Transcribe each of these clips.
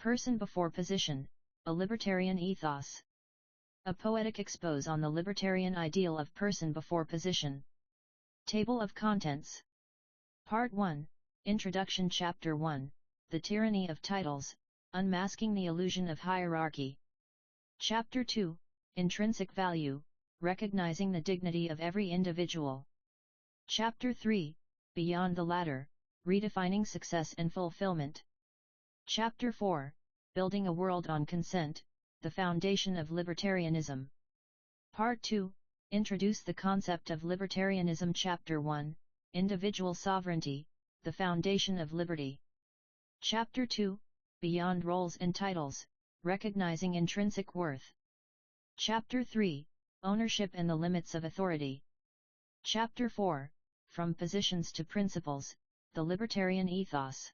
Person before position, a libertarian ethos. A poetic expose on the libertarian ideal of person before position. Table of contents. Part 1, Introduction. Chapter 1, The Tyranny of Titles, Unmasking the Illusion of Hierarchy. Chapter 2, Intrinsic Value, Recognizing the Dignity of Every Individual. Chapter 3, Beyond the Ladder, Redefining Success and Fulfillment. Chapter 4, Building a World on Consent, the Foundation of Libertarianism. Part 2, Introduce the Concept of Libertarianism. Chapter 1, Individual Sovereignty, the Foundation of Liberty. Chapter 2, Beyond Roles and Titles, Recognizing Intrinsic Worth. Chapter 3, Ownership and the Limits of Authority. Chapter 4, From Positions to Principles, the Libertarian Ethos.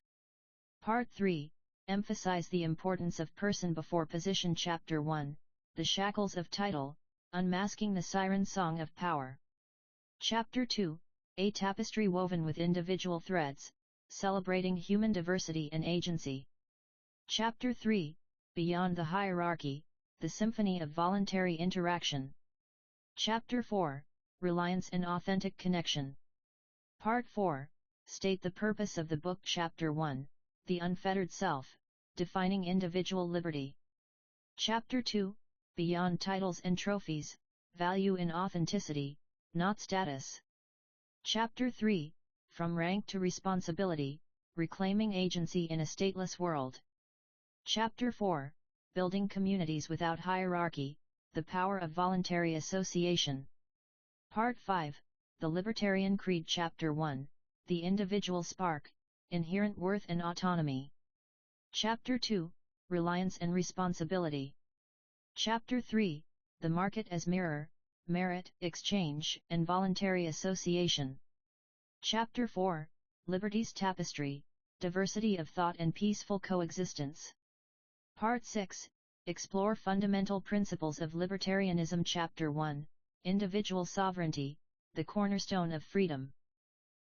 Part 3, Emphasize the Importance of Person before Position. Chapter 1, The Shackles of Title, Unmasking the Siren Song of Power. Chapter 2, A Tapestry Woven with Individual Threads, Celebrating Human Diversity and Agency. Chapter 3, Beyond the Hierarchy, the Symphony of Voluntary Interaction. Chapter 4, Reliance and Authentic Connection. Part 4, State the Purpose of the Book. Chapter 1, The Unfettered Self, Defining Individual Liberty. Chapter 2, Beyond Titles and Trophies, Value in Authenticity, Not Status. Chapter 3, From Rank to Responsibility, Reclaiming Agency in a Stateless World. Chapter 4, Building Communities Without Hierarchy, The Power of Voluntary Association. Part 5, The Libertarian Creed. Chapter 1, The Individual Spark, Inherent Worth and Autonomy. Chapter 2, Reliance and Responsibility. Chapter 3, The Market as Mirror, Merit, Exchange, and Voluntary Association. Chapter 4, Liberty's Tapestry, Diversity of Thought and Peaceful Coexistence. Part 6, Explore Fundamental Principles of Libertarianism. Chapter 1, Individual Sovereignty, the Cornerstone of Freedom.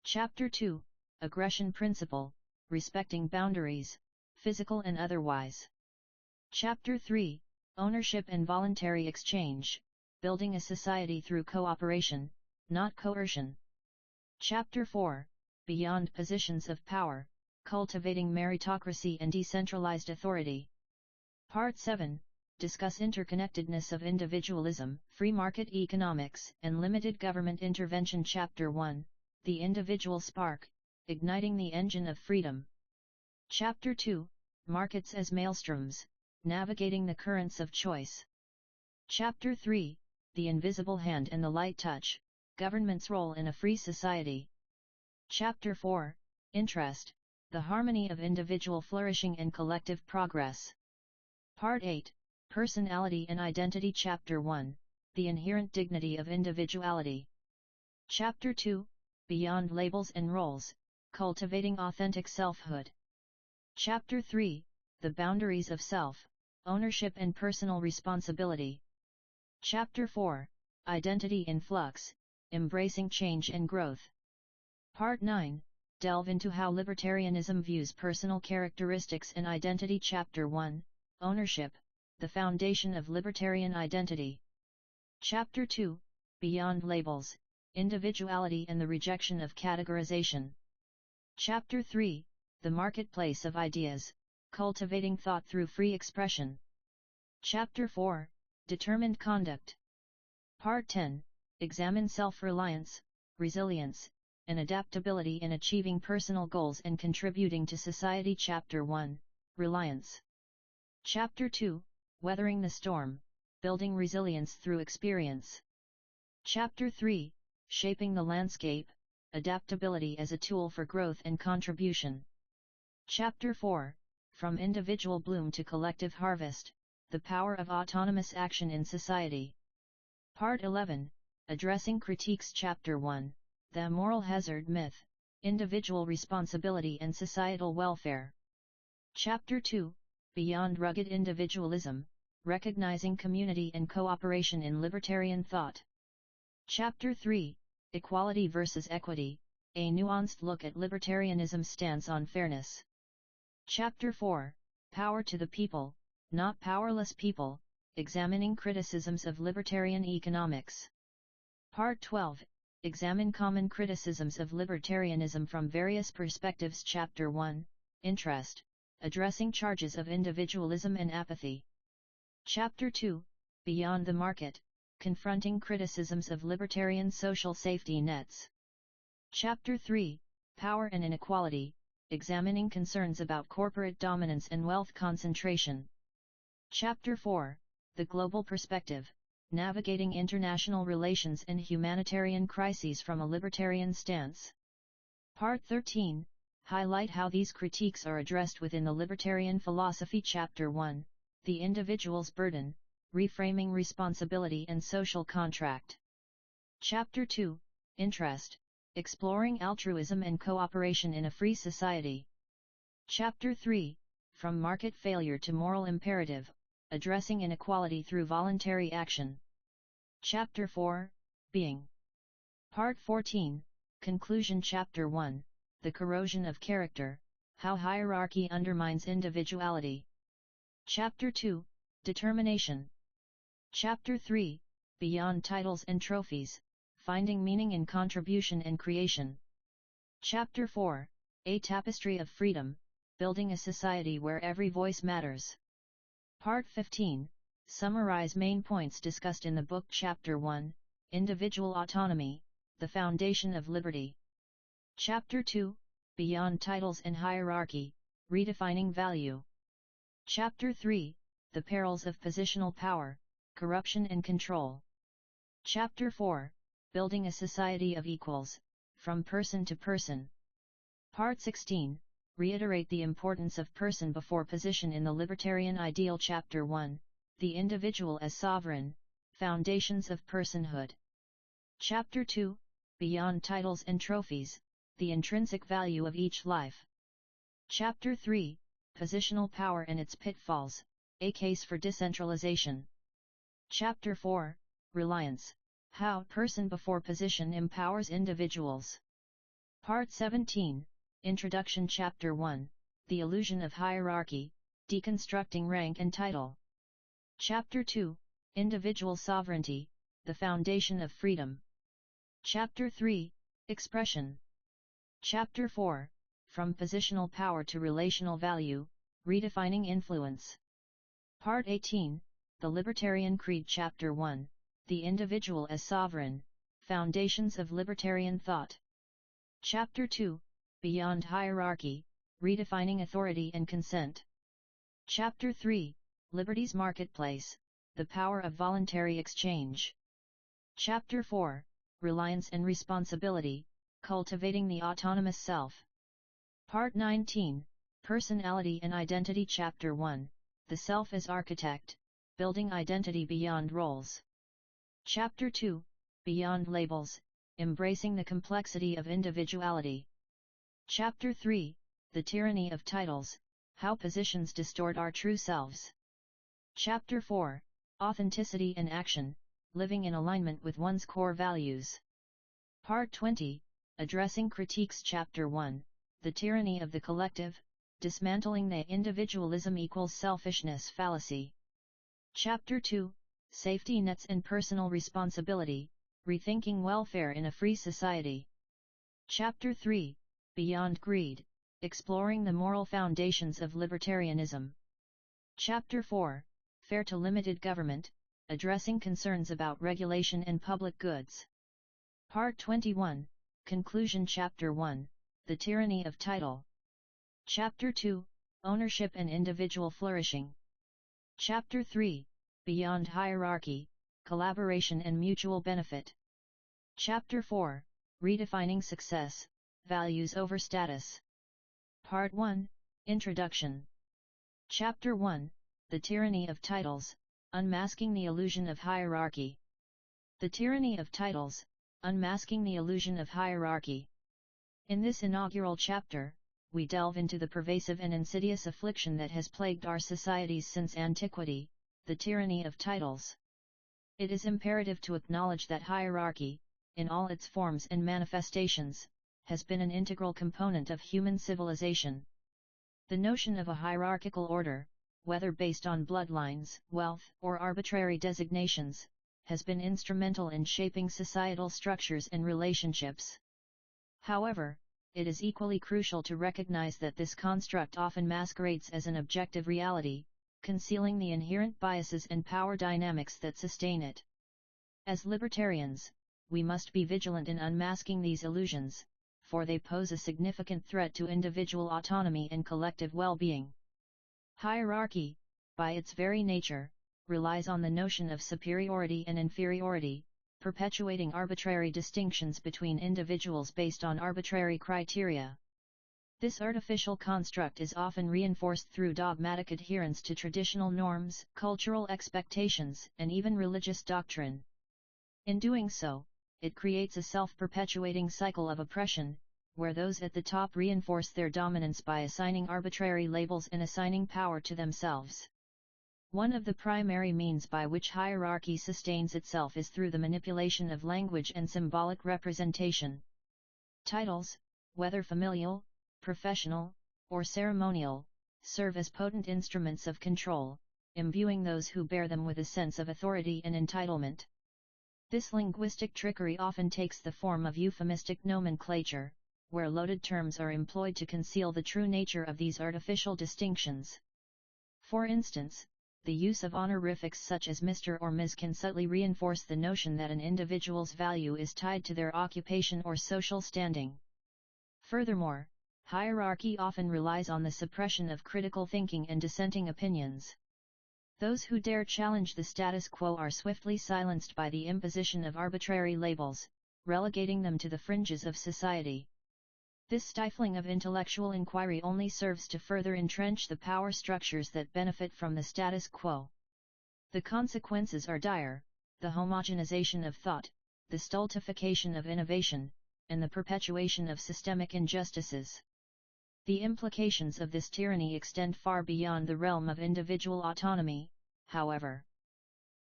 Chapter 2, Aggression Principle, Respecting Boundaries, Physical and Otherwise. Chapter 3, Ownership and Voluntary Exchange, Building a Society Through Cooperation, Not Coercion. Chapter 4, Beyond Positions of Power, Cultivating Meritocracy and Decentralized Authority. Part 7, Discuss interconnectedness of individualism, free market economics, and limited government intervention. Chapter 1, The Individual Spark, Igniting the Engine of Freedom. Chapter 2, Markets as Maelstroms, Navigating the Currents of Choice. Chapter 3, The Invisible Hand and the Light Touch, Government's Role in a Free Society. Chapter 4, Interest, The Harmony of Individual Flourishing and Collective Progress. Part 8, Personality and Identity. Chapter 1, The Inherent Dignity of Individuality. Chapter 2, Beyond Labels and Roles, Cultivating Authentic Selfhood. Chapter 3, The Boundaries of Self, Ownership and Personal Responsibility. Chapter 4, Identity in Flux, Embracing Change and Growth. Part 9, Delve into how libertarianism views personal characteristics and identity. Chapter 1, Ownership, the Foundation of Libertarian Identity. Chapter 2, Beyond Labels, Individuality and the Rejection of Categorization. Chapter 3, The Marketplace of Ideas, Cultivating Thought Through Free Expression. Chapter 4, Determined Conduct. Part 10, Examine self-reliance, resilience, and adaptability in achieving personal goals and contributing to society. Chapter 1, Reliance. Chapter 2, Weathering the Storm, Building Resilience Through Experience. Chapter 3, Shaping the Landscape, Adaptability as a Tool for Growth and Contribution. Chapter 4, From Individual Bloom to Collective Harvest, The Power of Autonomous Action in Society. Part 11, Addressing Critiques. Chapter 1, The Moral Hazard Myth, Individual Responsibility and Societal Welfare. Chapter 2, Beyond Rugged Individualism, Recognizing Community and Cooperation in Libertarian Thought. Chapter 3, Equality versus Equity, A Nuanced Look at Libertarianism's Stance on Fairness. Chapter 4, Power to the people, not powerless people, examining criticisms of libertarian economics. Part 12, examine common criticisms of libertarianism from various perspectives. Chapter 1, interest, addressing charges of individualism and apathy. Chapter 2, beyond the market, confronting criticisms of libertarian social safety nets. Chapter 3, power and inequality, examining concerns about corporate dominance and wealth concentration. Chapter 4, the global perspective, navigating international relations and humanitarian crises from a libertarian stance. Part 13, highlight how these critiques are addressed within the libertarian philosophy. Chapter 1, the individual's burden, reframing responsibility and social contract. Chapter 2, interest, exploring altruism and cooperation in a free society. Chapter 3, from market failure to moral imperative, addressing inequality through voluntary action. Chapter 4, being. Part 14, conclusion. Chapter 1, the corrosion of character, how hierarchy undermines individuality. Chapter 2, determination. Chapter 3, beyond titles and trophies, finding meaning in contribution and creation. Chapter 4, a tapestry of freedom, building a society where every voice matters. Part 15, summarize main points discussed in the book. Chapter 1, individual autonomy, the foundation of liberty. Chapter 2, beyond titles and hierarchy, redefining value. Chapter 3, the perils of positional power, corruption and control. Chapter 4, building a society of equals, from person to person. Part 16, reiterate the importance of person before position in the libertarian ideal. Chapter 1, the individual as sovereign, foundations of personhood. Chapter 2, beyond titles and trophies, the intrinsic value of each life. Chapter 3, positional power and its pitfalls, a case for decentralization. Chapter 4, reliance, how person before position empowers individuals. Part 17, introduction. Chapter 1, the illusion of hierarchy, deconstructing rank and title. Chapter 2, individual sovereignty, the foundation of freedom. Chapter 3, expression. Chapter 4, from positional power to relational value, redefining influence. Part 18, the Libertarian Creed. Chapter 1, the individual as sovereign, foundations of libertarian thought. Chapter 2, beyond hierarchy, redefining authority and consent. Chapter 3, liberty's marketplace, the power of voluntary exchange. Chapter 4, reliance and responsibility, cultivating the autonomous self. Part 19, personality and identity. Chapter 1, the self as architect, building identity beyond roles. Chapter 2, beyond labels, embracing the complexity of individuality. Chapter 3, the tyranny of titles, how positions distort our true selves. Chapter 4, authenticity and action, living in alignment with one's core values. Part 20, addressing critiques. Chapter 1, the tyranny of the collective, dismantling the individualism equals selfishness fallacy. Chapter 2, safety nets and personal responsibility, rethinking welfare in a free society. Chapter 3, beyond greed, exploring the moral foundations of libertarianism. Chapter 4, fair to limited government, addressing concerns about regulation and public goods. Part 21, conclusion. Chapter 1, the tyranny of title. Chapter 2, ownership and individual flourishing. Chapter 3, beyond hierarchy, collaboration and mutual benefit. Chapter 4, redefining success, values over status. Part 1, introduction. Chapter 1, the tyranny of titles, unmasking the illusion of hierarchy. The tyranny of titles, unmasking the illusion of hierarchy. In this inaugural chapter, we delve into the pervasive and insidious affliction that has plagued our societies since antiquity, the tyranny of titles. It is imperative to acknowledge that hierarchy, in all its forms and manifestations, has been an integral component of human civilization. The notion of a hierarchical order, whether based on bloodlines, wealth, or arbitrary designations, has been instrumental in shaping societal structures and relationships. However, it is equally crucial to recognize that this construct often masquerades as an objective reality, concealing the inherent biases and power dynamics that sustain it. As libertarians, we must be vigilant in unmasking these illusions, for they pose a significant threat to individual autonomy and collective well-being. Hierarchy, by its very nature, relies on the notion of superiority and inferiority, perpetuating arbitrary distinctions between individuals based on arbitrary criteria. This artificial construct is often reinforced through dogmatic adherence to traditional norms, cultural expectations, and even religious doctrine. In doing so, it creates a self-perpetuating cycle of oppression, where those at the top reinforce their dominance by assigning arbitrary labels and assigning power to themselves. One of the primary means by which hierarchy sustains itself is through the manipulation of language and symbolic representation. Titles, whether familial, professional, or ceremonial, serve as potent instruments of control, imbuing those who bear them with a sense of authority and entitlement. This linguistic trickery often takes the form of euphemistic nomenclature, where loaded terms are employed to conceal the true nature of these artificial distinctions. For instance, the use of honorifics such as Mr. or Ms. can subtly reinforce the notion that an individual's value is tied to their occupation or social standing. Furthermore, hierarchy often relies on the suppression of critical thinking and dissenting opinions. Those who dare challenge the status quo are swiftly silenced by the imposition of arbitrary labels, relegating them to the fringes of society. This stifling of intellectual inquiry only serves to further entrench the power structures that benefit from the status quo. The consequences are dire: the homogenization of thought, the stultification of innovation, and the perpetuation of systemic injustices. The implications of this tyranny extend far beyond the realm of individual autonomy, however.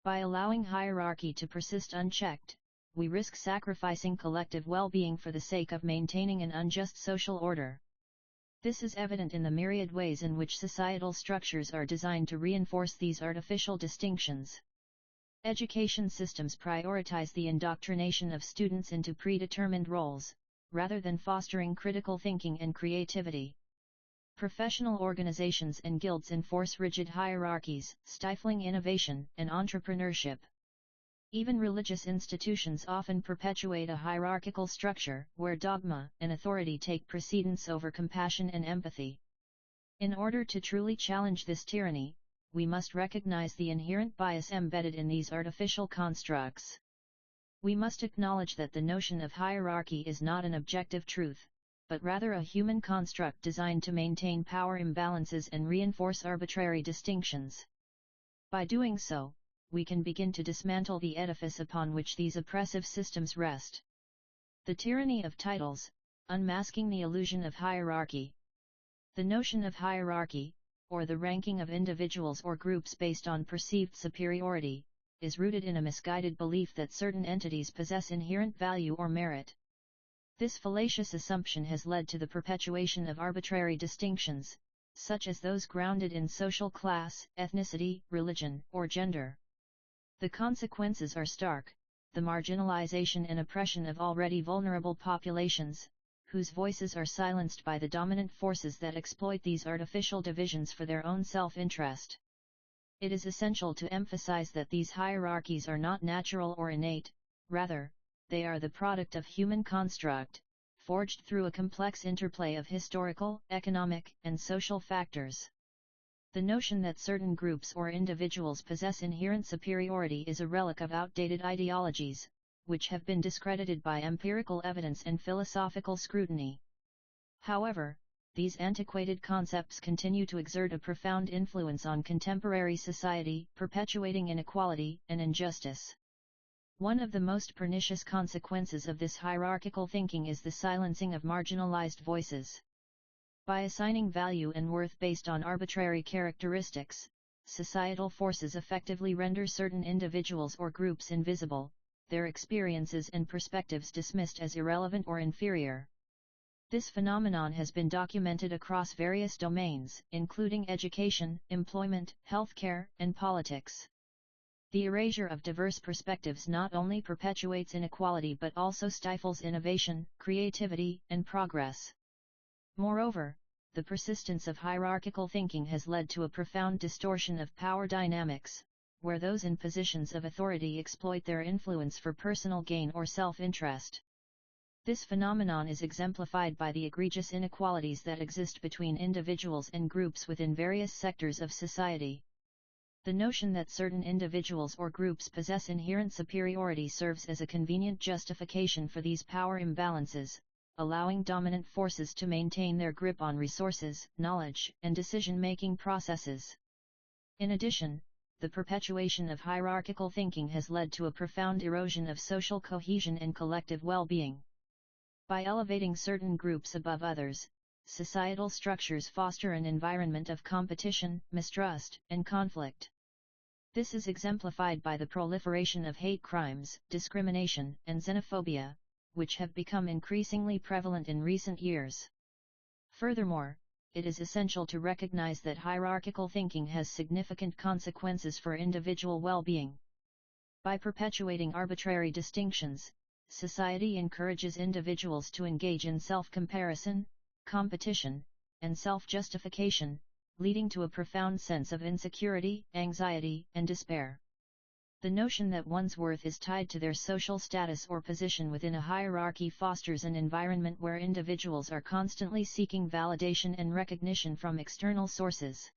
By allowing hierarchy to persist unchecked, we risk sacrificing collective well-being for the sake of maintaining an unjust social order. This is evident in the myriad ways in which societal structures are designed to reinforce these artificial distinctions. Education systems prioritize the indoctrination of students into predetermined roles, rather than fostering critical thinking and creativity. Professional organizations and guilds enforce rigid hierarchies, stifling innovation and entrepreneurship. Even religious institutions often perpetuate a hierarchical structure, where dogma and authority take precedence over compassion and empathy. In order to truly challenge this tyranny, we must recognize the inherent bias embedded in these artificial constructs. We must acknowledge that the notion of hierarchy is not an objective truth, but rather a human construct designed to maintain power imbalances and reinforce arbitrary distinctions. By doing so, we can begin to dismantle the edifice upon which these oppressive systems rest. The tyranny of titles, unmasking the illusion of hierarchy. The notion of hierarchy, or the ranking of individuals or groups based on perceived superiority, is rooted in a misguided belief that certain entities possess inherent value or merit. This fallacious assumption has led to the perpetuation of arbitrary distinctions, such as those grounded in social class, ethnicity, religion, or gender. The consequences are stark: the marginalization and oppression of already vulnerable populations, whose voices are silenced by the dominant forces that exploit these artificial divisions for their own self-interest. It is essential to emphasize that these hierarchies are not natural or innate, rather, they are the product of human construct, forged through a complex interplay of historical, economic, and social factors. The notion that certain groups or individuals possess inherent superiority is a relic of outdated ideologies, which have been discredited by empirical evidence and philosophical scrutiny. However, these antiquated concepts continue to exert a profound influence on contemporary society, perpetuating inequality and injustice. One of the most pernicious consequences of this hierarchical thinking is the silencing of marginalized voices. By assigning value and worth based on arbitrary characteristics, societal forces effectively render certain individuals or groups invisible, their experiences and perspectives dismissed as irrelevant or inferior. This phenomenon has been documented across various domains, including education, employment, healthcare, and politics. The erasure of diverse perspectives not only perpetuates inequality but also stifles innovation, creativity, and progress. Moreover, the persistence of hierarchical thinking has led to a profound distortion of power dynamics, where those in positions of authority exploit their influence for personal gain or self-interest. This phenomenon is exemplified by the egregious inequalities that exist between individuals and groups within various sectors of society. The notion that certain individuals or groups possess inherent superiority serves as a convenient justification for these power imbalances, allowing dominant forces to maintain their grip on resources, knowledge, and decision-making processes. In addition, the perpetuation of hierarchical thinking has led to a profound erosion of social cohesion and collective well-being. By elevating certain groups above others, societal structures foster an environment of competition, mistrust, and conflict. This is exemplified by the proliferation of hate crimes, discrimination, and xenophobia, which have become increasingly prevalent in recent years. Furthermore, it is essential to recognize that hierarchical thinking has significant consequences for individual well-being. By perpetuating arbitrary distinctions, society encourages individuals to engage in self-comparison, competition, and self-justification, leading to a profound sense of insecurity, anxiety, and despair. The notion that one's worth is tied to their social status or position within a hierarchy fosters an environment where individuals are constantly seeking validation and recognition from external sources.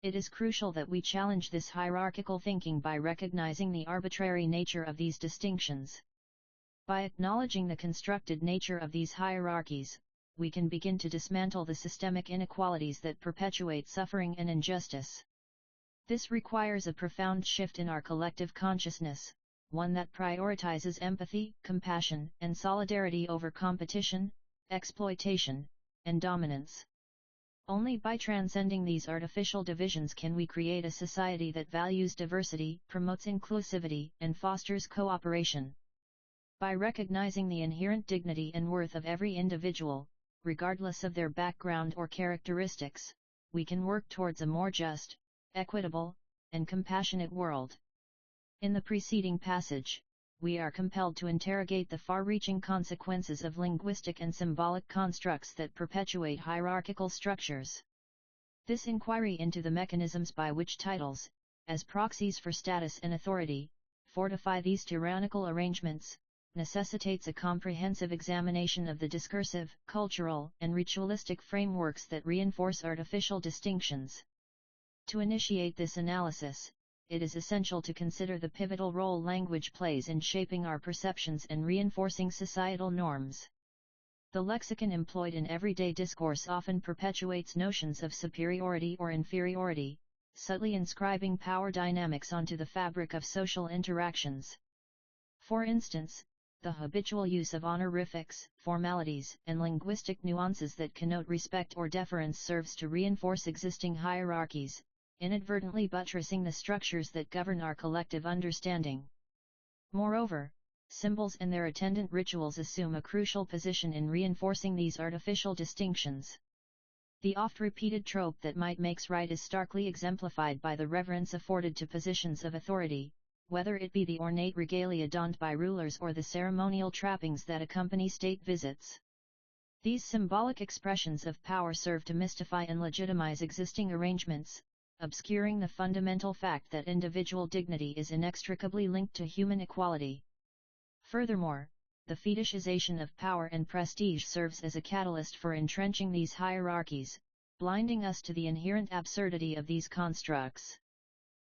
It is crucial that we challenge this hierarchical thinking by recognizing the arbitrary nature of these distinctions. By acknowledging the constructed nature of these hierarchies, we can begin to dismantle the systemic inequalities that perpetuate suffering and injustice. This requires a profound shift in our collective consciousness, one that prioritizes empathy, compassion, and solidarity over competition, exploitation, and dominance. Only by transcending these artificial divisions can we create a society that values diversity, promotes inclusivity, and fosters cooperation. By recognizing the inherent dignity and worth of every individual, regardless of their background or characteristics, we can work towards a more just, equitable, and compassionate world. In the preceding passage, we are compelled to interrogate the far-reaching consequences of linguistic and symbolic constructs that perpetuate hierarchical structures. This inquiry into the mechanisms by which titles, as proxies for status and authority, fortify these tyrannical arrangements, necessitates a comprehensive examination of the discursive, cultural, and ritualistic frameworks that reinforce artificial distinctions. To initiate this analysis, it is essential to consider the pivotal role language plays in shaping our perceptions and reinforcing societal norms. The lexicon employed in everyday discourse often perpetuates notions of superiority or inferiority, subtly inscribing power dynamics onto the fabric of social interactions. For instance, the habitual use of honorifics, formalities, and linguistic nuances that connote respect or deference serves to reinforce existing hierarchies, inadvertently buttressing the structures that govern our collective understanding. Moreover, symbols and their attendant rituals assume a crucial position in reinforcing these artificial distinctions. The oft-repeated trope that might makes right is starkly exemplified by the reverence afforded to positions of authority, whether it be the ornate regalia donned by rulers or the ceremonial trappings that accompany state visits. These symbolic expressions of power serve to mystify and legitimize existing arrangements, obscuring the fundamental fact that individual dignity is inextricably linked to human equality. Furthermore, the fetishization of power and prestige serves as a catalyst for entrenching these hierarchies, blinding us to the inherent absurdity of these constructs.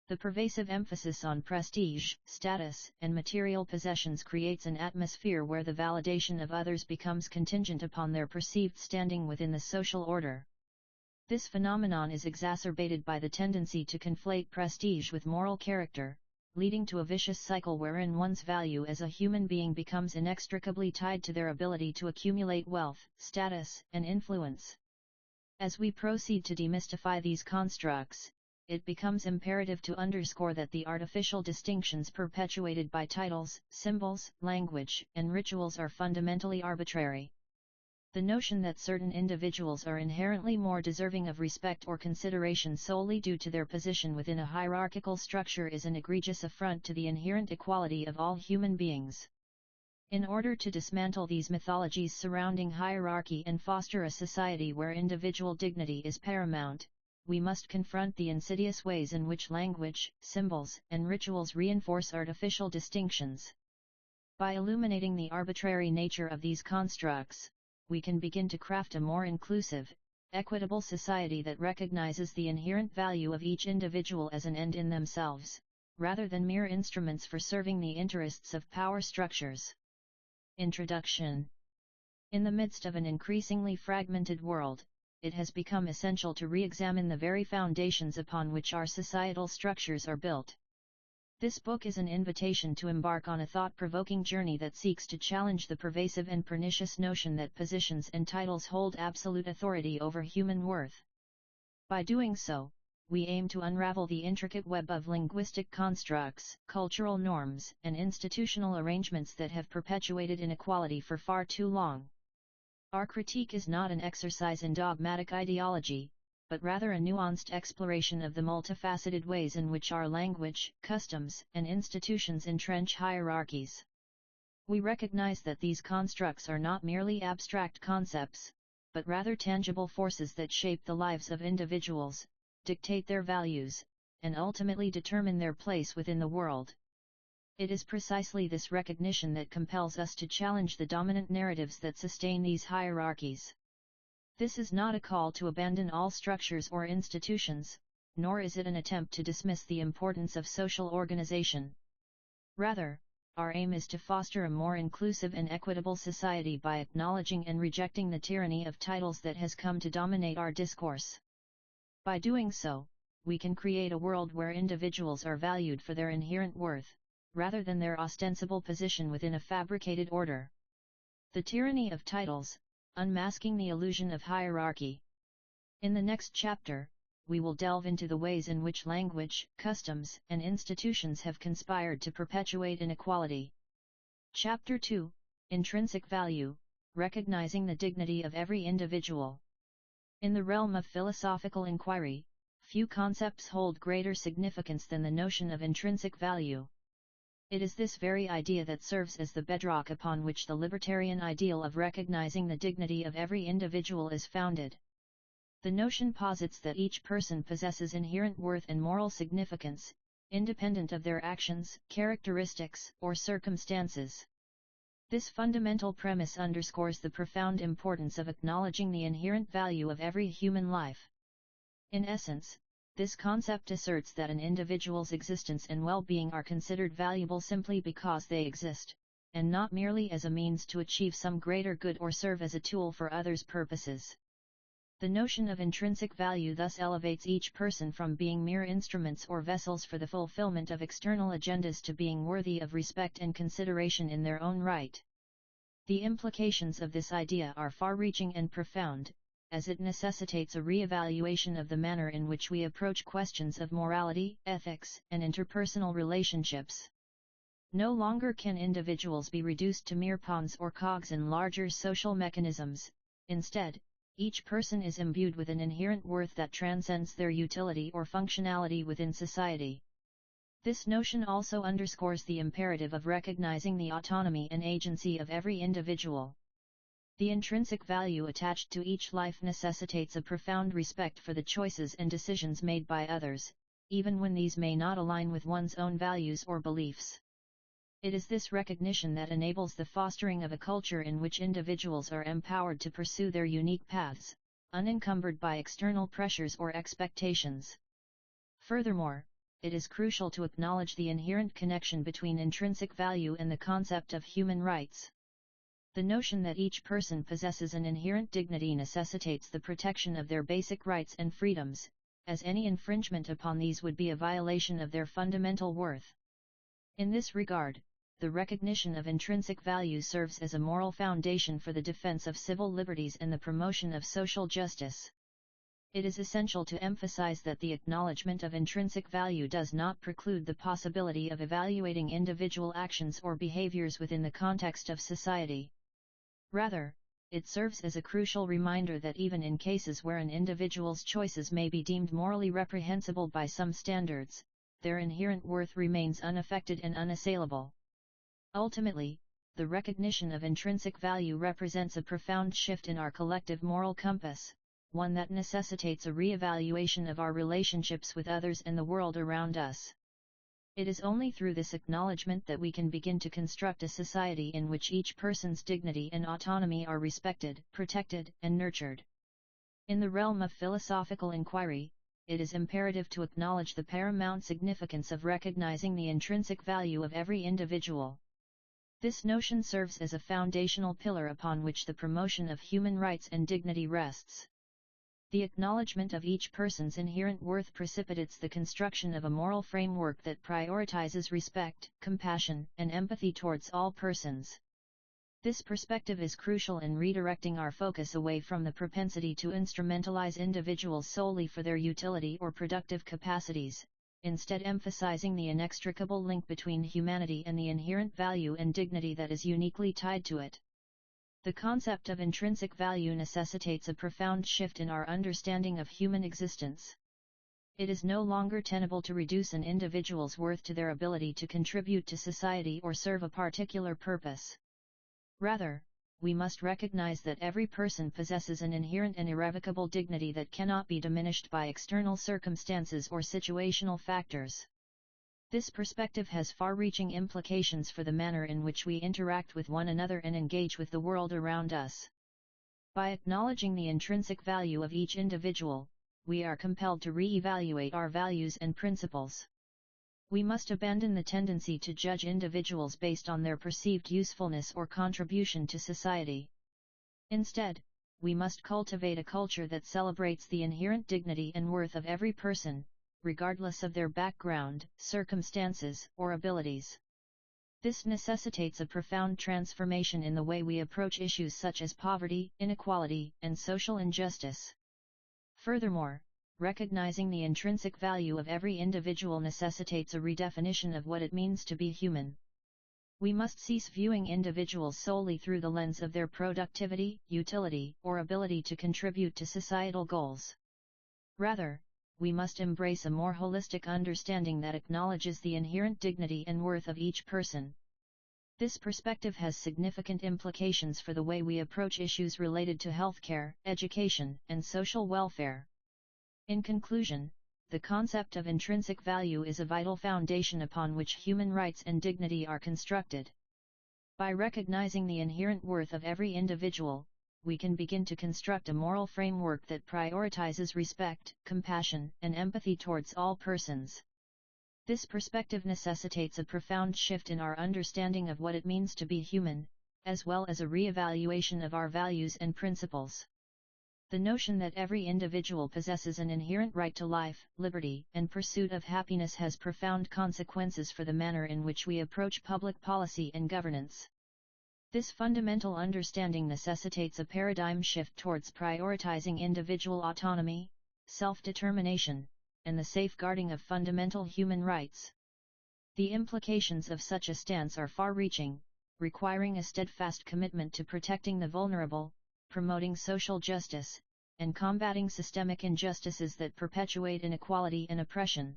The pervasive emphasis on prestige, status, and material possessions creates an atmosphere where the validation of others becomes contingent upon their perceived standing within the social order. This phenomenon is exacerbated by the tendency to conflate prestige with moral character, leading to a vicious cycle wherein one's value as a human being becomes inextricably tied to their ability to accumulate wealth, status, and influence. As we proceed to demystify these constructs, it becomes imperative to underscore that the artificial distinctions perpetuated by titles, symbols, language, and rituals are fundamentally arbitrary. The notion that certain individuals are inherently more deserving of respect or consideration solely due to their position within a hierarchical structure is an egregious affront to the inherent equality of all human beings. In order to dismantle these mythologies surrounding hierarchy and foster a society where individual dignity is paramount, we must confront the insidious ways in which language, symbols, and rituals reinforce artificial distinctions. By illuminating the arbitrary nature of these constructs, we can begin to craft a more inclusive, equitable society that recognizes the inherent value of each individual as an end in themselves, rather than mere instruments for serving the interests of power structures. Introduction. In the midst of an increasingly fragmented world, it has become essential to re-examine the very foundations upon which our societal structures are built. This book is an invitation to embark on a thought-provoking journey that seeks to challenge the pervasive and pernicious notion that positions and titles hold absolute authority over human worth. By doing so, we aim to unravel the intricate web of linguistic constructs, cultural norms, and institutional arrangements that have perpetuated inequality for far too long. Our critique is not an exercise in dogmatic ideology, but rather a nuanced exploration of the multifaceted ways in which our language, customs, and institutions entrench hierarchies. We recognize that these constructs are not merely abstract concepts, but rather tangible forces that shape the lives of individuals, dictate their values, and ultimately determine their place within the world. It is precisely this recognition that compels us to challenge the dominant narratives that sustain these hierarchies. This is not a call to abandon all structures or institutions, nor is it an attempt to dismiss the importance of social organization. Rather, our aim is to foster a more inclusive and equitable society by acknowledging and rejecting the tyranny of titles that has come to dominate our discourse. By doing so, we can create a world where individuals are valued for their inherent worth, rather than their ostensible position within a fabricated order. The tyranny of titles, unmasking the illusion of hierarchy. In the next chapter, we will delve into the ways in which language, customs, and institutions have conspired to perpetuate inequality. Chapter 2, Intrinsic Value, Recognizing the Dignity of Every Individual. In the realm of philosophical inquiry, few concepts hold greater significance than the notion of intrinsic value. It is this very idea that serves as the bedrock upon which the libertarian ideal of recognizing the dignity of every individual is founded. The notion posits that each person possesses inherent worth and moral significance, independent of their actions, characteristics, or circumstances. This fundamental premise underscores the profound importance of acknowledging the inherent value of every human life. In essence, this concept asserts that an individual's existence and well-being are considered valuable simply because they exist, and not merely as a means to achieve some greater good or serve as a tool for others' purposes. The notion of intrinsic value thus elevates each person from being mere instruments or vessels for the fulfillment of external agendas to being worthy of respect and consideration in their own right. The implications of this idea are far-reaching and profound, as it necessitates a re-evaluation of the manner in which we approach questions of morality, ethics, and interpersonal relationships. No longer can individuals be reduced to mere pawns or cogs in larger social mechanisms. Instead, each person is imbued with an inherent worth that transcends their utility or functionality within society. This notion also underscores the imperative of recognizing the autonomy and agency of every individual. The intrinsic value attached to each life necessitates a profound respect for the choices and decisions made by others, even when these may not align with one's own values or beliefs. It is this recognition that enables the fostering of a culture in which individuals are empowered to pursue their unique paths, unencumbered by external pressures or expectations. Furthermore, it is crucial to acknowledge the inherent connection between intrinsic value and the concept of human rights. The notion that each person possesses an inherent dignity necessitates the protection of their basic rights and freedoms, as any infringement upon these would be a violation of their fundamental worth. In this regard, the recognition of intrinsic value serves as a moral foundation for the defense of civil liberties and the promotion of social justice. It is essential to emphasize that the acknowledgement of intrinsic value does not preclude the possibility of evaluating individual actions or behaviors within the context of society. Rather, it serves as a crucial reminder that even in cases where an individual's choices may be deemed morally reprehensible by some standards, their inherent worth remains unaffected and unassailable. Ultimately, the recognition of intrinsic value represents a profound shift in our collective moral compass, one that necessitates a re-evaluation of our relationships with others and the world around us. It is only through this acknowledgement that we can begin to construct a society in which each person's dignity and autonomy are respected, protected, and nurtured. In the realm of philosophical inquiry, it is imperative to acknowledge the paramount significance of recognizing the intrinsic value of every individual. This notion serves as a foundational pillar upon which the promotion of human rights and dignity rests. The acknowledgement of each person's inherent worth precipitates the construction of a moral framework that prioritizes respect, compassion, and empathy towards all persons. This perspective is crucial in redirecting our focus away from the propensity to instrumentalize individuals solely for their utility or productive capacities, instead emphasizing the inextricable link between humanity and the inherent value and dignity that is uniquely tied to it. The concept of intrinsic value necessitates a profound shift in our understanding of human existence. It is no longer tenable to reduce an individual's worth to their ability to contribute to society or serve a particular purpose. Rather, we must recognize that every person possesses an inherent and irrevocable dignity that cannot be diminished by external circumstances or situational factors. This perspective has far-reaching implications for the manner in which we interact with one another and engage with the world around us. By acknowledging the intrinsic value of each individual, we are compelled to re-evaluate our values and principles. We must abandon the tendency to judge individuals based on their perceived usefulness or contribution to society. Instead, we must cultivate a culture that celebrates the inherent dignity and worth of every person, regardless of their background, circumstances, or abilities. This necessitates a profound transformation in the way we approach issues such as poverty, inequality, and social injustice. Furthermore, recognizing the intrinsic value of every individual necessitates a redefinition of what it means to be human. We must cease viewing individuals solely through the lens of their productivity, utility, or ability to contribute to societal goals. Rather, we must embrace a more holistic understanding that acknowledges the inherent dignity and worth of each person. This perspective has significant implications for the way we approach issues related to healthcare, education, and social welfare. In conclusion, the concept of intrinsic value is a vital foundation upon which human rights and dignity are constructed. By recognizing the inherent worth of every individual, we can begin to construct a moral framework that prioritizes respect, compassion, and empathy towards all persons. This perspective necessitates a profound shift in our understanding of what it means to be human, as well as a re-evaluation of our values and principles. The notion that every individual possesses an inherent right to life, liberty, and pursuit of happiness has profound consequences for the manner in which we approach public policy and governance. This fundamental understanding necessitates a paradigm shift towards prioritizing individual autonomy, self-determination, and the safeguarding of fundamental human rights. The implications of such a stance are far-reaching, requiring a steadfast commitment to protecting the vulnerable, promoting social justice, and combating systemic injustices that perpetuate inequality and oppression.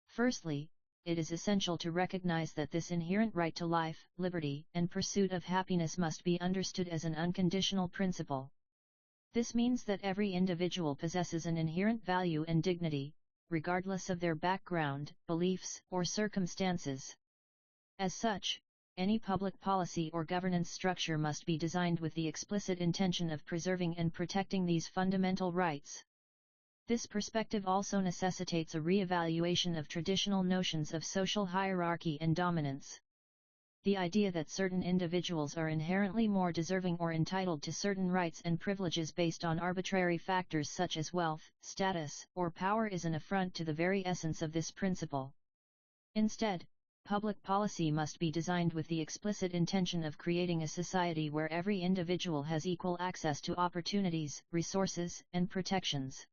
Firstly, it is essential to recognize that this inherent right to life, liberty, and pursuit of happiness must be understood as an unconditional principle. This means that every individual possesses an inherent value and dignity, regardless of their background, beliefs, or circumstances. As such, any public policy or governance structure must be designed with the explicit intention of preserving and protecting these fundamental rights. This perspective also necessitates a re-evaluation of traditional notions of social hierarchy and dominance. The idea that certain individuals are inherently more deserving or entitled to certain rights and privileges based on arbitrary factors such as wealth, status, or power is an affront to the very essence of this principle. Instead, public policy must be designed with the explicit intention of creating a society where every individual has equal access to opportunities, resources, and protections.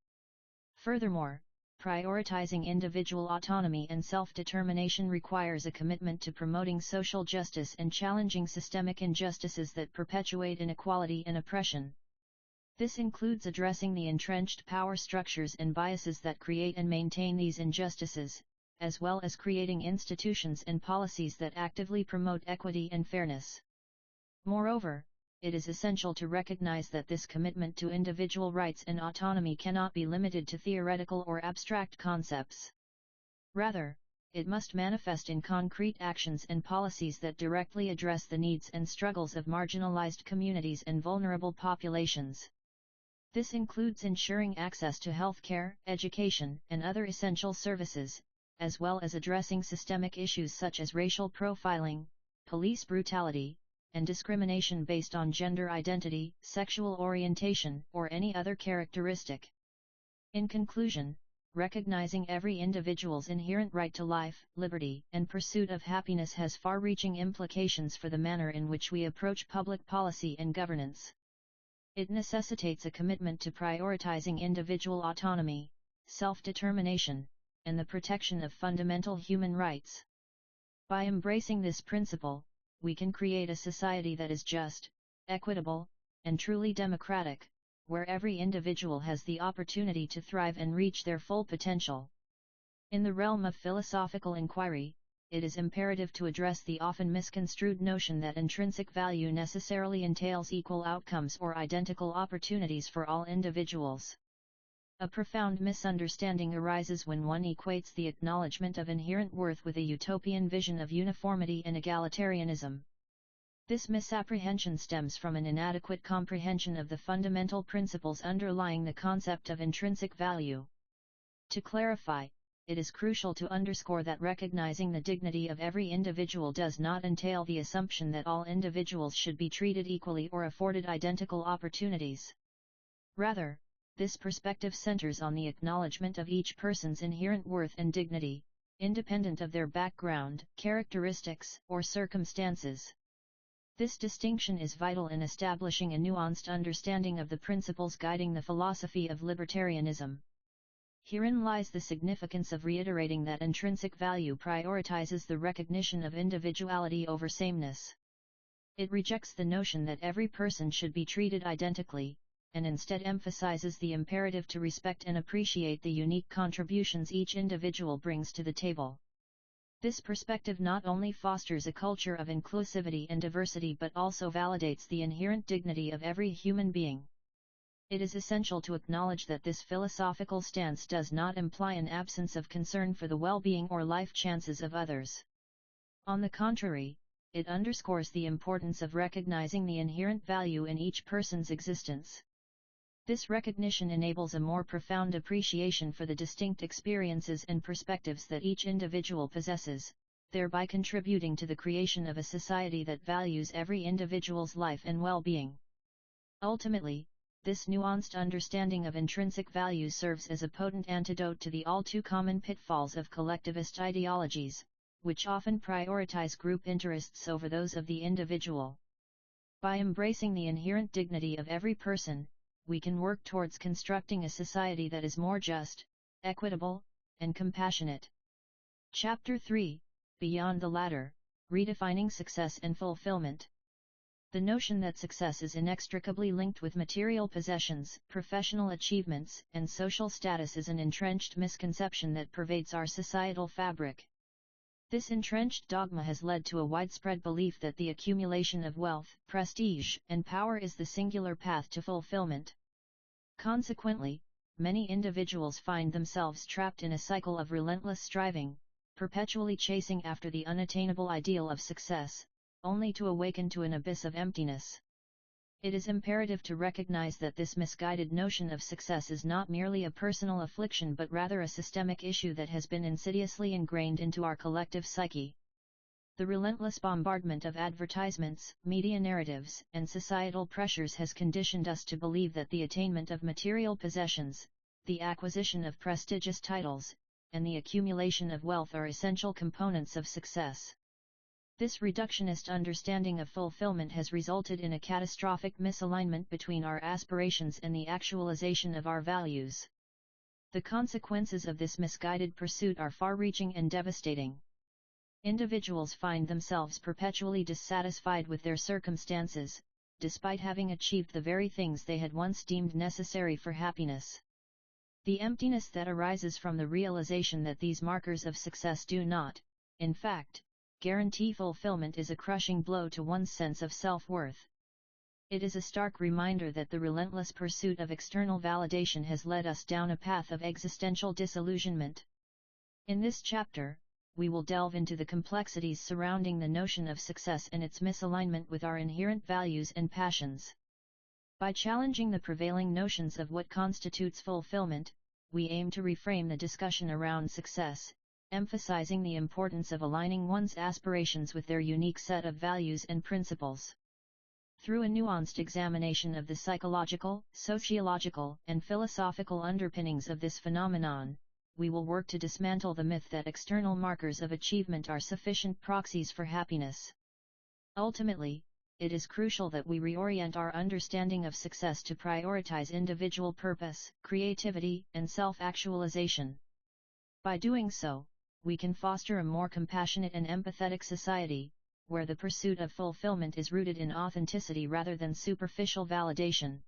Furthermore, prioritizing individual autonomy and self-determination requires a commitment to promoting social justice and challenging systemic injustices that perpetuate inequality and oppression. This includes addressing the entrenched power structures and biases that create and maintain these injustices, as well as creating institutions and policies that actively promote equity and fairness. Moreover, it is essential to recognize that this commitment to individual rights and autonomy cannot be limited to theoretical or abstract concepts. Rather, it must manifest in concrete actions and policies that directly address the needs and struggles of marginalized communities and vulnerable populations. This includes ensuring access to healthcare, education, and other essential services, as well as addressing systemic issues such as racial profiling, police brutality, and discrimination based on gender identity, sexual orientation, or any other characteristic. In conclusion, recognizing every individual's inherent right to life, liberty, and pursuit of happiness has far-reaching implications for the manner in which we approach public policy and governance. It necessitates a commitment to prioritizing individual autonomy, self-determination, and the protection of fundamental human rights. By embracing this principle, we can create a society that is just, equitable, and truly democratic, where every individual has the opportunity to thrive and reach their full potential. In the realm of philosophical inquiry, it is imperative to address the often misconstrued notion that intrinsic value necessarily entails equal outcomes or identical opportunities for all individuals. A profound misunderstanding arises when one equates the acknowledgement of inherent worth with a utopian vision of uniformity and egalitarianism. This misapprehension stems from an inadequate comprehension of the fundamental principles underlying the concept of intrinsic value. To clarify, it is crucial to underscore that recognizing the dignity of every individual does not entail the assumption that all individuals should be treated equally or afforded identical opportunities. Rather, this perspective centers on the acknowledgement of each person's inherent worth and dignity, independent of their background, characteristics, or circumstances. This distinction is vital in establishing a nuanced understanding of the principles guiding the philosophy of libertarianism. Herein lies the significance of reiterating that intrinsic value prioritizes the recognition of individuality over sameness. It rejects the notion that every person should be treated identically, and instead emphasizes the imperative to respect and appreciate the unique contributions each individual brings to the table. This perspective not only fosters a culture of inclusivity and diversity but also validates the inherent dignity of every human being. It is essential to acknowledge that this philosophical stance does not imply an absence of concern for the well-being or life chances of others. On the contrary, it underscores the importance of recognizing the inherent value in each person's existence. This recognition enables a more profound appreciation for the distinct experiences and perspectives that each individual possesses, thereby contributing to the creation of a society that values every individual's life and well-being. Ultimately, this nuanced understanding of intrinsic value serves as a potent antidote to the all-too-common pitfalls of collectivist ideologies, which often prioritize group interests over those of the individual. By embracing the inherent dignity of every person, we can work towards constructing a society that is more just, equitable, and compassionate. Chapter 3, Beyond the Ladder, Redefining Success and Fulfillment. The notion that success is inextricably linked with material possessions, professional achievements, and social status is an entrenched misconception that pervades our societal fabric. This entrenched dogma has led to a widespread belief that the accumulation of wealth, prestige, and power is the singular path to fulfillment. Consequently, many individuals find themselves trapped in a cycle of relentless striving, perpetually chasing after the unattainable ideal of success, only to awaken to an abyss of emptiness. It is imperative to recognize that this misguided notion of success is not merely a personal affliction but rather a systemic issue that has been insidiously ingrained into our collective psyche. The relentless bombardment of advertisements, media narratives, and societal pressures has conditioned us to believe that the attainment of material possessions, the acquisition of prestigious titles, and the accumulation of wealth are essential components of success. This reductionist understanding of fulfillment has resulted in a catastrophic misalignment between our aspirations and the actualization of our values. The consequences of this misguided pursuit are far-reaching and devastating. Individuals find themselves perpetually dissatisfied with their circumstances, despite having achieved the very things they had once deemed necessary for happiness. The emptiness that arises from the realization that these markers of success do not, in fact, guarantee fulfillment is a crushing blow to one's sense of self-worth. It is a stark reminder that the relentless pursuit of external validation has led us down a path of existential disillusionment. In this chapter, we will delve into the complexities surrounding the notion of success and its misalignment with our inherent values and passions. By challenging the prevailing notions of what constitutes fulfillment, we aim to reframe the discussion around success, emphasizing the importance of aligning one's aspirations with their unique set of values and principles. Through a nuanced examination of the psychological, sociological, and philosophical underpinnings of this phenomenon, we will work to dismantle the myth that external markers of achievement are sufficient proxies for happiness. Ultimately, it is crucial that we reorient our understanding of success to prioritize individual purpose, creativity, and self-actualization. By doing so, we can foster a more compassionate and empathetic society, where the pursuit of fulfillment is rooted in authenticity rather than superficial validation.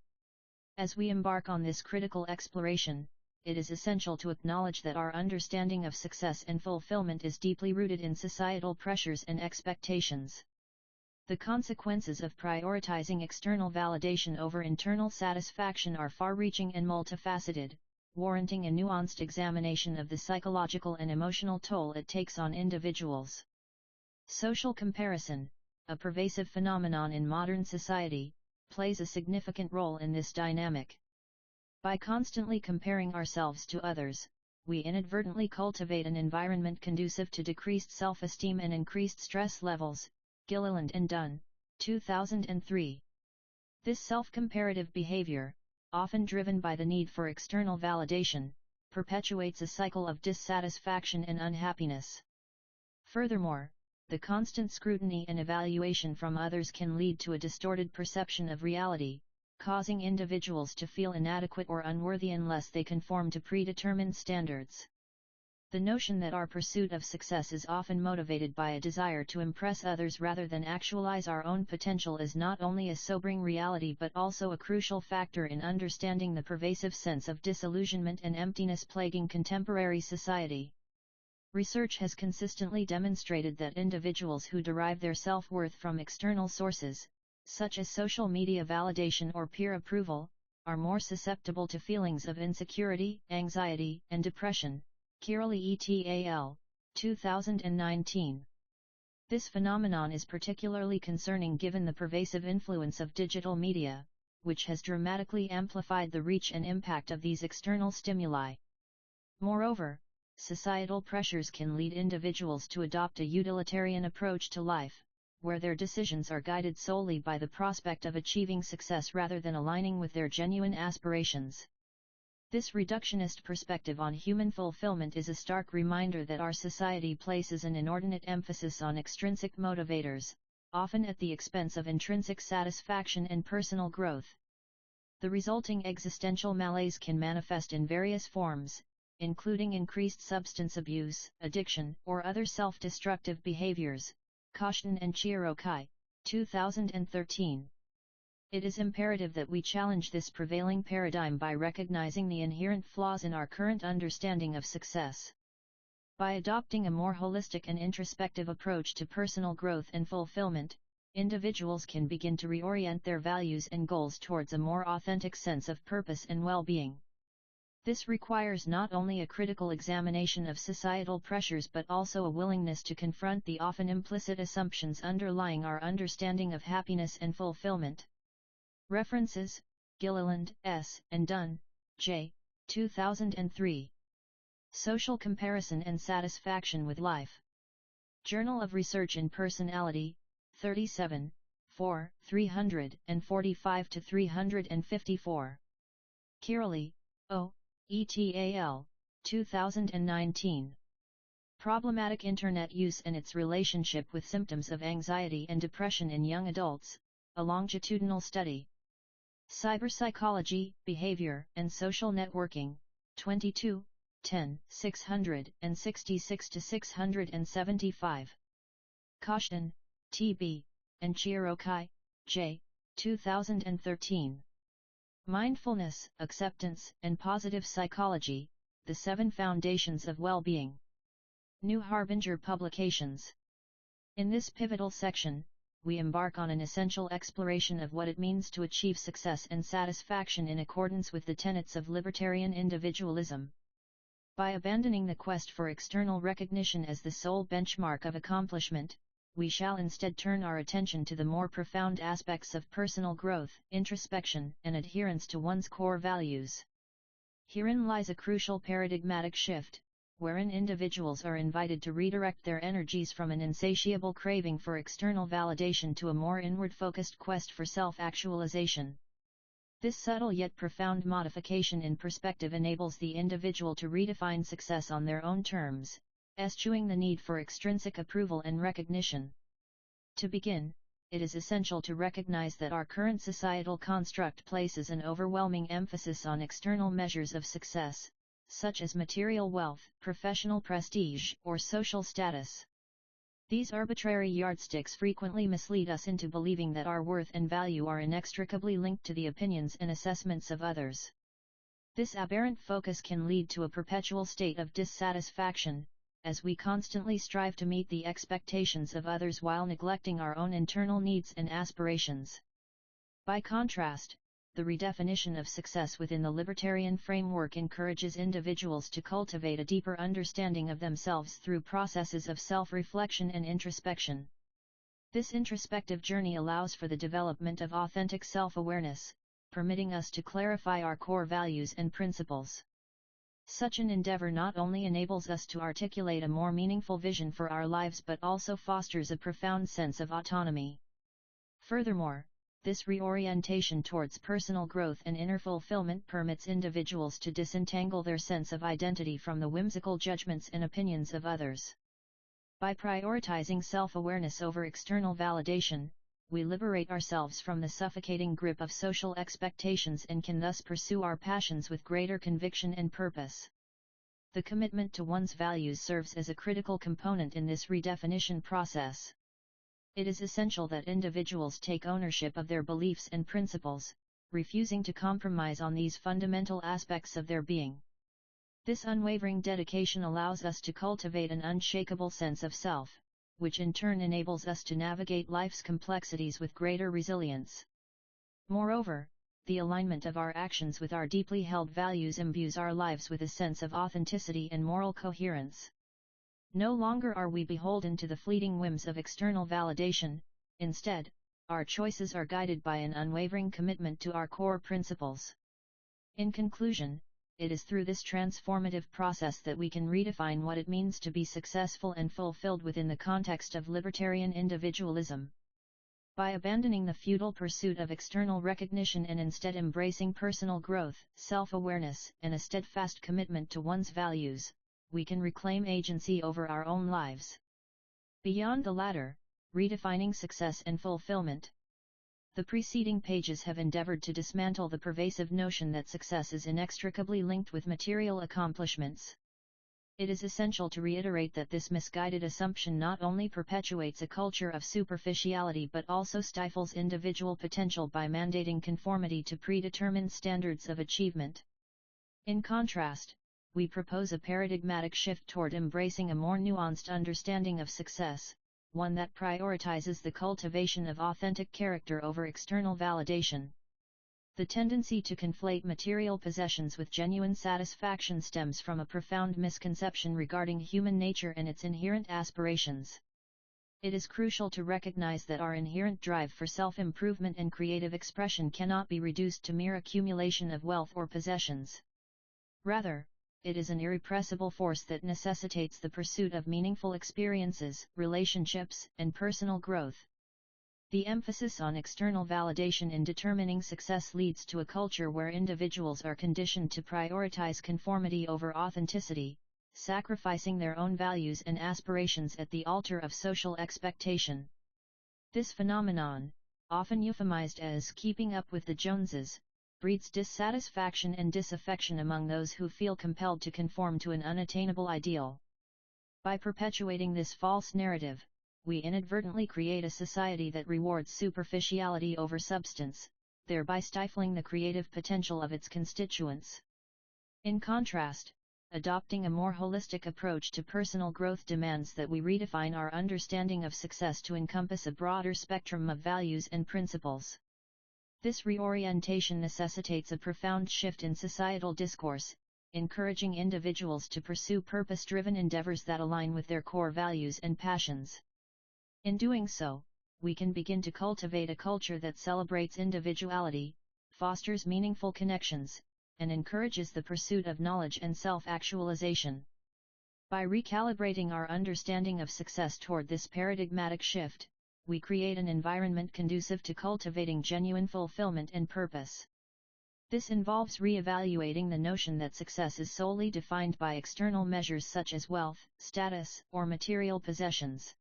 As we embark on this critical exploration, it is essential to acknowledge that our understanding of success and fulfillment is deeply rooted in societal pressures and expectations. The consequences of prioritizing external validation over internal satisfaction are far-reaching and multifaceted, warranting a nuanced examination of the psychological and emotional toll it takes on individuals. Social comparison, a pervasive phenomenon in modern society, plays a significant role in this dynamic. By constantly comparing ourselves to others, we inadvertently cultivate an environment conducive to decreased self-esteem and increased stress levels. Gilliland and Dunn, 2003. This self-comparative behavior, often driven by the need for external validation, perpetuates a cycle of dissatisfaction and unhappiness. Furthermore, the constant scrutiny and evaluation from others can lead to a distorted perception of reality, causing individuals to feel inadequate or unworthy unless they conform to predetermined standards. The notion that our pursuit of success is often motivated by a desire to impress others rather than actualize our own potential is not only a sobering reality but also a crucial factor in understanding the pervasive sense of disillusionment and emptiness plaguing contemporary society. Research has consistently demonstrated that individuals who derive their self-worth from external sources, such as social media validation or peer approval, are more susceptible to feelings of insecurity, anxiety, and depression. Kirali et al., 2019. This phenomenon is particularly concerning given the pervasive influence of digital media, which has dramatically amplified the reach and impact of these external stimuli. Moreover, societal pressures can lead individuals to adopt a utilitarian approach to life, where their decisions are guided solely by the prospect of achieving success rather than aligning with their genuine aspirations. This reductionist perspective on human fulfillment is a stark reminder that our society places an inordinate emphasis on extrinsic motivators, often at the expense of intrinsic satisfaction and personal growth. The resulting existential malaise can manifest in various forms, including increased substance abuse, addiction, or other self-destructive behaviors. Koshtin and Chierokai, 2013. It is imperative that we challenge this prevailing paradigm by recognizing the inherent flaws in our current understanding of success. By adopting a more holistic and introspective approach to personal growth and fulfillment, individuals can begin to reorient their values and goals towards a more authentic sense of purpose and well-being. This requires not only a critical examination of societal pressures but also a willingness to confront the often implicit assumptions underlying our understanding of happiness and fulfillment. References: Gilliland, S., and Dunn, J., 2003. Social Comparison and Satisfaction with Life. Journal of Research in Personality, 37, 4, 345-354. Kirali, O., et al., 2019. Problematic Internet Use and its Relationship with Symptoms of Anxiety and Depression in Young Adults, a longitudinal study. Cyberpsychology, Behavior, and Social Networking, 22, 10, 666-675. Koshtan, T.B., and Chirokai, J. 2013. Mindfulness, Acceptance, and Positive Psychology, The 7 Foundations of Well-Being. New Harbinger Publications. In this pivotal section, we embark on an essential exploration of what it means to achieve success and satisfaction in accordance with the tenets of libertarian individualism. By abandoning the quest for external recognition as the sole benchmark of accomplishment, we shall instead turn our attention to the more profound aspects of personal growth, introspection, and adherence to one's core values. Herein lies a crucial paradigmatic shift, wherein individuals are invited to redirect their energies from an insatiable craving for external validation to a more inward-focused quest for self-actualization. This subtle yet profound modification in perspective enables the individual to redefine success on their own terms, eschewing the need for extrinsic approval and recognition. To begin, it is essential to recognize that our current societal construct places an overwhelming emphasis on external measures of success, such as material wealth, professional prestige, or social status. These arbitrary yardsticks frequently mislead us into believing that our worth and value are inextricably linked to the opinions and assessments of others. This aberrant focus can lead to a perpetual state of dissatisfaction, as we constantly strive to meet the expectations of others while neglecting our own internal needs and aspirations. By contrast, the redefinition of success within the libertarian framework encourages individuals to cultivate a deeper understanding of themselves through processes of self-reflection and introspection. This introspective journey allows for the development of authentic self-awareness, permitting us to clarify our core values and principles. Such an endeavor not only enables us to articulate a more meaningful vision for our lives but also fosters a profound sense of autonomy. Furthermore, this reorientation towards personal growth and inner fulfillment permits individuals to disentangle their sense of identity from the whimsical judgments and opinions of others. By prioritizing self-awareness over external validation, we liberate ourselves from the suffocating grip of social expectations and can thus pursue our passions with greater conviction and purpose. The commitment to one's values serves as a critical component in this redefinition process. It is essential that individuals take ownership of their beliefs and principles, refusing to compromise on these fundamental aspects of their being. This unwavering dedication allows us to cultivate an unshakable sense of self, which in turn enables us to navigate life's complexities with greater resilience. Moreover, the alignment of our actions with our deeply held values imbues our lives with a sense of authenticity and moral coherence. No longer are we beholden to the fleeting whims of external validation, instead, our choices are guided by an unwavering commitment to our core principles. In conclusion, it is through this transformative process that we can redefine what it means to be successful and fulfilled within the context of libertarian individualism. By abandoning the futile pursuit of external recognition and instead embracing personal growth, self-awareness, and a steadfast commitment to one's values, we can reclaim agency over our own lives. Beyond the latter, redefining success and fulfillment. The preceding pages have endeavored to dismantle the pervasive notion that success is inextricably linked with material accomplishments. It is essential to reiterate that this misguided assumption not only perpetuates a culture of superficiality but also stifles individual potential by mandating conformity to predetermined standards of achievement. In contrast, we propose a paradigmatic shift toward embracing a more nuanced understanding of success, one that prioritizes the cultivation of authentic character over external validation. The tendency to conflate material possessions with genuine satisfaction stems from a profound misconception regarding human nature and its inherent aspirations. It is crucial to recognize that our inherent drive for self-improvement and creative expression cannot be reduced to mere accumulation of wealth or possessions. Rather, it is an irrepressible force that necessitates the pursuit of meaningful experiences, relationships, and personal growth. The emphasis on external validation in determining success leads to a culture where individuals are conditioned to prioritize conformity over authenticity, sacrificing their own values and aspirations at the altar of social expectation. This phenomenon, often euphemized as keeping up with the Joneses, breeds dissatisfaction and disaffection among those who feel compelled to conform to an unattainable ideal. By perpetuating this false narrative, we inadvertently create a society that rewards superficiality over substance, thereby stifling the creative potential of its constituents. In contrast, adopting a more holistic approach to personal growth demands that we redefine our understanding of success to encompass a broader spectrum of values and principles. This reorientation necessitates a profound shift in societal discourse, encouraging individuals to pursue purpose-driven endeavors that align with their core values and passions. In doing so, we can begin to cultivate a culture that celebrates individuality, fosters meaningful connections, and encourages the pursuit of knowledge and self-actualization. By recalibrating our understanding of success toward this paradigmatic shift, we create an environment conducive to cultivating genuine fulfillment and purpose. This involves re-evaluating the notion that success is solely defined by external measures such as wealth, status, or material possessions.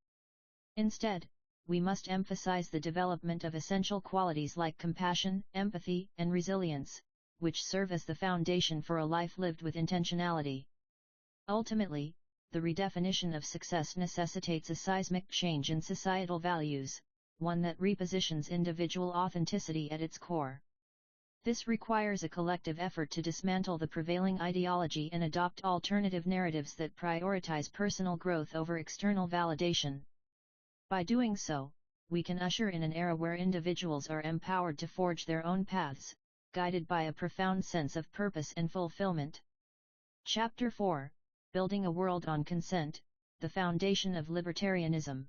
Instead, we must emphasize the development of essential qualities like compassion, empathy, and resilience, which serve as the foundation for a life lived with intentionality. Ultimately, the redefinition of success necessitates a seismic change in societal values, one that repositions individual authenticity at its core. This requires a collective effort to dismantle the prevailing ideology and adopt alternative narratives that prioritize personal growth over external validation. By doing so, we can usher in an era where individuals are empowered to forge their own paths, guided by a profound sense of purpose and fulfillment. Chapter 4: Building a World on Consent, the Foundation of Libertarianism.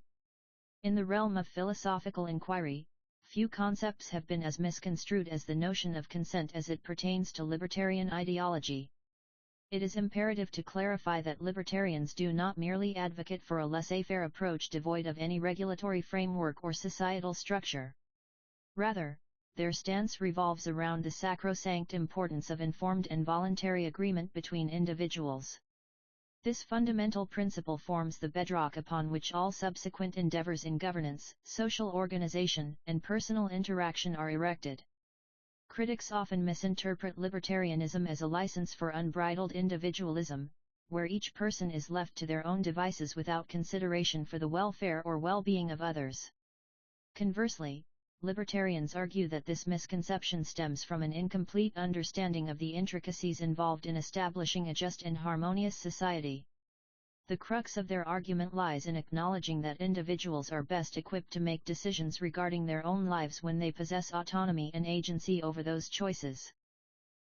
In the realm of philosophical inquiry, few concepts have been as misconstrued as the notion of consent as it pertains to libertarian ideology. It is imperative to clarify that libertarians do not merely advocate for a laissez-faire approach devoid of any regulatory framework or societal structure. Rather, their stance revolves around the sacrosanct importance of informed and voluntary agreement between individuals. This fundamental principle forms the bedrock upon which all subsequent endeavors in governance, social organization, and personal interaction are erected. Critics often misinterpret libertarianism as a license for unbridled individualism, where each person is left to their own devices without consideration for the welfare or well-being of others. Conversely, libertarians argue that this misconception stems from an incomplete understanding of the intricacies involved in establishing a just and harmonious society. The crux of their argument lies in acknowledging that individuals are best equipped to make decisions regarding their own lives when they possess autonomy and agency over those choices.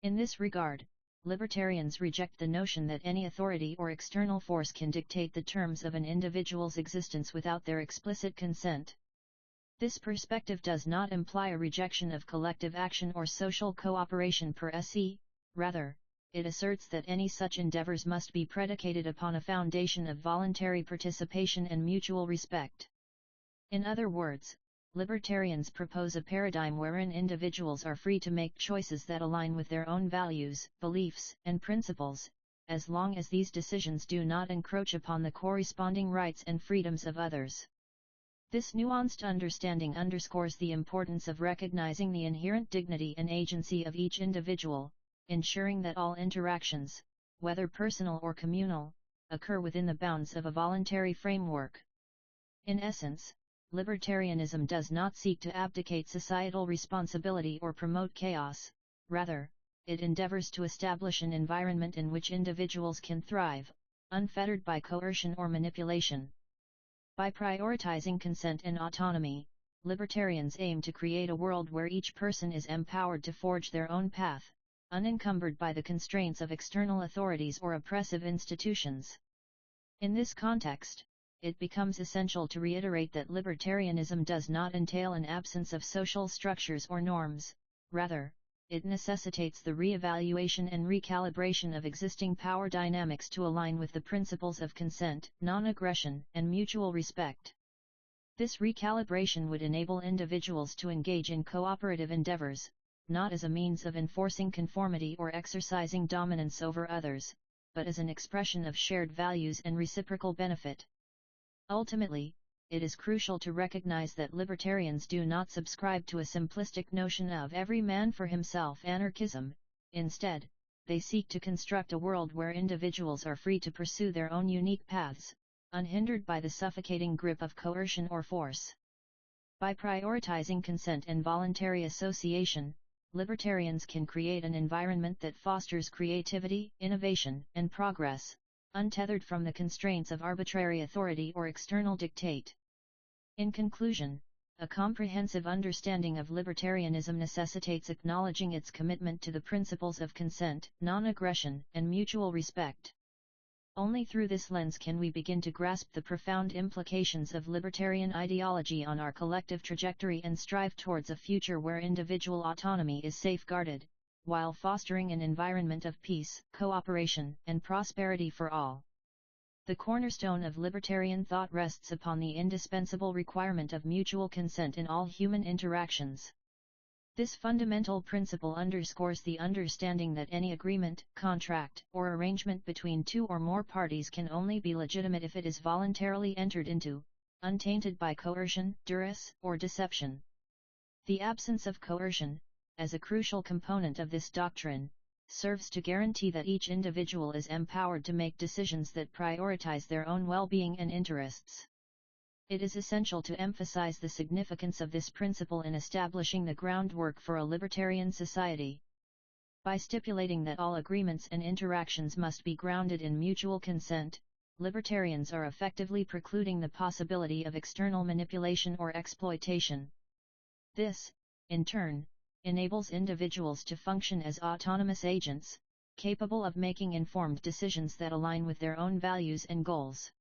In this regard, libertarians reject the notion that any authority or external force can dictate the terms of an individual's existence without their explicit consent. This perspective does not imply a rejection of collective action or social cooperation per se, rather, it asserts that any such endeavors must be predicated upon a foundation of voluntary participation and mutual respect. In other words, libertarians propose a paradigm wherein individuals are free to make choices that align with their own values, beliefs, and principles, as long as these decisions do not encroach upon the corresponding rights and freedoms of others. This nuanced understanding underscores the importance of recognizing the inherent dignity and agency of each individual, ensuring that all interactions, whether personal or communal, occur within the bounds of a voluntary framework. In essence, libertarianism does not seek to abdicate societal responsibility or promote chaos, rather, it endeavors to establish an environment in which individuals can thrive, unfettered by coercion or manipulation. By prioritizing consent and autonomy, libertarians aim to create a world where each person is empowered to forge their own path, unencumbered by the constraints of external authorities or oppressive institutions. In this context, it becomes essential to reiterate that libertarianism does not entail an absence of social structures or norms, rather, it necessitates the re-evaluation and recalibration of existing power dynamics to align with the principles of consent, non-aggression, and mutual respect. This recalibration would enable individuals to engage in cooperative endeavors, not as a means of enforcing conformity or exercising dominance over others, but as an expression of shared values and reciprocal benefit. Ultimately, it is crucial to recognize that libertarians do not subscribe to a simplistic notion of every man for himself anarchism. Instead, they seek to construct a world where individuals are free to pursue their own unique paths, unhindered by the suffocating grip of coercion or force. By prioritizing consent and voluntary association, libertarians can create an environment that fosters creativity, innovation, and progress, untethered from the constraints of arbitrary authority or external dictate. In conclusion, a comprehensive understanding of libertarianism necessitates acknowledging its commitment to the principles of consent, non-aggression, and mutual respect. Only through this lens can we begin to grasp the profound implications of libertarian ideology on our collective trajectory and strive towards a future where individual autonomy is safeguarded, while fostering an environment of peace, cooperation, and prosperity for all. The cornerstone of libertarian thought rests upon the indispensable requirement of mutual consent in all human interactions. This fundamental principle underscores the understanding that any agreement, contract, or arrangement between two or more parties can only be legitimate if it is voluntarily entered into, untainted by coercion, duress, or deception. The absence of coercion, as a crucial component of this doctrine, serves to guarantee that each individual is empowered to make decisions that prioritize their own well-being and interests. It is essential to emphasize the significance of this principle in establishing the groundwork for a libertarian society. By stipulating that all agreements and interactions must be grounded in mutual consent, libertarians are effectively precluding the possibility of external manipulation or exploitation. This, in turn, enables individuals to function as autonomous agents, capable of making informed decisions that align with their own values and goals.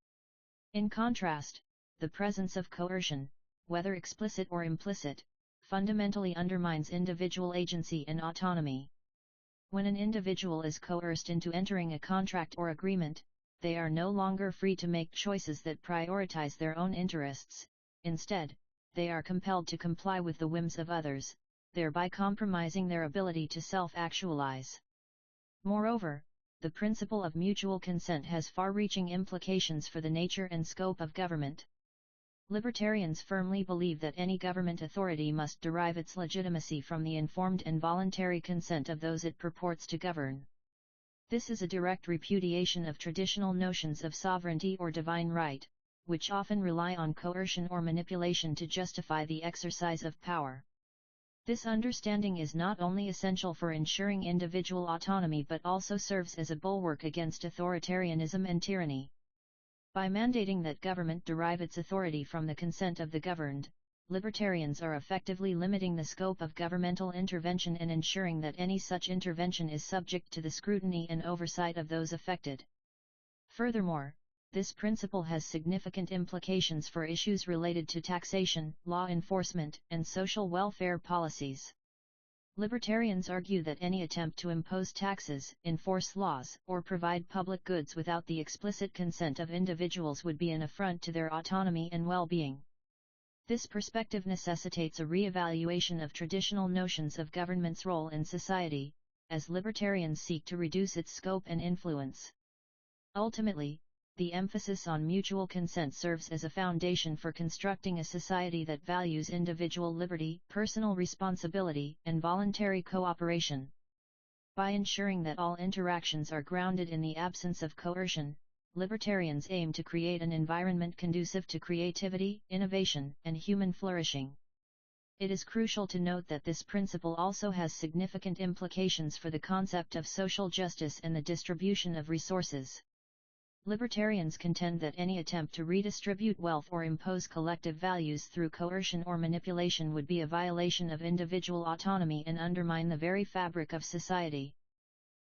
In contrast, the presence of coercion, whether explicit or implicit, fundamentally undermines individual agency and autonomy. When an individual is coerced into entering a contract or agreement, they are no longer free to make choices that prioritize their own interests. Instead, they are compelled to comply with the whims of others, thereby compromising their ability to self-actualize. Moreover, the principle of mutual consent has far-reaching implications for the nature and scope of government. Libertarians firmly believe that any government authority must derive its legitimacy from the informed and voluntary consent of those it purports to govern. This is a direct repudiation of traditional notions of sovereignty or divine right, which often rely on coercion or manipulation to justify the exercise of power. This understanding is not only essential for ensuring individual autonomy but also serves as a bulwark against authoritarianism and tyranny. By mandating that government derive its authority from the consent of the governed, libertarians are effectively limiting the scope of governmental intervention and ensuring that any such intervention is subject to the scrutiny and oversight of those affected. Furthermore, this principle has significant implications for issues related to taxation, law enforcement, and social welfare policies. Libertarians argue that any attempt to impose taxes, enforce laws, or provide public goods without the explicit consent of individuals would be an affront to their autonomy and well-being. This perspective necessitates a re-evaluation of traditional notions of government's role in society, as libertarians seek to reduce its scope and influence. Ultimately, the emphasis on mutual consent serves as a foundation for constructing a society that values individual liberty, personal responsibility, and voluntary cooperation. By ensuring that all interactions are grounded in the absence of coercion, libertarians aim to create an environment conducive to creativity, innovation, and human flourishing. It is crucial to note that this principle also has significant implications for the concept of social justice and the distribution of resources. Libertarians contend that any attempt to redistribute wealth or impose collective values through coercion or manipulation would be a violation of individual autonomy and undermine the very fabric of society.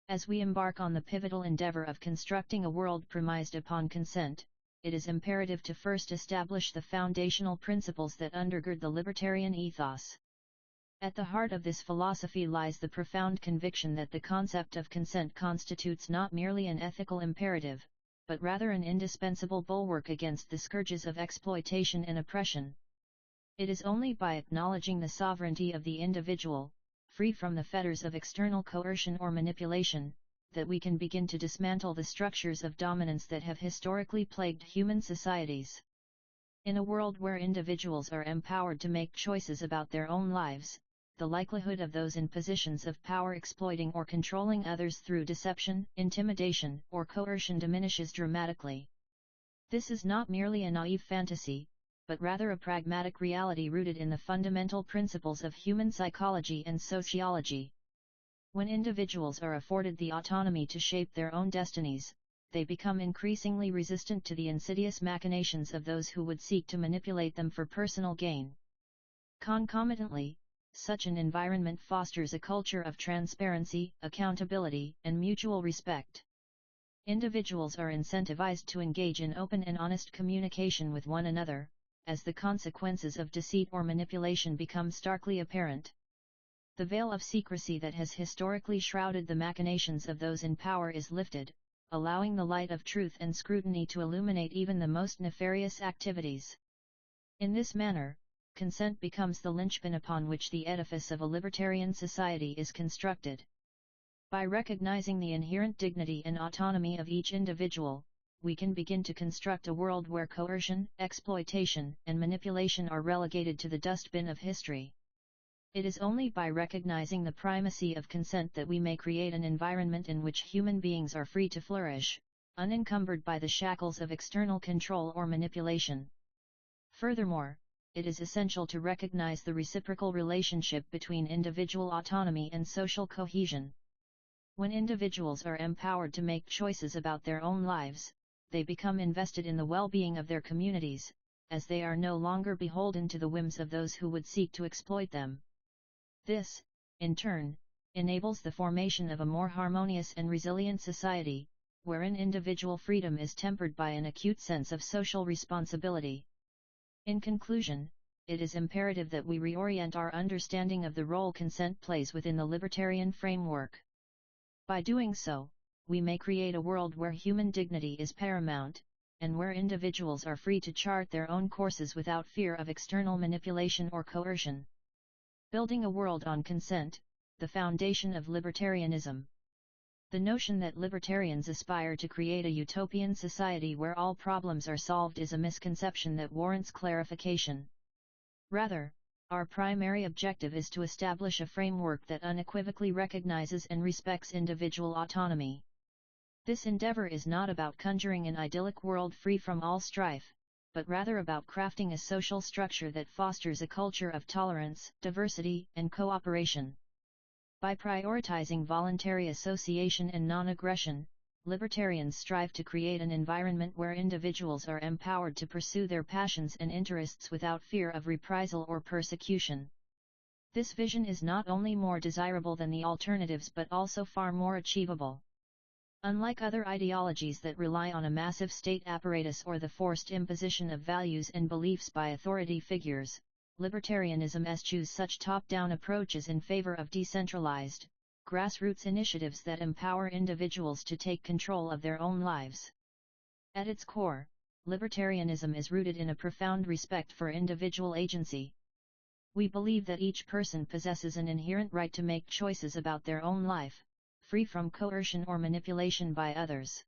As we embark on the pivotal endeavor of constructing a world premised upon consent, it is imperative to first establish the foundational principles that undergird the libertarian ethos. At the heart of this philosophy lies the profound conviction that the concept of consent constitutes not merely an ethical imperative, but rather an indispensable bulwark against the scourges of exploitation and oppression. It is only by acknowledging the sovereignty of the individual, free from the fetters of external coercion or manipulation, that we can begin to dismantle the structures of dominance that have historically plagued human societies. In a world where individuals are empowered to make choices about their own lives, the likelihood of those in positions of power exploiting or controlling others through deception, intimidation, or coercion diminishes dramatically. This is not merely a naive fantasy, but rather a pragmatic reality rooted in the fundamental principles of human psychology and sociology. When individuals are afforded the autonomy to shape their own destinies, they become increasingly resistant to the insidious machinations of those who would seek to manipulate them for personal gain. Concomitantly, such an environment fosters a culture of transparency, accountability, and mutual respect. Individuals are incentivized to engage in open and honest communication with one another, as the consequences of deceit or manipulation become starkly apparent. The veil of secrecy that has historically shrouded the machinations of those in power is lifted, allowing the light of truth and scrutiny to illuminate even the most nefarious activities. In this manner, consent becomes the linchpin upon which the edifice of a libertarian society is constructed. By recognizing the inherent dignity and autonomy of each individual, we can begin to construct a world where coercion, exploitation, and manipulation are relegated to the dustbin of history. It is only by recognizing the primacy of consent that we may create an environment in which human beings are free to flourish, unencumbered by the shackles of external control or manipulation. Furthermore, it is essential to recognize the reciprocal relationship between individual autonomy and social cohesion. When individuals are empowered to make choices about their own lives, they become invested in the well-being of their communities, as they are no longer beholden to the whims of those who would seek to exploit them. This, in turn, enables the formation of a more harmonious and resilient society, wherein individual freedom is tempered by an acute sense of social responsibility. In conclusion, it is imperative that we reorient our understanding of the role consent plays within the libertarian framework. By doing so, we may create a world where human dignity is paramount, and where individuals are free to chart their own courses without fear of external manipulation or coercion. Building a world on consent, the foundation of libertarianism. The notion that libertarians aspire to create a utopian society where all problems are solved is a misconception that warrants clarification. Rather, our primary objective is to establish a framework that unequivocally recognizes and respects individual autonomy. This endeavor is not about conjuring an idyllic world free from all strife, but rather about crafting a social structure that fosters a culture of tolerance, diversity, and cooperation. By prioritizing voluntary association and non-aggression, libertarians strive to create an environment where individuals are empowered to pursue their passions and interests without fear of reprisal or persecution. This vision is not only more desirable than the alternatives but also far more achievable. Unlike other ideologies that rely on a massive state apparatus or the forced imposition of values and beliefs by authority figures, libertarianism eschews such top-down approaches in favor of decentralized, grassroots initiatives that empower individuals to take control of their own lives. At its core, libertarianism is rooted in a profound respect for individual agency. We believe that each person possesses an inherent right to make choices about their own life, free from coercion or manipulation by others.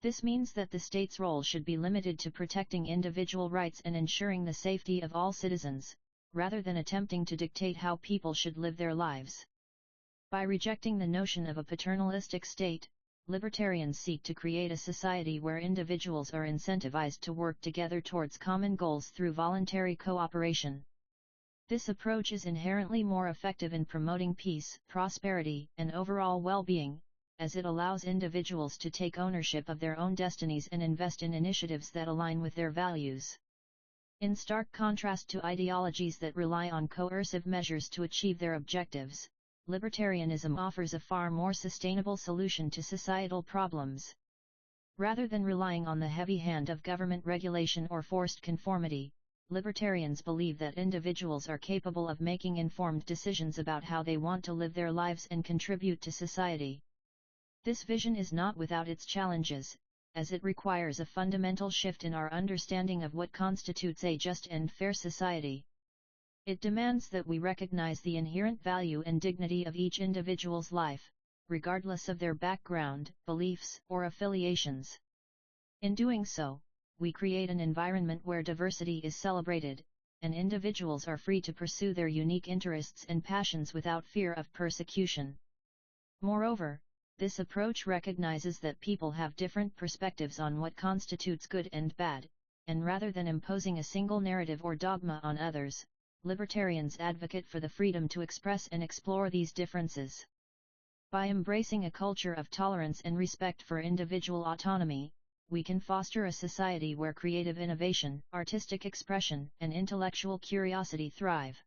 This means that the state's role should be limited to protecting individual rights and ensuring the safety of all citizens, rather than attempting to dictate how people should live their lives. By rejecting the notion of a paternalistic state, libertarians seek to create a society where individuals are incentivized to work together towards common goals through voluntary cooperation. This approach is inherently more effective in promoting peace, prosperity, and overall well-being, as it allows individuals to take ownership of their own destinies and invest in initiatives that align with their values. In stark contrast to ideologies that rely on coercive measures to achieve their objectives, libertarianism offers a far more sustainable solution to societal problems. Rather than relying on the heavy hand of government regulation or forced conformity, libertarians believe that individuals are capable of making informed decisions about how they want to live their lives and contribute to society. This vision is not without its challenges, as it requires a fundamental shift in our understanding of what constitutes a just and fair society. It demands that we recognize the inherent value and dignity of each individual's life, regardless of their background, beliefs, or affiliations. In doing so, we create an environment where diversity is celebrated, and individuals are free to pursue their unique interests and passions without fear of persecution. Moreover, this approach recognizes that people have different perspectives on what constitutes good and bad, and rather than imposing a single narrative or dogma on others, libertarians advocate for the freedom to express and explore these differences. By embracing a culture of tolerance and respect for individual autonomy, we can foster a society where creative innovation, artistic expression, and intellectual curiosity thrive.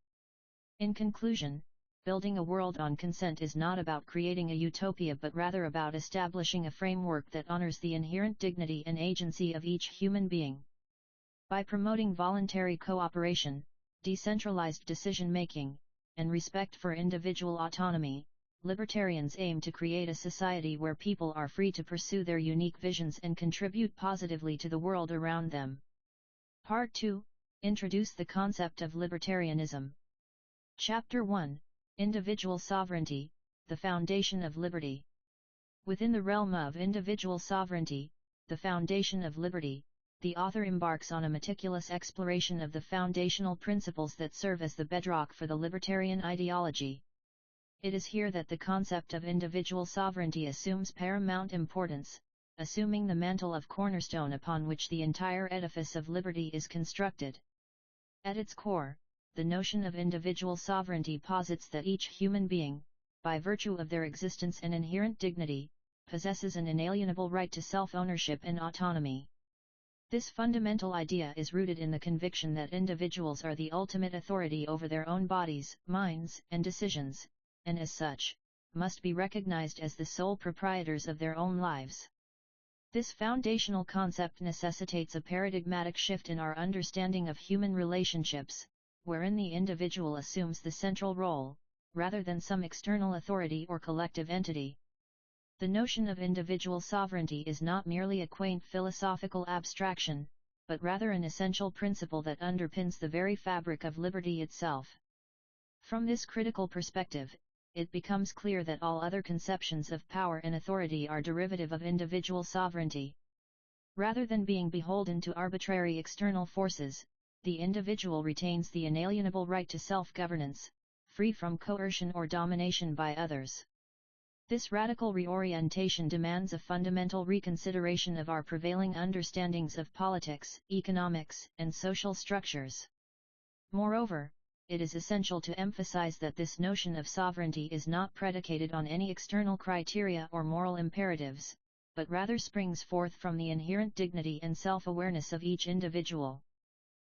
In conclusion, building a world on consent is not about creating a utopia but rather about establishing a framework that honors the inherent dignity and agency of each human being. By promoting voluntary cooperation, decentralized decision-making, and respect for individual autonomy, libertarians aim to create a society where people are free to pursue their unique visions and contribute positively to the world around them. Part 2. Introduce the concept of libertarianism. Chapter 1. Individual sovereignty, the foundation of liberty. Within the realm of individual sovereignty, the foundation of liberty, the author embarks on a meticulous exploration of the foundational principles that serve as the bedrock for the libertarian ideology. It is here that the concept of individual sovereignty assumes paramount importance, assuming the mantle of cornerstone upon which the entire edifice of liberty is constructed. At its core, the notion of individual sovereignty posits that each human being, by virtue of their existence and inherent dignity, possesses an inalienable right to self-ownership and autonomy. This fundamental idea is rooted in the conviction that individuals are the ultimate authority over their own bodies, minds, and decisions, and as such, must be recognized as the sole proprietors of their own lives. This foundational concept necessitates a paradigmatic shift in our understanding of human relationships, wherein the individual assumes the central role, rather than some external authority or collective entity. The notion of individual sovereignty is not merely a quaint philosophical abstraction, but rather an essential principle that underpins the very fabric of liberty itself. From this critical perspective, it becomes clear that all other conceptions of power and authority are derivative of individual sovereignty. Rather than being beholden to arbitrary external forces, the individual retains the inalienable right to self-governance, free from coercion or domination by others. This radical reorientation demands a fundamental reconsideration of our prevailing understandings of politics, economics, and social structures. Moreover, it is essential to emphasize that this notion of sovereignty is not predicated on any external criteria or moral imperatives, but rather springs forth from the inherent dignity and self-awareness of each individual.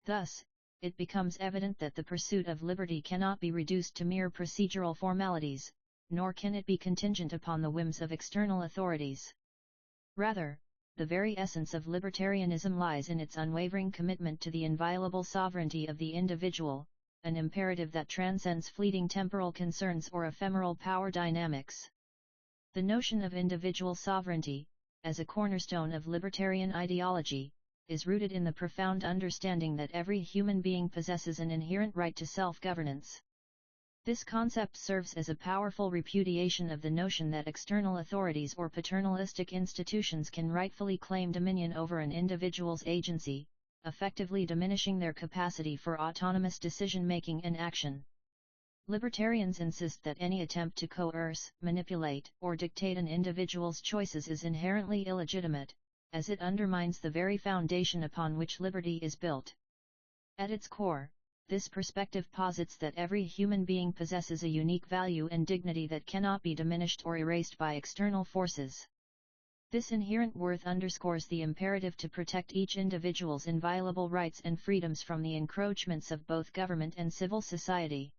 Thus, it becomes evident that the pursuit of liberty cannot be reduced to mere procedural formalities, nor can it be contingent upon the whims of external authorities. Rather, the very essence of libertarianism lies in its unwavering commitment to the inviolable sovereignty of the individual, an imperative that transcends fleeting temporal concerns or ephemeral power dynamics. The notion of individual sovereignty, as a cornerstone of libertarian ideology, is rooted in the profound understanding that every human being possesses an inherent right to self-governance. This concept serves as a powerful repudiation of the notion that external authorities or paternalistic institutions can rightfully claim dominion over an individual's agency, effectively diminishing their capacity for autonomous decision-making and action. Libertarians insist that any attempt to coerce, manipulate, or dictate an individual's choices is inherently illegitimate, as it undermines the very foundation upon which liberty is built. At its core, this perspective posits that every human being possesses a unique value and dignity that cannot be diminished or erased by external forces. This inherent worth underscores the imperative to protect each individual's inviolable rights and freedoms from the encroachments of both government and civil society.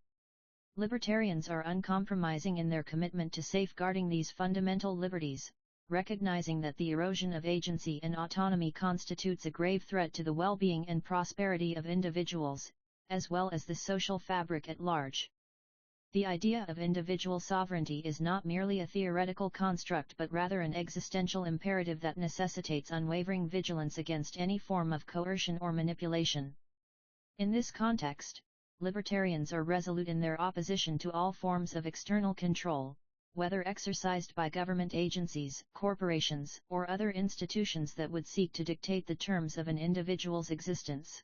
Libertarians are uncompromising in their commitment to safeguarding these fundamental liberties, recognizing that the erosion of agency and autonomy constitutes a grave threat to the well-being and prosperity of individuals, as well as the social fabric at large. The idea of individual sovereignty is not merely a theoretical construct but rather an existential imperative that necessitates unwavering vigilance against any form of coercion or manipulation. In this context, libertarians are resolute in their opposition to all forms of external control, whether exercised by government agencies, corporations, or other institutions that would seek to dictate the terms of an individual's existence.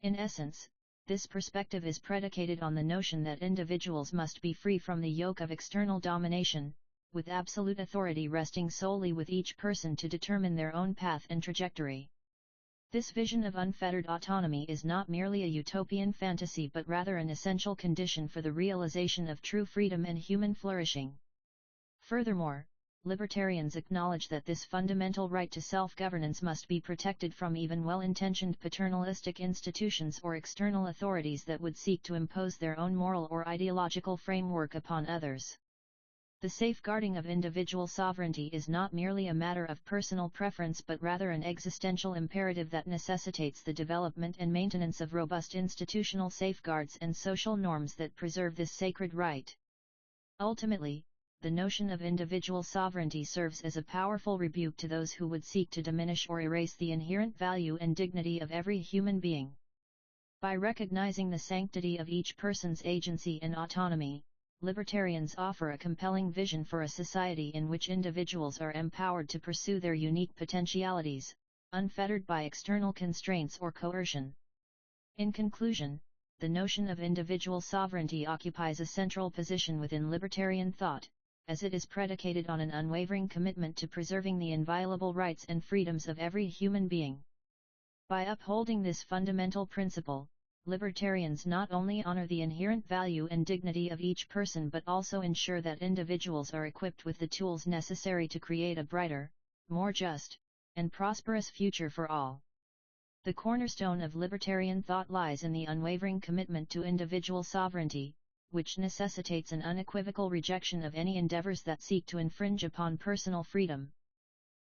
In essence, this perspective is predicated on the notion that individuals must be free from the yoke of external domination, with absolute authority resting solely with each person to determine their own path and trajectory. This vision of unfettered autonomy is not merely a utopian fantasy but rather an essential condition for the realization of true freedom and human flourishing. Furthermore, libertarians acknowledge that this fundamental right to self-governance must be protected from even well-intentioned paternalistic institutions or external authorities that would seek to impose their own moral or ideological framework upon others. The safeguarding of individual sovereignty is not merely a matter of personal preference but rather an existential imperative that necessitates the development and maintenance of robust institutional safeguards and social norms that preserve this sacred right. Ultimately, the notion of individual sovereignty serves as a powerful rebuke to those who would seek to diminish or erase the inherent value and dignity of every human being. By recognizing the sanctity of each person's agency and autonomy, libertarians offer a compelling vision for a society in which individuals are empowered to pursue their unique potentialities, unfettered by external constraints or coercion. In conclusion, the notion of individual sovereignty occupies a central position within libertarian thought, as it is predicated on an unwavering commitment to preserving the inviolable rights and freedoms of every human being. By upholding this fundamental principle, libertarians not only honor the inherent value and dignity of each person but also ensure that individuals are equipped with the tools necessary to create a brighter, more just, and prosperous future for all. The cornerstone of libertarian thought lies in the unwavering commitment to individual sovereignty, which necessitates an unequivocal rejection of any endeavors that seek to infringe upon personal freedom.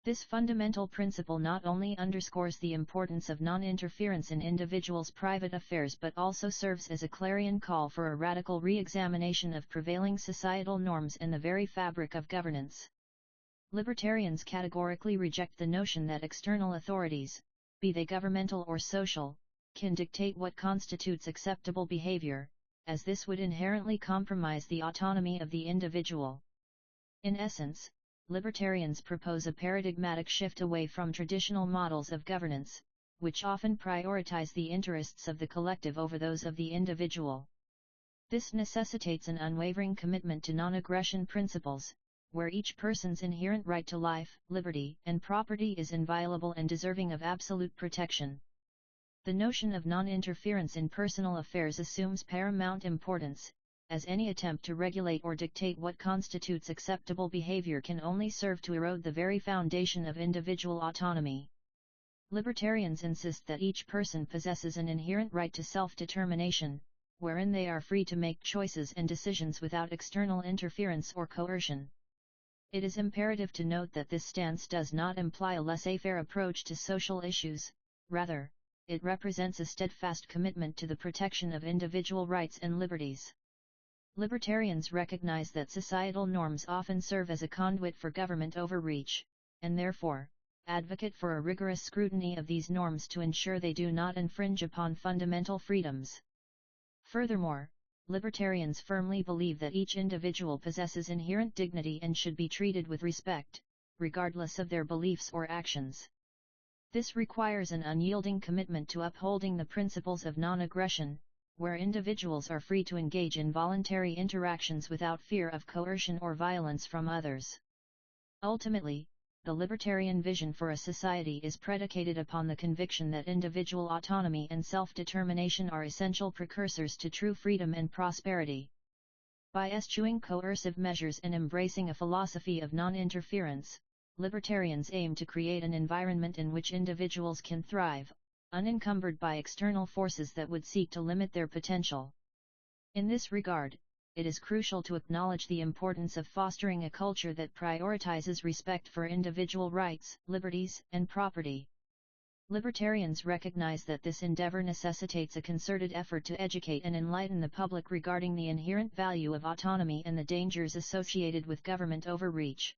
This fundamental principle not only underscores the importance of non-interference in individuals' private affairs but also serves as a clarion call for a radical re-examination of prevailing societal norms and the very fabric of governance. Libertarians categorically reject the notion that external authorities, be they governmental or social, can dictate what constitutes acceptable behavior, as this would inherently compromise the autonomy of the individual. In essence, libertarians propose a paradigmatic shift away from traditional models of governance, which often prioritize the interests of the collective over those of the individual. This necessitates an unwavering commitment to non-aggression principles, where each person's inherent right to life, liberty, and property is inviolable and deserving of absolute protection. The notion of non-interference in personal affairs assumes paramount importance, as any attempt to regulate or dictate what constitutes acceptable behavior can only serve to erode the very foundation of individual autonomy. Libertarians insist that each person possesses an inherent right to self-determination, wherein they are free to make choices and decisions without external interference or coercion. It is imperative to note that this stance does not imply a laissez-faire approach to social issues, rather, it represents a steadfast commitment to the protection of individual rights and liberties. Libertarians recognize that societal norms often serve as a conduit for government overreach, and therefore, advocate for a rigorous scrutiny of these norms to ensure they do not infringe upon fundamental freedoms. Furthermore, libertarians firmly believe that each individual possesses inherent dignity and should be treated with respect, regardless of their beliefs or actions. This requires an unyielding commitment to upholding the principles of non-aggression, where individuals are free to engage in voluntary interactions without fear of coercion or violence from others. Ultimately, the libertarian vision for a society is predicated upon the conviction that individual autonomy and self-determination are essential precursors to true freedom and prosperity. By eschewing coercive measures and embracing a philosophy of non-interference, libertarians aim to create an environment in which individuals can thrive, unencumbered by external forces that would seek to limit their potential. In this regard, it is crucial to acknowledge the importance of fostering a culture that prioritizes respect for individual rights, liberties, and property. Libertarians recognize that this endeavor necessitates a concerted effort to educate and enlighten the public regarding the inherent value of autonomy and the dangers associated with government overreach.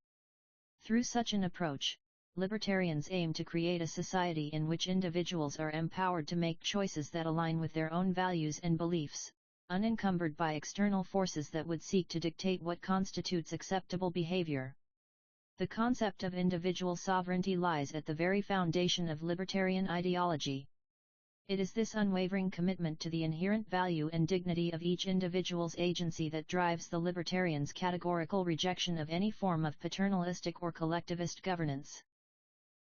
Through such an approach, libertarians aim to create a society in which individuals are empowered to make choices that align with their own values and beliefs, unencumbered by external forces that would seek to dictate what constitutes acceptable behavior. The concept of individual sovereignty lies at the very foundation of libertarian ideology. It is this unwavering commitment to the inherent value and dignity of each individual's agency that drives the libertarians' categorical rejection of any form of paternalistic or collectivist governance.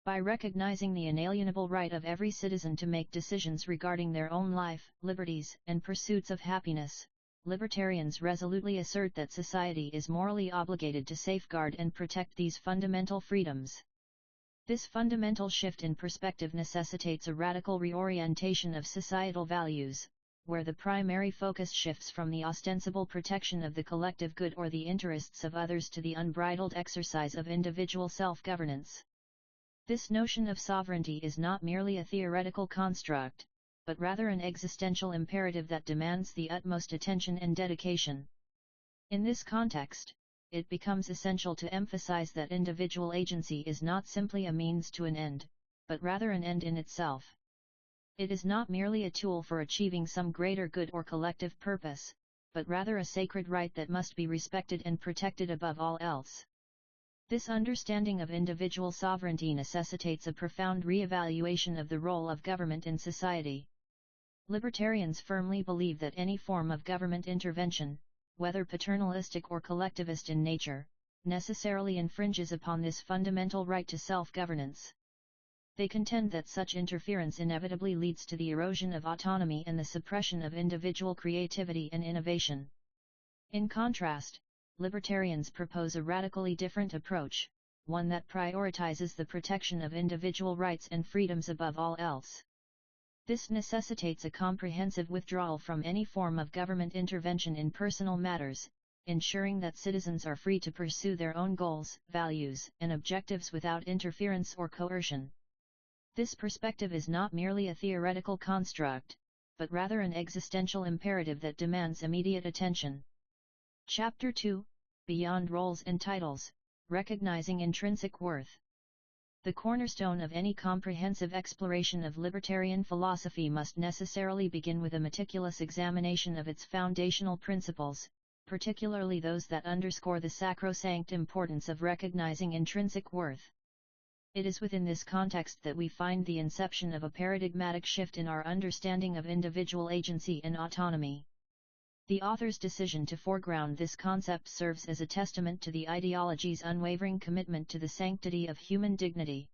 By recognizing the inalienable right of every citizen to make decisions regarding their own life, liberties, and pursuits of happiness, libertarians resolutely assert that society is morally obligated to safeguard and protect these fundamental freedoms. This fundamental shift in perspective necessitates a radical reorientation of societal values, where the primary focus shifts from the ostensible protection of the collective good or the interests of others to the unbridled exercise of individual self-governance. This notion of sovereignty is not merely a theoretical construct, but rather an existential imperative that demands the utmost attention and dedication. In this context, it becomes essential to emphasize that individual agency is not simply a means to an end, but rather an end in itself. It is not merely a tool for achieving some greater good or collective purpose, but rather a sacred right that must be respected and protected above all else. This understanding of individual sovereignty necessitates a profound re-evaluation of the role of government in society. Libertarians firmly believe that any form of government intervention, whether paternalistic or collectivist in nature, necessarily infringes upon this fundamental right to self-governance. They contend that such interference inevitably leads to the erosion of autonomy and the suppression of individual creativity and innovation. In contrast, libertarians propose a radically different approach, one that prioritizes the protection of individual rights and freedoms above all else. This necessitates a comprehensive withdrawal from any form of government intervention in personal matters, ensuring that citizens are free to pursue their own goals, values, and objectives without interference or coercion. This perspective is not merely a theoretical construct, but rather an existential imperative that demands immediate attention. Chapter 2: Beyond Roles and Titles, Recognizing Intrinsic Worth. The cornerstone of any comprehensive exploration of libertarian philosophy must necessarily begin with a meticulous examination of its foundational principles, particularly those that underscore the sacrosanct importance of recognizing intrinsic worth. It is within this context that we find the inception of a paradigmatic shift in our understanding of individual agency and autonomy. The author's decision to foreground this concept serves as a testament to the ideology's unwavering commitment to the sanctity of human dignity.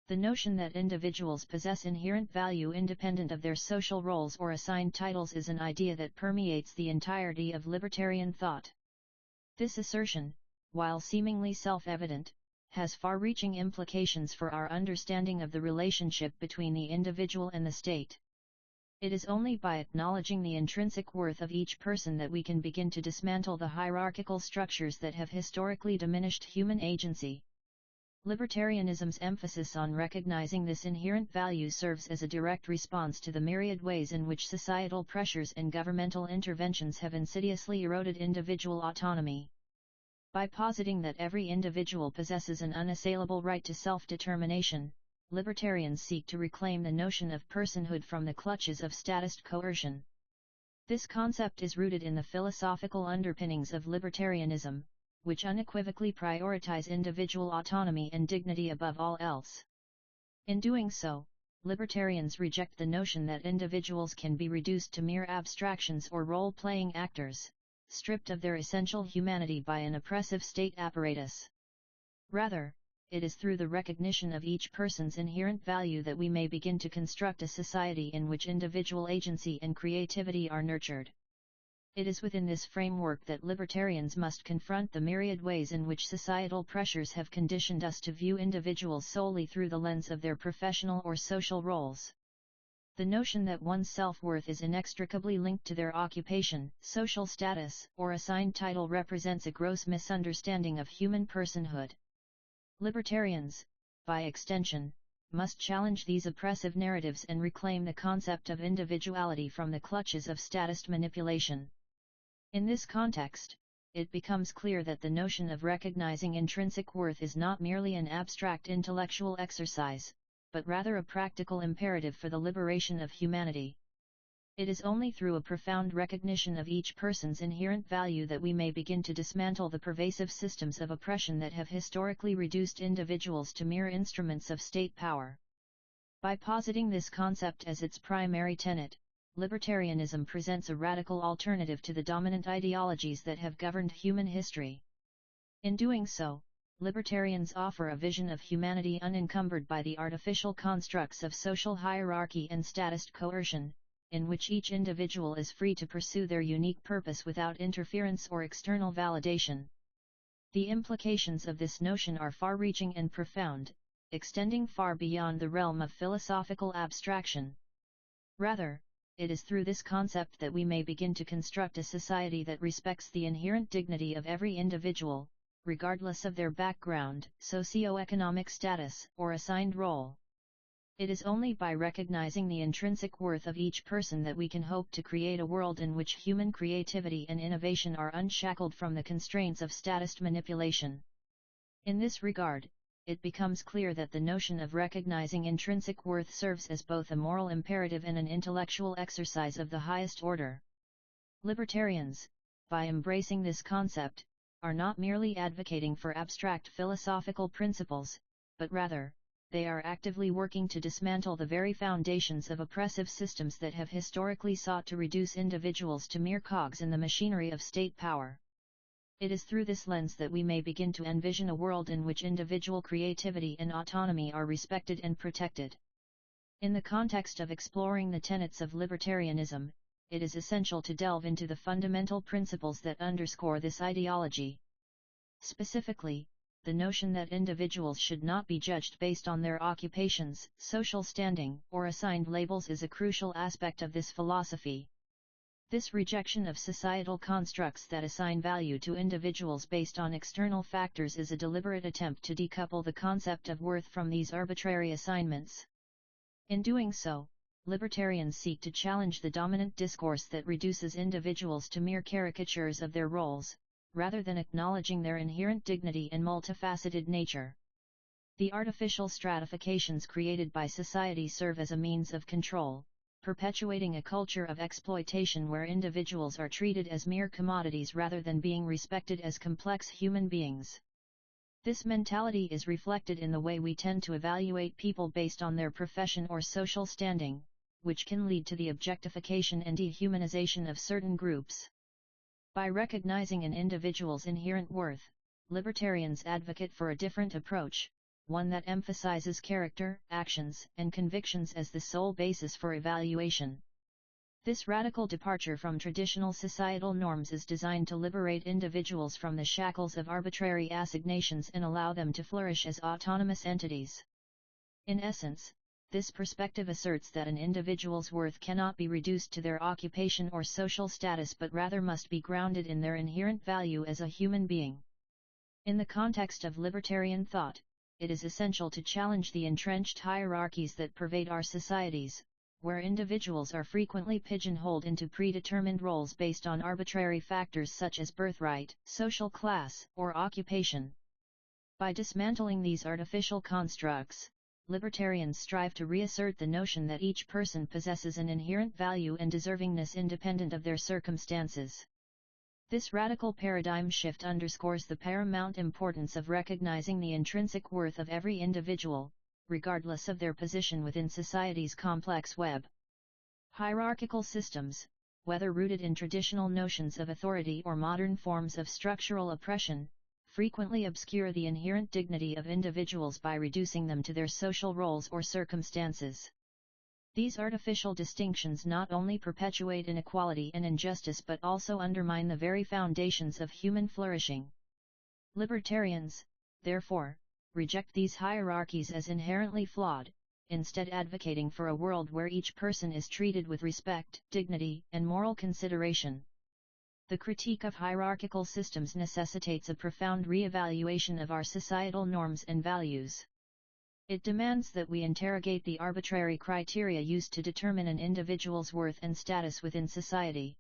The notion that individuals possess inherent value independent of their social roles or assigned titles is an idea that permeates the entirety of libertarian thought. This assertion, while seemingly self-evident, has far-reaching implications for our understanding of the relationship between the individual and the state. It is only by acknowledging the intrinsic worth of each person that we can begin to dismantle the hierarchical structures that have historically diminished human agency. Libertarianism's emphasis on recognizing this inherent value serves as a direct response to the myriad ways in which societal pressures and governmental interventions have insidiously eroded individual autonomy. By positing that every individual possesses an unassailable right to self-determination, libertarians seek to reclaim the notion of personhood from the clutches of statist coercion. This concept is rooted in the philosophical underpinnings of libertarianism, which unequivocally prioritize individual autonomy and dignity above all else. In doing so, libertarians reject the notion that individuals can be reduced to mere abstractions or role-playing actors, stripped of their essential humanity by an oppressive state apparatus. Rather, it is through the recognition of each person's inherent value that we may begin to construct a society in which individual agency and creativity are nurtured. It is within this framework that libertarians must confront the myriad ways in which societal pressures have conditioned us to view individuals solely through the lens of their professional or social roles. The notion that one's self-worth is inextricably linked to their occupation, social status, or assigned title represents a gross misunderstanding of human personhood. Libertarians, by extension, must challenge these oppressive narratives and reclaim the concept of individuality from the clutches of statist manipulation. In this context, it becomes clear that the notion of recognizing intrinsic worth is not merely an abstract intellectual exercise, but rather a practical imperative for the liberation of humanity. It is only through a profound recognition of each person's inherent value that we may begin to dismantle the pervasive systems of oppression that have historically reduced individuals to mere instruments of state power. By positing this concept as its primary tenet, libertarianism presents a radical alternative to the dominant ideologies that have governed human history. In doing so, libertarians offer a vision of humanity unencumbered by the artificial constructs of social hierarchy and statist coercion, in which each individual is free to pursue their unique purpose without interference or external validation. The implications of this notion are far-reaching and profound, extending far beyond the realm of philosophical abstraction. Rather, it is through this concept that we may begin to construct a society that respects the inherent dignity of every individual, regardless of their background, socio-economic status, or assigned role. It is only by recognizing the intrinsic worth of each person that we can hope to create a world in which human creativity and innovation are unshackled from the constraints of statist manipulation. In this regard, it becomes clear that the notion of recognizing intrinsic worth serves as both a moral imperative and an intellectual exercise of the highest order. Libertarians, by embracing this concept, are not merely advocating for abstract philosophical principles, but rather, they are actively working to dismantle the very foundations of oppressive systems that have historically sought to reduce individuals to mere cogs in the machinery of state power. It is through this lens that we may begin to envision a world in which individual creativity and autonomy are respected and protected. In the context of exploring the tenets of libertarianism, it is essential to delve into the fundamental principles that underscore this ideology. Specifically, the notion that individuals should not be judged based on their occupations, social standing, or assigned labels is a crucial aspect of this philosophy. This rejection of societal constructs that assign value to individuals based on external factors is a deliberate attempt to decouple the concept of worth from these arbitrary assignments. In doing so, libertarians seek to challenge the dominant discourse that reduces individuals to mere caricatures of their roles, rather than acknowledging their inherent dignity and multifaceted nature. The artificial stratifications created by society serve as a means of control, perpetuating a culture of exploitation where individuals are treated as mere commodities rather than being respected as complex human beings. This mentality is reflected in the way we tend to evaluate people based on their profession or social standing, which can lead to the objectification and dehumanization of certain groups. By recognizing an individual's inherent worth, libertarians advocate for a different approach, one that emphasizes character, actions, and convictions as the sole basis for evaluation. This radical departure from traditional societal norms is designed to liberate individuals from the shackles of arbitrary assignations and allow them to flourish as autonomous entities. In essence, this perspective asserts that an individual's worth cannot be reduced to their occupation or social status but rather must be grounded in their inherent value as a human being. In the context of libertarian thought, it is essential to challenge the entrenched hierarchies that pervade our societies, where individuals are frequently pigeonholed into predetermined roles based on arbitrary factors such as birthright, social class, or occupation. By dismantling these artificial constructs, libertarians strive to reassert the notion that each person possesses an inherent value and deservingness independent of their circumstances. This radical paradigm shift underscores the paramount importance of recognizing the intrinsic worth of every individual, regardless of their position within society's complex web. Hierarchical systems, whether rooted in traditional notions of authority or modern forms of structural oppression, frequently obscure the inherent dignity of individuals by reducing them to their social roles or circumstances. These artificial distinctions not only perpetuate inequality and injustice but also undermine the very foundations of human flourishing. Libertarians, therefore, reject these hierarchies as inherently flawed, instead advocating for a world where each person is treated with respect, dignity, and moral consideration. The critique of hierarchical systems necessitates a profound re-evaluation of our societal norms and values. It demands that we interrogate the arbitrary criteria used to determine an individual's worth and status within society.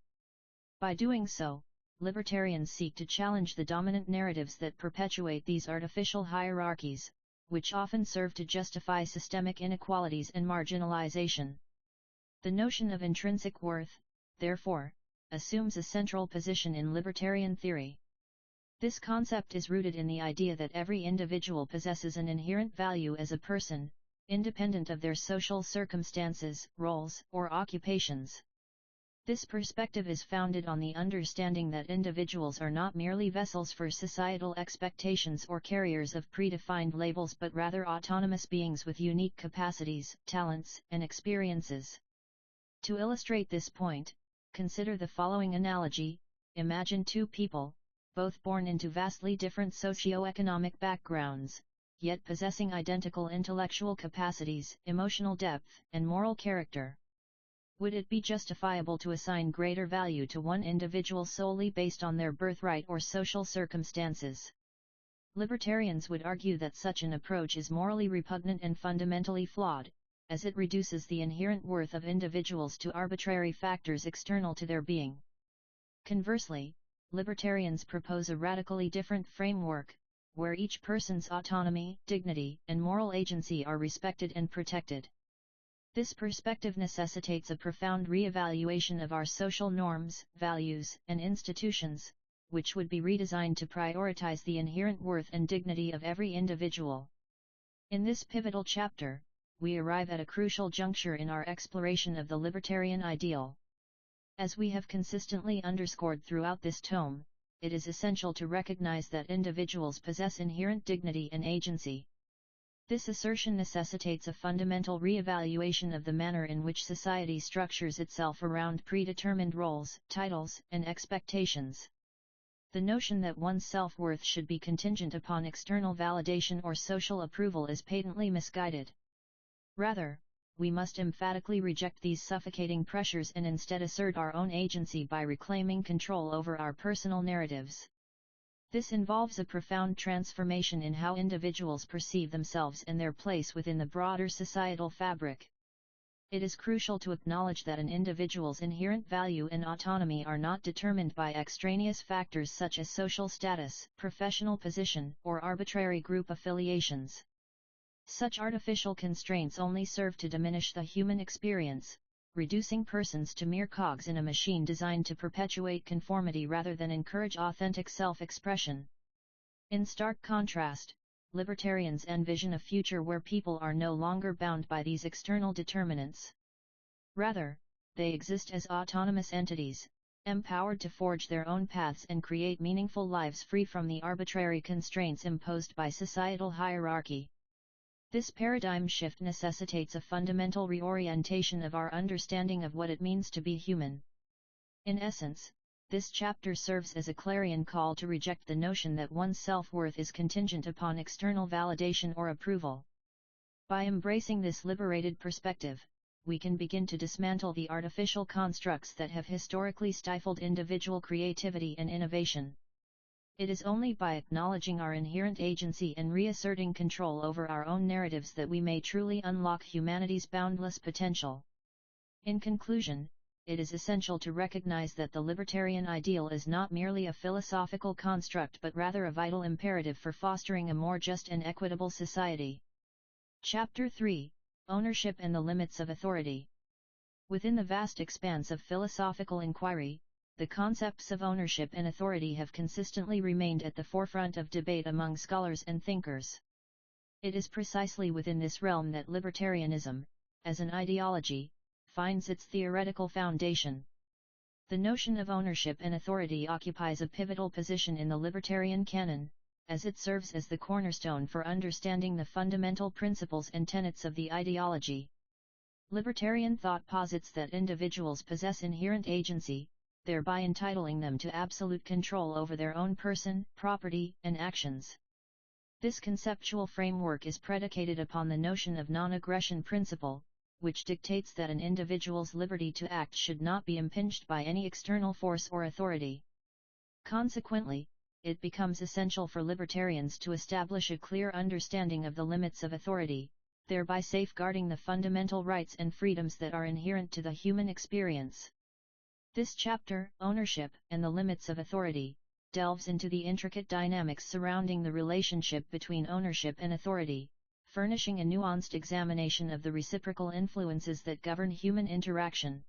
By doing so, libertarians seek to challenge the dominant narratives that perpetuate these artificial hierarchies, which often serve to justify systemic inequalities and marginalization. The notion of intrinsic worth, therefore, assumes a central position in libertarian theory. This concept is rooted in the idea that every individual possesses an inherent value as a person, independent of their social circumstances, roles, or occupations. This perspective is founded on the understanding that individuals are not merely vessels for societal expectations or carriers of predefined labels but rather autonomous beings with unique capacities, talents, and experiences. To illustrate this point, consider the following analogy: imagine two people, both born into vastly different socio-economic backgrounds, yet possessing identical intellectual capacities, emotional depth, and moral character. Would it be justifiable to assign greater value to one individual solely based on their birthright or social circumstances? Libertarians would argue that such an approach is morally repugnant and fundamentally flawed, as it reduces the inherent worth of individuals to arbitrary factors external to their being. Conversely, libertarians propose a radically different framework, where each person's autonomy, dignity, and moral agency are respected and protected. This perspective necessitates a profound re-evaluation of our social norms, values, and institutions, which would be redesigned to prioritize the inherent worth and dignity of every individual. In this pivotal chapter, we arrive at a crucial juncture in our exploration of the libertarian ideal. As we have consistently underscored throughout this tome, it is essential to recognize that individuals possess inherent dignity and agency. This assertion necessitates a fundamental re-evaluation of the manner in which society structures itself around predetermined roles, titles, and expectations. The notion that one's self-worth should be contingent upon external validation or social approval is patently misguided. Rather, we must emphatically reject these suffocating pressures and instead assert our own agency by reclaiming control over our personal narratives. This involves a profound transformation in how individuals perceive themselves and their place within the broader societal fabric. It is crucial to acknowledge that an individual's inherent value and autonomy are not determined by extraneous factors such as social status, professional position, or arbitrary group affiliations. Such artificial constraints only serve to diminish the human experience, reducing persons to mere cogs in a machine designed to perpetuate conformity rather than encourage authentic self-expression. In stark contrast, libertarians envision a future where people are no longer bound by these external determinants. Rather, they exist as autonomous entities, empowered to forge their own paths and create meaningful lives free from the arbitrary constraints imposed by societal hierarchy. This paradigm shift necessitates a fundamental reorientation of our understanding of what it means to be human. In essence, this chapter serves as a clarion call to reject the notion that one's self-worth is contingent upon external validation or approval. By embracing this liberated perspective, we can begin to dismantle the artificial constructs that have historically stifled individual creativity and innovation. It is only by acknowledging our inherent agency and reasserting control over our own narratives that we may truly unlock humanity's boundless potential. In conclusion, it is essential to recognize that the libertarian ideal is not merely a philosophical construct but rather a vital imperative for fostering a more just and equitable society. Chapter 3: Ownership and the Limits of Authority. Within the vast expanse of philosophical inquiry, the concepts of ownership and authority have consistently remained at the forefront of debate among scholars and thinkers. It is precisely within this realm that libertarianism, as an ideology, finds its theoretical foundation. The notion of ownership and authority occupies a pivotal position in the libertarian canon, as it serves as the cornerstone for understanding the fundamental principles and tenets of the ideology. Libertarian thought posits that individuals possess inherent agency, thereby entitling them to absolute control over their own person, property, and actions. This conceptual framework is predicated upon the notion of non-aggression principle, which dictates that an individual's liberty to act should not be impinged by any external force or authority. Consequently, it becomes essential for libertarians to establish a clear understanding of the limits of authority, thereby safeguarding the fundamental rights and freedoms that are inherent to the human experience. This chapter, Ownership and the Limits of Authority, delves into the intricate dynamics surrounding the relationship between ownership and authority, furnishing a nuanced examination of the reciprocal influences that govern human interaction.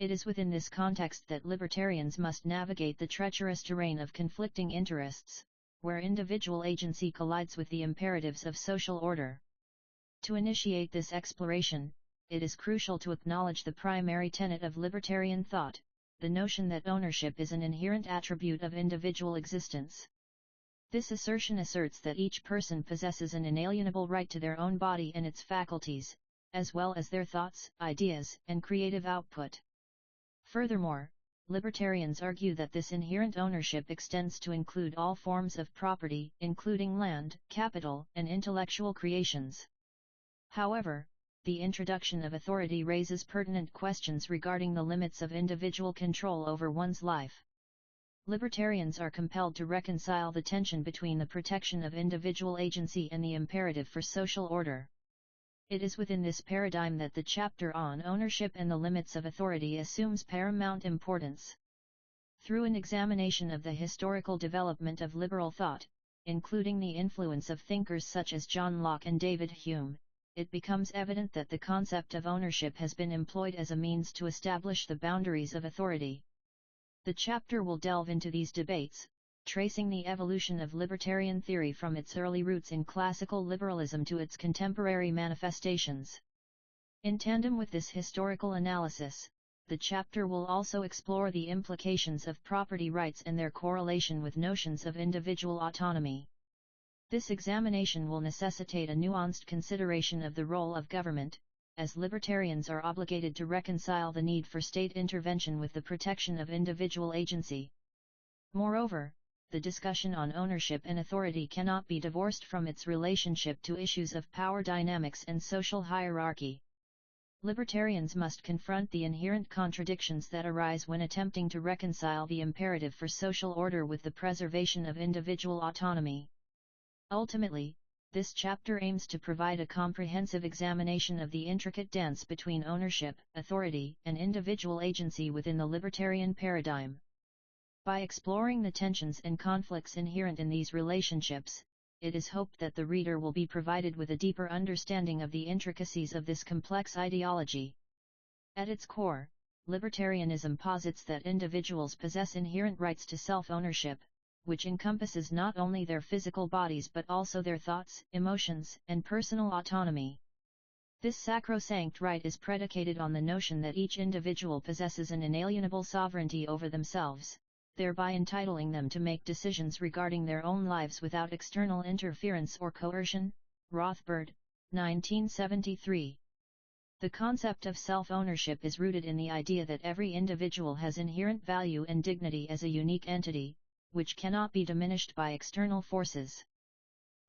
It is within this context that libertarians must navigate the treacherous terrain of conflicting interests, where individual agency collides with the imperatives of social order. To initiate this exploration, it is crucial to acknowledge the primary tenet of libertarian thought, the notion that ownership is an inherent attribute of individual existence. This assertion asserts that each person possesses an inalienable right to their own body and its faculties, as well as their thoughts, ideas, and creative output. Furthermore, libertarians argue that this inherent ownership extends to include all forms of property, including land, capital, and intellectual creations. However, the introduction of authority raises pertinent questions regarding the limits of individual control over one's life. Libertarians are compelled to reconcile the tension between the protection of individual agency and the imperative for social order. It is within this paradigm that the chapter on ownership and the limits of authority assumes paramount importance. Through an examination of the historical development of liberal thought, including the influence of thinkers such as John Locke and David Hume, it becomes evident that the concept of ownership has been employed as a means to establish the boundaries of authority. The chapter will delve into these debates, tracing the evolution of libertarian theory from its early roots in classical liberalism to its contemporary manifestations. In tandem with this historical analysis, the chapter will also explore the implications of property rights and their correlation with notions of individual autonomy. This examination will necessitate a nuanced consideration of the role of government, as libertarians are obligated to reconcile the need for state intervention with the protection of individual agency. Moreover, the discussion on ownership and authority cannot be divorced from its relationship to issues of power dynamics and social hierarchy. Libertarians must confront the inherent contradictions that arise when attempting to reconcile the imperative for social order with the preservation of individual autonomy. Ultimately, this chapter aims to provide a comprehensive examination of the intricate dance between ownership, authority, and individual agency within the libertarian paradigm. By exploring the tensions and conflicts inherent in these relationships, it is hoped that the reader will be provided with a deeper understanding of the intricacies of this complex ideology. At its core, libertarianism posits that individuals possess inherent rights to self-ownership, which encompasses not only their physical bodies but also their thoughts, emotions, and personal autonomy. This sacrosanct right is predicated on the notion that each individual possesses an inalienable sovereignty over themselves, thereby entitling them to make decisions regarding their own lives without external interference or coercion. Rothbard, 1973. The concept of self-ownership is rooted in the idea that every individual has inherent value and dignity as a unique entity, which cannot be diminished by external forces.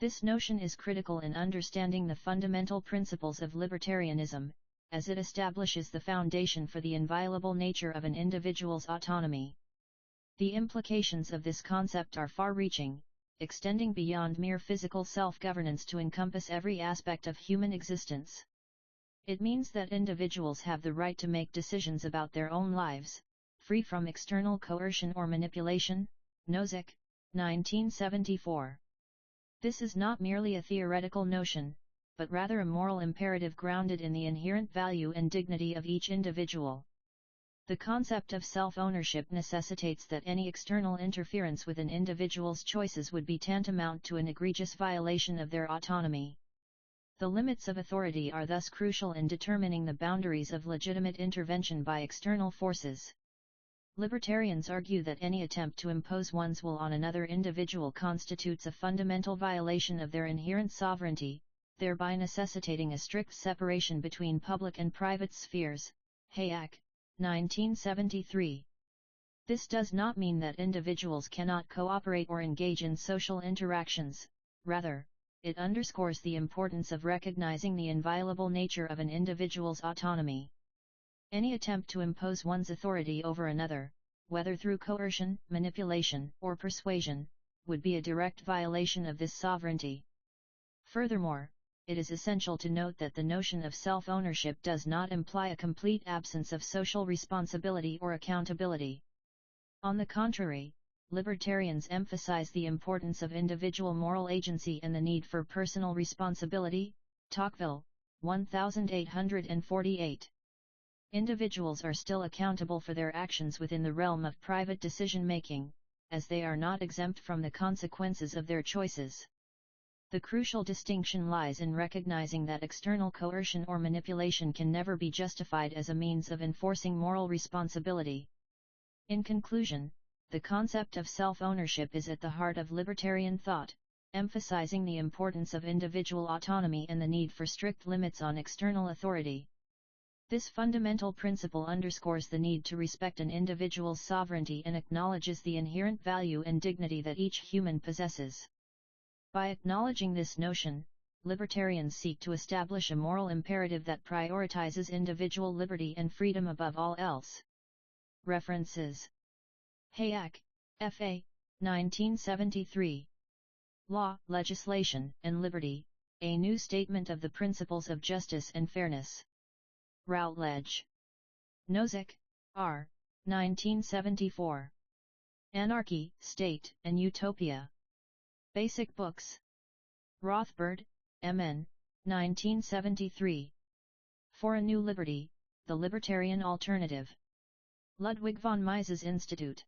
This notion is critical in understanding the fundamental principles of libertarianism, as it establishes the foundation for the inviolable nature of an individual's autonomy. The implications of this concept are far-reaching, extending beyond mere physical self-governance to encompass every aspect of human existence. It means that individuals have the right to make decisions about their own lives, free from external coercion or manipulation. Nozick, 1974. This is not merely a theoretical notion, but rather a moral imperative grounded in the inherent value and dignity of each individual. The concept of self-ownership necessitates that any external interference with an individual's choices would be tantamount to an egregious violation of their autonomy. The limits of authority are thus crucial in determining the boundaries of legitimate intervention by external forces. Libertarians argue that any attempt to impose one's will on another individual constitutes a fundamental violation of their inherent sovereignty, thereby necessitating a strict separation between public and private spheres. Hayek, 1973. This does not mean that individuals cannot cooperate or engage in social interactions, rather, it underscores the importance of recognizing the inviolable nature of an individual's autonomy. Any attempt to impose one's authority over another, whether through coercion, manipulation, or persuasion, would be a direct violation of this sovereignty. Furthermore, it is essential to note that the notion of self-ownership does not imply a complete absence of social responsibility or accountability. On the contrary, libertarians emphasize the importance of individual moral agency and the need for personal responsibility. Tocqueville, 1848. Individuals are still accountable for their actions within the realm of private decision-making, as they are not exempt from the consequences of their choices. The crucial distinction lies in recognizing that external coercion or manipulation can never be justified as a means of enforcing moral responsibility. In conclusion, the concept of self-ownership is at the heart of libertarian thought, emphasizing the importance of individual autonomy and the need for strict limits on external authority. This fundamental principle underscores the need to respect an individual's sovereignty and acknowledges the inherent value and dignity that each human possesses. By acknowledging this notion, libertarians seek to establish a moral imperative that prioritizes individual liberty and freedom above all else. References: Hayek, F.A., 1973. Law, Legislation, and Liberty, A New Statement of the Principles of Justice and Fairness. Routledge. Nozick, R., 1974. Anarchy, State, and Utopia. Basic Books. Rothbard, M.N., 1973. For a New Liberty, The Libertarian Alternative. Ludwig von Mises Institute.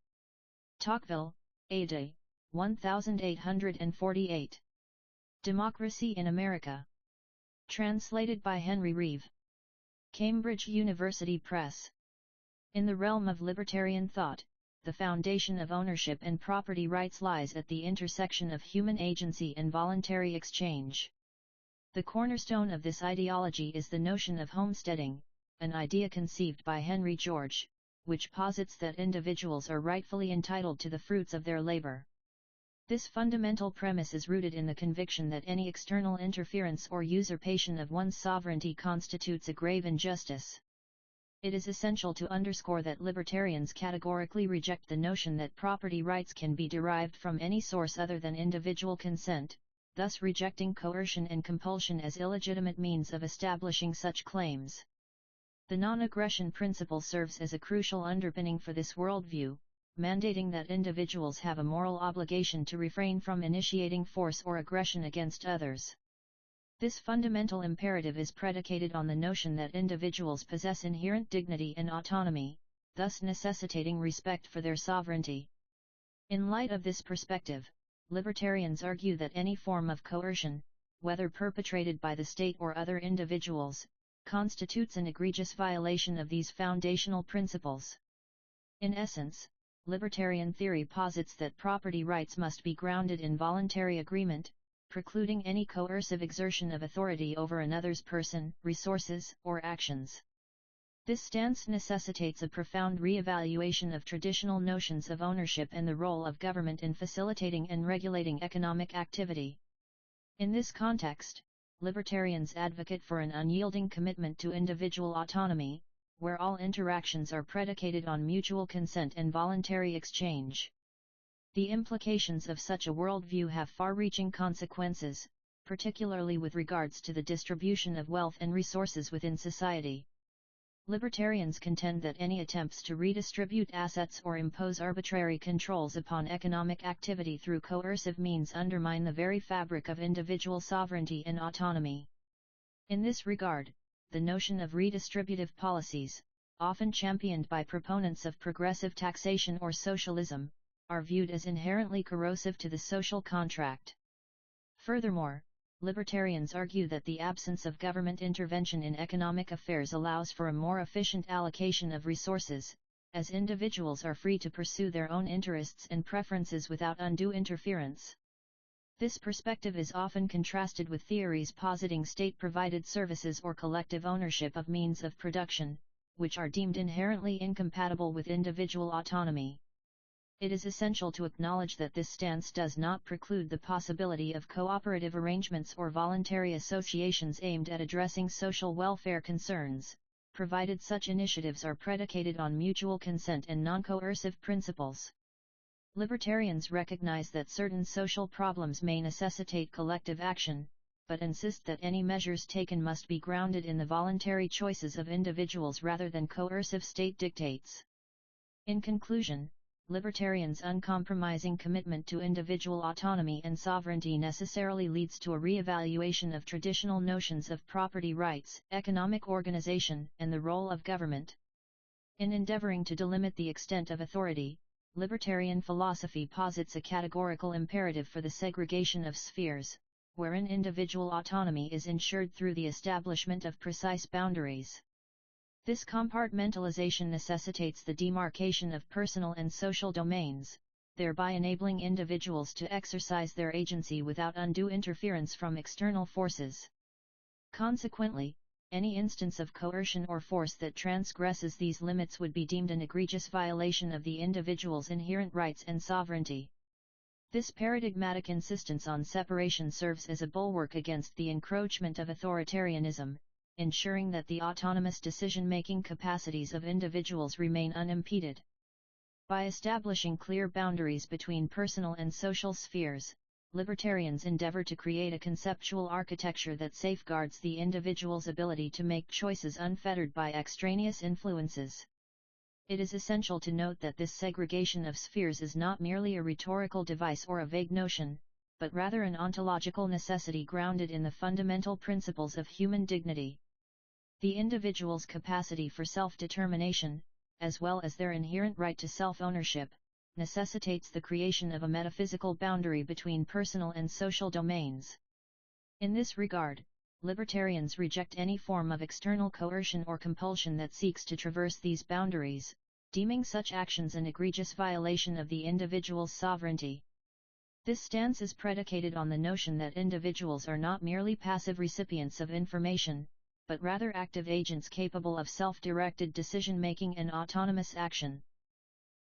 Tocqueville, A.D., 1848. Democracy in America. Translated by Henry Reeve. Cambridge University Press. In the realm of libertarian thought, the foundation of ownership and property rights lies at the intersection of human agency and voluntary exchange. The cornerstone of this ideology is the notion of homesteading, an idea conceived by Henry George, which posits that individuals are rightfully entitled to the fruits of their labor. This fundamental premise is rooted in the conviction that any external interference or usurpation of one's sovereignty constitutes a grave injustice. It is essential to underscore that libertarians categorically reject the notion that property rights can be derived from any source other than individual consent, thus rejecting coercion and compulsion as illegitimate means of establishing such claims. The non-aggression principle serves as a crucial underpinning for this worldview, mandating that individuals have a moral obligation to refrain from initiating force or aggression against others. This fundamental imperative is predicated on the notion that individuals possess inherent dignity and autonomy, thus necessitating respect for their sovereignty. In light of this perspective, libertarians argue that any form of coercion, whether perpetrated by the state or other individuals, constitutes an egregious violation of these foundational principles. In essence, libertarian theory posits that property rights must be grounded in voluntary agreement, precluding any coercive exertion of authority over another's person, resources, or actions. This stance necessitates a profound re-evaluation of traditional notions of ownership and the role of government in facilitating and regulating economic activity. In this context, libertarians advocate for an unyielding commitment to individual autonomy, where all interactions are predicated on mutual consent and voluntary exchange. The implications of such a worldview have far-reaching consequences, particularly with regards to the distribution of wealth and resources within society. Libertarians contend that any attempts to redistribute assets or impose arbitrary controls upon economic activity through coercive means undermine the very fabric of individual sovereignty and autonomy. In this regard, the notion of redistributive policies, often championed by proponents of progressive taxation or socialism, are viewed as inherently corrosive to the social contract. Furthermore, libertarians argue that the absence of government intervention in economic affairs allows for a more efficient allocation of resources, as individuals are free to pursue their own interests and preferences without undue interference. This perspective is often contrasted with theories positing state-provided services or collective ownership of means of production, which are deemed inherently incompatible with individual autonomy. It is essential to acknowledge that this stance does not preclude the possibility of cooperative arrangements or voluntary associations aimed at addressing social welfare concerns, provided such initiatives are predicated on mutual consent and non-coercive principles. Libertarians recognize that certain social problems may necessitate collective action, but insist that any measures taken must be grounded in the voluntary choices of individuals rather than coercive state dictates. In conclusion, libertarians' uncompromising commitment to individual autonomy and sovereignty necessarily leads to a re-evaluation of traditional notions of property rights, economic organization, and the role of government. In endeavoring to delimit the extent of authority, libertarian philosophy posits a categorical imperative for the segregation of spheres, wherein individual autonomy is ensured through the establishment of precise boundaries. This compartmentalization necessitates the demarcation of personal and social domains, thereby enabling individuals to exercise their agency without undue interference from external forces. Consequently, any instance of coercion or force that transgresses these limits would be deemed an egregious violation of the individual's inherent rights and sovereignty. This paradigmatic insistence on separation serves as a bulwark against the encroachment of authoritarianism, ensuring that the autonomous decision-making capacities of individuals remain unimpeded. By establishing clear boundaries between personal and social spheres, libertarians endeavor to create a conceptual architecture that safeguards the individual's ability to make choices unfettered by extraneous influences. It is essential to note that this segregation of spheres is not merely a rhetorical device or a vague notion, but rather an ontological necessity grounded in the fundamental principles of human dignity. The individual's capacity for self-determination, as well as their inherent right to self-ownership, necessitates the creation of a metaphysical boundary between personal and social domains. In this regard, libertarians reject any form of external coercion or compulsion that seeks to traverse these boundaries, deeming such actions an egregious violation of the individual's sovereignty. This stance is predicated on the notion that individuals are not merely passive recipients of information, but rather active agents capable of self-directed decision-making and autonomous action.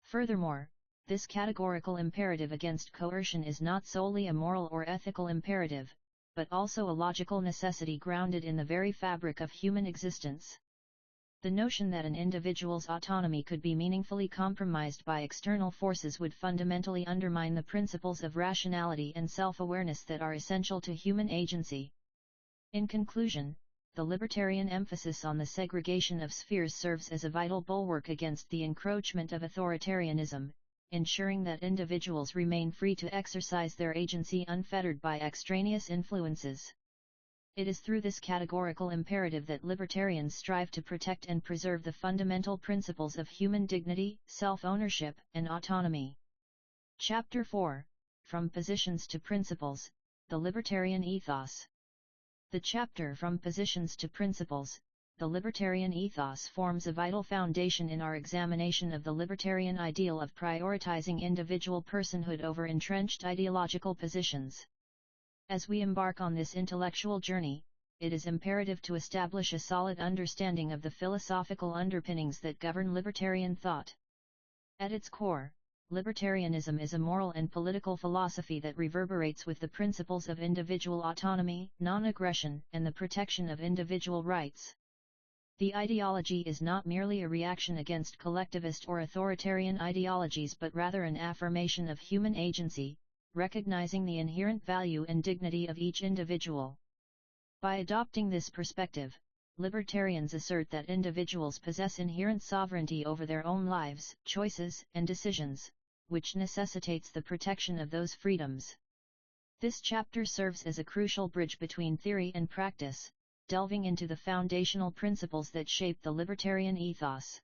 Furthermore, this categorical imperative against coercion is not solely a moral or ethical imperative, but also a logical necessity grounded in the very fabric of human existence. The notion that an individual's autonomy could be meaningfully compromised by external forces would fundamentally undermine the principles of rationality and self-awareness that are essential to human agency. In conclusion, the libertarian emphasis on the segregation of spheres serves as a vital bulwark against the encroachment of authoritarianism, ensuring that individuals remain free to exercise their agency unfettered by extraneous influences. It is through this categorical imperative that libertarians strive to protect and preserve the fundamental principles of human dignity, self-ownership, and autonomy. Chapter 4: From Positions to Principles, the Libertarian Ethos. The chapter From Positions to Principles, the Libertarian Ethos forms a vital foundation in our examination of the libertarian ideal of prioritizing individual personhood over entrenched ideological positions. As we embark on this intellectual journey, it is imperative to establish a solid understanding of the philosophical underpinnings that govern libertarian thought. At its core, libertarianism is a moral and political philosophy that reverberates with the principles of individual autonomy, non-aggression, and the protection of individual rights. The ideology is not merely a reaction against collectivist or authoritarian ideologies but rather an affirmation of human agency, recognizing the inherent value and dignity of each individual. By adopting this perspective, libertarians assert that individuals possess inherent sovereignty over their own lives, choices, and decisions, which necessitates the protection of those freedoms. This chapter serves as a crucial bridge between theory and practice, delving into the foundational principles that shape the libertarian ethos.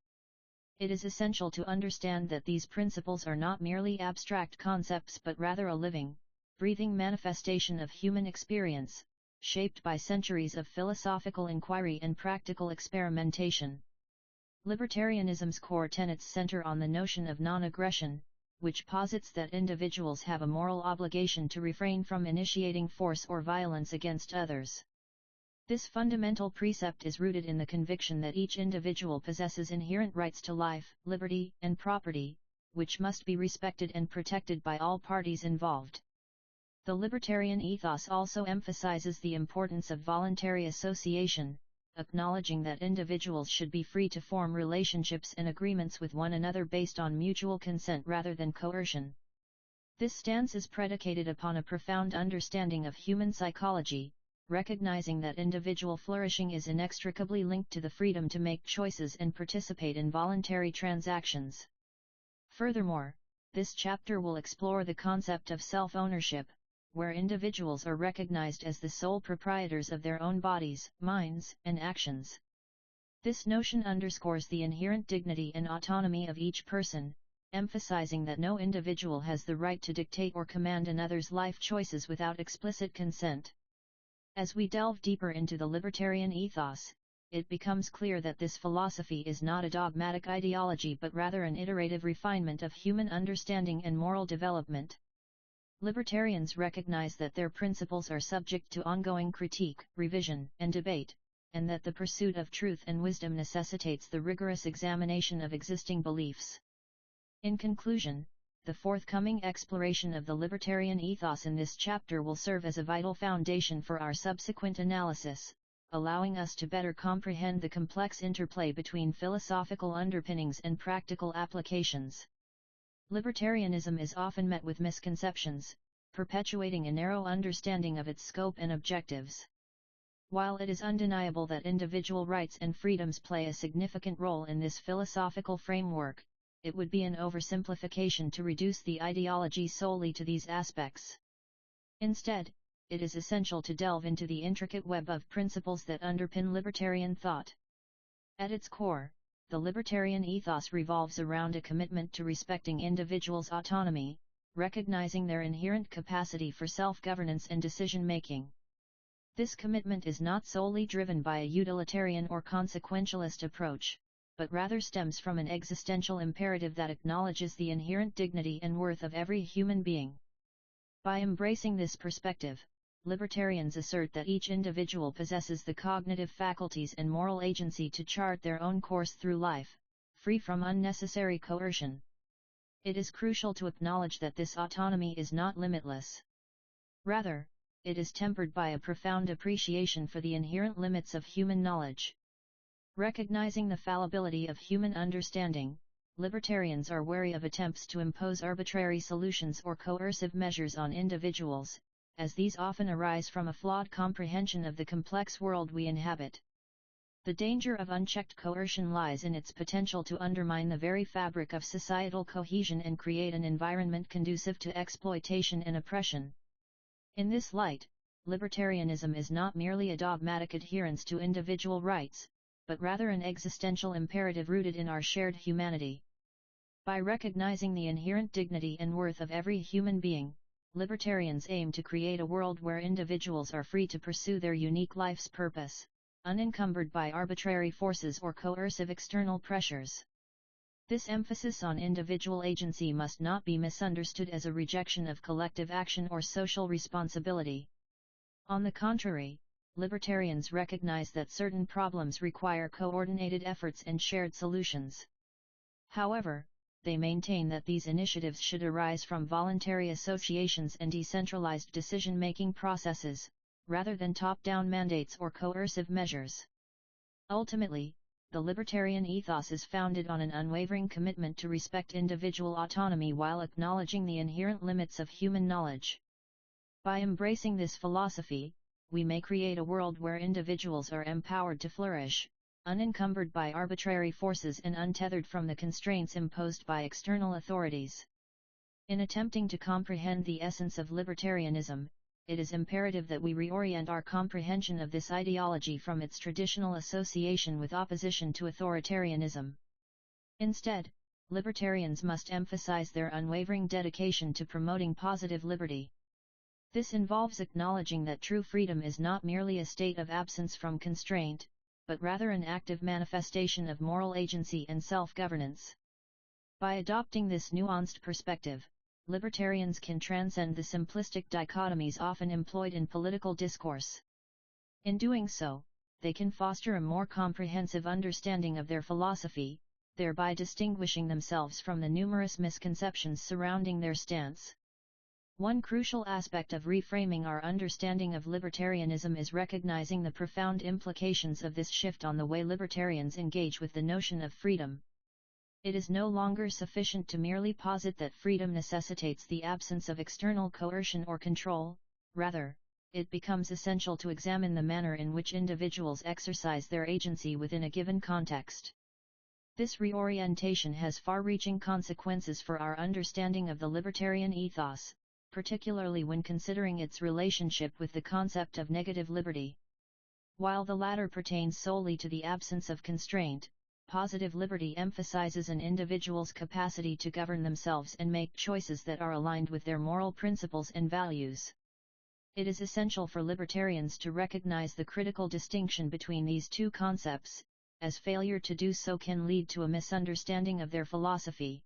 It is essential to understand that these principles are not merely abstract concepts but rather a living, breathing manifestation of human experience, shaped by centuries of philosophical inquiry and practical experimentation. Libertarianism's core tenets center on the notion of non-aggression, which posits that individuals have a moral obligation to refrain from initiating force or violence against others. This fundamental precept is rooted in the conviction that each individual possesses inherent rights to life, liberty, and property, which must be respected and protected by all parties involved. The libertarian ethos also emphasizes the importance of voluntary association, acknowledging that individuals should be free to form relationships and agreements with one another based on mutual consent rather than coercion. This stance is predicated upon a profound understanding of human psychology, recognizing that individual flourishing is inextricably linked to the freedom to make choices and participate in voluntary transactions. Furthermore, This chapter will explore the concept of self-ownership, where individuals are recognized as the sole proprietors of their own bodies, minds, and actions. This notion underscores the inherent dignity and autonomy of each person, emphasizing that no individual has the right to dictate or command another's life choices without explicit consent. As we delve deeper into the libertarian ethos, it becomes clear that this philosophy is not a dogmatic ideology but rather an iterative refinement of human understanding and moral development. Libertarians recognize that their principles are subject to ongoing critique, revision, and debate, and that the pursuit of truth and wisdom necessitates the rigorous examination of existing beliefs. In conclusion, the forthcoming exploration of the libertarian ethos in this chapter will serve as a vital foundation for our subsequent analysis, allowing us to better comprehend the complex interplay between philosophical underpinnings and practical applications. Libertarianism is often met with misconceptions, perpetuating a narrow understanding of its scope and objectives. While it is undeniable that individual rights and freedoms play a significant role in this philosophical framework, it would be an oversimplification to reduce the ideology solely to these aspects. Instead, it is essential to delve into the intricate web of principles that underpin libertarian thought. At its core, the libertarian ethos revolves around a commitment to respecting individuals' autonomy, recognizing their inherent capacity for self-governance and decision-making. This commitment is not solely driven by a utilitarian or consequentialist approach, but rather stems from an existential imperative that acknowledges the inherent dignity and worth of every human being. By embracing this perspective, libertarians assert that each individual possesses the cognitive faculties and moral agency to chart their own course through life, free from unnecessary coercion. It is crucial to acknowledge that this autonomy is not limitless. Rather, it is tempered by a profound appreciation for the inherent limits of human knowledge. Recognizing the fallibility of human understanding, libertarians are wary of attempts to impose arbitrary solutions or coercive measures on individuals, as these often arise from a flawed comprehension of the complex world we inhabit. The danger of unchecked coercion lies in its potential to undermine the very fabric of societal cohesion and create an environment conducive to exploitation and oppression. In this light, libertarianism is not merely a dogmatic adherence to individual rights, but rather an existential imperative rooted in our shared humanity. By recognizing the inherent dignity and worth of every human being, libertarians aim to create a world where individuals are free to pursue their unique life's purpose, unencumbered by arbitrary forces or coercive external pressures. This emphasis on individual agency must not be misunderstood as a rejection of collective action or social responsibility. On the contrary, libertarians recognize that certain problems require coordinated efforts and shared solutions. However, they maintain that these initiatives should arise from voluntary associations and decentralized decision-making processes, rather than top-down mandates or coercive measures. Ultimately, the libertarian ethos is founded on an unwavering commitment to respect individual autonomy while acknowledging the inherent limits of human knowledge. By embracing this philosophy, we may create a world where individuals are empowered to flourish, unencumbered by arbitrary forces and untethered from the constraints imposed by external authorities. In attempting to comprehend the essence of libertarianism, it is imperative that we reorient our comprehension of this ideology from its traditional association with opposition to authoritarianism. Instead, libertarians must emphasize their unwavering dedication to promoting positive liberty. This involves acknowledging that true freedom is not merely a state of absence from constraint, but rather an active manifestation of moral agency and self-governance. By adopting this nuanced perspective, libertarians can transcend the simplistic dichotomies often employed in political discourse. In doing so, they can foster a more comprehensive understanding of their philosophy, thereby distinguishing themselves from the numerous misconceptions surrounding their stance. One crucial aspect of reframing our understanding of libertarianism is recognizing the profound implications of this shift on the way libertarians engage with the notion of freedom. It is no longer sufficient to merely posit that freedom necessitates the absence of external coercion or control, rather, it becomes essential to examine the manner in which individuals exercise their agency within a given context. This reorientation has far-reaching consequences for our understanding of the libertarian ethos, particularly when considering its relationship with the concept of negative liberty. While the latter pertains solely to the absence of constraint, positive liberty emphasizes an individual's capacity to govern themselves and make choices that are aligned with their moral principles and values. It is essential for libertarians to recognize the critical distinction between these two concepts, as failure to do so can lead to a misunderstanding of their philosophy.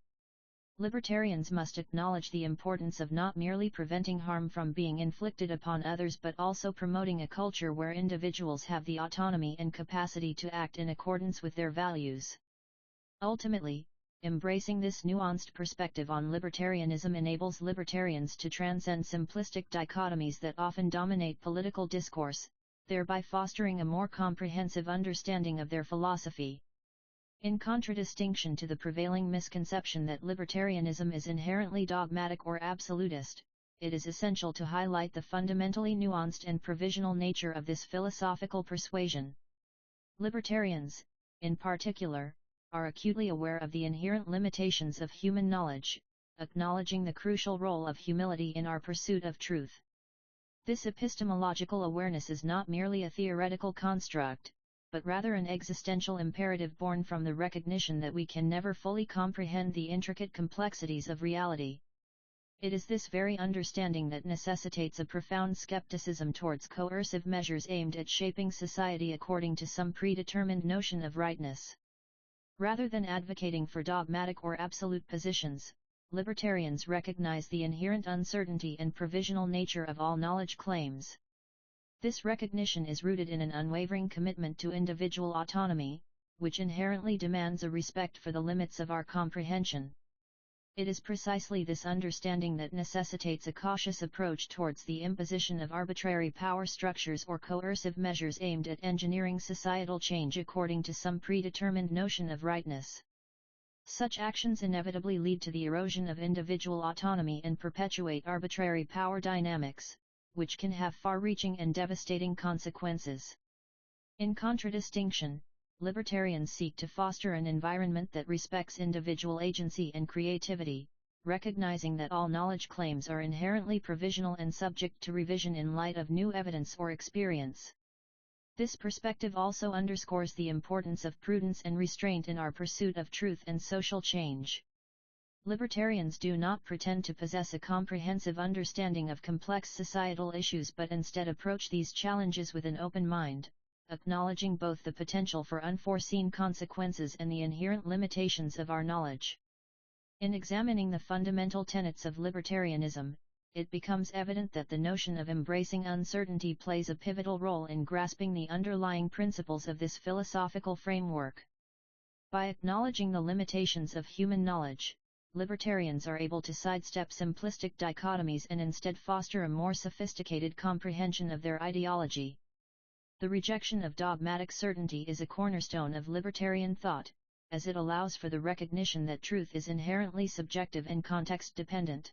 Libertarians must acknowledge the importance of not merely preventing harm from being inflicted upon others but also promoting a culture where individuals have the autonomy and capacity to act in accordance with their values. Ultimately, embracing this nuanced perspective on libertarianism enables libertarians to transcend simplistic dichotomies that often dominate political discourse, thereby fostering a more comprehensive understanding of their philosophy. In contradistinction to the prevailing misconception that libertarianism is inherently dogmatic or absolutist, it is essential to highlight the fundamentally nuanced and provisional nature of this philosophical persuasion. Libertarians, in particular, are acutely aware of the inherent limitations of human knowledge, acknowledging the crucial role of humility in our pursuit of truth. This epistemological awareness is not merely a theoretical construct, but rather an existential imperative born from the recognition that we can never fully comprehend the intricate complexities of reality. It is this very understanding that necessitates a profound skepticism towards coercive measures aimed at shaping society according to some predetermined notion of rightness. Rather than advocating for dogmatic or absolute positions, libertarians recognize the inherent uncertainty and provisional nature of all knowledge claims. This recognition is rooted in an unwavering commitment to individual autonomy, which inherently demands a respect for the limits of our comprehension. It is precisely this understanding that necessitates a cautious approach towards the imposition of arbitrary power structures or coercive measures aimed at engineering societal change according to some predetermined notion of rightness. Such actions inevitably lead to the erosion of individual autonomy and perpetuate arbitrary power dynamics, which can have far-reaching and devastating consequences. In contradistinction, libertarians seek to foster an environment that respects individual agency and creativity, recognizing that all knowledge claims are inherently provisional and subject to revision in light of new evidence or experience. This perspective also underscores the importance of prudence and restraint in our pursuit of truth and social change. Libertarians do not pretend to possess a comprehensive understanding of complex societal issues but instead approach these challenges with an open mind, acknowledging both the potential for unforeseen consequences and the inherent limitations of our knowledge. In examining the fundamental tenets of libertarianism, it becomes evident that the notion of embracing uncertainty plays a pivotal role in grasping the underlying principles of this philosophical framework. By acknowledging the limitations of human knowledge, libertarians are able to sidestep simplistic dichotomies and instead foster a more sophisticated comprehension of their ideology. The rejection of dogmatic certainty is a cornerstone of libertarian thought, as it allows for the recognition that truth is inherently subjective and context-dependent.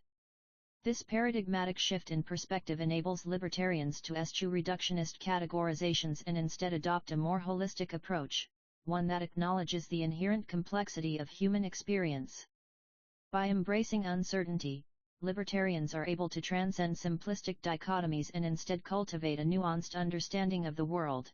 This paradigmatic shift in perspective enables libertarians to eschew reductionist categorizations and instead adopt a more holistic approach, one that acknowledges the inherent complexity of human experience. By embracing uncertainty, libertarians are able to transcend simplistic dichotomies and instead cultivate a nuanced understanding of the world.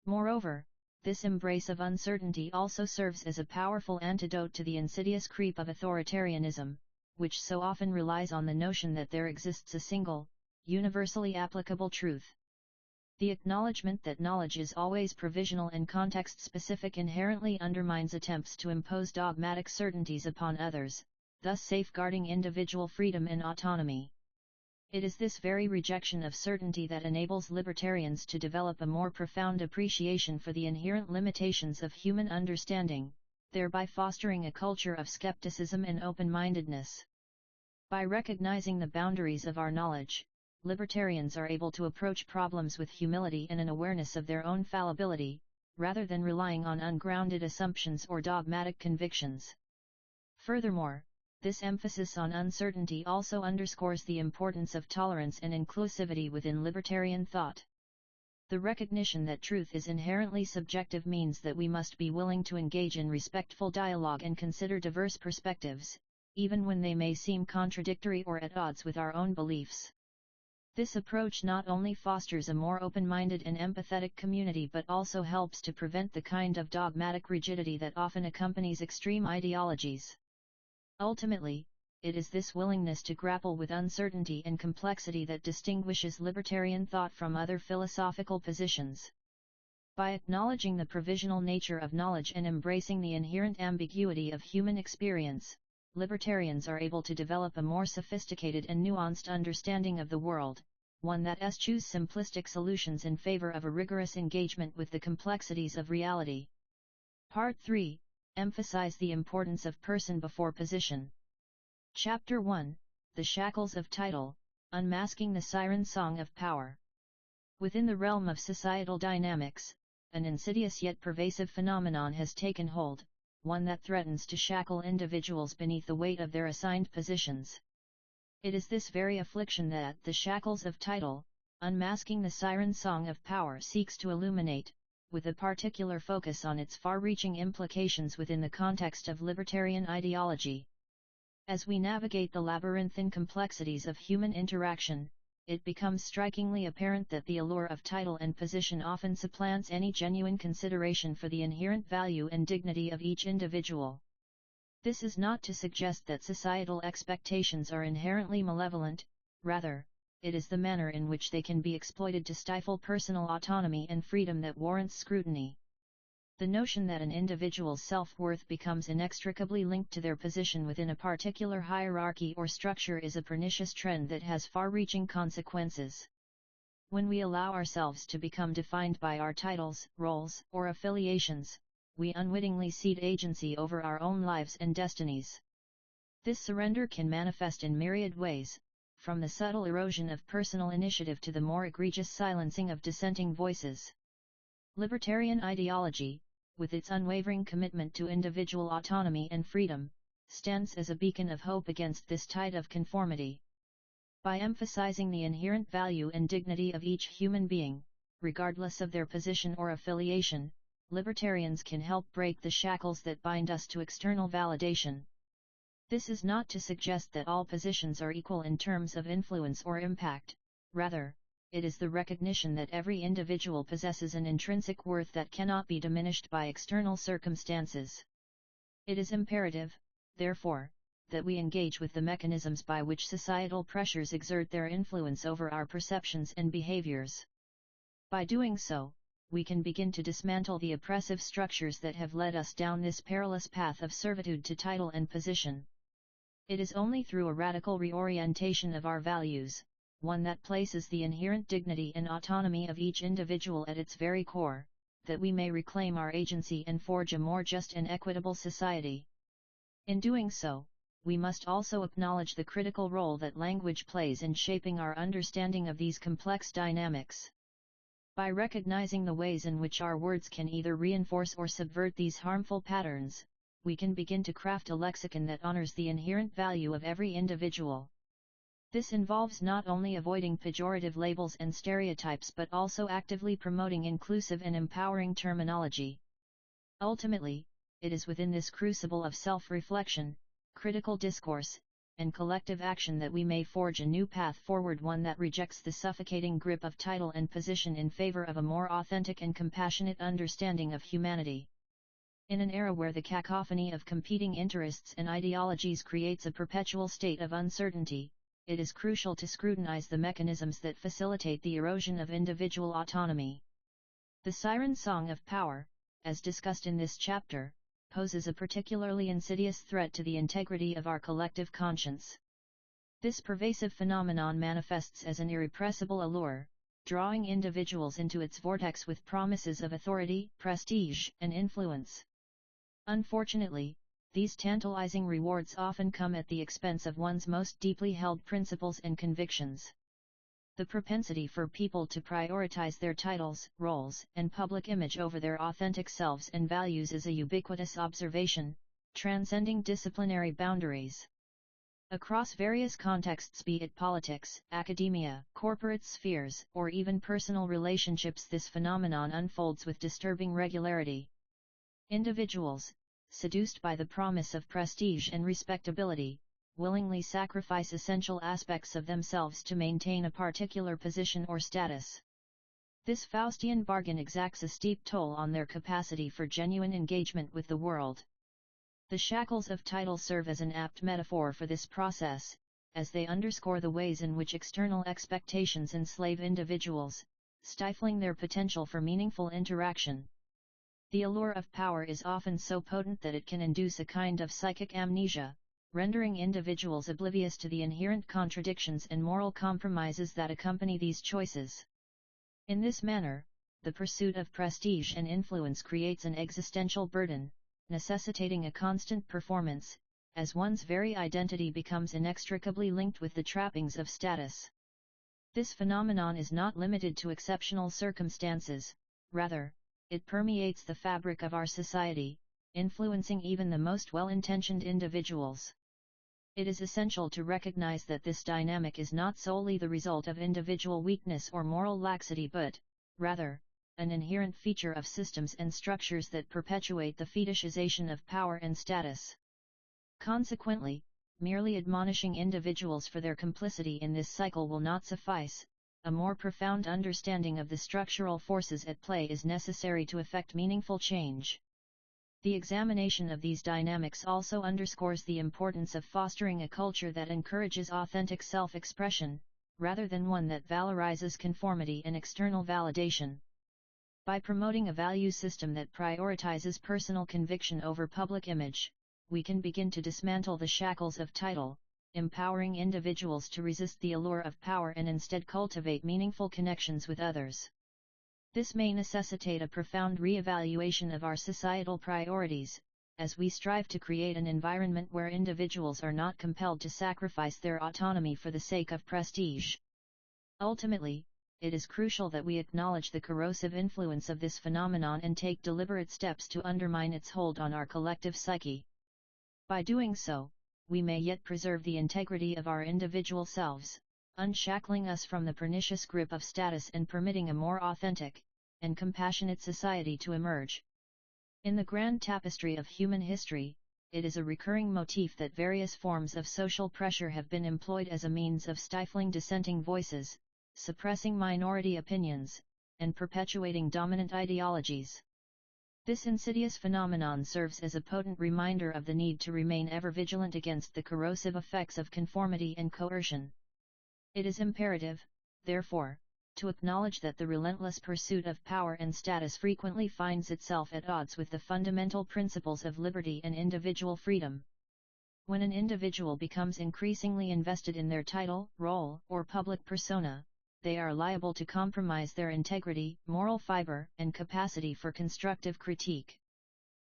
Moreover, this embrace of uncertainty also serves as a powerful antidote to the insidious creep of authoritarianism, which so often relies on the notion that there exists a single, universally applicable truth. The acknowledgement that knowledge is always provisional and context-specific inherently undermines attempts to impose dogmatic certainties upon others, thus safeguarding individual freedom and autonomy. It is this very rejection of certainty that enables libertarians to develop a more profound appreciation for the inherent limitations of human understanding, thereby fostering a culture of skepticism and open-mindedness. By recognizing the boundaries of our knowledge, libertarians are able to approach problems with humility and an awareness of their own fallibility, rather than relying on ungrounded assumptions or dogmatic convictions. Furthermore, this emphasis on uncertainty also underscores the importance of tolerance and inclusivity within libertarian thought. The recognition that truth is inherently subjective means that we must be willing to engage in respectful dialogue and consider diverse perspectives, even when they may seem contradictory or at odds with our own beliefs. This approach not only fosters a more open-minded and empathetic community but also helps to prevent the kind of dogmatic rigidity that often accompanies extreme ideologies. Ultimately, it is this willingness to grapple with uncertainty and complexity that distinguishes libertarian thought from other philosophical positions. By acknowledging the provisional nature of knowledge and embracing the inherent ambiguity of human experience, libertarians are able to develop a more sophisticated and nuanced understanding of the world, one that eschews simplistic solutions in favor of a rigorous engagement with the complexities of reality. Part 3. Emphasize the importance of person before position. Chapter 1. The Shackles of Title, Unmasking the Siren Song of Power. Within the realm of societal dynamics, an insidious yet pervasive phenomenon has taken hold, one that threatens to shackle individuals beneath the weight of their assigned positions. It is this very affliction that the shackles of title, unmasking the siren song of power, seeks to illuminate, with a particular focus on its far-reaching implications within the context of libertarian ideology. As we navigate the labyrinthine complexities of human interaction, it becomes strikingly apparent that the allure of title and position often supplants any genuine consideration for the inherent value and dignity of each individual. This is not to suggest that societal expectations are inherently malevolent, rather, it is the manner in which they can be exploited to stifle personal autonomy and freedom that warrants scrutiny. The notion that an individual's self-worth becomes inextricably linked to their position within a particular hierarchy or structure is a pernicious trend that has far-reaching consequences. When we allow ourselves to become defined by our titles, roles, or affiliations, we unwittingly cede agency over our own lives and destinies. This surrender can manifest in myriad ways, from the subtle erosion of personal initiative to the more egregious silencing of dissenting voices. Libertarian ideology, with its unwavering commitment to individual autonomy and freedom, stands as a beacon of hope against this tide of conformity. By emphasizing the inherent value and dignity of each human being, regardless of their position or affiliation, libertarians can help break the shackles that bind us to external validation. This is not to suggest that all positions are equal in terms of influence or impact, rather, it is the recognition that every individual possesses an intrinsic worth that cannot be diminished by external circumstances. It is imperative, therefore, that we engage with the mechanisms by which societal pressures exert their influence over our perceptions and behaviors. By doing so, we can begin to dismantle the oppressive structures that have led us down this perilous path of servitude to title and position. It is only through a radical reorientation of our values, one that places the inherent dignity and autonomy of each individual at its very core, that we may reclaim our agency and forge a more just and equitable society. In doing so, we must also acknowledge the critical role that language plays in shaping our understanding of these complex dynamics. By recognizing the ways in which our words can either reinforce or subvert these harmful patterns, we can begin to craft a lexicon that honors the inherent value of every individual. This involves not only avoiding pejorative labels and stereotypes but also actively promoting inclusive and empowering terminology. Ultimately, it is within this crucible of self-reflection, critical discourse, and collective action that we may forge a new path forward, one that rejects the suffocating grip of title and position in favor of a more authentic and compassionate understanding of humanity. In an era where the cacophony of competing interests and ideologies creates a perpetual state of uncertainty, it is crucial to scrutinize the mechanisms that facilitate the erosion of individual autonomy. The siren song of power, as discussed in this chapter, poses a particularly insidious threat to the integrity of our collective conscience. This pervasive phenomenon manifests as an irrepressible allure, drawing individuals into its vortex with promises of authority, prestige, and influence. Unfortunately, these tantalizing rewards often come at the expense of one's most deeply held principles and convictions. The propensity for people to prioritize their titles, roles, and public image over their authentic selves and values is a ubiquitous observation, transcending disciplinary boundaries. Across various contexts, be it politics, academia, corporate spheres, or even personal relationships, this phenomenon unfolds with disturbing regularity. Individuals, seduced by the promise of prestige and respectability, willingly sacrifice essential aspects of themselves to maintain a particular position or status. This Faustian bargain exacts a steep toll on their capacity for genuine engagement with the world. The shackles of title serve as an apt metaphor for this process, as they underscore the ways in which external expectations enslave individuals, stifling their potential for meaningful interaction. The allure of power is often so potent that it can induce a kind of psychic amnesia, rendering individuals oblivious to the inherent contradictions and moral compromises that accompany these choices. In this manner, the pursuit of prestige and influence creates an existential burden, necessitating a constant performance, as one's very identity becomes inextricably linked with the trappings of status. This phenomenon is not limited to exceptional circumstances, rather, it permeates the fabric of our society, influencing even the most well-intentioned individuals. It is essential to recognize that this dynamic is not solely the result of individual weakness or moral laxity but, rather, an inherent feature of systems and structures that perpetuate the fetishization of power and status. Consequently, merely admonishing individuals for their complicity in this cycle will not suffice. A more profound understanding of the structural forces at play is necessary to effect meaningful change. The examination of these dynamics also underscores the importance of fostering a culture that encourages authentic self-expression, rather than one that valorizes conformity and external validation. By promoting a value system that prioritizes personal conviction over public image, we can begin to dismantle the shackles of title, empowering individuals to resist the allure of power and instead cultivate meaningful connections with others. This may necessitate a profound re-evaluation of our societal priorities, as we strive to create an environment where individuals are not compelled to sacrifice their autonomy for the sake of prestige. Ultimately, it is crucial that we acknowledge the corrosive influence of this phenomenon and take deliberate steps to undermine its hold on our collective psyche. By doing so, we may yet preserve the integrity of our individual selves, unshackling us from the pernicious grip of status and permitting a more authentic and compassionate society to emerge. In the grand tapestry of human history, it is a recurring motif that various forms of social pressure have been employed as a means of stifling dissenting voices, suppressing minority opinions, and perpetuating dominant ideologies. This insidious phenomenon serves as a potent reminder of the need to remain ever vigilant against the corrosive effects of conformity and coercion. It is imperative, therefore, to acknowledge that the relentless pursuit of power and status frequently finds itself at odds with the fundamental principles of liberty and individual freedom. When an individual becomes increasingly invested in their title, role, or public persona, they are liable to compromise their integrity, moral fiber, and capacity for constructive critique.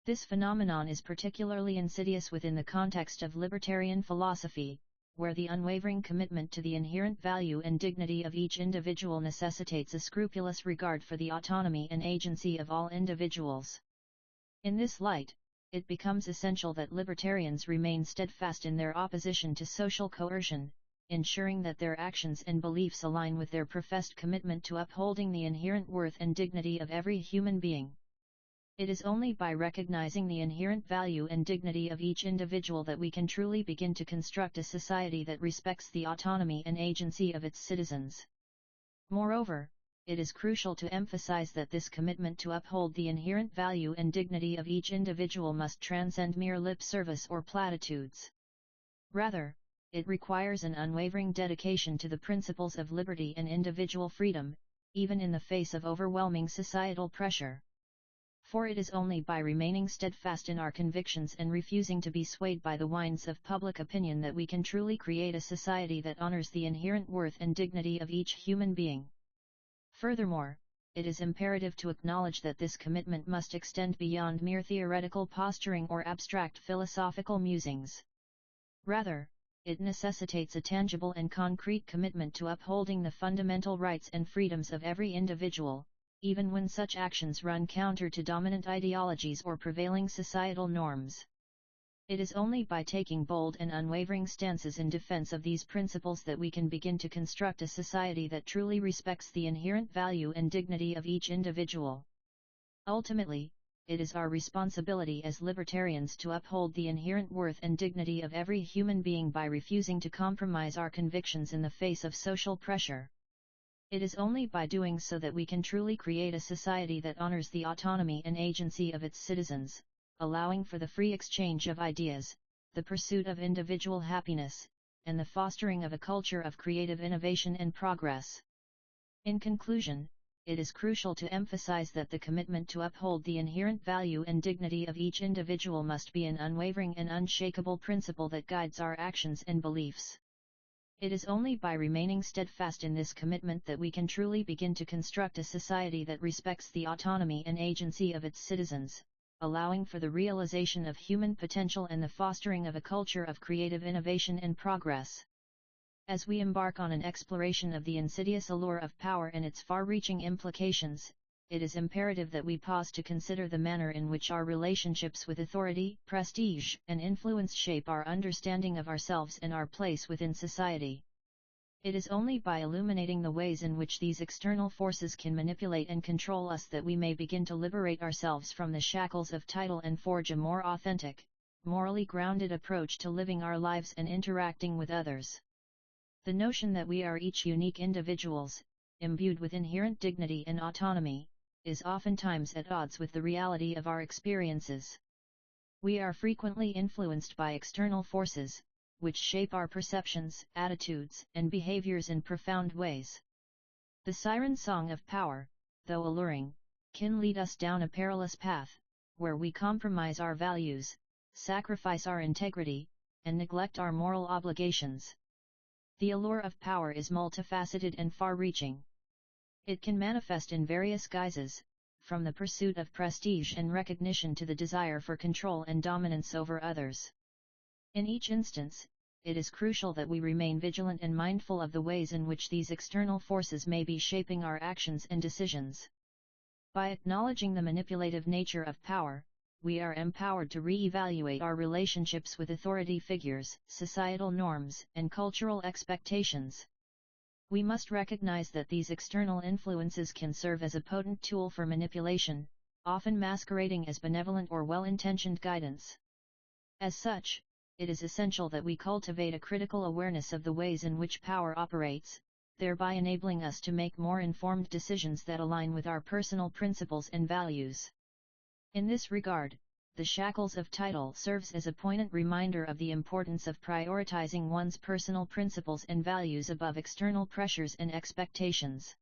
This phenomenon is particularly insidious within the context of libertarian philosophy, where the unwavering commitment to the inherent value and dignity of each individual necessitates a scrupulous regard for the autonomy and agency of all individuals. In this light, it becomes essential that libertarians remain steadfast in their opposition to social coercion, ensuring that their actions and beliefs align with their professed commitment to upholding the inherent worth and dignity of every human being. It is only by recognizing the inherent value and dignity of each individual that we can truly begin to construct a society that respects the autonomy and agency of its citizens. Moreover, it is crucial to emphasize that this commitment to uphold the inherent value and dignity of each individual must transcend mere lip service or platitudes. Rather, it requires an unwavering dedication to the principles of liberty and individual freedom, even in the face of overwhelming societal pressure. For it is only by remaining steadfast in our convictions and refusing to be swayed by the winds of public opinion that we can truly create a society that honors the inherent worth and dignity of each human being. Furthermore, it is imperative to acknowledge that this commitment must extend beyond mere theoretical posturing or abstract philosophical musings. Rather, it necessitates a tangible and concrete commitment to upholding the fundamental rights and freedoms of every individual, even when such actions run counter to dominant ideologies or prevailing societal norms. It is only by taking bold and unwavering stances in defense of these principles that we can begin to construct a society that truly respects the inherent value and dignity of each individual. Ultimately, it is our responsibility as libertarians to uphold the inherent worth and dignity of every human being by refusing to compromise our convictions in the face of social pressure. It is only by doing so that we can truly create a society that honors the autonomy and agency of its citizens, allowing for the free exchange of ideas, the pursuit of individual happiness, and the fostering of a culture of creative innovation and progress. In conclusion, it is crucial to emphasize that the commitment to uphold the inherent value and dignity of each individual must be an unwavering and unshakable principle that guides our actions and beliefs. It is only by remaining steadfast in this commitment that we can truly begin to construct a society that respects the autonomy and agency of its citizens, allowing for the realization of human potential and the fostering of a culture of creative innovation and progress. As we embark on an exploration of the insidious allure of power and its far-reaching implications, it is imperative that we pause to consider the manner in which our relationships with authority, prestige, and influence shape our understanding of ourselves and our place within society. It is only by illuminating the ways in which these external forces can manipulate and control us that we may begin to liberate ourselves from the shackles of title and forge a more authentic, morally grounded approach to living our lives and interacting with others. The notion that we are each unique individuals, imbued with inherent dignity and autonomy, is oftentimes at odds with the reality of our experiences. We are frequently influenced by external forces, which shape our perceptions, attitudes, and behaviors in profound ways. The siren song of power, though alluring, can lead us down a perilous path, where we compromise our values, sacrifice our integrity, and neglect our moral obligations. The allure of power is multifaceted and far-reaching. It can manifest in various guises, from the pursuit of prestige and recognition to the desire for control and dominance over others. In each instance, it is crucial that we remain vigilant and mindful of the ways in which these external forces may be shaping our actions and decisions. By acknowledging the manipulative nature of power, we are empowered to re-evaluate our relationships with authority figures, societal norms, and cultural expectations. We must recognize that these external influences can serve as a potent tool for manipulation, often masquerading as benevolent or well-intentioned guidance. As such, it is essential that we cultivate a critical awareness of the ways in which power operates, thereby enabling us to make more informed decisions that align with our personal principles and values. In this regard, the shackles of title serves as a poignant reminder of the importance of prioritizing one's personal principles and values above external pressures and expectations.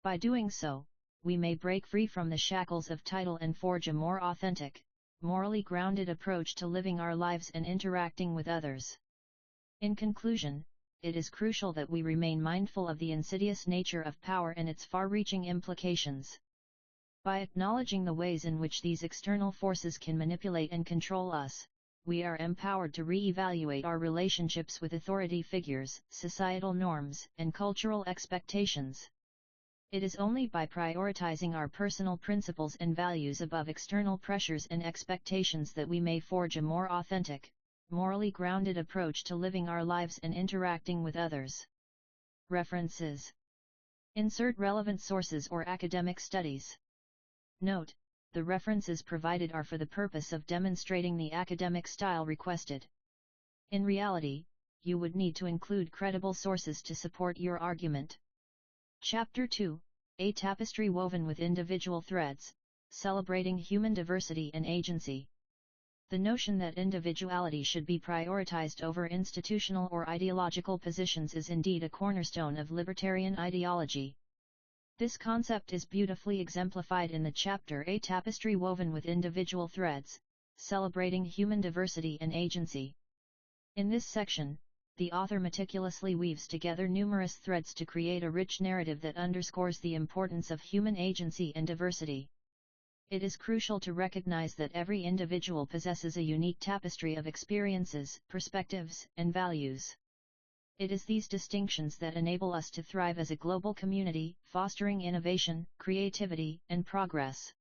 By doing so, we may break free from the shackles of title and forge a more authentic, morally grounded approach to living our lives and interacting with others. In conclusion, it is crucial that we remain mindful of the insidious nature of power and its far-reaching implications. By acknowledging the ways in which these external forces can manipulate and control us, we are empowered to re-evaluate our relationships with authority figures, societal norms, and cultural expectations. It is only by prioritizing our personal principles and values above external pressures and expectations that we may forge a more authentic, morally grounded approach to living our lives and interacting with others. References. Insert relevant sources or academic studies. Note: the references provided are for the purpose of demonstrating the academic style requested. In reality, you would need to include credible sources to support your argument. Chapter 2, A Tapestry Woven with Individual Threads, Celebrating Human Diversity and Agency. The notion that individuality should be prioritized over institutional or ideological positions is indeed a cornerstone of libertarian ideology. This concept is beautifully exemplified in the chapter A Tapestry Woven with Individual Threads, Celebrating Human Diversity and Agency. In this section, the author meticulously weaves together numerous threads to create a rich narrative that underscores the importance of human agency and diversity. It is crucial to recognize that every individual possesses a unique tapestry of experiences, perspectives, and values. It is these distinctions that enable us to thrive as a global community, fostering innovation, creativity, and progress.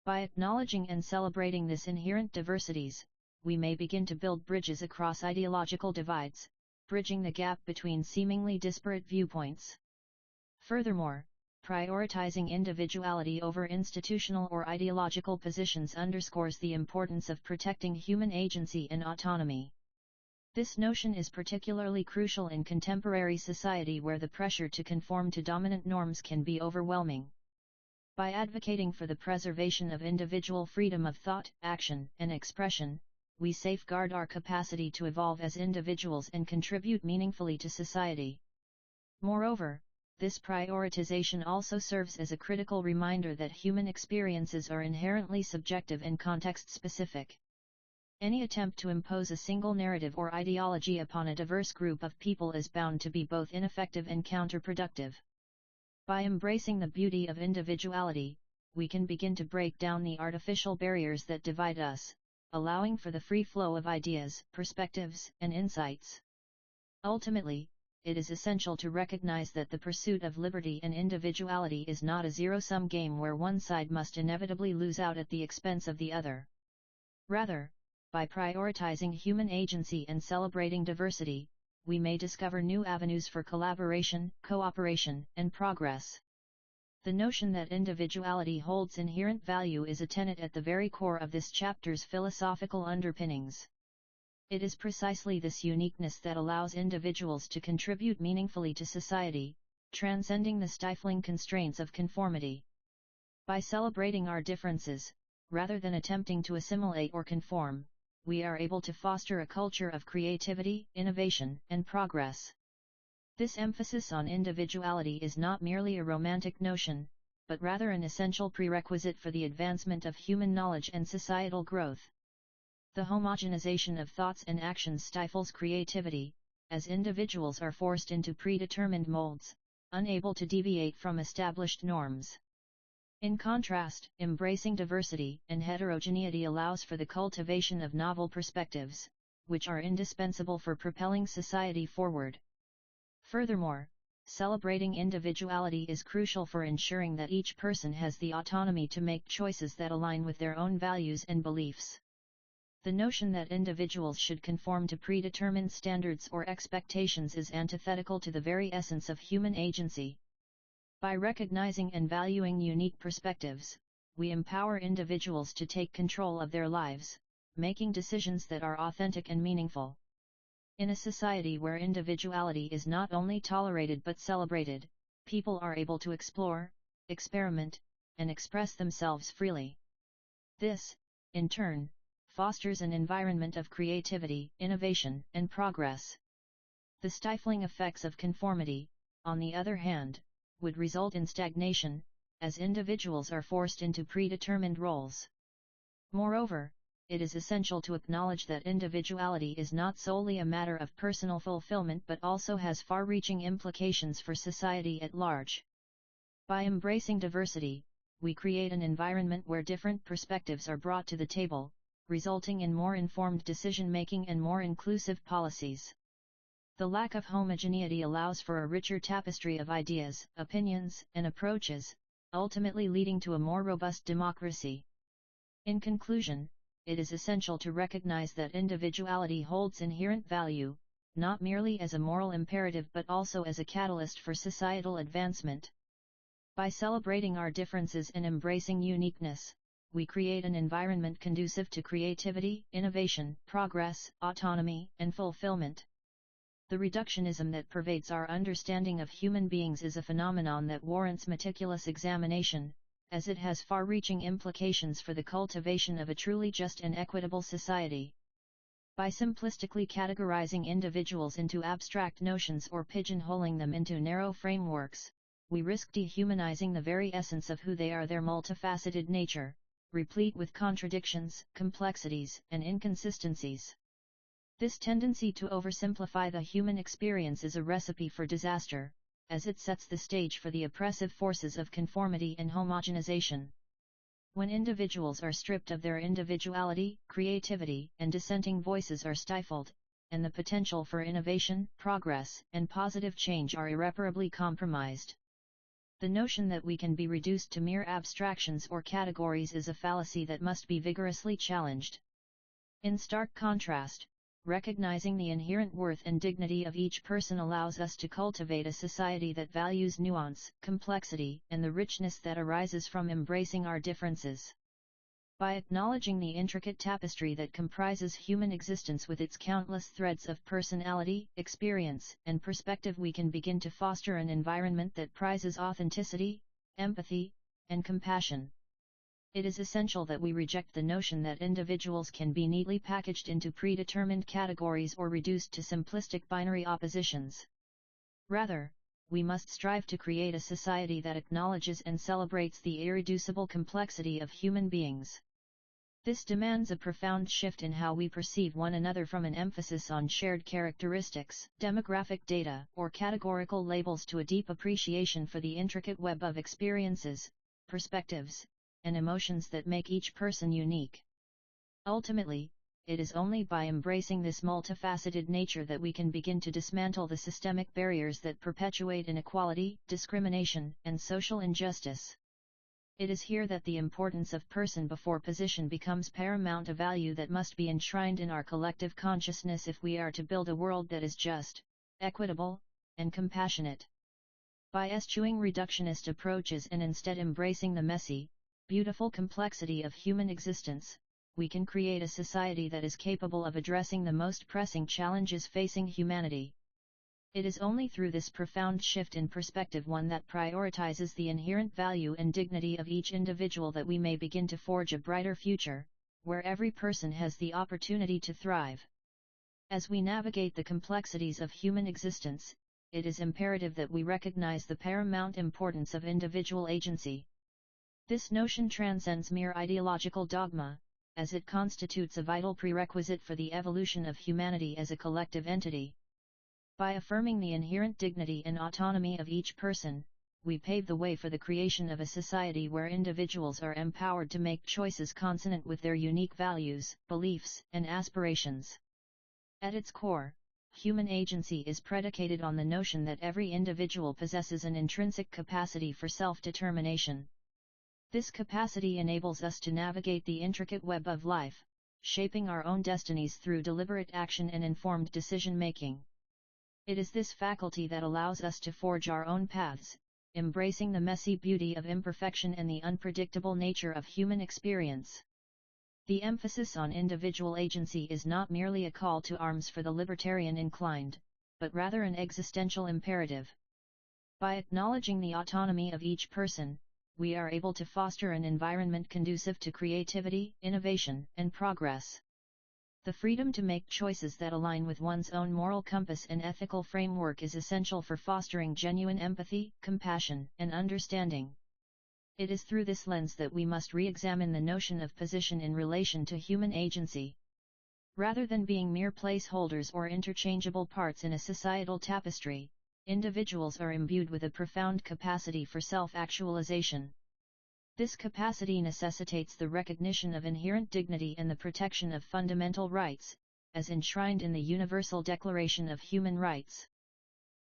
By acknowledging and celebrating this inherent diversities, we may begin to build bridges across ideological divides, bridging the gap between seemingly disparate viewpoints. Furthermore, prioritizing individuality over institutional or ideological positions underscores the importance of protecting human agency and autonomy. This notion is particularly crucial in contemporary society where the pressure to conform to dominant norms can be overwhelming. By advocating for the preservation of individual freedom of thought, action, and expression, we safeguard our capacity to evolve as individuals and contribute meaningfully to society. Moreover, this prioritization also serves as a critical reminder that human experiences are inherently subjective and context-specific. Any attempt to impose a single narrative or ideology upon a diverse group of people is bound to be both ineffective and counterproductive. By embracing the beauty of individuality, we can begin to break down the artificial barriers that divide us, allowing for the free flow of ideas, perspectives, and insights. Ultimately, it is essential to recognize that the pursuit of liberty and individuality is not a zero-sum game where one side must inevitably lose out at the expense of the other. Rather, by prioritizing human agency and celebrating diversity, we may discover new avenues for collaboration, cooperation, and progress. The notion that individuality holds inherent value is a tenet at the very core of this chapter's philosophical underpinnings. It is precisely this uniqueness that allows individuals to contribute meaningfully to society, transcending the stifling constraints of conformity. By celebrating our differences, rather than attempting to assimilate or conform, we are able to foster a culture of creativity, innovation, and progress. This emphasis on individuality is not merely a romantic notion, but rather an essential prerequisite for the advancement of human knowledge and societal growth. The homogenization of thoughts and actions stifles creativity, as individuals are forced into predetermined molds, unable to deviate from established norms. In contrast, embracing diversity and heterogeneity allows for the cultivation of novel perspectives, which are indispensable for propelling society forward. Furthermore, celebrating individuality is crucial for ensuring that each person has the autonomy to make choices that align with their own values and beliefs. The notion that individuals should conform to predetermined standards or expectations is antithetical to the very essence of human agency. By recognizing and valuing unique perspectives, we empower individuals to take control of their lives, making decisions that are authentic and meaningful. In a society where individuality is not only tolerated but celebrated, people are able to explore, experiment, and express themselves freely. This, in turn, fosters an environment of creativity, innovation, and progress. The stifling effects of conformity, on the other hand, would result in stagnation, as individuals are forced into predetermined roles. Moreover, it is essential to acknowledge that individuality is not solely a matter of personal fulfillment but also has far-reaching implications for society at large. By embracing diversity, we create an environment where different perspectives are brought to the table, resulting in more informed decision-making and more inclusive policies. The lack of homogeneity allows for a richer tapestry of ideas, opinions, and approaches, ultimately leading to a more robust democracy. In conclusion, it is essential to recognize that individuality holds inherent value, not merely as a moral imperative but also as a catalyst for societal advancement. By celebrating our differences and embracing uniqueness, we create an environment conducive to creativity, innovation, progress, autonomy, and fulfillment. The reductionism that pervades our understanding of human beings is a phenomenon that warrants meticulous examination, as it has far-reaching implications for the cultivation of a truly just and equitable society. By simplistically categorizing individuals into abstract notions or pigeonholing them into narrow frameworks, we risk dehumanizing the very essence of who they are, their multifaceted nature, replete with contradictions, complexities, and inconsistencies. This tendency to oversimplify the human experience is a recipe for disaster, as it sets the stage for the oppressive forces of conformity and homogenization. When individuals are stripped of their individuality, creativity, and dissenting voices are stifled, and the potential for innovation, progress, and positive change are irreparably compromised. The notion that we can be reduced to mere abstractions or categories is a fallacy that must be vigorously challenged. In stark contrast, recognizing the inherent worth and dignity of each person allows us to cultivate a society that values nuance, complexity, and the richness that arises from embracing our differences. By acknowledging the intricate tapestry that comprises human existence with its countless threads of personality, experience, and perspective, we can begin to foster an environment that prizes authenticity, empathy, and compassion. It is essential that we reject the notion that individuals can be neatly packaged into predetermined categories or reduced to simplistic binary oppositions. Rather, we must strive to create a society that acknowledges and celebrates the irreducible complexity of human beings. This demands a profound shift in how we perceive one another, from an emphasis on shared characteristics, demographic data, or categorical labels to a deep appreciation for the intricate web of experiences, perspectives, and emotions that make each person unique. Ultimately, it is only by embracing this multifaceted nature that we can begin to dismantle the systemic barriers that perpetuate inequality, discrimination, and social injustice. It is here that the importance of person before position becomes paramount, a value that must be enshrined in our collective consciousness if we are to build a world that is just, equitable, and compassionate. By eschewing reductionist approaches and instead embracing the messy, beautiful complexity of human existence, we can create a society that is capable of addressing the most pressing challenges facing humanity. It is only through this profound shift in perspective, one that prioritizes the inherent value and dignity of each individual, that we may begin to forge a brighter future, where every person has the opportunity to thrive. As we navigate the complexities of human existence, it is imperative that we recognize the paramount importance of individual agency. This notion transcends mere ideological dogma, as it constitutes a vital prerequisite for the evolution of humanity as a collective entity. By affirming the inherent dignity and autonomy of each person, we pave the way for the creation of a society where individuals are empowered to make choices consonant with their unique values, beliefs, and aspirations. At its core, human agency is predicated on the notion that every individual possesses an intrinsic capacity for self-determination. This capacity enables us to navigate the intricate web of life, shaping our own destinies through deliberate action and informed decision-making. It is this faculty that allows us to forge our own paths, embracing the messy beauty of imperfection and the unpredictable nature of human experience. The emphasis on individual agency is not merely a call to arms for the libertarian inclined, but rather an existential imperative. By acknowledging the autonomy of each person, we are able to foster an environment conducive to creativity, innovation, and progress. The freedom to make choices that align with one's own moral compass and ethical framework is essential for fostering genuine empathy, compassion, and understanding. It is through this lens that we must re-examine the notion of position in relation to human agency. Rather than being mere placeholders or interchangeable parts in a societal tapestry, individuals are imbued with a profound capacity for self-actualization. This capacity necessitates the recognition of inherent dignity and the protection of fundamental rights, as enshrined in the Universal Declaration of Human Rights.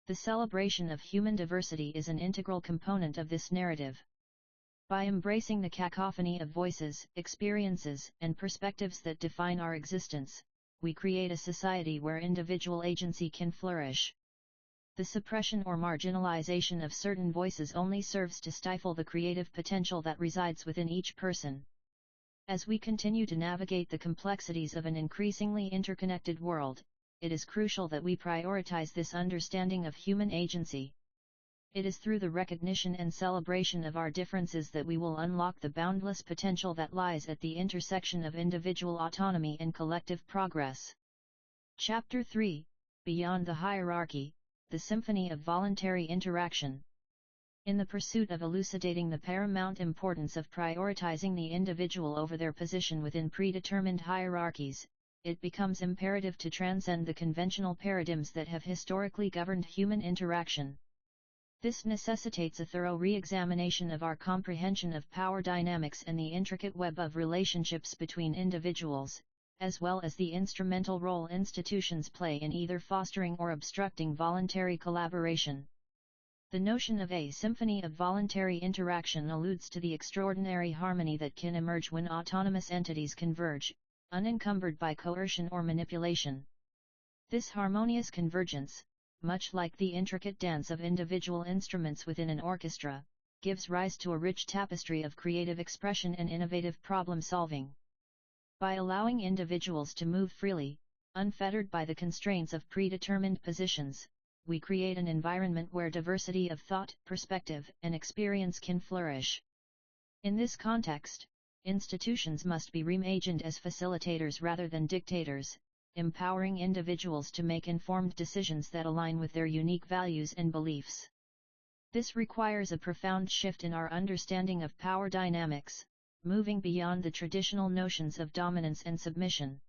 The celebration of human diversity is an integral component of this narrative. By embracing the cacophony of voices, experiences, and perspectives that define our existence, we create a society where individual agency can flourish. The suppression or marginalization of certain voices only serves to stifle the creative potential that resides within each person. As we continue to navigate the complexities of an increasingly interconnected world, it is crucial that we prioritize this understanding of human agency. It is through the recognition and celebration of our differences that we will unlock the boundless potential that lies at the intersection of individual autonomy and collective progress. Chapter 3: Beyond the Hierarchy, the Symphony of Voluntary Interaction. In the pursuit of elucidating the paramount importance of prioritizing the individual over their position within predetermined hierarchies, it becomes imperative to transcend the conventional paradigms that have historically governed human interaction. This necessitates a thorough re-examination of our comprehension of power dynamics and the intricate web of relationships between individuals, as well as the instrumental role institutions play in either fostering or obstructing voluntary collaboration. The notion of a symphony of voluntary interaction alludes to the extraordinary harmony that can emerge when autonomous entities converge, unencumbered by coercion or manipulation. This harmonious convergence, much like the intricate dance of individual instruments within an orchestra, gives rise to a rich tapestry of creative expression and innovative problem-solving. By allowing individuals to move freely, unfettered by the constraints of predetermined positions, we create an environment where diversity of thought, perspective, and experience can flourish. In this context, institutions must be reimagined as facilitators rather than dictators, empowering individuals to make informed decisions that align with their unique values and beliefs. This requires a profound shift in our understanding of power dynamics, moving beyond the traditional notions of dominance and submission.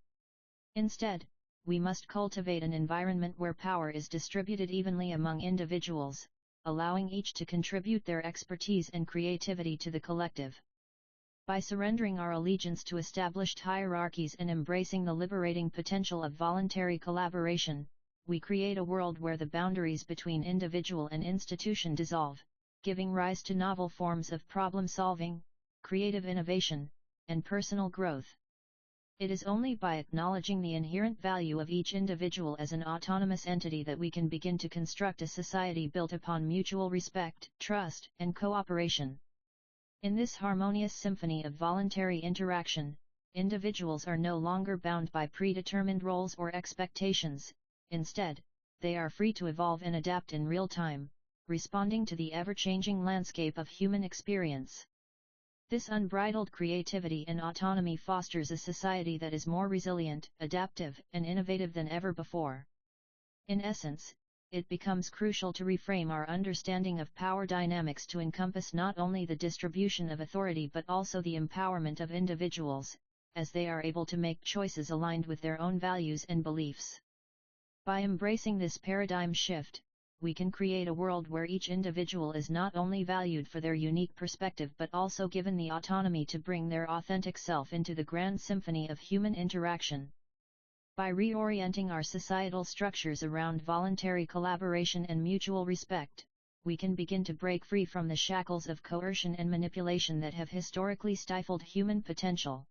Instead, we must cultivate an environment where power is distributed evenly among individuals, allowing each to contribute their expertise and creativity to the collective. By surrendering our allegiance to established hierarchies and embracing the liberating potential of voluntary collaboration, we create a world where the boundaries between individual and institution dissolve, giving rise to novel forms of problem-solving, creative innovation, and personal growth. It is only by acknowledging the inherent value of each individual as an autonomous entity that we can begin to construct a society built upon mutual respect, trust, and cooperation. In this harmonious symphony of voluntary interaction, individuals are no longer bound by predetermined roles or expectations. Instead, they are free to evolve and adapt in real time, responding to the ever-changing landscape of human experience. This unbridled creativity and autonomy fosters a society that is more resilient, adaptive, and innovative than ever before. In essence, it becomes crucial to reframe our understanding of power dynamics to encompass not only the distribution of authority but also the empowerment of individuals, as they are able to make choices aligned with their own values and beliefs. By embracing this paradigm shift, we can create a world where each individual is not only valued for their unique perspective but also given the autonomy to bring their authentic self into the grand symphony of human interaction. By reorienting our societal structures around voluntary collaboration and mutual respect, we can begin to break free from the shackles of coercion and manipulation that have historically stifled human potential.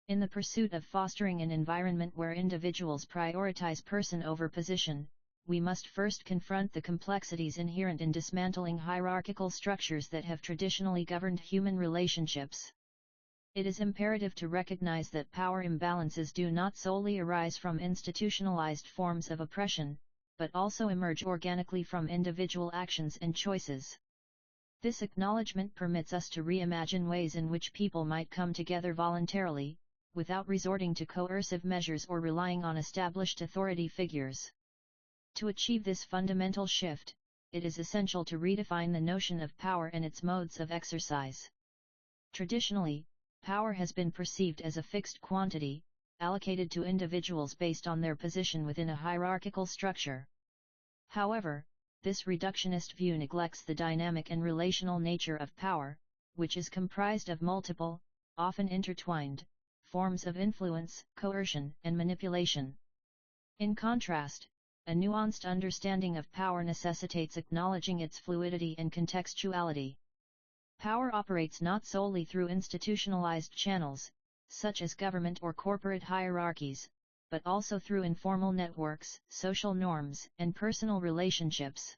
In the pursuit of fostering an environment where individuals prioritize person over position, we must first confront the complexities inherent in dismantling hierarchical structures that have traditionally governed human relationships. It is imperative to recognize that power imbalances do not solely arise from institutionalized forms of oppression, but also emerge organically from individual actions and choices. This acknowledgement permits us to reimagine ways in which people might come together voluntarily, without resorting to coercive measures or relying on established authority figures. To achieve this fundamental shift, it is essential to redefine the notion of power and its modes of exercise. Traditionally, power has been perceived as a fixed quantity, allocated to individuals based on their position within a hierarchical structure. However, this reductionist view neglects the dynamic and relational nature of power, which is comprised of multiple, often intertwined, forms of influence, coercion, and manipulation. In contrast, a nuanced understanding of power necessitates acknowledging its fluidity and contextuality. Power operates not solely through institutionalized channels, such as government or corporate hierarchies, but also through informal networks, social norms, and personal relationships.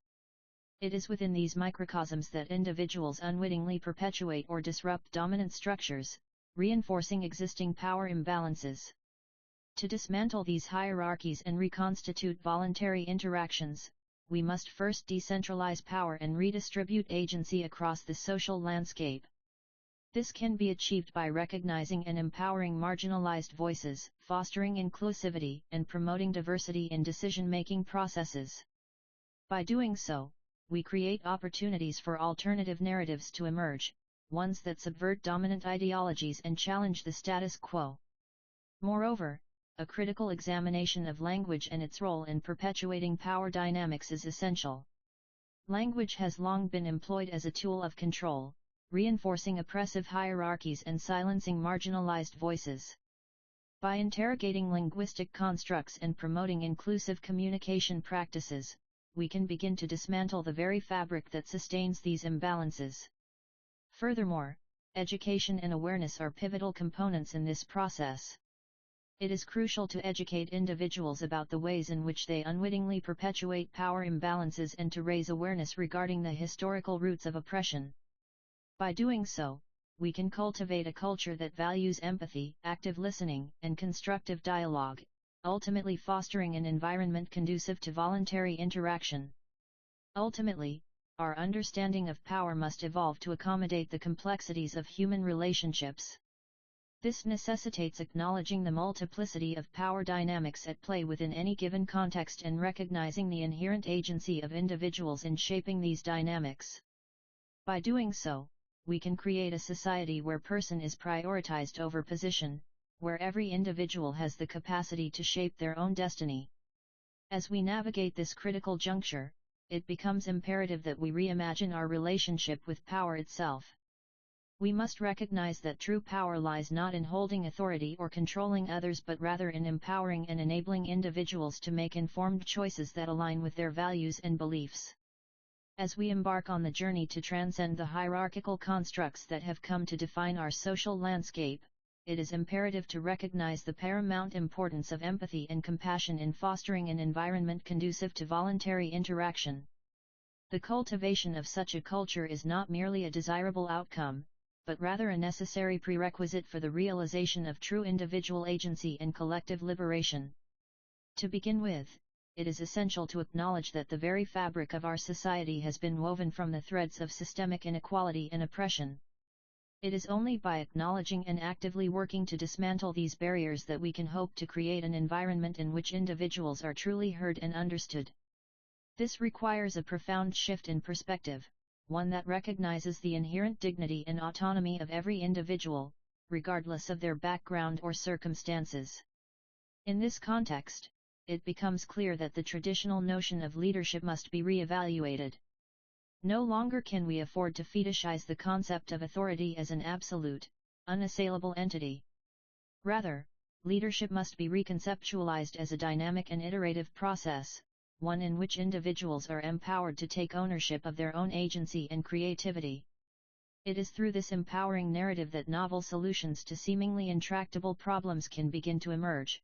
It is within these microcosms that individuals unwittingly perpetuate or disrupt dominant structures, reinforcing existing power imbalances. To dismantle these hierarchies and reconstitute voluntary interactions, we must first decentralize power and redistribute agency across the social landscape. This can be achieved by recognizing and empowering marginalized voices, fostering inclusivity, and promoting diversity in decision-making processes. By doing so, we create opportunities for alternative narratives to emerge, ones that subvert dominant ideologies and challenge the status quo. Moreover, a critical examination of language and its role in perpetuating power dynamics is essential. Language has long been employed as a tool of control, reinforcing oppressive hierarchies and silencing marginalized voices. By interrogating linguistic constructs and promoting inclusive communication practices, we can begin to dismantle the very fabric that sustains these imbalances. Furthermore, education and awareness are pivotal components in this process. It is crucial to educate individuals about the ways in which they unwittingly perpetuate power imbalances and to raise awareness regarding the historical roots of oppression. By doing so, we can cultivate a culture that values empathy, active listening, and constructive dialogue, ultimately fostering an environment conducive to voluntary interaction. Ultimately, our understanding of power must evolve to accommodate the complexities of human relationships. This necessitates acknowledging the multiplicity of power dynamics at play within any given context and recognizing the inherent agency of individuals in shaping these dynamics. By doing so, we can create a society where person is prioritized over position, where every individual has the capacity to shape their own destiny. As we navigate this critical juncture, it becomes imperative that we reimagine our relationship with power itself. We must recognize that true power lies not in holding authority or controlling others but rather in empowering and enabling individuals to make informed choices that align with their values and beliefs. As we embark on the journey to transcend the hierarchical constructs that have come to define our social landscape, it is imperative to recognize the paramount importance of empathy and compassion in fostering an environment conducive to voluntary interaction. The cultivation of such a culture is not merely a desirable outcome, but rather a necessary prerequisite for the realization of true individual agency and collective liberation. To begin with, it is essential to acknowledge that the very fabric of our society has been woven from the threads of systemic inequality and oppression. It is only by acknowledging and actively working to dismantle these barriers that we can hope to create an environment in which individuals are truly heard and understood. This requires a profound shift in perspective, one that recognizes the inherent dignity and autonomy of every individual, regardless of their background or circumstances. In this context, it becomes clear that the traditional notion of leadership must be re-evaluated. No longer can we afford to fetishize the concept of authority as an absolute, unassailable entity. Rather, leadership must be reconceptualized as a dynamic and iterative process, one in which individuals are empowered to take ownership of their own agency and creativity. It is through this empowering narrative that novel solutions to seemingly intractable problems can begin to emerge.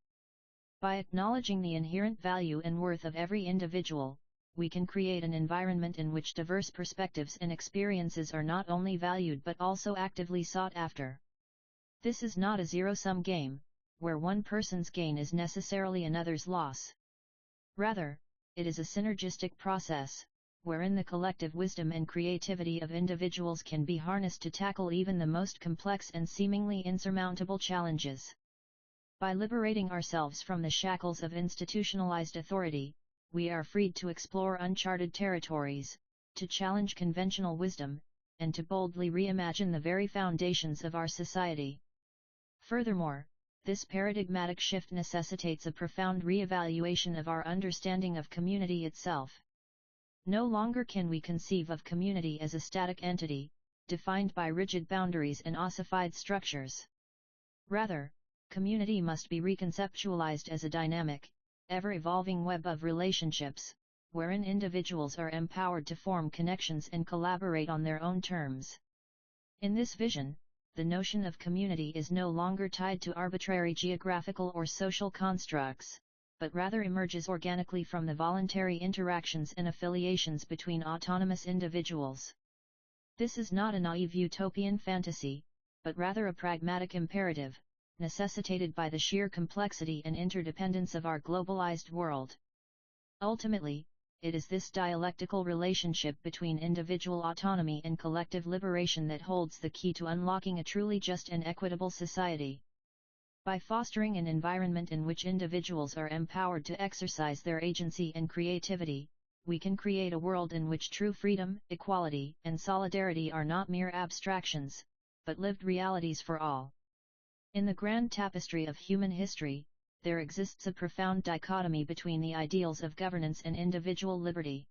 By acknowledging the inherent value and worth of every individual, we can create an environment in which diverse perspectives and experiences are not only valued but also actively sought after. This is not a zero-sum game, where one person's gain is necessarily another's loss. Rather, it is a synergistic process, wherein the collective wisdom and creativity of individuals can be harnessed to tackle even the most complex and seemingly insurmountable challenges. By liberating ourselves from the shackles of institutionalized authority, we are freed to explore uncharted territories, to challenge conventional wisdom, and to boldly reimagine the very foundations of our society. Furthermore, this paradigmatic shift necessitates a profound re-evaluation of our understanding of community itself. No longer can we conceive of community as a static entity, defined by rigid boundaries and ossified structures. Rather, community must be reconceptualized as a dynamic, ever-evolving web of relationships, wherein individuals are empowered to form connections and collaborate on their own terms. In this vision, the notion of community is no longer tied to arbitrary geographical or social constructs, but rather emerges organically from the voluntary interactions and affiliations between autonomous individuals. This is not a naive utopian fantasy, but rather a pragmatic imperative, necessitated by the sheer complexity and interdependence of our globalized world. Ultimately, it is this dialectical relationship between individual autonomy and collective liberation that holds the key to unlocking a truly just and equitable society. By fostering an environment in which individuals are empowered to exercise their agency and creativity, we can create a world in which true freedom, equality, and solidarity are not mere abstractions, but lived realities for all. In the grand tapestry of human history, there exists a profound dichotomy between the ideals of governance and individual liberty.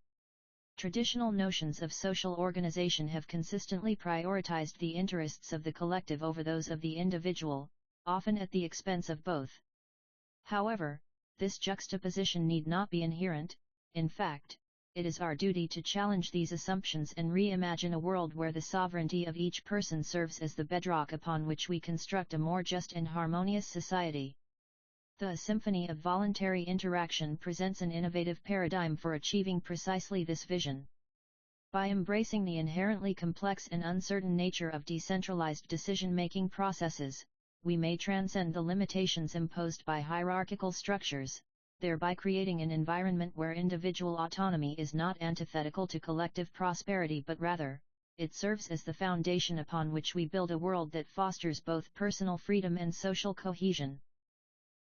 Traditional notions of social organization have consistently prioritized the interests of the collective over those of the individual, often at the expense of both. However, this juxtaposition need not be inherent. In fact, it is our duty to challenge these assumptions and reimagine a world where the sovereignty of each person serves as the bedrock upon which we construct a more just and harmonious society. The symphony of voluntary interaction presents an innovative paradigm for achieving precisely this vision. By embracing the inherently complex and uncertain nature of decentralized decision-making processes, we may transcend the limitations imposed by hierarchical structures, thereby creating an environment where individual autonomy is not antithetical to collective prosperity but rather, it serves as the foundation upon which we build a world that fosters both personal freedom and social cohesion.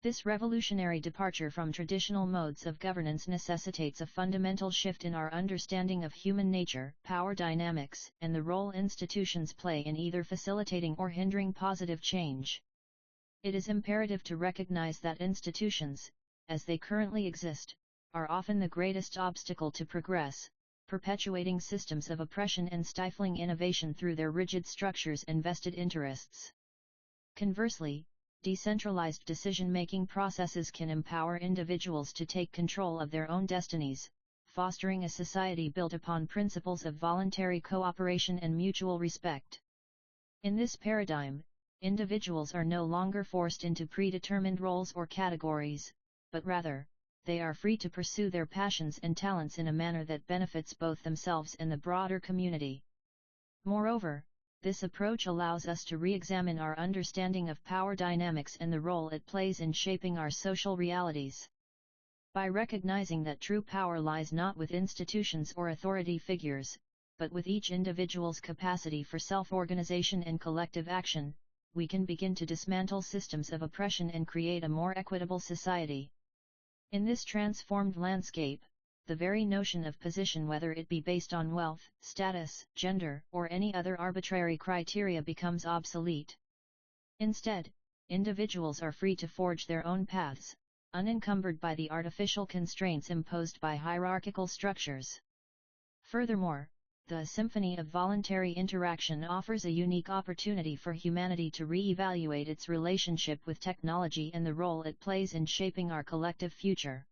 This revolutionary departure from traditional modes of governance necessitates a fundamental shift in our understanding of human nature, power dynamics, and the role institutions play in either facilitating or hindering positive change. It is imperative to recognize that institutions, as they currently exist, are often the greatest obstacle to progress, perpetuating systems of oppression and stifling innovation through their rigid structures and vested interests. Conversely, decentralized decision-making processes can empower individuals to take control of their own destinies, fostering a society built upon principles of voluntary cooperation and mutual respect. In this paradigm, individuals are no longer forced into predetermined roles or categories, but rather, they are free to pursue their passions and talents in a manner that benefits both themselves and the broader community. Moreover, this approach allows us to re-examine our understanding of power dynamics and the role it plays in shaping our social realities. By recognizing that true power lies not with institutions or authority figures, but with each individual's capacity for self-organization and collective action, we can begin to dismantle systems of oppression and create a more equitable society. In this transformed landscape, the very notion of position, whether it be based on wealth, status, gender, or any other arbitrary criteria, becomes obsolete. Instead, individuals are free to forge their own paths, unencumbered by the artificial constraints imposed by hierarchical structures. Furthermore, the symphony of voluntary interaction offers a unique opportunity for humanity to re-evaluate its relationship with technology and the role it plays in shaping our collective future.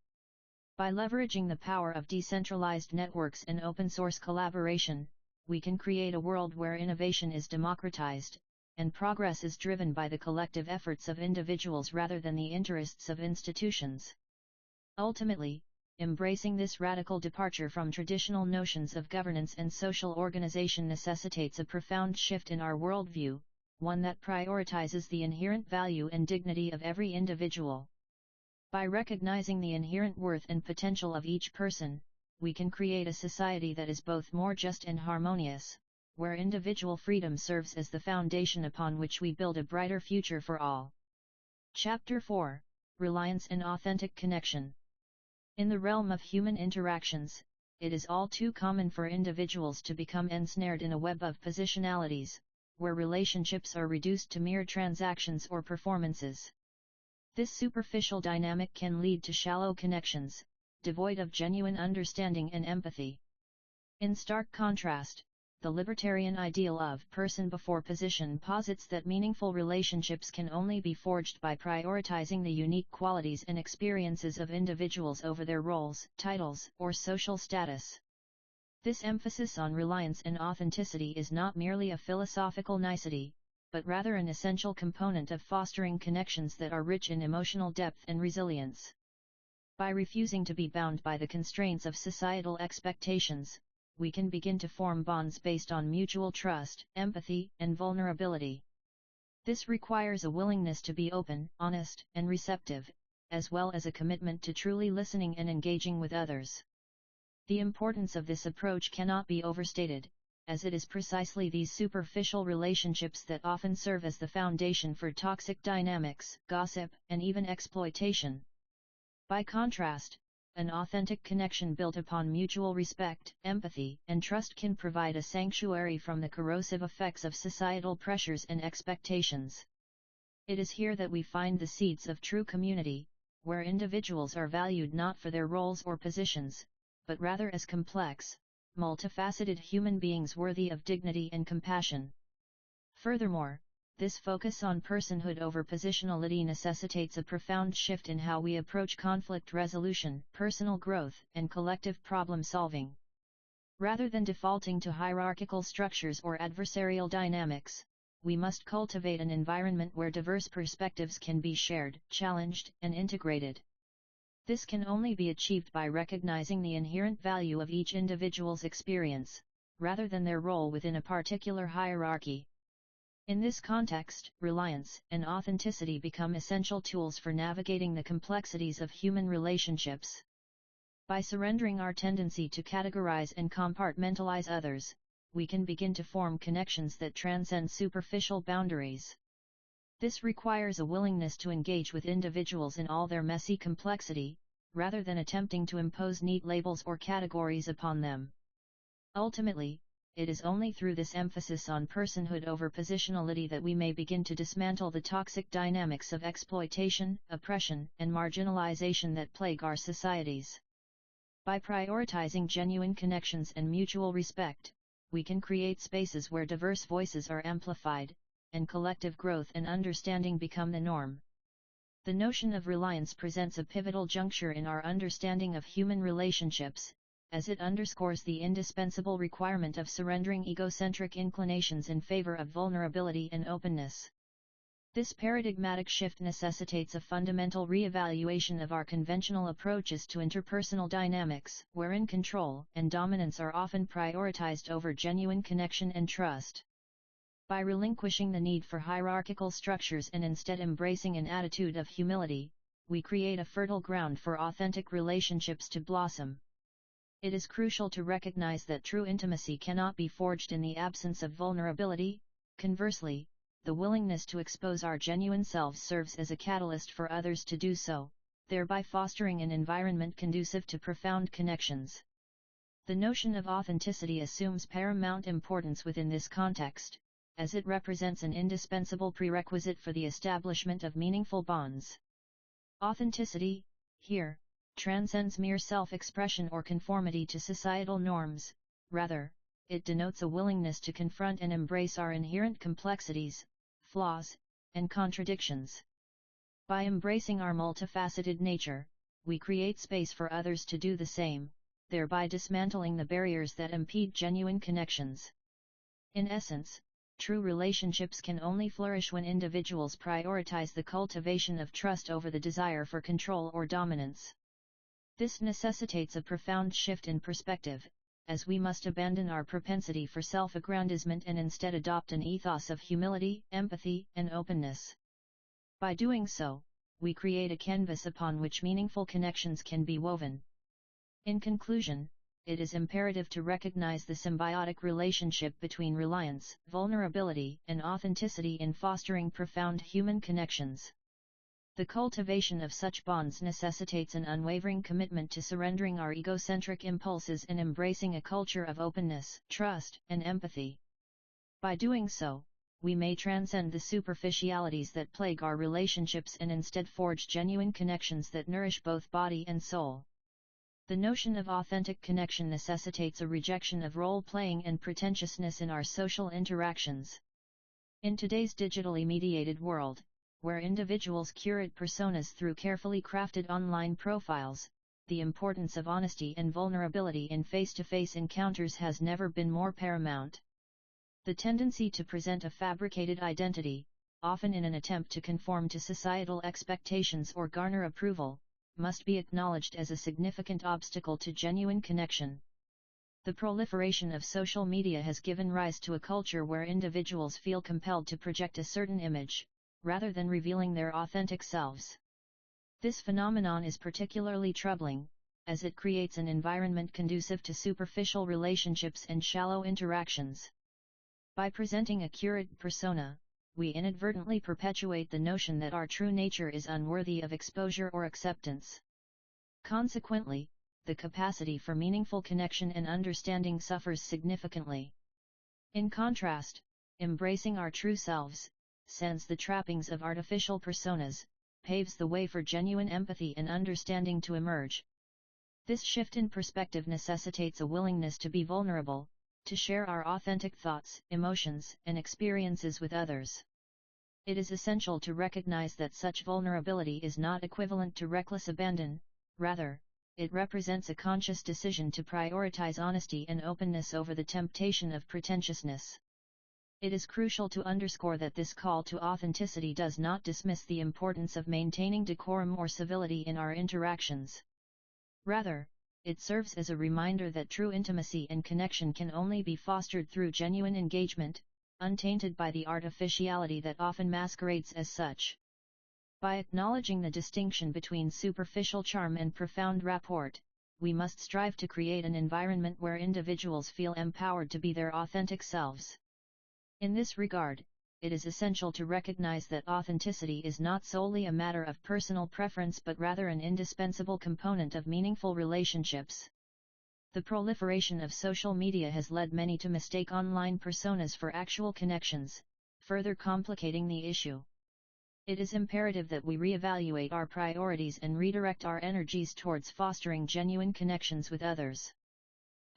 By leveraging the power of decentralized networks and open-source collaboration, we can create a world where innovation is democratized, and progress is driven by the collective efforts of individuals rather than the interests of institutions. Ultimately, embracing this radical departure from traditional notions of governance and social organization necessitates a profound shift in our worldview, one that prioritizes the inherent value and dignity of every individual. By recognizing the inherent worth and potential of each person, we can create a society that is both more just and harmonious, where individual freedom serves as the foundation upon which we build a brighter future for all. Chapter 4: Reliance and Authentic Connection. In the realm of human interactions, it is all too common for individuals to become ensnared in a web of positionalities, where relationships are reduced to mere transactions or performances. This superficial dynamic can lead to shallow connections, devoid of genuine understanding and empathy. In stark contrast, the libertarian ideal of person before position posits that meaningful relationships can only be forged by prioritizing the unique qualities and experiences of individuals over their roles, titles, or social status. This emphasis on reliance and authenticity is not merely a philosophical nicety, but rather an essential component of fostering connections that are rich in emotional depth and resilience. By refusing to be bound by the constraints of societal expectations, we can begin to form bonds based on mutual trust, empathy, and vulnerability. This requires a willingness to be open, honest, and receptive, as well as a commitment to truly listening and engaging with others. The importance of this approach cannot be overstated, as it is precisely these superficial relationships that often serve as the foundation for toxic dynamics, gossip, and even exploitation. By contrast, an authentic connection built upon mutual respect, empathy, and trust can provide a sanctuary from the corrosive effects of societal pressures and expectations. It is here that we find the seeds of true community, where individuals are valued not for their roles or positions, but rather as complex, multifaceted human beings worthy of dignity and compassion. Furthermore, this focus on personhood over positionality necessitates a profound shift in how we approach conflict resolution, personal growth, and collective problem solving. Rather than defaulting to hierarchical structures or adversarial dynamics, we must cultivate an environment where diverse perspectives can be shared, challenged, and integrated. This can only be achieved by recognizing the inherent value of each individual's experience, rather than their role within a particular hierarchy. In this context, reliance and authenticity become essential tools for navigating the complexities of human relationships. By surrendering our tendency to categorize and compartmentalize others, we can begin to form connections that transcend superficial boundaries. This requires a willingness to engage with individuals in all their messy complexity, rather than attempting to impose neat labels or categories upon them. Ultimately, it is only through this emphasis on personhood over positionality that we may begin to dismantle the toxic dynamics of exploitation, oppression, and marginalization that plague our societies. By prioritizing genuine connections and mutual respect, we can create spaces where diverse voices are amplified, and collective growth and understanding become the norm. The notion of reliance presents a pivotal juncture in our understanding of human relationships, as it underscores the indispensable requirement of surrendering egocentric inclinations in favor of vulnerability and openness. This paradigmatic shift necessitates a fundamental re-evaluation of our conventional approaches to interpersonal dynamics, wherein control and dominance are often prioritized over genuine connection and trust. By relinquishing the need for hierarchical structures and instead embracing an attitude of humility, we create a fertile ground for authentic relationships to blossom. It is crucial to recognize that true intimacy cannot be forged in the absence of vulnerability. Conversely, the willingness to expose our genuine selves serves as a catalyst for others to do so, thereby fostering an environment conducive to profound connections. The notion of authenticity assumes paramount importance within this context, as it represents an indispensable prerequisite for the establishment of meaningful bonds. Authenticity, here, transcends mere self-expression or conformity to societal norms. Rather, it denotes a willingness to confront and embrace our inherent complexities, flaws, and contradictions. By embracing our multifaceted nature, we create space for others to do the same, thereby dismantling the barriers that impede genuine connections. In essence, true relationships can only flourish when individuals prioritize the cultivation of trust over the desire for control or dominance. This necessitates a profound shift in perspective, as we must abandon our propensity for self-aggrandizement and instead adopt an ethos of humility, empathy, and openness. By doing so, we create a canvas upon which meaningful connections can be woven. In conclusion, it is imperative to recognize the symbiotic relationship between reliance, vulnerability, and authenticity in fostering profound human connections. The cultivation of such bonds necessitates an unwavering commitment to surrendering our egocentric impulses and embracing a culture of openness, trust, and empathy. By doing so, we may transcend the superficialities that plague our relationships and instead forge genuine connections that nourish both body and soul. The notion of authentic connection necessitates a rejection of role-playing and pretentiousness in our social interactions. In today's digitally mediated world, where individuals curate personas through carefully crafted online profiles, the importance of honesty and vulnerability in face-to-face encounters has never been more paramount. The tendency to present a fabricated identity, often in an attempt to conform to societal expectations or garner approval, must be acknowledged as a significant obstacle to genuine connection. The proliferation of social media has given rise to a culture where individuals feel compelled to project a certain image, rather than revealing their authentic selves. This phenomenon is particularly troubling, as it creates an environment conducive to superficial relationships and shallow interactions. By presenting a curated persona, we inadvertently perpetuate the notion that our true nature is unworthy of exposure or acceptance. Consequently, the capacity for meaningful connection and understanding suffers significantly. In contrast, embracing our true selves, sans the trappings of artificial personas, paves the way for genuine empathy and understanding to emerge. This shift in perspective necessitates a willingness to be vulnerable, to share our authentic thoughts, emotions, and experiences with others. It is essential to recognize that such vulnerability is not equivalent to reckless abandon. Rather, it represents a conscious decision to prioritize honesty and openness over the temptation of pretentiousness. It is crucial to underscore that this call to authenticity does not dismiss the importance of maintaining decorum or civility in our interactions. Rather, it serves as a reminder that true intimacy and connection can only be fostered through genuine engagement, untainted by the artificiality that often masquerades as such. By acknowledging the distinction between superficial charm and profound rapport, we must strive to create an environment where individuals feel empowered to be their authentic selves. In this regard, it is essential to recognize that authenticity is not solely a matter of personal preference but rather an indispensable component of meaningful relationships. The proliferation of social media has led many to mistake online personas for actual connections, further complicating the issue. It is imperative that we reevaluate our priorities and redirect our energies towards fostering genuine connections with others.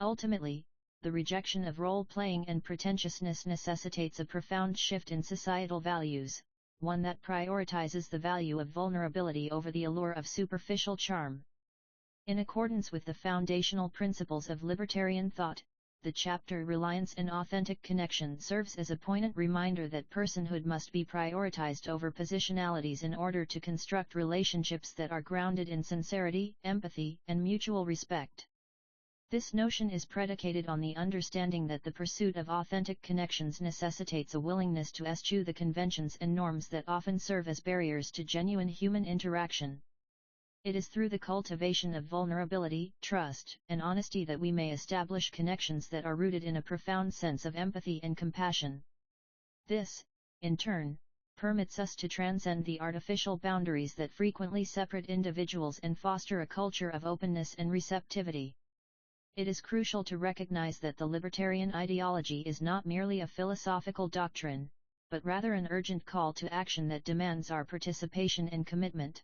Ultimately, the rejection of role-playing and pretentiousness necessitates a profound shift in societal values, one that prioritizes the value of vulnerability over the allure of superficial charm. In accordance with the foundational principles of libertarian thought, the chapter Reliance and Authentic Connection serves as a poignant reminder that personhood must be prioritized over positionalities in order to construct relationships that are grounded in sincerity, empathy, and mutual respect. This notion is predicated on the understanding that the pursuit of authentic connections necessitates a willingness to eschew the conventions and norms that often serve as barriers to genuine human interaction. It is through the cultivation of vulnerability, trust, and honesty that we may establish connections that are rooted in a profound sense of empathy and compassion. This, in turn, permits us to transcend the artificial boundaries that frequently separate individuals and foster a culture of openness and receptivity. It is crucial to recognize that the libertarian ideology is not merely a philosophical doctrine, but rather an urgent call to action that demands our participation and commitment.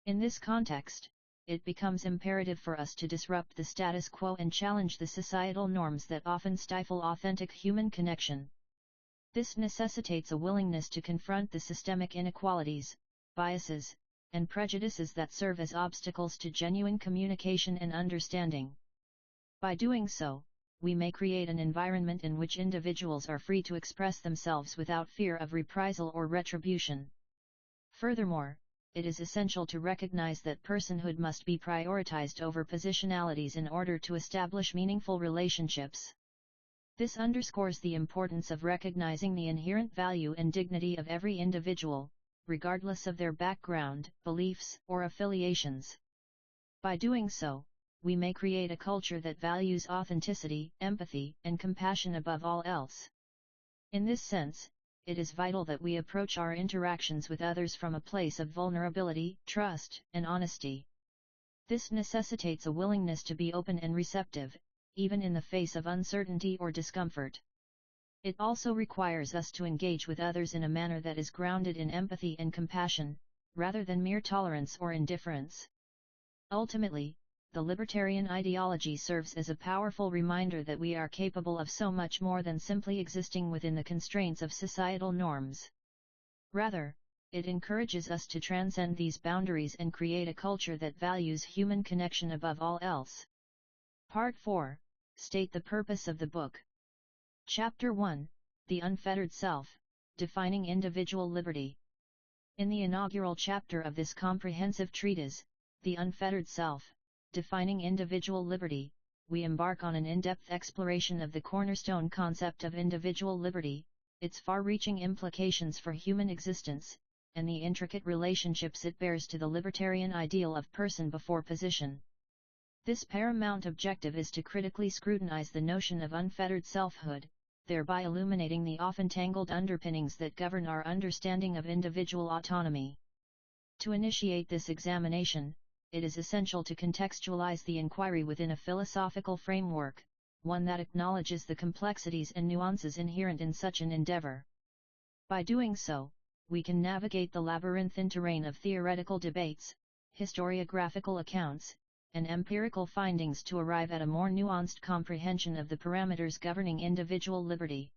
In this context, it becomes imperative for us to disrupt the status quo and challenge the societal norms that often stifle authentic human connection. This necessitates a willingness to confront the systemic inequalities, biases, and prejudices that serve as obstacles to genuine communication and understanding. By doing so, we may create an environment in which individuals are free to express themselves without fear of reprisal or retribution. Furthermore, it is essential to recognize that personhood must be prioritized over positionalities in order to establish meaningful relationships. This underscores the importance of recognizing the inherent value and dignity of every individual, regardless of their background, beliefs, or affiliations. By doing so, we may create a culture that values authenticity, empathy, and compassion above all else. In this sense, it is vital that we approach our interactions with others from a place of vulnerability, trust, and honesty. This necessitates a willingness to be open and receptive, even in the face of uncertainty or discomfort. It also requires us to engage with others in a manner that is grounded in empathy and compassion, rather than mere tolerance or indifference. Ultimately, the libertarian ideology serves as a powerful reminder that we are capable of so much more than simply existing within the constraints of societal norms. Rather, it encourages us to transcend these boundaries and create a culture that values human connection above all else. Part 4. State the purpose of the book. Chapter 1. The Unfettered Self, Defining Individual Liberty. In the inaugural chapter of this comprehensive treatise, The Unfettered Self, Defining Individual Liberty, we embark on an in-depth exploration of the cornerstone concept of individual liberty, its far-reaching implications for human existence, and the intricate relationships it bears to the libertarian ideal of person before position. This paramount objective is to critically scrutinize the notion of unfettered selfhood, thereby illuminating the often tangled underpinnings that govern our understanding of individual autonomy. To initiate this examination, it is essential to contextualize the inquiry within a philosophical framework, one that acknowledges the complexities and nuances inherent in such an endeavor. By doing so, we can navigate the labyrinthine terrain of theoretical debates, historiographical accounts, and empirical findings to arrive at a more nuanced comprehension of the parameters governing individual liberty.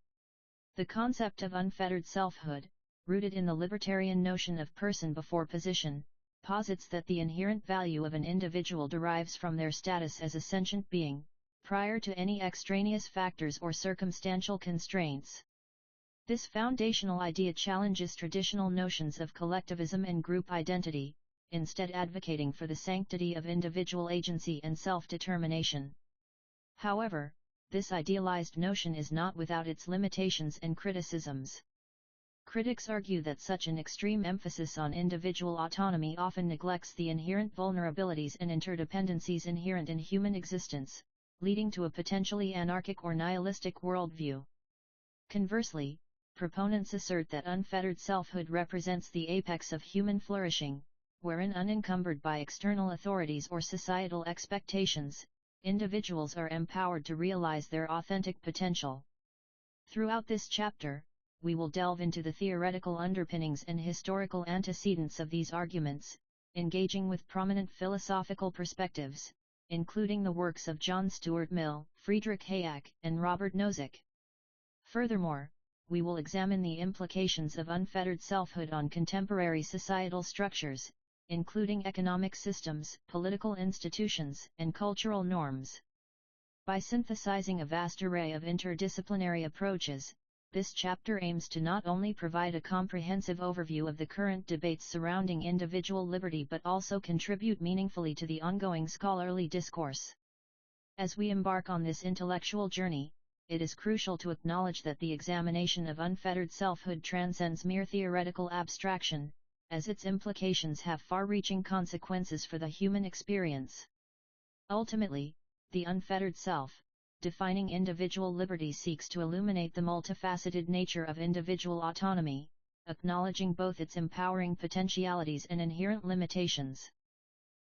The concept of unfettered selfhood, rooted in the libertarian notion of person before position, posits that the inherent value of an individual derives from their status as a sentient being, prior to any extraneous factors or circumstantial constraints. This foundational idea challenges traditional notions of collectivism and group identity, instead advocating for the sanctity of individual agency and self-determination. However, this idealized notion is not without its limitations and criticisms. Critics argue that such an extreme emphasis on individual autonomy often neglects the inherent vulnerabilities and interdependencies inherent in human existence, leading to a potentially anarchic or nihilistic worldview. Conversely, proponents assert that unfettered selfhood represents the apex of human flourishing, wherein unencumbered by external authorities or societal expectations, individuals are empowered to realize their authentic potential. Throughout this chapter, we will delve into the theoretical underpinnings and historical antecedents of these arguments, engaging with prominent philosophical perspectives, including the works of John Stuart Mill, Friedrich Hayek, and Robert Nozick. Furthermore, we will examine the implications of unfettered selfhood on contemporary societal structures, including economic systems, political institutions, and cultural norms. By synthesizing a vast array of interdisciplinary approaches, this chapter aims to not only provide a comprehensive overview of the current debates surrounding individual liberty but also contribute meaningfully to the ongoing scholarly discourse. As we embark on this intellectual journey, it is crucial to acknowledge that the examination of unfettered selfhood transcends mere theoretical abstraction, as its implications have far-reaching consequences for the human experience. Ultimately, the unfettered self, defining individual liberty, seeks to illuminate the multifaceted nature of individual autonomy, acknowledging both its empowering potentialities and inherent limitations.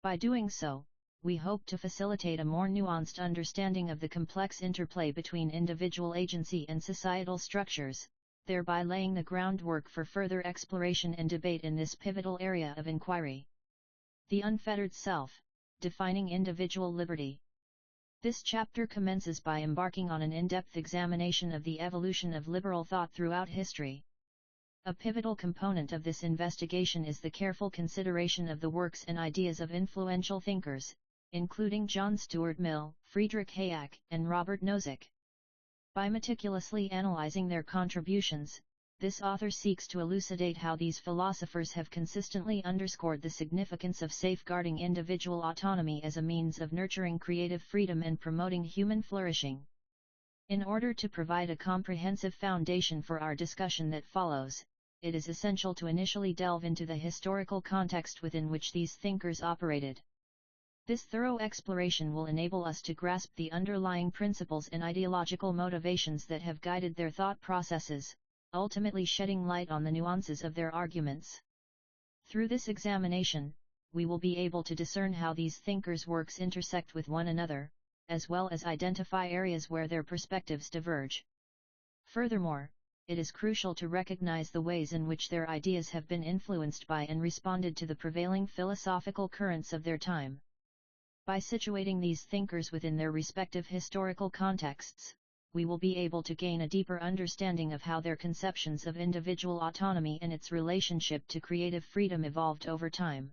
By doing so, we hope to facilitate a more nuanced understanding of the complex interplay between individual agency and societal structures, thereby laying the groundwork for further exploration and debate in this pivotal area of inquiry. The unfettered self, defining individual liberty. This chapter commences by embarking on an in-depth examination of the evolution of liberal thought throughout history. A pivotal component of this investigation is the careful consideration of the works and ideas of influential thinkers, including John Stuart Mill, Friedrich Hayek, and Robert Nozick. By meticulously analyzing their contributions, this author seeks to elucidate how these philosophers have consistently underscored the significance of safeguarding individual autonomy as a means of nurturing creative freedom and promoting human flourishing. In order to provide a comprehensive foundation for our discussion that follows, it is essential to initially delve into the historical context within which these thinkers operated. This thorough exploration will enable us to grasp the underlying principles and ideological motivations that have guided their thought processes, ultimately shedding light on the nuances of their arguments. Through this examination, we will be able to discern how these thinkers' works intersect with one another, as well as identify areas where their perspectives diverge. Furthermore, it is crucial to recognize the ways in which their ideas have been influenced by and responded to the prevailing philosophical currents of their time. By situating these thinkers within their respective historical contexts, we will be able to gain a deeper understanding of how their conceptions of individual autonomy and its relationship to creative freedom evolved over time.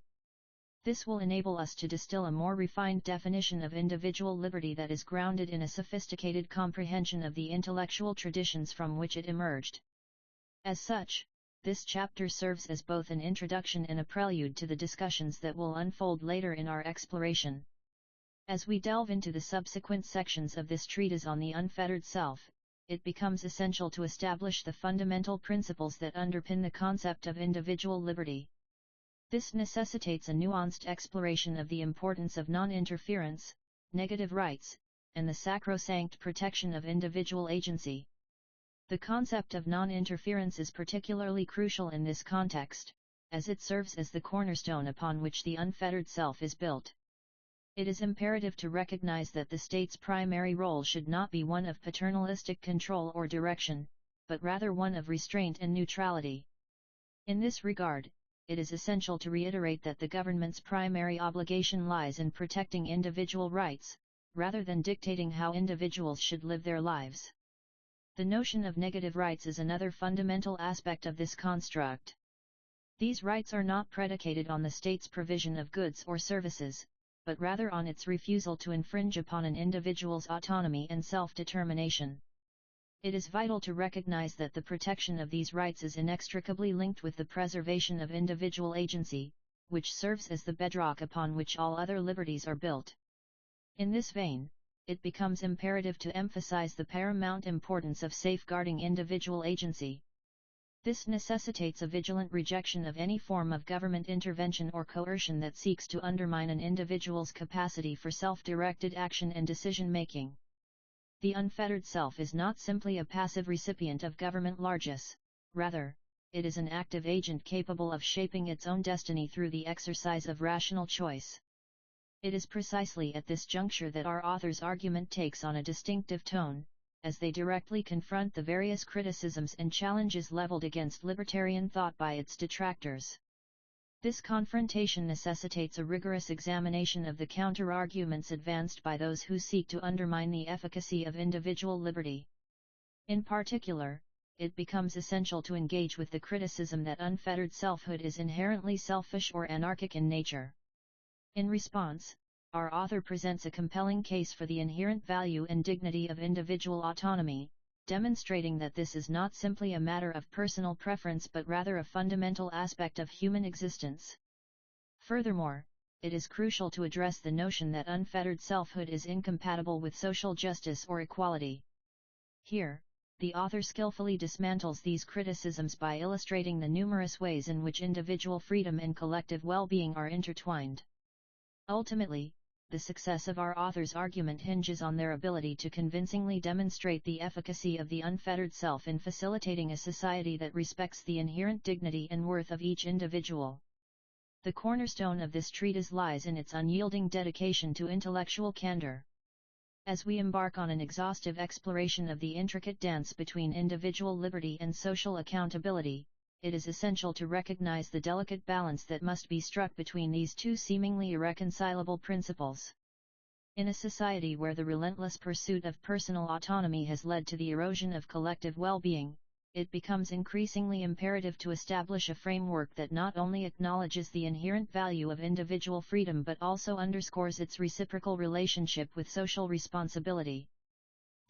This will enable us to distill a more refined definition of individual liberty that is grounded in a sophisticated comprehension of the intellectual traditions from which it emerged. As such, this chapter serves as both an introduction and a prelude to the discussions that will unfold later in our exploration. As we delve into the subsequent sections of this treatise on the unfettered self, it becomes essential to establish the fundamental principles that underpin the concept of individual liberty. This necessitates a nuanced exploration of the importance of non-interference, negative rights, and the sacrosanct protection of individual agency. The concept of non-interference is particularly crucial in this context, as it serves as the cornerstone upon which the unfettered self is built. It is imperative to recognize that the state's primary role should not be one of paternalistic control or direction, but rather one of restraint and neutrality. In this regard, it is essential to reiterate that the government's primary obligation lies in protecting individual rights, rather than dictating how individuals should live their lives. The notion of negative rights is another fundamental aspect of this construct. These rights are not predicated on the state's provision of goods or services, but rather on its refusal to infringe upon an individual's autonomy and self-determination. It is vital to recognize that the protection of these rights is inextricably linked with the preservation of individual agency, which serves as the bedrock upon which all other liberties are built. In this vein, it becomes imperative to emphasize the paramount importance of safeguarding individual agency. This necessitates a vigilant rejection of any form of government intervention or coercion that seeks to undermine an individual's capacity for self-directed action and decision-making. The unfettered self is not simply a passive recipient of government largesse, rather, it is an active agent capable of shaping its own destiny through the exercise of rational choice. It is precisely at this juncture that our author's argument takes on a distinctive tone, as they directly confront the various criticisms and challenges leveled against libertarian thought by its detractors. This confrontation necessitates a rigorous examination of the counter-arguments advanced by those who seek to undermine the efficacy of individual liberty. In particular, it becomes essential to engage with the criticism that unfettered selfhood is inherently selfish or anarchic in nature. In response, our author presents a compelling case for the inherent value and dignity of individual autonomy, demonstrating that this is not simply a matter of personal preference but rather a fundamental aspect of human existence. Furthermore, it is crucial to address the notion that unfettered selfhood is incompatible with social justice or equality. Here, the author skillfully dismantles these criticisms by illustrating the numerous ways in which individual freedom and collective well-being are intertwined. Ultimately, the success of our author's argument hinges on their ability to convincingly demonstrate the efficacy of the unfettered self in facilitating a society that respects the inherent dignity and worth of each individual. The cornerstone of this treatise lies in its unyielding dedication to intellectual candor. As we embark on an exhaustive exploration of the intricate dance between individual liberty and social accountability, it is essential to recognize the delicate balance that must be struck between these two seemingly irreconcilable principles. In a society where the relentless pursuit of personal autonomy has led to the erosion of collective well-being, it becomes increasingly imperative to establish a framework that not only acknowledges the inherent value of individual freedom but also underscores its reciprocal relationship with social responsibility.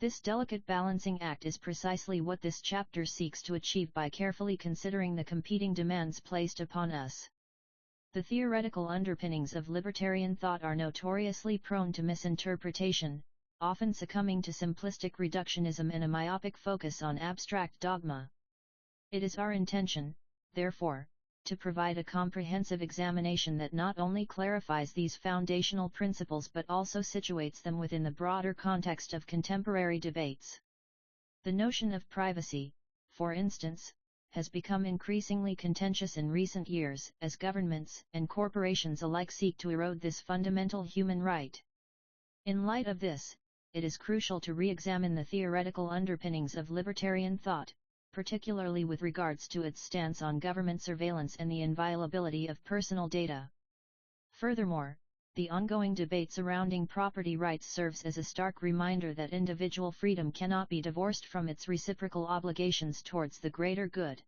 This delicate balancing act is precisely what this chapter seeks to achieve by carefully considering the competing demands placed upon us. The theoretical underpinnings of libertarian thought are notoriously prone to misinterpretation, often succumbing to simplistic reductionism and a myopic focus on abstract dogma. It is our intention, therefore, to provide a comprehensive examination that not only clarifies these foundational principles but also situates them within the broader context of contemporary debates. The notion of privacy, for instance, has become increasingly contentious in recent years as governments and corporations alike seek to erode this fundamental human right. In light of this, it is crucial to re-examine the theoretical underpinnings of libertarian thought, particularly with regards to its stance on government surveillance and the inviolability of personal data. Furthermore, the ongoing debate surrounding property rights serves as a stark reminder that individual freedom cannot be divorced from its reciprocal obligations towards the greater good.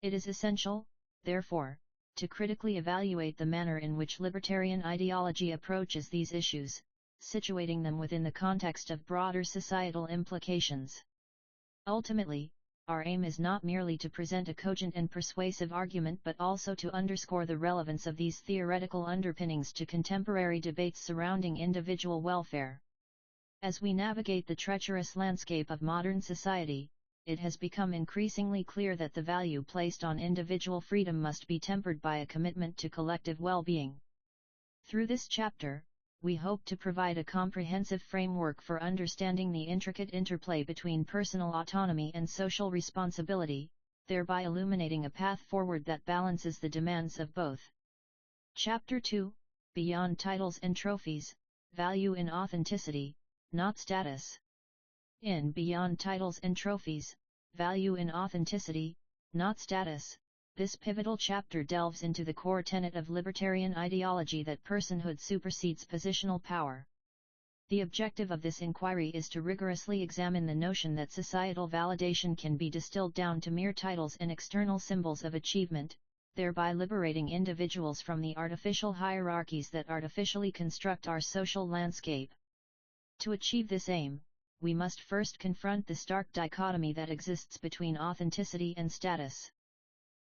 It is essential, therefore, to critically evaluate the manner in which libertarian ideology approaches these issues, situating them within the context of broader societal implications. Ultimately, our aim is not merely to present a cogent and persuasive argument but also to underscore the relevance of these theoretical underpinnings to contemporary debates surrounding individual welfare. As we navigate the treacherous landscape of modern society, it has become increasingly clear that the value placed on individual freedom must be tempered by a commitment to collective well-being. Through this chapter, we hope to provide a comprehensive framework for understanding the intricate interplay between personal autonomy and social responsibility, thereby illuminating a path forward that balances the demands of both. Chapter 2, Beyond Titles and Trophies, Value in Authenticity, Not Status. In Beyond Titles and Trophies, Value in Authenticity, Not Status, this pivotal chapter delves into the core tenet of libertarian ideology that personhood supersedes positional power. The objective of this inquiry is to rigorously examine the notion that societal validation can be distilled down to mere titles and external symbols of achievement, thereby liberating individuals from the artificial hierarchies that artificially construct our social landscape. To achieve this aim, we must first confront the stark dichotomy that exists between authenticity and status.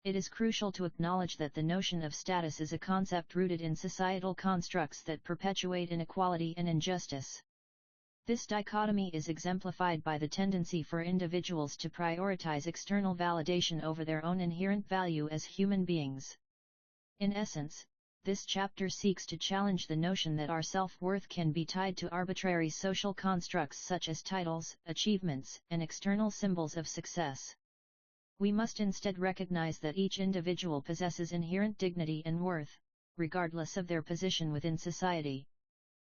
It is crucial to acknowledge that the notion of status is a concept rooted in societal constructs that perpetuate inequality and injustice. This dichotomy is exemplified by the tendency for individuals to prioritize external validation over their own inherent value as human beings. In essence, this chapter seeks to challenge the notion that our self-worth can be tied to arbitrary social constructs such as titles, achievements, and external symbols of success. We must instead recognize that each individual possesses inherent dignity and worth, regardless of their position within society.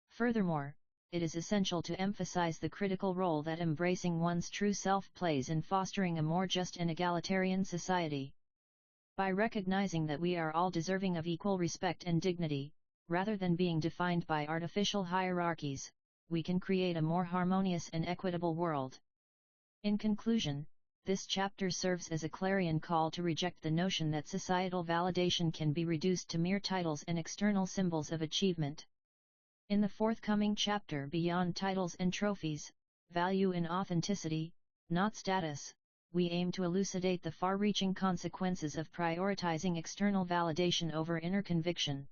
Furthermore, it is essential to emphasize the critical role that embracing one's true self plays in fostering a more just and egalitarian society. By recognizing that we are all deserving of equal respect and dignity, rather than being defined by artificial hierarchies, we can create a more harmonious and equitable world. In conclusion, this chapter serves as a clarion call to reject the notion that societal validation can be reduced to mere titles and external symbols of achievement. In the forthcoming chapter Beyond Titles and Trophies, Value in Authenticity, Not Status, we aim to elucidate the far-reaching consequences of prioritizing external validation over inner conviction.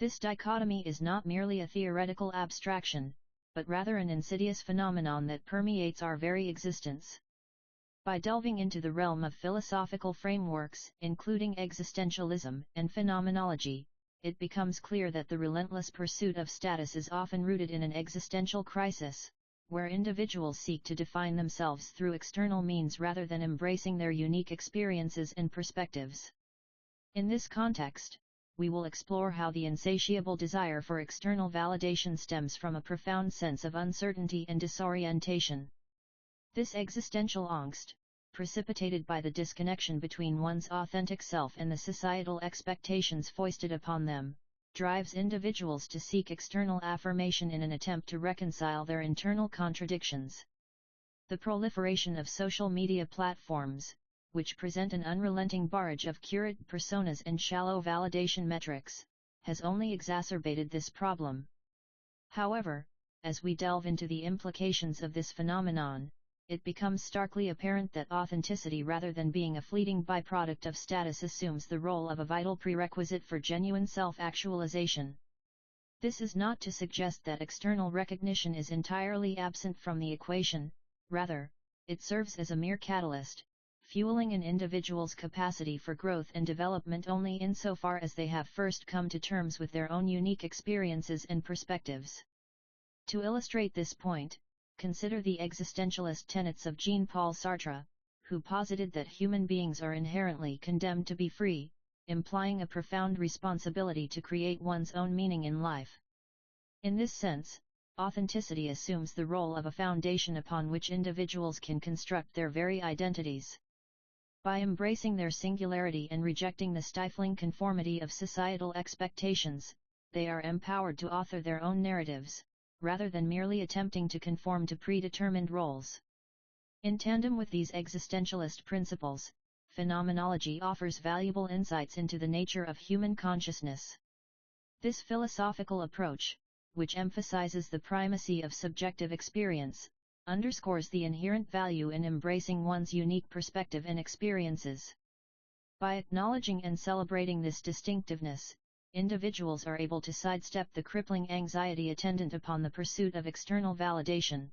This dichotomy is not merely a theoretical abstraction, but rather an insidious phenomenon that permeates our very existence. By delving into the realm of philosophical frameworks, including existentialism and phenomenology, it becomes clear that the relentless pursuit of status is often rooted in an existential crisis, where individuals seek to define themselves through external means rather than embracing their unique experiences and perspectives. In this context, we will explore how the insatiable desire for external validation stems from a profound sense of uncertainty and disorientation. This existential angst, precipitated by the disconnection between one's authentic self and the societal expectations foisted upon them, drives individuals to seek external affirmation in an attempt to reconcile their internal contradictions. The proliferation of social media platforms, which present an unrelenting barrage of curated personas and shallow validation metrics, has only exacerbated this problem. However, as we delve into the implications of this phenomenon, it becomes starkly apparent that authenticity, rather than being a fleeting byproduct of status, assumes the role of a vital prerequisite for genuine self-actualization. This is not to suggest that external recognition is entirely absent from the equation, rather, it serves as a mere catalyst, fueling an individual's capacity for growth and development only insofar as they have first come to terms with their own unique experiences and perspectives. To illustrate this point, consider the existentialist tenets of Jean-Paul Sartre, who posited that human beings are inherently condemned to be free, implying a profound responsibility to create one's own meaning in life. In this sense, authenticity assumes the role of a foundation upon which individuals can construct their very identities. By embracing their singularity and rejecting the stifling conformity of societal expectations, they are empowered to author their own narratives, rather than merely attempting to conform to predetermined roles. In tandem with these existentialist principles, phenomenology offers valuable insights into the nature of human consciousness. This philosophical approach, which emphasizes the primacy of subjective experience, underscores the inherent value in embracing one's unique perspective and experiences. By acknowledging and celebrating this distinctiveness, individuals are able to sidestep the crippling anxiety attendant upon the pursuit of external validation.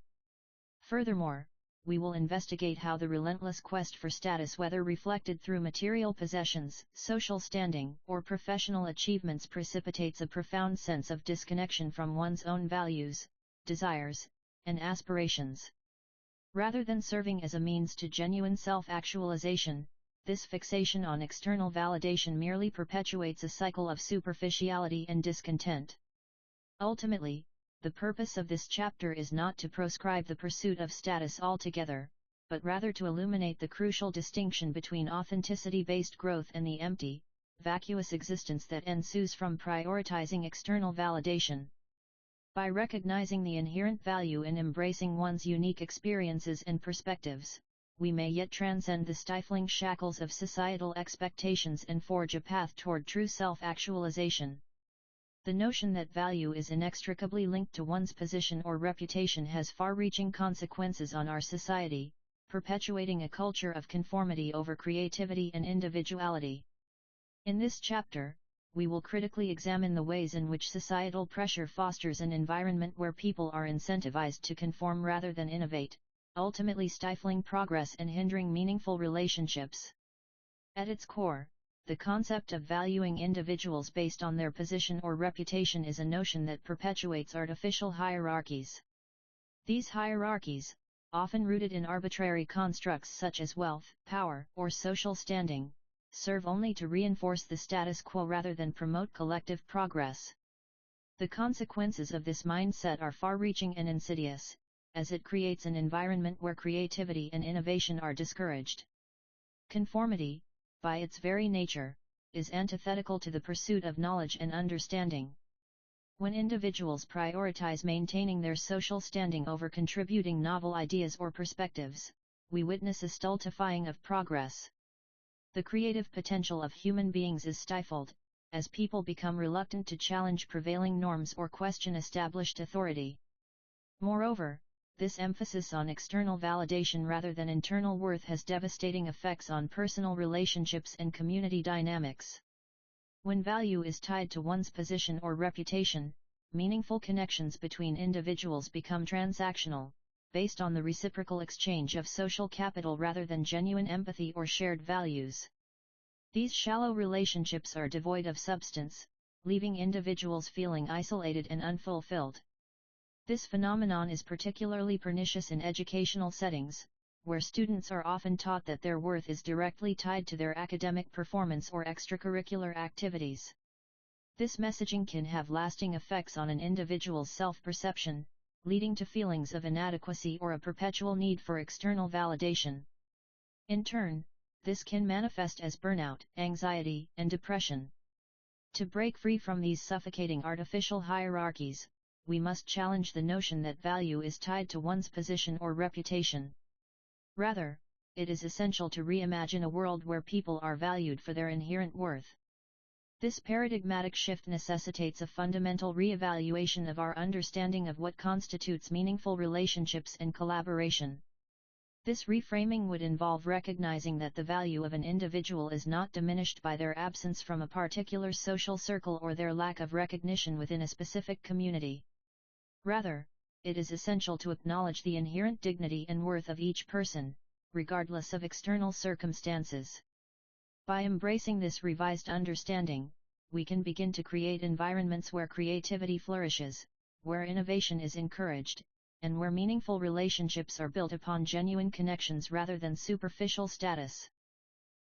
Furthermore, we will investigate how the relentless quest for status, whether reflected through material possessions, social standing, or professional achievements, precipitates a profound sense of disconnection from one's own values, desires, and aspirations. Rather than serving as a means to genuine self-actualization, this fixation on external validation merely perpetuates a cycle of superficiality and discontent. Ultimately, the purpose of this chapter is not to proscribe the pursuit of status altogether, but rather to illuminate the crucial distinction between authenticity-based growth and the empty, vacuous existence that ensues from prioritizing external validation. By recognizing the inherent value in embracing one's unique experiences and perspectives, we may yet transcend the stifling shackles of societal expectations and forge a path toward true self-actualization. The notion that value is inextricably linked to one's position or reputation has far-reaching consequences on our society, perpetuating a culture of conformity over creativity and individuality. In this chapter, we will critically examine the ways in which societal pressure fosters an environment where people are incentivized to conform rather than innovate, ultimately stifling progress and hindering meaningful relationships. At its core, the concept of valuing individuals based on their position or reputation is a notion that perpetuates artificial hierarchies. These hierarchies, often rooted in arbitrary constructs such as wealth, power, or social standing, serve only to reinforce the status quo rather than promote collective progress. The consequences of this mindset are far-reaching and insidious, as it creates an environment where creativity and innovation are discouraged. Conformity, by its very nature, is antithetical to the pursuit of knowledge and understanding. When individuals prioritize maintaining their social standing over contributing novel ideas or perspectives, we witness a stultifying of progress. The creative potential of human beings is stifled, as people become reluctant to challenge prevailing norms or question established authority. Moreover, this emphasis on external validation rather than internal worth has devastating effects on personal relationships and community dynamics. When value is tied to one's position or reputation, meaningful connections between individuals become transactional, based on the reciprocal exchange of social capital rather than genuine empathy or shared values. These shallow relationships are devoid of substance, leaving individuals feeling isolated and unfulfilled. This phenomenon is particularly pernicious in educational settings, where students are often taught that their worth is directly tied to their academic performance or extracurricular activities. This messaging can have lasting effects on an individual's self-perception, leading to feelings of inadequacy or a perpetual need for external validation. In turn, this can manifest as burnout, anxiety, and depression. To break free from these suffocating artificial hierarchies, we must challenge the notion that value is tied to one's position or reputation. Rather, it is essential to reimagine a world where people are valued for their inherent worth. This paradigmatic shift necessitates a fundamental re-evaluation of our understanding of what constitutes meaningful relationships and collaboration. This reframing would involve recognizing that the value of an individual is not diminished by their absence from a particular social circle or their lack of recognition within a specific community. Rather, it is essential to acknowledge the inherent dignity and worth of each person, regardless of external circumstances. By embracing this revised understanding, we can begin to create environments where creativity flourishes, where innovation is encouraged, and where meaningful relationships are built upon genuine connections rather than superficial status.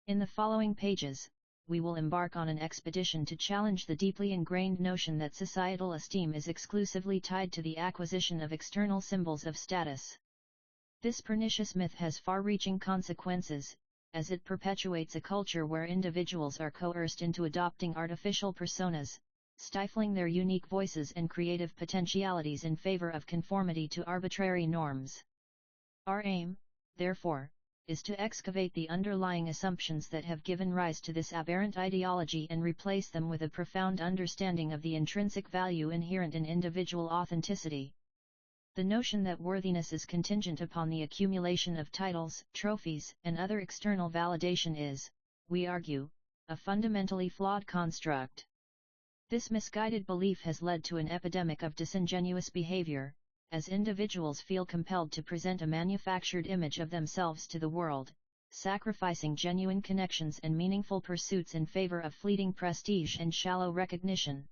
In the following pages, we will embark on an expedition to challenge the deeply ingrained notion that societal esteem is exclusively tied to the acquisition of external symbols of status. This pernicious myth has far-reaching consequences, as it perpetuates a culture where individuals are coerced into adopting artificial personas, stifling their unique voices and creative potentialities in favor of conformity to arbitrary norms. Our aim, therefore, is to excavate the underlying assumptions that have given rise to this aberrant ideology and replace them with a profound understanding of the intrinsic value inherent in individual authenticity. The notion that worthiness is contingent upon the accumulation of titles, trophies, and other external validation is, we argue, a fundamentally flawed construct. This misguided belief has led to an epidemic of disingenuous behavior, as individuals feel compelled to present a manufactured image of themselves to the world, sacrificing genuine connections and meaningful pursuits in favor of fleeting prestige and shallow recognition.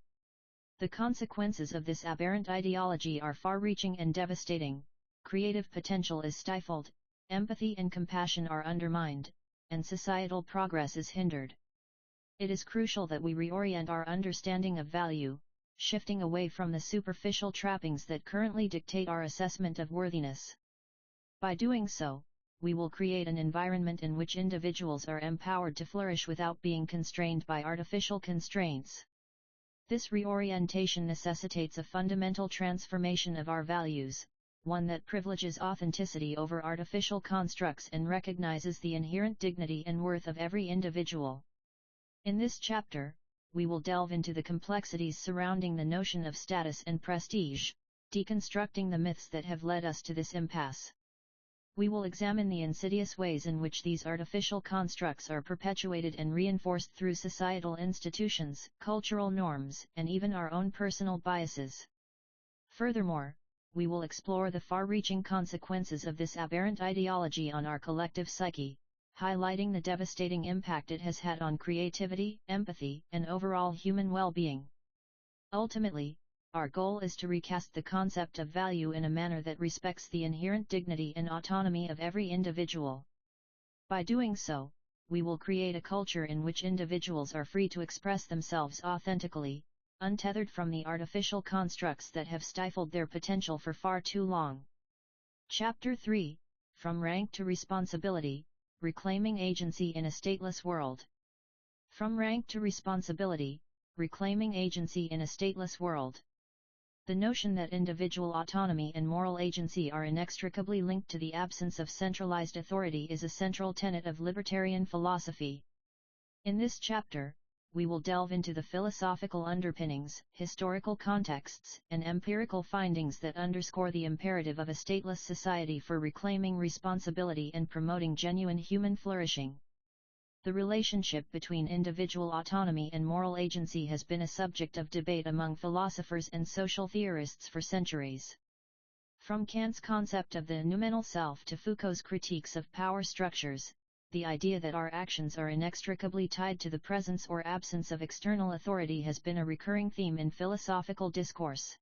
The consequences of this aberrant ideology are far-reaching and devastating. Creative potential is stifled, empathy and compassion are undermined, and societal progress is hindered. It is crucial that we reorient our understanding of value, shifting away from the superficial trappings that currently dictate our assessment of worthiness. By doing so, we will create an environment in which individuals are empowered to flourish without being constrained by artificial constraints. This reorientation necessitates a fundamental transformation of our values, one that privileges authenticity over artificial constructs and recognizes the inherent dignity and worth of every individual. In this chapter, we will delve into the complexities surrounding the notion of status and prestige, deconstructing the myths that have led us to this impasse. We will examine the insidious ways in which these artificial constructs are perpetuated and reinforced through societal institutions, cultural norms, and even our own personal biases. Furthermore, we will explore the far-reaching consequences of this aberrant ideology on our collective psyche, highlighting the devastating impact it has had on creativity, empathy, and overall human well-being. Ultimately, our goal is to recast the concept of value in a manner that respects the inherent dignity and autonomy of every individual. By doing so, we will create a culture in which individuals are free to express themselves authentically, untethered from the artificial constructs that have stifled their potential for far too long. Chapter 3: From Rank to Responsibility, Reclaiming Agency in a Stateless World. From rank to responsibility, reclaiming agency in a stateless world. The notion that individual autonomy and moral agency are inextricably linked to the absence of centralized authority is a central tenet of libertarian philosophy. In this chapter, we will delve into the philosophical underpinnings, historical contexts, and empirical findings that underscore the imperative of a stateless society for reclaiming responsibility and promoting genuine human flourishing. The relationship between individual autonomy and moral agency has been a subject of debate among philosophers and social theorists for centuries. From Kant's concept of the noumenal self to Foucault's critiques of power structures, the idea that our actions are inextricably tied to the presence or absence of external authority has been a recurring theme in philosophical discourse.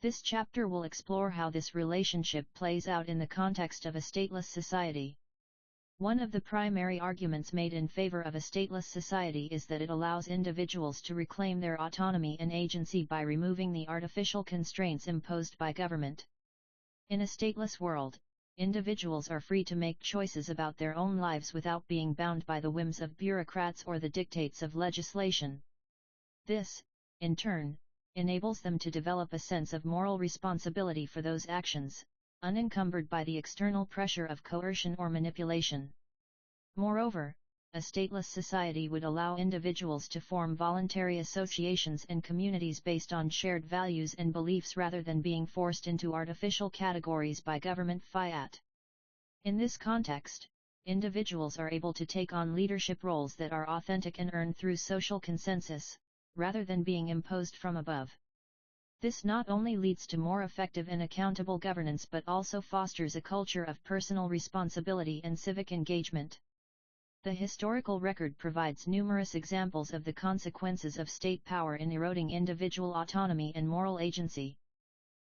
This chapter will explore how this relationship plays out in the context of a stateless society. One of the primary arguments made in favor of a stateless society is that it allows individuals to reclaim their autonomy and agency by removing the artificial constraints imposed by government. In a stateless world, individuals are free to make choices about their own lives without being bound by the whims of bureaucrats or the dictates of legislation. This, in turn, enables them to develop a sense of moral responsibility for those actions, unencumbered by the external pressure of coercion or manipulation. Moreover, a stateless society would allow individuals to form voluntary associations and communities based on shared values and beliefs rather than being forced into artificial categories by government fiat. In this context, individuals are able to take on leadership roles that are authentic and earned through social consensus, rather than being imposed from above. This not only leads to more effective and accountable governance but also fosters a culture of personal responsibility and civic engagement. The historical record provides numerous examples of the consequences of state power in eroding individual autonomy and moral agency.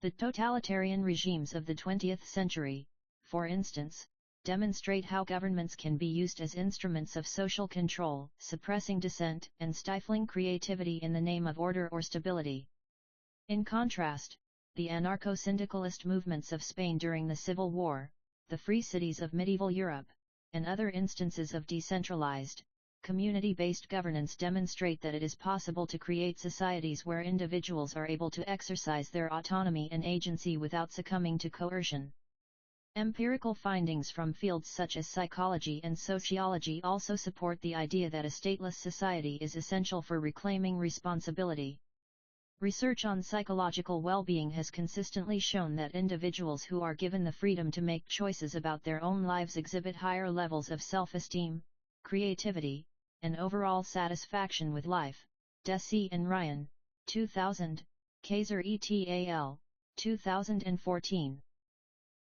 The totalitarian regimes of the 20th century, for instance, demonstrate how governments can be used as instruments of social control, suppressing dissent and stifling creativity in the name of order or stability. In contrast, the anarcho-syndicalist movements of Spain during the Civil War, the free cities of medieval Europe, and other instances of decentralized, community-based governance demonstrate that it is possible to create societies where individuals are able to exercise their autonomy and agency without succumbing to coercion. Empirical findings from fields such as psychology and sociology also support the idea that a stateless society is essential for reclaiming responsibility. Research on psychological well-being has consistently shown that individuals who are given the freedom to make choices about their own lives exhibit higher levels of self-esteem, creativity, and overall satisfaction with life. Deci and Ryan, 2000, Kaiser et al., 2014.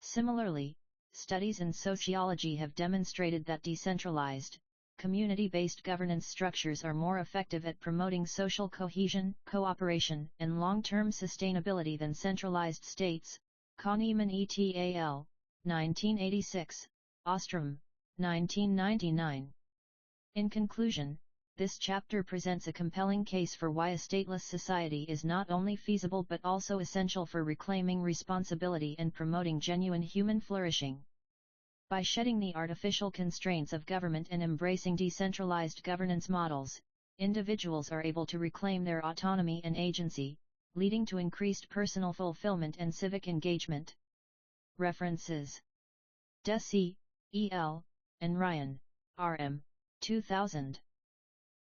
Similarly, studies in sociology have demonstrated that decentralized, community-based governance structures are more effective at promoting social cohesion, cooperation, and long-term sustainability than centralized states. Kahneman et al., 1986, Ostrom, 1999. In conclusion, this chapter presents a compelling case for why a stateless society is not only feasible but also essential for reclaiming responsibility and promoting genuine human flourishing. By shedding the artificial constraints of government and embracing decentralized governance models, individuals are able to reclaim their autonomy and agency, leading to increased personal fulfillment and civic engagement. References: Deci, E.L., and Ryan, R.M., 2000.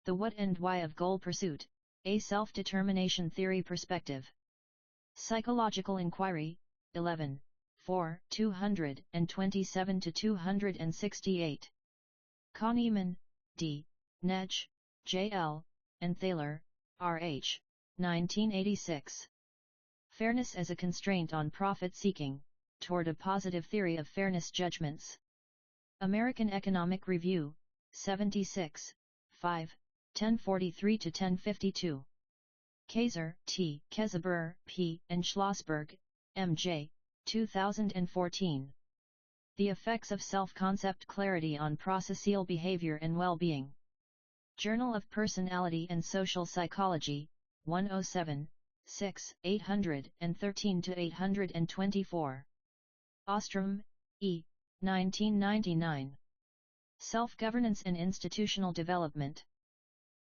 The what and why of goal pursuit, a self-determination theory perspective. Psychological Inquiry, 11, 4, 227-268. Kahneman, D., Netsch, J.L., and Thaler, R.H., 1986. Fairness as a Constraint on Profit-Seeking, Toward a Positive Theory of Fairness Judgments. American Economic Review, 76, 5, 1043-1052. Kaiser, T., Keseber, P., and Schlossberg, M.J., 2014. The Effects of Self-Concept Clarity on Processual Behavior and Well-Being. Journal of Personality and Social Psychology, 107, 6, 813-824. Ostrom, E., 1999. Self-Governance and Institutional Development.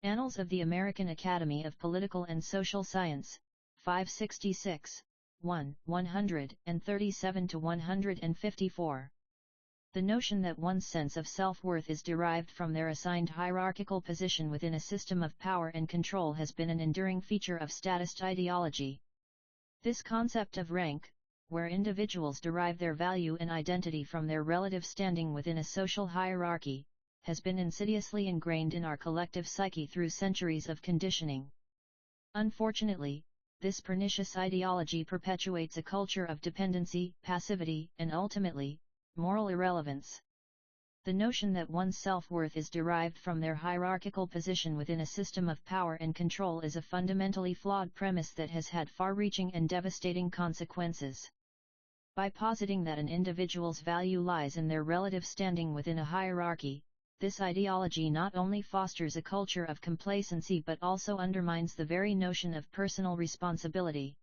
Annals of the American Academy of Political and Social Science, 566, 1, 137-154. The notion that one's sense of self-worth is derived from their assigned hierarchical position within a system of power and control has been an enduring feature of statist ideology. This concept of rank, where individuals derive their value and identity from their relative standing within a social hierarchy, has been insidiously ingrained in our collective psyche through centuries of conditioning. Unfortunately, this pernicious ideology perpetuates a culture of dependency, passivity, and ultimately, moral irrelevance. The notion that one's self-worth is derived from their hierarchical position within a system of power and control is a fundamentally flawed premise that has had far-reaching and devastating consequences. By positing that an individual's value lies in their relative standing within a hierarchy, this ideology not only fosters a culture of complacency but also undermines the very notion of personal responsibility.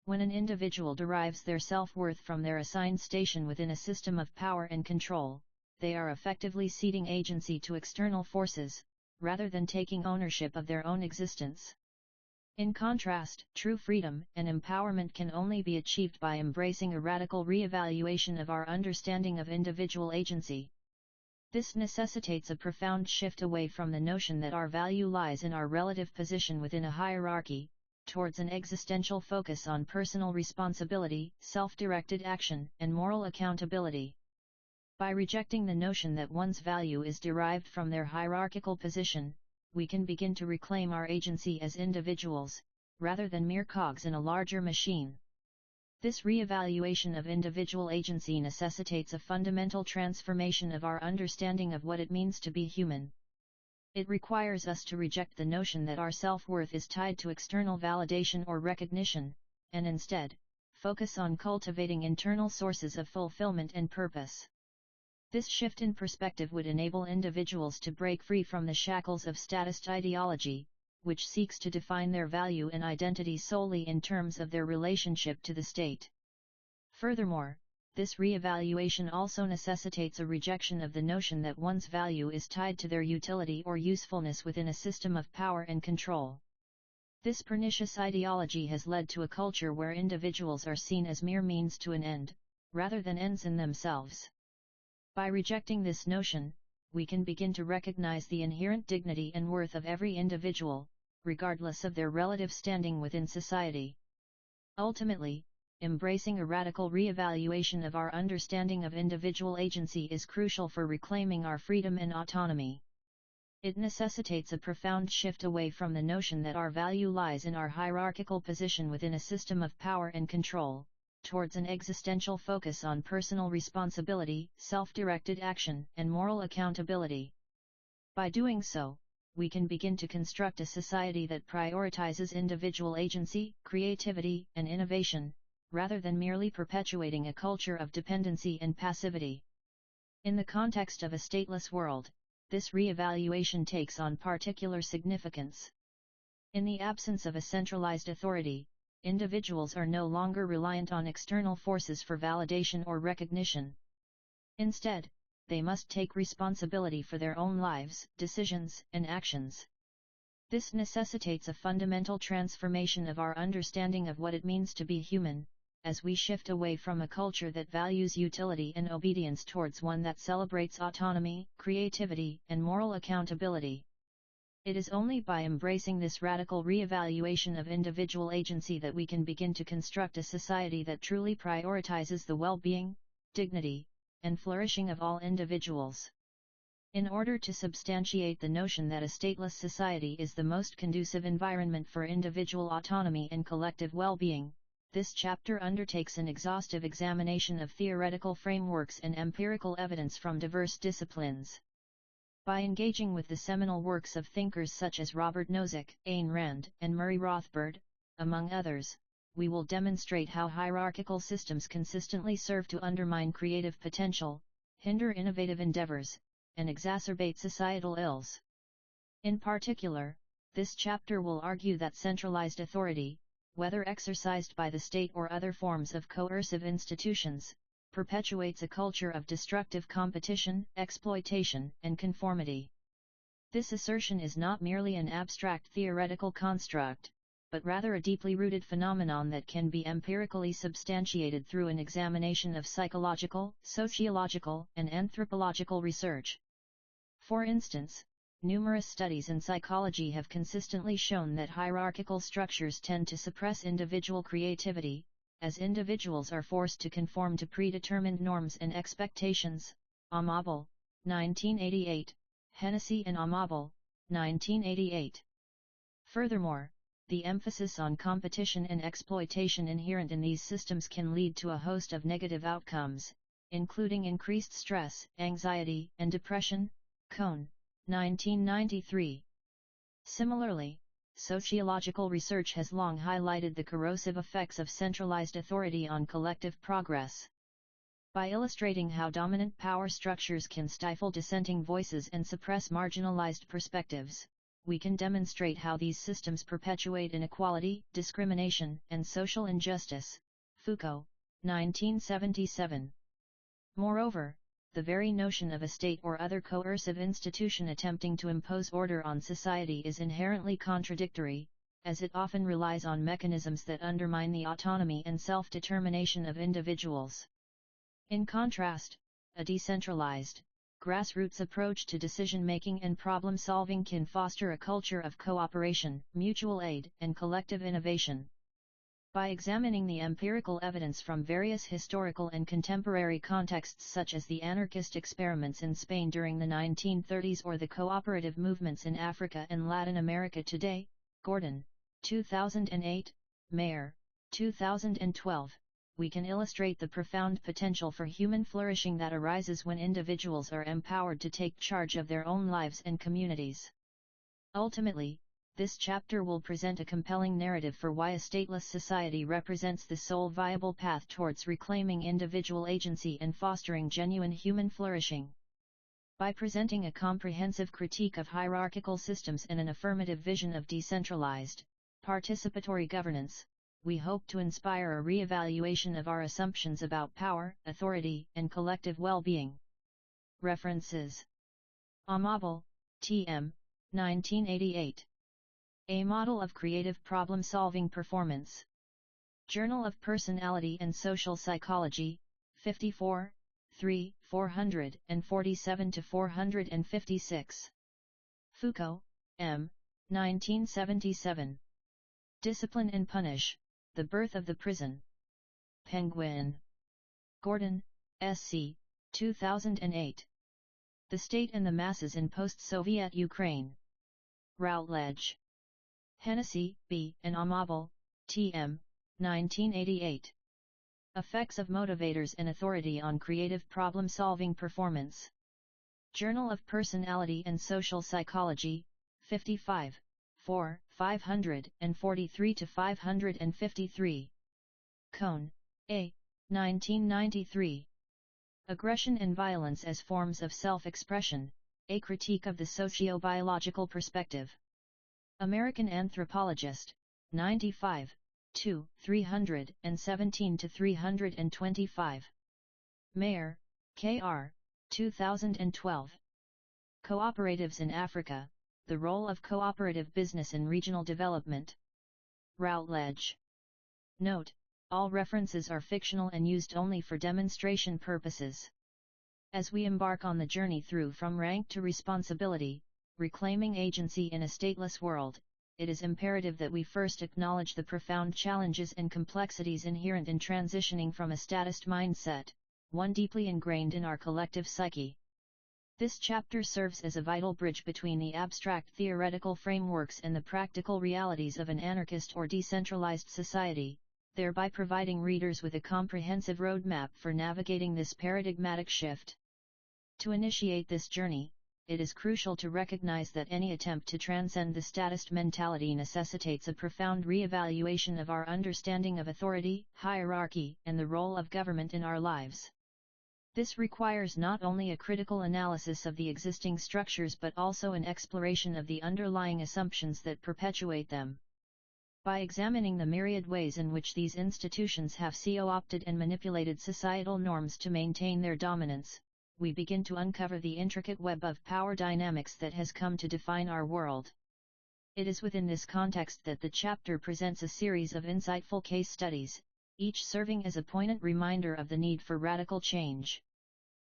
When an individual derives their self-worth from their assigned station within a system of power and control, they are effectively ceding agency to external forces, rather than taking ownership of their own existence. In contrast, true freedom and empowerment can only be achieved by embracing a radical re-evaluation of our understanding of individual agency. This necessitates a profound shift away from the notion that our value lies in our relative position within a hierarchy, towards an existential focus on personal responsibility, self-directed action, and moral accountability. By rejecting the notion that one's value is derived from their hierarchical position, we can begin to reclaim our agency as individuals, rather than mere cogs in a larger machine. This re-evaluation of individual agency necessitates a fundamental transformation of our understanding of what it means to be human. It requires us to reject the notion that our self-worth is tied to external validation or recognition, and instead, focus on cultivating internal sources of fulfillment and purpose. This shift in perspective would enable individuals to break free from the shackles of statist ideology, which seeks to define their value and identity solely in terms of their relationship to the state. Furthermore, this re-evaluation also necessitates a rejection of the notion that one's value is tied to their utility or usefulness within a system of power and control. This pernicious ideology has led to a culture where individuals are seen as mere means to an end, rather than ends in themselves. By rejecting this notion, we can begin to recognize the inherent dignity and worth of every individual, regardless of their relative standing within society. Ultimately, embracing a radical re-evaluation of our understanding of individual agency is crucial for reclaiming our freedom and autonomy. It necessitates a profound shift away from the notion that our value lies in our hierarchical position within a system of power and control, towards an existential focus on personal responsibility, self-directed action, and moral accountability. By doing so, we can begin to construct a society that prioritizes individual agency, creativity, and innovation, rather than merely perpetuating a culture of dependency and passivity. In the context of a stateless world, this re-evaluation takes on particular significance. In the absence of a centralized authority, individuals are no longer reliant on external forces for validation or recognition. Instead, they must take responsibility for their own lives, decisions, and actions. This necessitates a fundamental transformation of our understanding of what it means to be human, as we shift away from a culture that values utility and obedience towards one that celebrates autonomy, creativity, and moral accountability. It is only by embracing this radical re-evaluation of individual agency that we can begin to construct a society that truly prioritizes the well-being, dignity, and flourishing of all individuals. In order to substantiate the notion that a stateless society is the most conducive environment for individual autonomy and collective well-being, this chapter undertakes an exhaustive examination of theoretical frameworks and empirical evidence from diverse disciplines. By engaging with the seminal works of thinkers such as Robert Nozick, Ayn Rand, and Murray Rothbard, among others, we will demonstrate how hierarchical systems consistently serve to undermine creative potential, hinder innovative endeavors, and exacerbate societal ills. In particular, this chapter will argue that centralized authority, whether exercised by the state or other forms of coercive institutions, perpetuates a culture of destructive competition, exploitation, and conformity. This assertion is not merely an abstract theoretical construct, but rather a deeply rooted phenomenon that can be empirically substantiated through an examination of psychological, sociological, and anthropological research. For instance, numerous studies in psychology have consistently shown that hierarchical structures tend to suppress individual creativity, as individuals are forced to conform to predetermined norms and expectations. Amabile, 1988, Hennessy and Amabile, 1988. Furthermore, the emphasis on competition and exploitation inherent in these systems can lead to a host of negative outcomes, including increased stress, anxiety, and depression. Cohn, 1993. Similarly, sociological research has long highlighted the corrosive effects of centralized authority on collective progress. By illustrating how dominant power structures can stifle dissenting voices and suppress marginalized perspectives, we can demonstrate how these systems perpetuate inequality, discrimination, and social injustice. Foucault, 1977. Moreover, the very notion of a state or other coercive institution attempting to impose order on society is inherently contradictory, as it often relies on mechanisms that undermine the autonomy and self-determination of individuals. In contrast, a decentralized, grassroots approach to decision-making and problem-solving can foster a culture of cooperation, mutual aid, and collective innovation. By examining the empirical evidence from various historical and contemporary contexts such as the anarchist experiments in Spain during the 1930s or the cooperative movements in Africa and Latin America today, Gordon, 2008, Mayer, 2012, we can illustrate the profound potential for human flourishing that arises when individuals are empowered to take charge of their own lives and communities. Ultimately, this chapter will present a compelling narrative for why a stateless society represents the sole viable path towards reclaiming individual agency and fostering genuine human flourishing. By presenting a comprehensive critique of hierarchical systems and an affirmative vision of decentralized, participatory governance, we hope to inspire a re-evaluation of our assumptions about power, authority, and collective well-being. References: Amabile, T.M., 1988. A Model of Creative Problem-Solving Performance. Journal of Personality and Social Psychology, 54, 3, 447-456. Foucault, M., 1977. Discipline and Punish, The Birth of the Prison. Penguin. Gordon, S.C., 2008. The State and the Masses in Post-Soviet Ukraine. Routledge. Hennessy, B. and Amabile, T.M., 1988. Effects of Motivators and Authority on Creative Problem-Solving Performance. Journal of Personality and Social Psychology, 55, 4, 543-553. Cohn, A., 1993. Aggression and Violence as Forms of Self-Expression, A Critique of the Socio-Biological Perspective. American Anthropologist, 95, 2, 317-325. Mayer, K.R., 2012. Cooperatives in Africa, The Role of Cooperative Business in Regional Development. Routledge. Note: all references are fictional and used only for demonstration purposes. As we embark on the journey through From Rank to Responsibility, reclaiming agency in a stateless world, it is imperative that we first acknowledge the profound challenges and complexities inherent in transitioning from a statist mindset, one deeply ingrained in our collective psyche. This chapter serves as a vital bridge between the abstract theoretical frameworks and the practical realities of an anarchist or decentralized society, thereby providing readers with a comprehensive roadmap for navigating this paradigmatic shift. To initiate this journey, it is crucial to recognize that any attempt to transcend the statist mentality necessitates a profound re-evaluation of our understanding of authority, hierarchy, and the role of government in our lives. This requires not only a critical analysis of the existing structures but also an exploration of the underlying assumptions that perpetuate them. By examining the myriad ways in which these institutions have co-opted and manipulated societal norms to maintain their dominance, we begin to uncover the intricate web of power dynamics that has come to define our world. It is within this context that the chapter presents a series of insightful case studies, each serving as a poignant reminder of the need for radical change.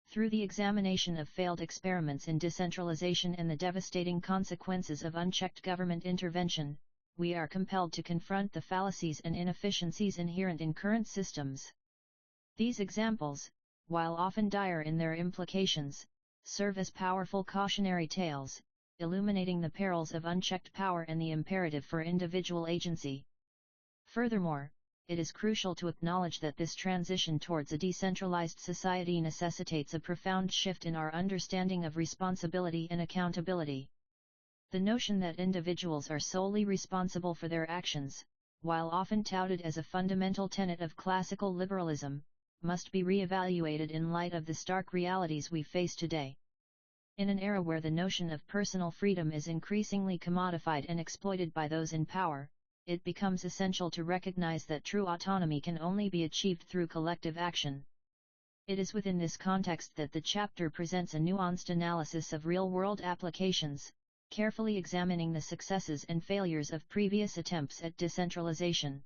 Through the examination of failed experiments in decentralization and the devastating consequences of unchecked government intervention, we are compelled to confront the fallacies and inefficiencies inherent in current systems. These examples, while often dire in their implications, serve as powerful cautionary tales, illuminating the perils of unchecked power and the imperative for individual agency. Furthermore, it is crucial to acknowledge that this transition towards a decentralized society necessitates a profound shift in our understanding of responsibility and accountability. The notion that individuals are solely responsible for their actions, while often touted as a fundamental tenet of classical liberalism, must be re-evaluated in light of the stark realities we face today. In an era where the notion of personal freedom is increasingly commodified and exploited by those in power, it becomes essential to recognize that true autonomy can only be achieved through collective action. It is within this context that the chapter presents a nuanced analysis of real-world applications, carefully examining the successes and failures of previous attempts at decentralization.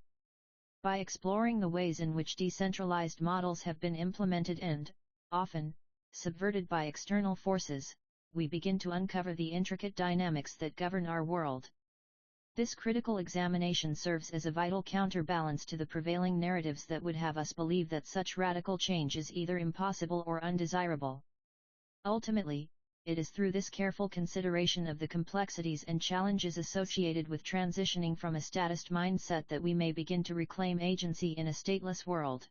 By exploring the ways in which decentralized models have been implemented and, often, subverted by external forces, we begin to uncover the intricate dynamics that govern our world. This critical examination serves as a vital counterbalance to the prevailing narratives that would have us believe that such radical change is either impossible or undesirable. Ultimately, it is through this careful consideration of the complexities and challenges associated with transitioning from a statist mindset that we may begin to reclaim agency in a stateless world.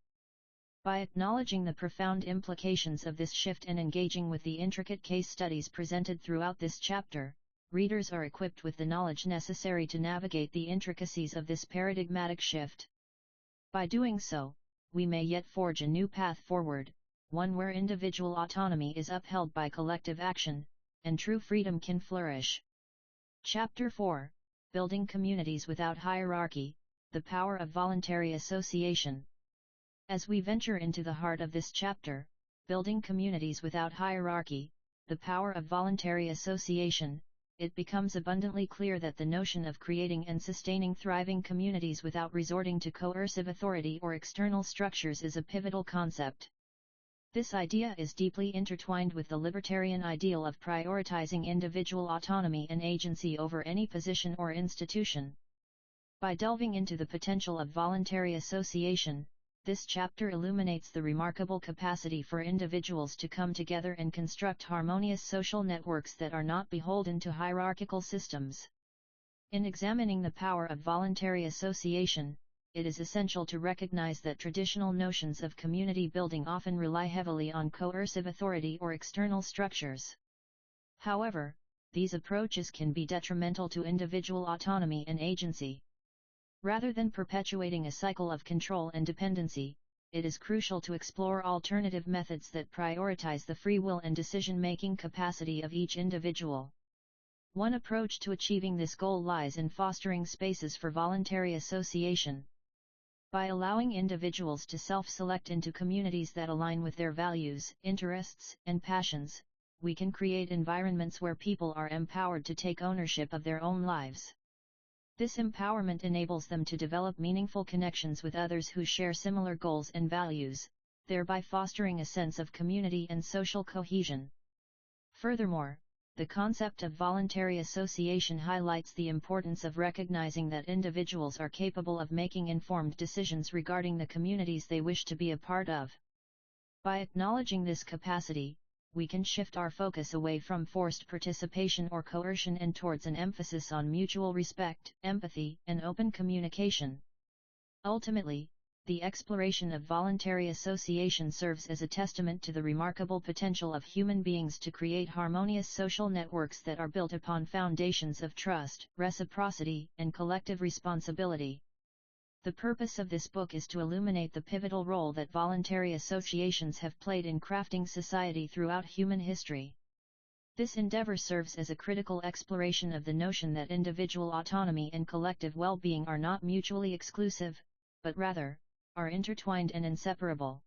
By acknowledging the profound implications of this shift and engaging with the intricate case studies presented throughout this chapter, readers are equipped with the knowledge necessary to navigate the intricacies of this paradigmatic shift. By doing so, we may yet forge a new path forward, one where individual autonomy is upheld by collective action, and true freedom can flourish. Chapter 4: Building Communities Without Hierarchy, the Power of Voluntary Association. As we venture into the heart of this chapter, Building Communities Without Hierarchy, the Power of Voluntary Association, it becomes abundantly clear that the notion of creating and sustaining thriving communities without resorting to coercive authority or external structures is a pivotal concept. This idea is deeply intertwined with the libertarian ideal of prioritizing individual autonomy and agency over any position or institution. By delving into the potential of voluntary association, this chapter illuminates the remarkable capacity for individuals to come together and construct harmonious social networks that are not beholden to hierarchical systems. In examining the power of voluntary association, it is essential to recognize that traditional notions of community building often rely heavily on coercive authority or external structures. However, these approaches can be detrimental to individual autonomy and agency. Rather than perpetuating a cycle of control and dependency, it is crucial to explore alternative methods that prioritize the free will and decision-making capacity of each individual. One approach to achieving this goal lies in fostering spaces for voluntary association. By allowing individuals to self-select into communities that align with their values, interests, and passions, we can create environments where people are empowered to take ownership of their own lives. This empowerment enables them to develop meaningful connections with others who share similar goals and values, thereby fostering a sense of community and social cohesion. Furthermore, the concept of voluntary association highlights the importance of recognizing that individuals are capable of making informed decisions regarding the communities they wish to be a part of. By acknowledging this capacity, we can shift our focus away from forced participation or coercion and towards an emphasis on mutual respect, empathy, and open communication. Ultimately, the exploration of voluntary association serves as a testament to the remarkable potential of human beings to create harmonious social networks that are built upon foundations of trust, reciprocity, and collective responsibility. The purpose of this book is to illuminate the pivotal role that voluntary associations have played in crafting society throughout human history. This endeavor serves as a critical exploration of the notion that individual autonomy and collective well-being are not mutually exclusive, but rather, are intertwined and inseparable.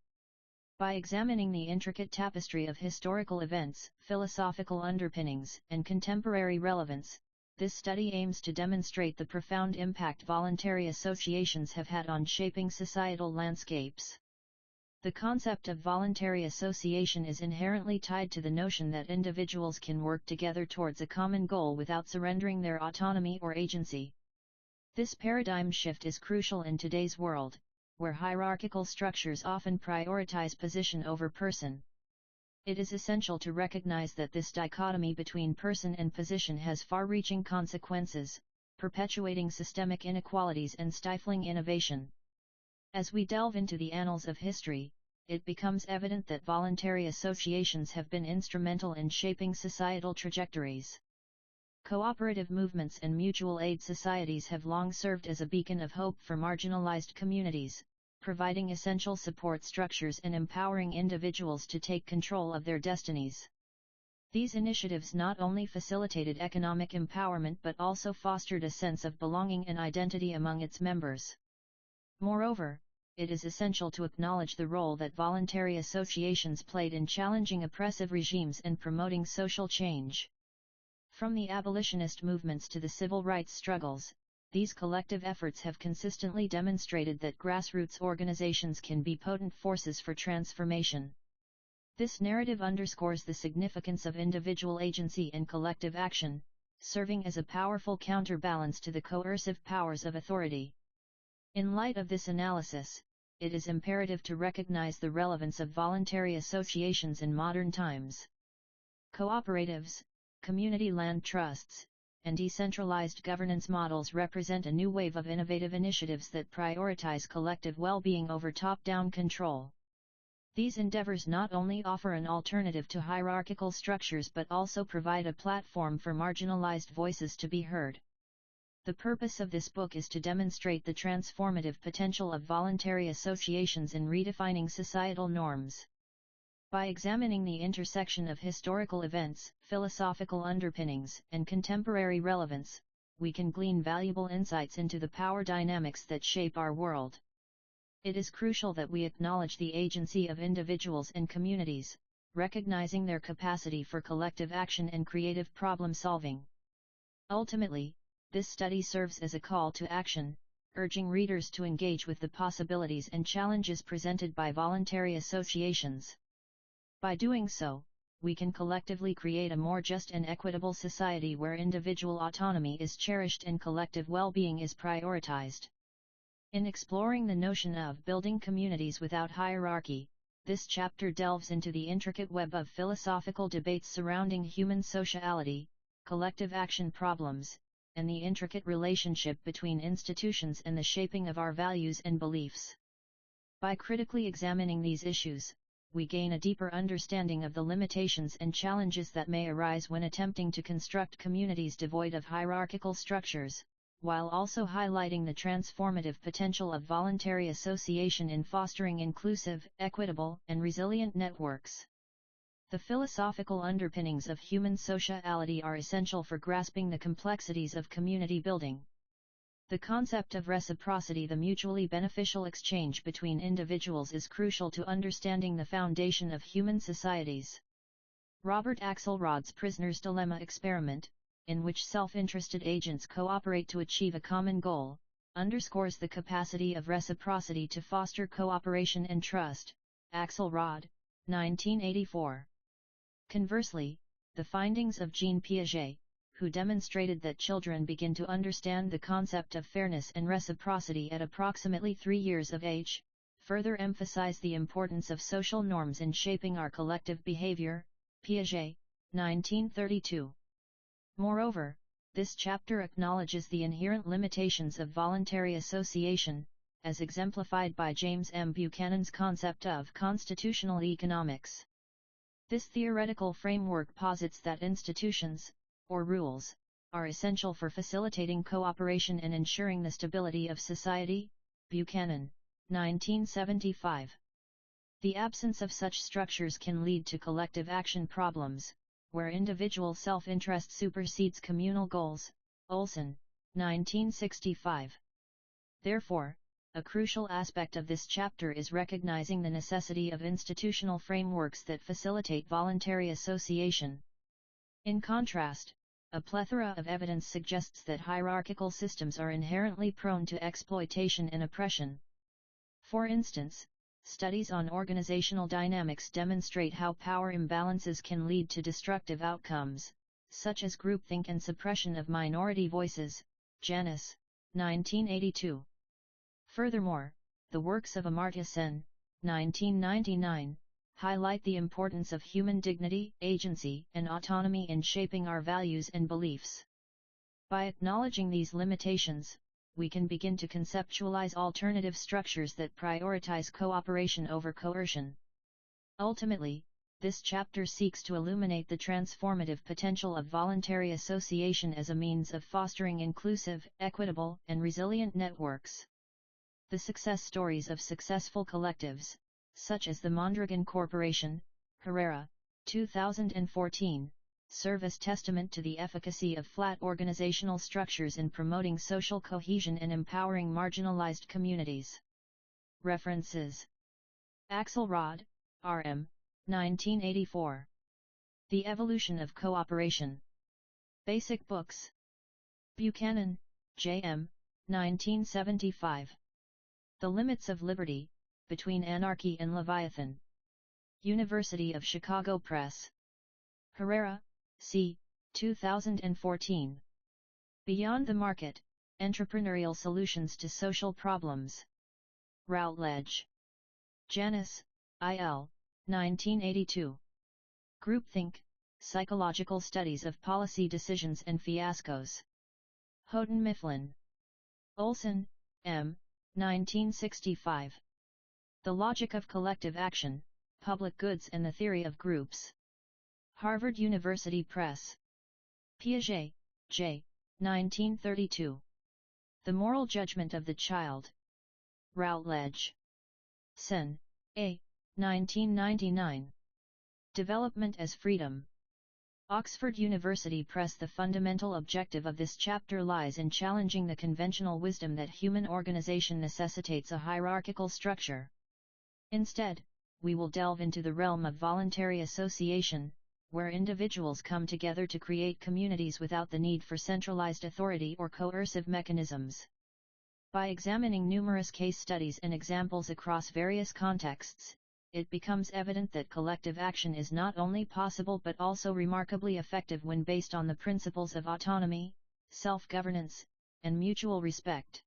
By examining the intricate tapestry of historical events, philosophical underpinnings, and contemporary relevance, this study aims to demonstrate the profound impact voluntary associations have had on shaping societal landscapes. The concept of voluntary association is inherently tied to the notion that individuals can work together towards a common goal without surrendering their autonomy or agency. This paradigm shift is crucial in today's world, where hierarchical structures often prioritize position over person. It is essential to recognize that this dichotomy between person and position has far-reaching consequences, perpetuating systemic inequalities and stifling innovation. As we delve into the annals of history, it becomes evident that voluntary associations have been instrumental in shaping societal trajectories. Cooperative movements and mutual aid societies have long served as a beacon of hope for marginalized communities, providing essential support structures and empowering individuals to take control of their destinies. These initiatives not only facilitated economic empowerment but also fostered a sense of belonging and identity among its members. Moreover, it is essential to acknowledge the role that voluntary associations played in challenging oppressive regimes and promoting social change. From the abolitionist movements to the civil rights struggles, these collective efforts have consistently demonstrated that grassroots organizations can be potent forces for transformation. This narrative underscores the significance of individual agency and collective action, serving as a powerful counterbalance to the coercive powers of authority. In light of this analysis, it is imperative to recognize the relevance of voluntary associations in modern times. Cooperatives, community land trusts, and decentralized governance models represent a new wave of innovative initiatives that prioritize collective well-being over top-down control. These endeavors not only offer an alternative to hierarchical structures but also provide a platform for marginalized voices to be heard. The purpose of this book is to demonstrate the transformative potential of voluntary associations in redefining societal norms. By examining the intersection of historical events, philosophical underpinnings, and contemporary relevance, we can glean valuable insights into the power dynamics that shape our world. It is crucial that we acknowledge the agency of individuals and communities, recognizing their capacity for collective action and creative problem-solving. Ultimately, this study serves as a call to action, urging readers to engage with the possibilities and challenges presented by voluntary associations. By doing so, we can collectively create a more just and equitable society where individual autonomy is cherished and collective well-being is prioritized. In exploring the notion of building communities without hierarchy, this chapter delves into the intricate web of philosophical debates surrounding human sociality, collective action problems, and the intricate relationship between institutions and the shaping of our values and beliefs. By critically examining these issues, we gain a deeper understanding of the limitations and challenges that may arise when attempting to construct communities devoid of hierarchical structures, while also highlighting the transformative potential of voluntary association in fostering inclusive, equitable, and resilient networks. The philosophical underpinnings of human sociality are essential for grasping the complexities of community building. The concept of reciprocity, the mutually beneficial exchange between individuals, is crucial to understanding the foundation of human societies. Robert Axelrod's Prisoner's Dilemma experiment, in which self-interested agents cooperate to achieve a common goal, underscores the capacity of reciprocity to foster cooperation and trust. Axelrod, 1984. Conversely, the findings of Jean Piaget, who demonstrated that children begin to understand the concept of fairness and reciprocity at approximately 3 years of age, further emphasize the importance of social norms in shaping our collective behavior. Piaget, 1932. Moreover, this chapter acknowledges the inherent limitations of voluntary association, as exemplified by James M. Buchanan's concept of constitutional economics. This theoretical framework posits that institutions, or rules, are essential for facilitating cooperation and ensuring the stability of society. Buchanan, 1975. The absence of such structures can lead to collective action problems, where individual self-interest supersedes communal goals. Olson, 1965. Therefore, a crucial aspect of this chapter is recognizing the necessity of institutional frameworks that facilitate voluntary association. In contrast, a plethora of evidence suggests that hierarchical systems are inherently prone to exploitation and oppression. For instance, studies on organizational dynamics demonstrate how power imbalances can lead to destructive outcomes, such as groupthink and suppression of minority voices. Janus, 1982. Furthermore, the works of Amartya Sen, 1999, highlight the importance of human dignity, agency, and autonomy in shaping our values and beliefs. By acknowledging these limitations, we can begin to conceptualize alternative structures that prioritize cooperation over coercion. Ultimately, this chapter seeks to illuminate the transformative potential of voluntary association as a means of fostering inclusive, equitable, and resilient networks. The success stories of successful collectives, such as the Mondragon Corporation, Herrera, 2014, serve as testament to the efficacy of flat organizational structures in promoting social cohesion and empowering marginalized communities. References: Axelrod, R.M., 1984. The Evolution of Cooperation. Basic Books. Buchanan, J.M., 1975. The Limits of Liberty, Between Anarchy and Leviathan. University of Chicago Press. Herrera, C. 2014. Beyond the Market, Entrepreneurial Solutions to Social Problems. Routledge. Janus, I.L., 1982. Groupthink, Psychological Studies of Policy Decisions and Fiascos. Houghton Mifflin. Olson, M., 1965. The Logic of Collective Action, Public Goods and the Theory of Groups. Harvard University Press. Piaget, J. 1932. The Moral Judgment of the Child. Routledge. Sen, A. 1999. Development as Freedom. Oxford University Press. The fundamental objective of this chapter lies in challenging the conventional wisdom that human organization necessitates a hierarchical structure. Instead, we will delve into the realm of voluntary association, where individuals come together to create communities without the need for centralized authority or coercive mechanisms. By examining numerous case studies and examples across various contexts, it becomes evident that collective action is not only possible but also remarkably effective when based on the principles of autonomy, self-governance, and mutual respect.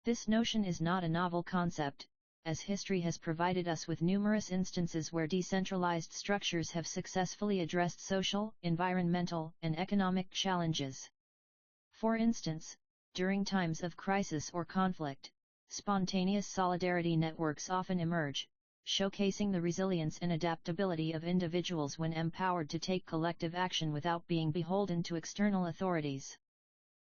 This notion is not a novel concept, as history has provided us with numerous instances where decentralized structures have successfully addressed social, environmental, and economic challenges. For instance, during times of crisis or conflict, spontaneous solidarity networks often emerge, showcasing the resilience and adaptability of individuals when empowered to take collective action without being beholden to external authorities.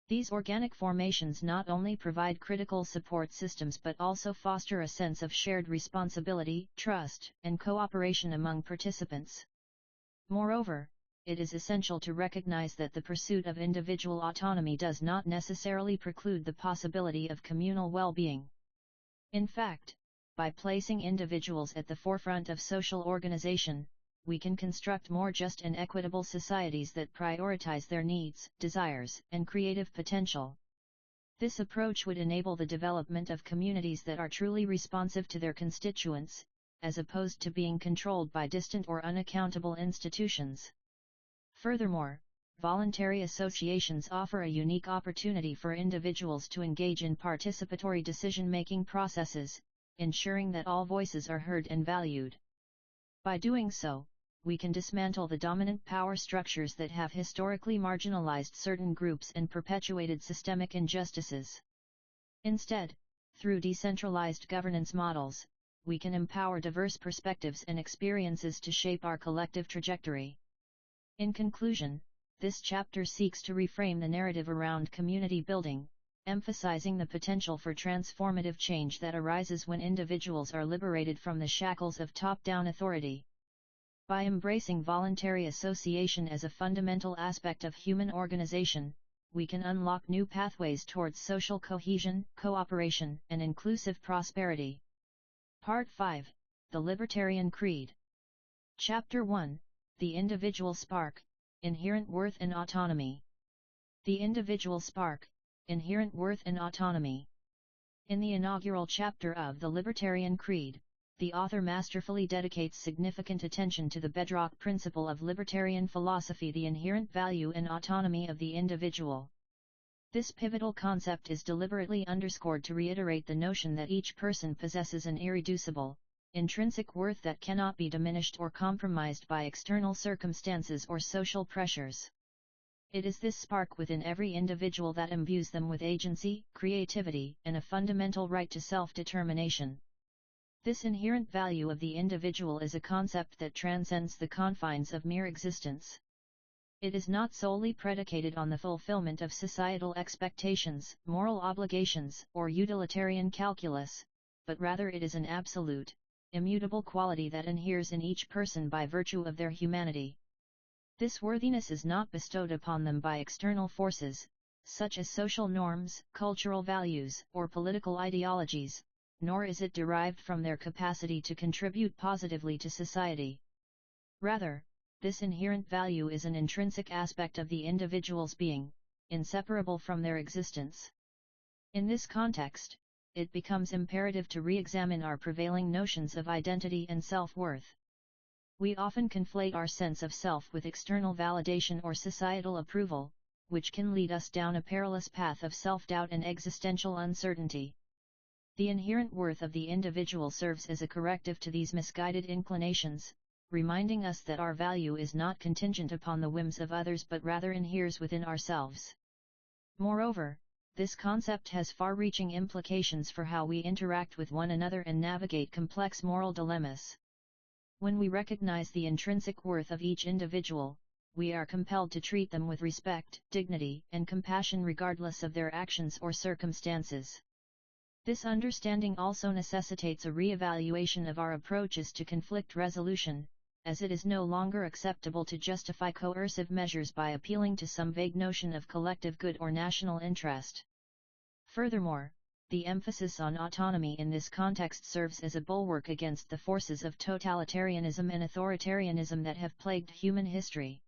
These organic formations not only provide critical support systems but also foster a sense of shared responsibility, trust, and cooperation among participants. Moreover, it is essential to recognize that the pursuit of individual autonomy does not necessarily preclude the possibility of communal well-being. In fact, by placing individuals at the forefront of social organization, we can construct more just and equitable societies that prioritize their needs, desires, and creative potential. This approach would enable the development of communities that are truly responsive to their constituents, as opposed to being controlled by distant or unaccountable institutions. Furthermore, voluntary associations offer a unique opportunity for individuals to engage in participatory decision-making processes, ensuring that all voices are heard and valued. By doing so, we can dismantle the dominant power structures that have historically marginalized certain groups and perpetuated systemic injustices. Instead, through decentralized governance models, we can empower diverse perspectives and experiences to shape our collective trajectory. In conclusion, this chapter seeks to reframe the narrative around community building, emphasizing the potential for transformative change that arises when individuals are liberated from the shackles of top-down authority. By embracing voluntary association as a fundamental aspect of human organization, we can unlock new pathways towards social cohesion, cooperation, and inclusive prosperity. Part 5, The Libertarian Creed. Chapter 1, The Individual Spark, Inherent Worth and Autonomy. The Individual Spark, Inherent Worth and Autonomy. In the inaugural chapter of The Libertarian Creed, the author masterfully dedicates significant attention to the bedrock principle of libertarian philosophy, the inherent value and autonomy of the individual. This pivotal concept is deliberately underscored to reiterate the notion that each person possesses an irreducible, intrinsic worth that cannot be diminished or compromised by external circumstances or social pressures. It is this spark within every individual that imbues them with agency, creativity, and a fundamental right to self-determination. This inherent value of the individual is a concept that transcends the confines of mere existence. It is not solely predicated on the fulfillment of societal expectations, moral obligations, or utilitarian calculus, but rather it is an absolute, immutable quality that inheres in each person by virtue of their humanity. This worthiness is not bestowed upon them by external forces, such as social norms, cultural values, or political ideologies, nor is it derived from their capacity to contribute positively to society. Rather, this inherent value is an intrinsic aspect of the individual's being, inseparable from their existence. In this context, it becomes imperative to re-examine our prevailing notions of identity and self-worth. We often conflate our sense of self with external validation or societal approval, which can lead us down a perilous path of self-doubt and existential uncertainty. The inherent worth of the individual serves as a corrective to these misguided inclinations, reminding us that our value is not contingent upon the whims of others but rather inheres within ourselves. Moreover, this concept has far-reaching implications for how we interact with one another and navigate complex moral dilemmas. When we recognize the intrinsic worth of each individual, we are compelled to treat them with respect, dignity, and compassion regardless of their actions or circumstances. This understanding also necessitates a re-evaluation of our approaches to conflict resolution, as it is no longer acceptable to justify coercive measures by appealing to some vague notion of collective good or national interest. Furthermore, the emphasis on autonomy in this context serves as a bulwark against the forces of totalitarianism and authoritarianism that have plagued human history.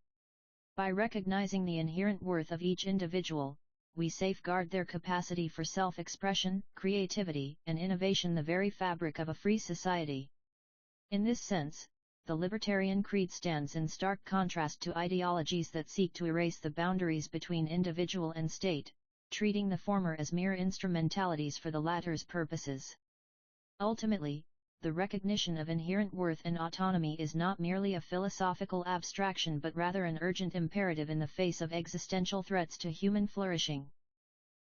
By recognizing the inherent worth of each individual, we safeguard their capacity for self-expression, creativity, and innovation, the very fabric of a free society. In this sense, the Libertarian Creed stands in stark contrast to ideologies that seek to erase the boundaries between individual and state, treating the former as mere instrumentalities for the latter's purposes. Ultimately, the recognition of inherent worth and autonomy is not merely a philosophical abstraction but rather an urgent imperative in the face of existential threats to human flourishing.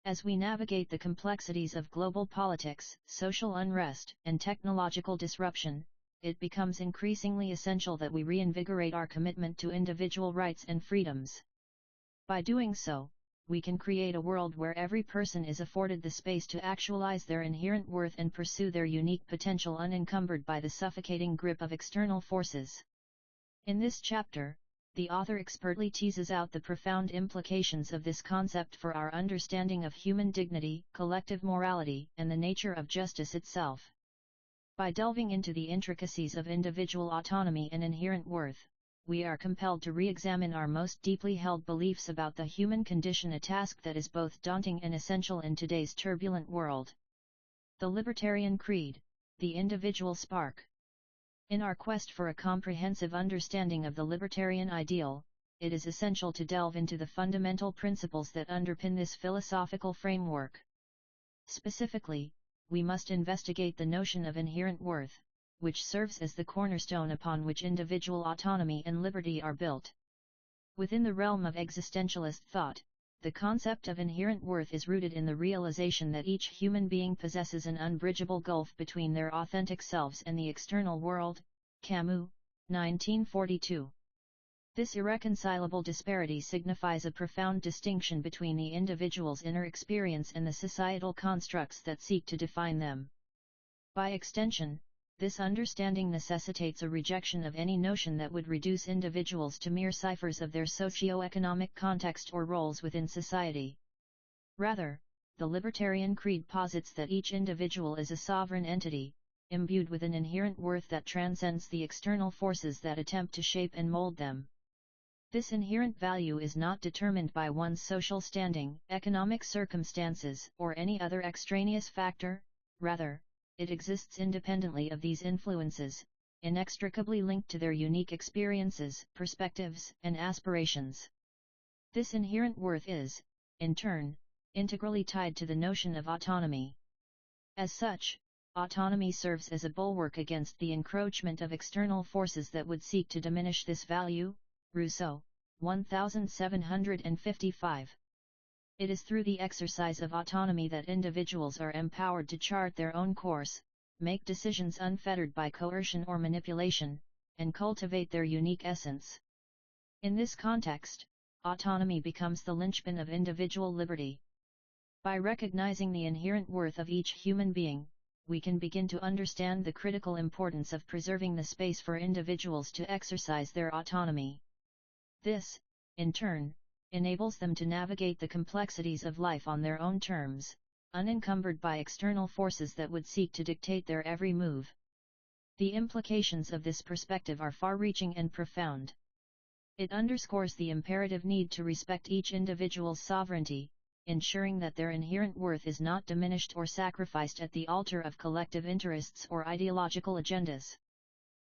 As we navigate the complexities of global politics, social unrest, and technological disruption, it becomes increasingly essential that we reinvigorate our commitment to individual rights and freedoms. By doing so, we can create a world where every person is afforded the space to actualize their inherent worth and pursue their unique potential unencumbered by the suffocating grip of external forces. In this chapter, the author expertly teases out the profound implications of this concept for our understanding of human dignity, collective morality, and the nature of justice itself. By delving into the intricacies of individual autonomy and inherent worth, we are compelled to re-examine our most deeply held beliefs about the human condition, a task that is both daunting and essential in today's turbulent world. The Libertarian Creed, the individual spark. In our quest for a comprehensive understanding of the libertarian ideal, it is essential to delve into the fundamental principles that underpin this philosophical framework. Specifically, we must investigate the notion of inherent worth, which serves as the cornerstone upon which individual autonomy and liberty are built. Within the realm of existentialist thought, the concept of inherent worth is rooted in the realization that each human being possesses an unbridgeable gulf between their authentic selves and the external world. Camus, 1942. This irreconcilable disparity signifies a profound distinction between the individual's inner experience and the societal constructs that seek to define them. By extension, this understanding necessitates a rejection of any notion that would reduce individuals to mere ciphers of their socio-economic context or roles within society. Rather, the libertarian creed posits that each individual is a sovereign entity, imbued with an inherent worth that transcends the external forces that attempt to shape and mold them. This inherent value is not determined by one's social standing, economic circumstances, or any other extraneous factor. Rather, it exists independently of these influences, inextricably linked to their unique experiences, perspectives, and aspirations. This inherent worth is, in turn, integrally tied to the notion of autonomy. As such, autonomy serves as a bulwark against the encroachment of external forces that would seek to diminish this value. Rousseau, 1755. It is through the exercise of autonomy that individuals are empowered to chart their own course, make decisions unfettered by coercion or manipulation, and cultivate their unique essence. In this context, autonomy becomes the linchpin of individual liberty. By recognizing the inherent worth of each human being, we can begin to understand the critical importance of preserving the space for individuals to exercise their autonomy. This, in turn, enables them to navigate the complexities of life on their own terms, unencumbered by external forces that would seek to dictate their every move. The implications of this perspective are far-reaching and profound. It underscores the imperative need to respect each individual's sovereignty, ensuring that their inherent worth is not diminished or sacrificed at the altar of collective interests or ideological agendas.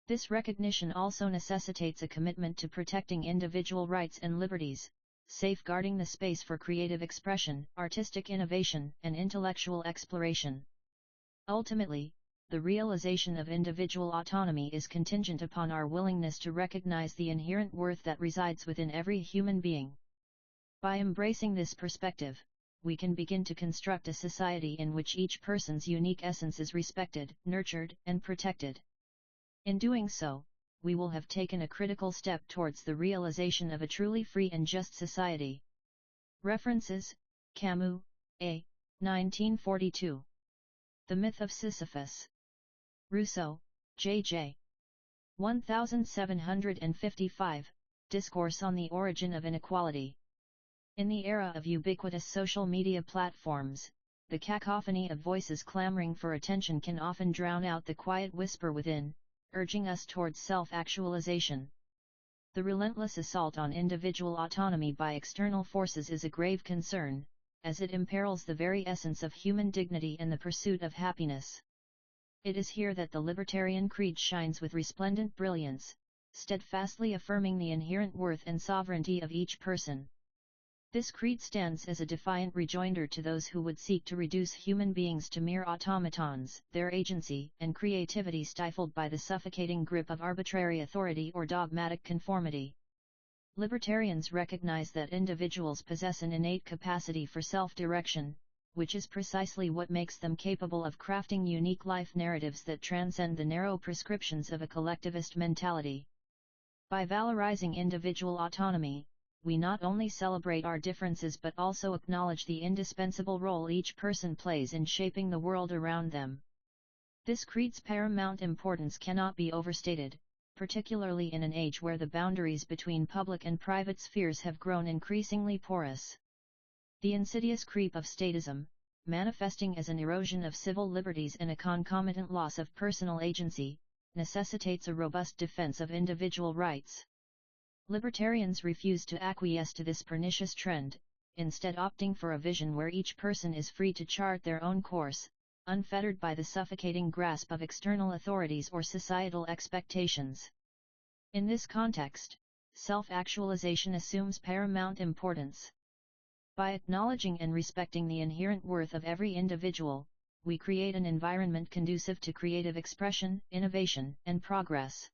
This recognition also necessitates a commitment to protecting individual rights and liberties, safeguarding the space for creative expression, artistic innovation, and intellectual exploration. Ultimately, the realization of individual autonomy is contingent upon our willingness to recognize the inherent worth that resides within every human being. By embracing this perspective, we can begin to construct a society in which each person's unique essence is respected, nurtured, and protected. In doing so, we will have taken a critical step towards the realization of a truly free and just society. References: Camus, A. 1942. The Myth of Sisyphus. Rousseau, J.J. 1755, Discourse on the Origin of Inequality. In the era of ubiquitous social media platforms, the cacophony of voices clamoring for attention can often drown out the quiet whisper within, urging us towards self-actualization. The relentless assault on individual autonomy by external forces is a grave concern, as it imperils the very essence of human dignity and the pursuit of happiness. It is here that the libertarian creed shines with resplendent brilliance, steadfastly affirming the inherent worth and sovereignty of each person. This creed stands as a defiant rejoinder to those who would seek to reduce human beings to mere automatons, their agency and creativity stifled by the suffocating grip of arbitrary authority or dogmatic conformity. Libertarians recognize that individuals possess an innate capacity for self-direction, which is precisely what makes them capable of crafting unique life narratives that transcend the narrow prescriptions of a collectivist mentality. By valorizing individual autonomy, we not only celebrate our differences but also acknowledge the indispensable role each person plays in shaping the world around them. This creed's paramount importance cannot be overstated, particularly in an age where the boundaries between public and private spheres have grown increasingly porous. The insidious creep of statism, manifesting as an erosion of civil liberties and a concomitant loss of personal agency, necessitates a robust defense of individual rights. Libertarians refuse to acquiesce to this pernicious trend, instead opting for a vision where each person is free to chart their own course, unfettered by the suffocating grasp of external authorities or societal expectations. In this context, self-actualization assumes paramount importance. By acknowledging and respecting the inherent worth of every individual, we create an environment conducive to creative expression, innovation, and progress.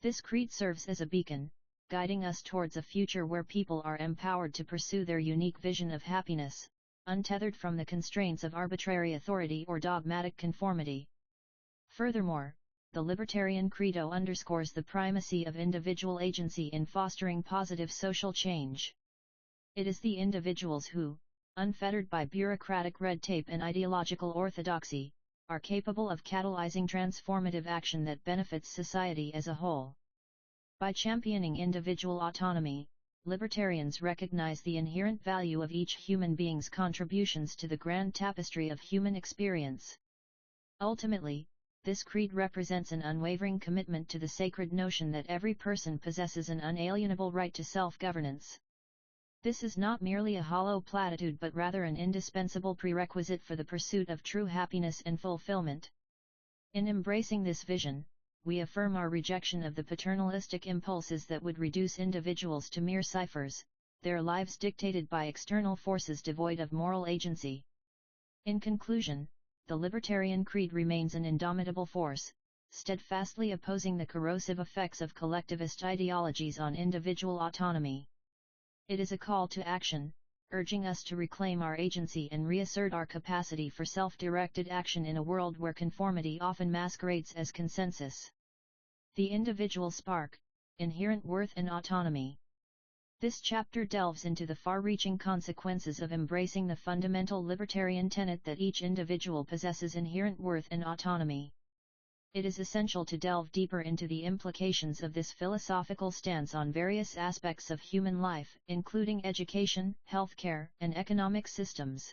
This creed serves as a beacon, guiding us towards a future where people are empowered to pursue their unique vision of happiness, untethered from the constraints of arbitrary authority or dogmatic conformity. Furthermore, the Libertarian Credo underscores the primacy of individual agency in fostering positive social change. It is the individuals who, unfettered by bureaucratic red tape and ideological orthodoxy, are capable of catalyzing transformative action that benefits society as a whole. By championing individual autonomy, libertarians recognize the inherent value of each human being's contributions to the grand tapestry of human experience. Ultimately, this creed represents an unwavering commitment to the sacred notion that every person possesses an unalienable right to self-governance. This is not merely a hollow platitude but rather an indispensable prerequisite for the pursuit of true happiness and fulfillment. In embracing this vision, we affirm our rejection of the paternalistic impulses that would reduce individuals to mere ciphers, their lives dictated by external forces devoid of moral agency. In conclusion, the Libertarian Creed remains an indomitable force, steadfastly opposing the corrosive effects of collectivist ideologies on individual autonomy. It is a call to action, urging us to reclaim our agency and reassert our capacity for self-directed action in a world where conformity often masquerades as consensus. The individual spark, inherent worth and autonomy. This chapter delves into the far-reaching consequences of embracing the fundamental libertarian tenet that each individual possesses inherent worth and autonomy. It is essential to delve deeper into the implications of this philosophical stance on various aspects of human life, including education, healthcare, and economic systems.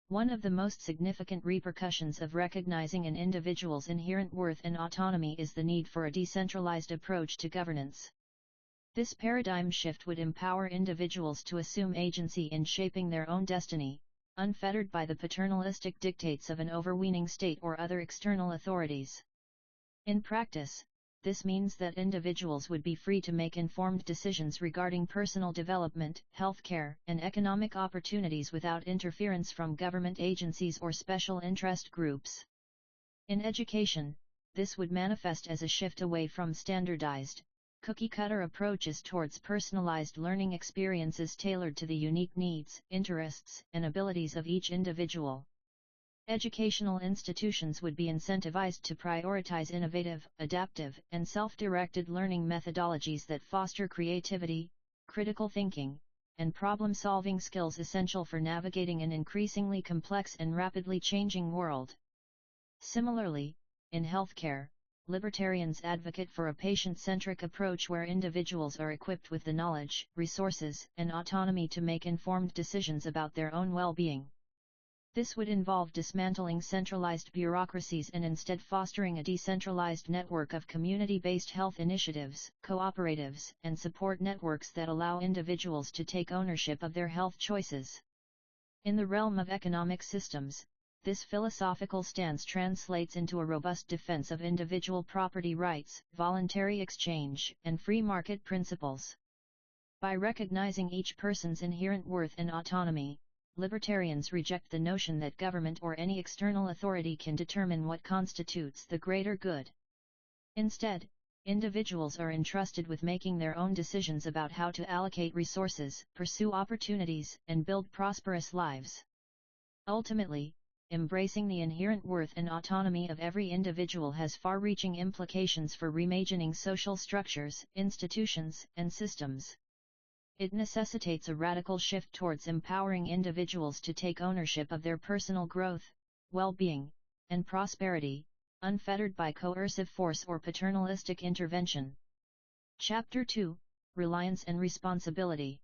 One of the most significant repercussions of recognizing an individual's inherent worth and autonomy is the need for a decentralized approach to governance. This paradigm shift would empower individuals to assume agency in shaping their own destiny, unfettered by the paternalistic dictates of an overweening state or other external authorities. In practice, this means that individuals would be free to make informed decisions regarding personal development, healthcare, and economic opportunities without interference from government agencies or special interest groups. In education, this would manifest as a shift away from standardized, cookie-cutter approaches towards personalized learning experiences tailored to the unique needs, interests, and abilities of each individual. Educational institutions would be incentivized to prioritize innovative, adaptive, and self-directed learning methodologies that foster creativity, critical thinking, and problem-solving skills essential for navigating an increasingly complex and rapidly changing world. Similarly, in healthcare, libertarians advocate for a patient-centric approach where individuals are equipped with the knowledge, resources, and autonomy to make informed decisions about their own well-being. This would involve dismantling centralized bureaucracies and instead fostering a decentralized network of community-based health initiatives, cooperatives, and support networks that allow individuals to take ownership of their health choices. In the realm of economic systems, this philosophical stance translates into a robust defense of individual property rights, voluntary exchange, and free market principles. By recognizing each person's inherent worth and autonomy, libertarians reject the notion that government or any external authority can determine what constitutes the greater good. Instead, individuals are entrusted with making their own decisions about how to allocate resources, pursue opportunities, and build prosperous lives. Ultimately, embracing the inherent worth and autonomy of every individual has far-reaching implications for reimagining social structures, institutions, and systems. It necessitates a radical shift towards empowering individuals to take ownership of their personal growth, well-being, and prosperity, unfettered by coercive force or paternalistic intervention. Chapter 2: Reliance and Responsibility.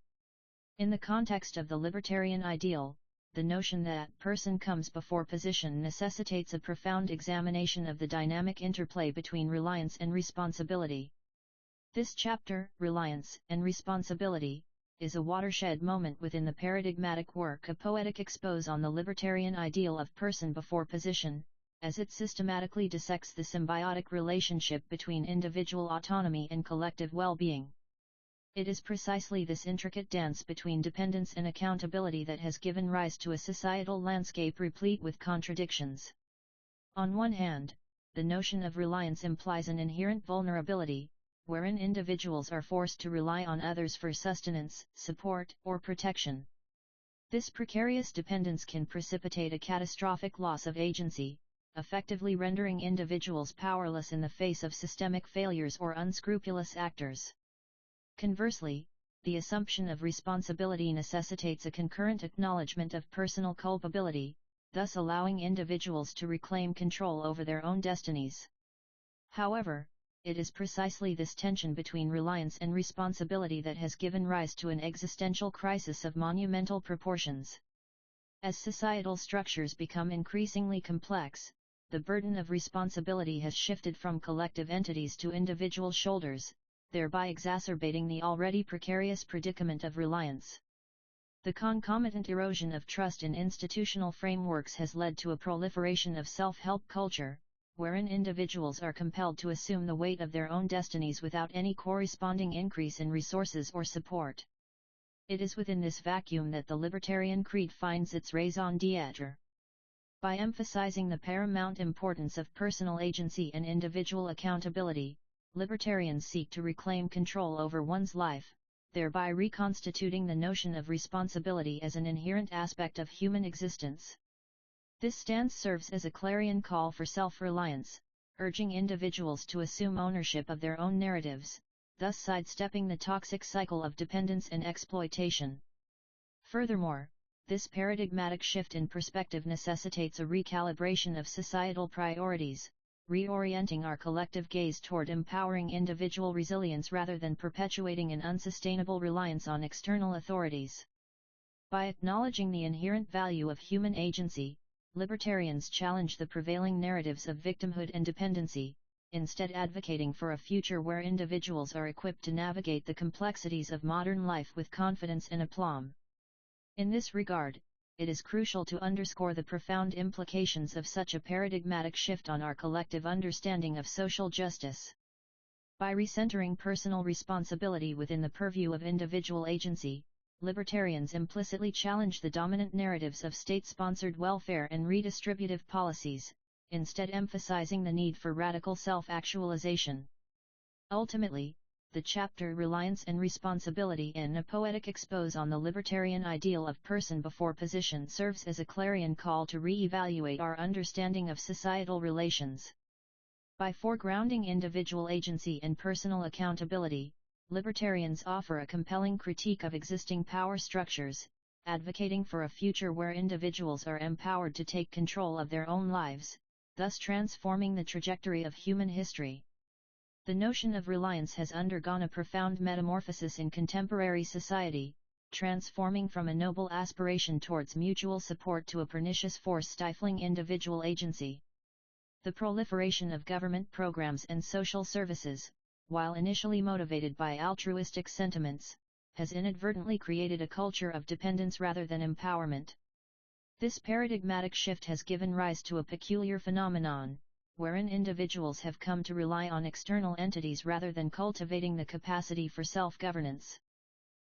In the context of the libertarian ideal, the notion that person comes before position necessitates a profound examination of the dynamic interplay between reliance and responsibility. This chapter, Reliance and Responsibility, is a watershed moment within the paradigmatic work of poetic expose on the libertarian ideal of person before position, as it systematically dissects the symbiotic relationship between individual autonomy and collective well-being. It is precisely this intricate dance between dependence and accountability that has given rise to a societal landscape replete with contradictions. On one hand, the notion of reliance implies an inherent vulnerability, wherein individuals are forced to rely on others for sustenance, support, or protection. This precarious dependence can precipitate a catastrophic loss of agency, effectively rendering individuals powerless in the face of systemic failures or unscrupulous actors. Conversely, the assumption of responsibility necessitates a concurrent acknowledgement of personal culpability, thus allowing individuals to reclaim control over their own destinies. However, it is precisely this tension between reliance and responsibility that has given rise to an existential crisis of monumental proportions. As societal structures become increasingly complex, the burden of responsibility has shifted from collective entities to individual shoulders, thereby exacerbating the already precarious predicament of reliance. The concomitant erosion of trust in institutional frameworks has led to a proliferation of self-help culture, wherein individuals are compelled to assume the weight of their own destinies without any corresponding increase in resources or support. It is within this vacuum that the libertarian creed finds its raison d'être. By emphasizing the paramount importance of personal agency and individual accountability, libertarians seek to reclaim control over one's life, thereby reconstituting the notion of responsibility as an inherent aspect of human existence. This stance serves as a clarion call for self-reliance, urging individuals to assume ownership of their own narratives, thus sidestepping the toxic cycle of dependence and exploitation. Furthermore, this paradigmatic shift in perspective necessitates a recalibration of societal priorities, reorienting our collective gaze toward empowering individual resilience rather than perpetuating an unsustainable reliance on external authorities. By acknowledging the inherent value of human agency, libertarians challenge the prevailing narratives of victimhood and dependency, instead advocating for a future where individuals are equipped to navigate the complexities of modern life with confidence and aplomb. In this regard, it is crucial to underscore the profound implications of such a paradigmatic shift on our collective understanding of social justice. By recentering personal responsibility within the purview of individual agency, libertarians implicitly challenge the dominant narratives of state-sponsored welfare and redistributive policies, instead emphasizing the need for radical self-actualization. Ultimately, the chapter Reliance and Responsibility in a Poetic Expose on the Libertarian Ideal of Person Before Position serves as a clarion call to re-evaluate our understanding of societal relations. By foregrounding individual agency and personal accountability, libertarians offer a compelling critique of existing power structures, advocating for a future where individuals are empowered to take control of their own lives, thus transforming the trajectory of human history. The notion of reliance has undergone a profound metamorphosis in contemporary society, transforming from a noble aspiration towards mutual support to a pernicious force stifling individual agency. The proliferation of government programs and social services, while initially motivated by altruistic sentiments, has inadvertently created a culture of dependence rather than empowerment. This paradigmatic shift has given rise to a peculiar phenomenon, wherein individuals have come to rely on external entities rather than cultivating the capacity for self-governance.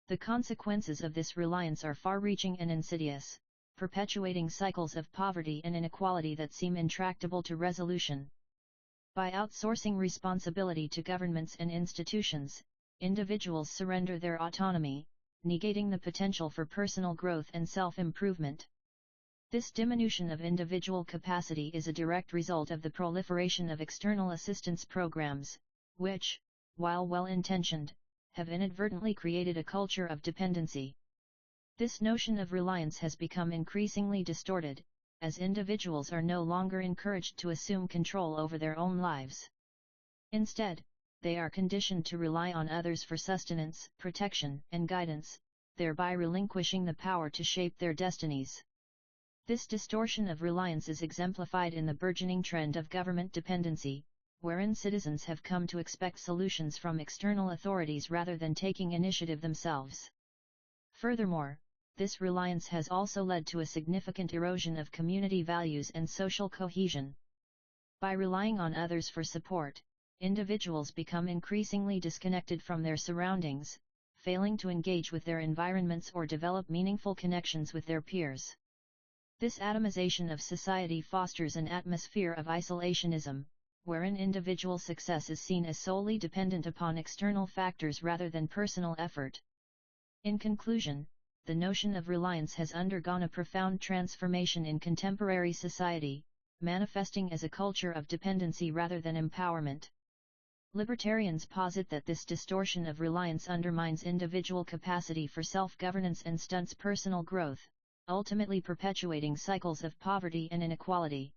The consequences of this reliance are far-reaching and insidious, perpetuating cycles of poverty and inequality that seem intractable to resolution. By outsourcing responsibility to governments and institutions, individuals surrender their autonomy, negating the potential for personal growth and self-improvement. This diminution of individual capacity is a direct result of the proliferation of external assistance programs, which, while well-intentioned, have inadvertently created a culture of dependency. This notion of reliance has become increasingly distorted, as individuals are no longer encouraged to assume control over their own lives. Instead, they are conditioned to rely on others for sustenance, protection, and guidance, thereby relinquishing the power to shape their destinies. This distortion of reliance is exemplified in the burgeoning trend of government dependency, wherein citizens have come to expect solutions from external authorities rather than taking initiative themselves. Furthermore, this reliance has also led to a significant erosion of community values and social cohesion. By relying on others for support, individuals become increasingly disconnected from their surroundings, failing to engage with their environments or develop meaningful connections with their peers. This atomization of society fosters an atmosphere of isolationism, wherein individual success is seen as solely dependent upon external factors rather than personal effort. In conclusion, the notion of reliance has undergone a profound transformation in contemporary society, manifesting as a culture of dependency rather than empowerment. Libertarians posit that this distortion of reliance undermines individual capacity for self-governance and stunts personal growth, ultimately perpetuating cycles of poverty and inequality.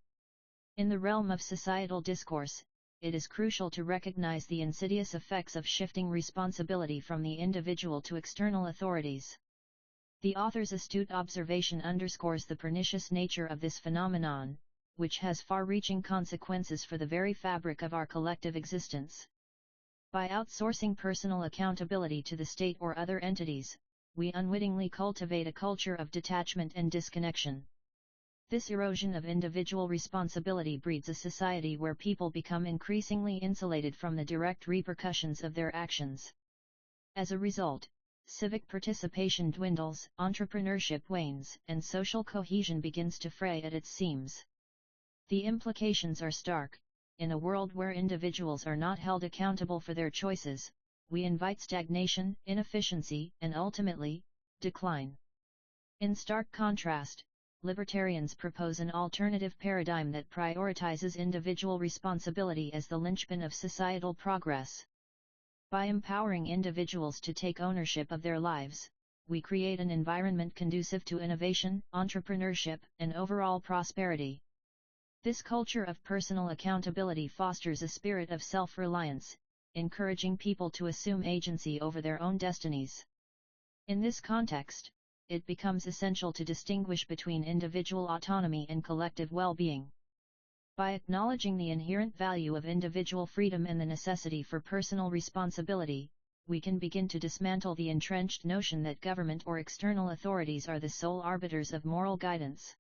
In the realm of societal discourse, it is crucial to recognize the insidious effects of shifting responsibility from the individual to external authorities. The author's astute observation underscores the pernicious nature of this phenomenon, which has far-reaching consequences for the very fabric of our collective existence. By outsourcing personal accountability to the state or other entities, we unwittingly cultivate a culture of detachment and disconnection. This erosion of individual responsibility breeds a society where people become increasingly insulated from the direct repercussions of their actions. As a result, civic participation dwindles, entrepreneurship wanes, and social cohesion begins to fray at its seams. The implications are stark. In a world where individuals are not held accountable for their choices, we invite stagnation, inefficiency, and ultimately, decline. In stark contrast, libertarians propose an alternative paradigm that prioritizes individual responsibility as the linchpin of societal progress. By empowering individuals to take ownership of their lives, we create an environment conducive to innovation, entrepreneurship, and overall prosperity. This culture of personal accountability fosters a spirit of self-reliance, encouraging people to assume agency over their own destinies. In this context, it becomes essential to distinguish between individual autonomy and collective well-being. By acknowledging the inherent value of individual freedom and the necessity for personal responsibility, we can begin to dismantle the entrenched notion that government or external authorities are the sole arbiters of moral guidance.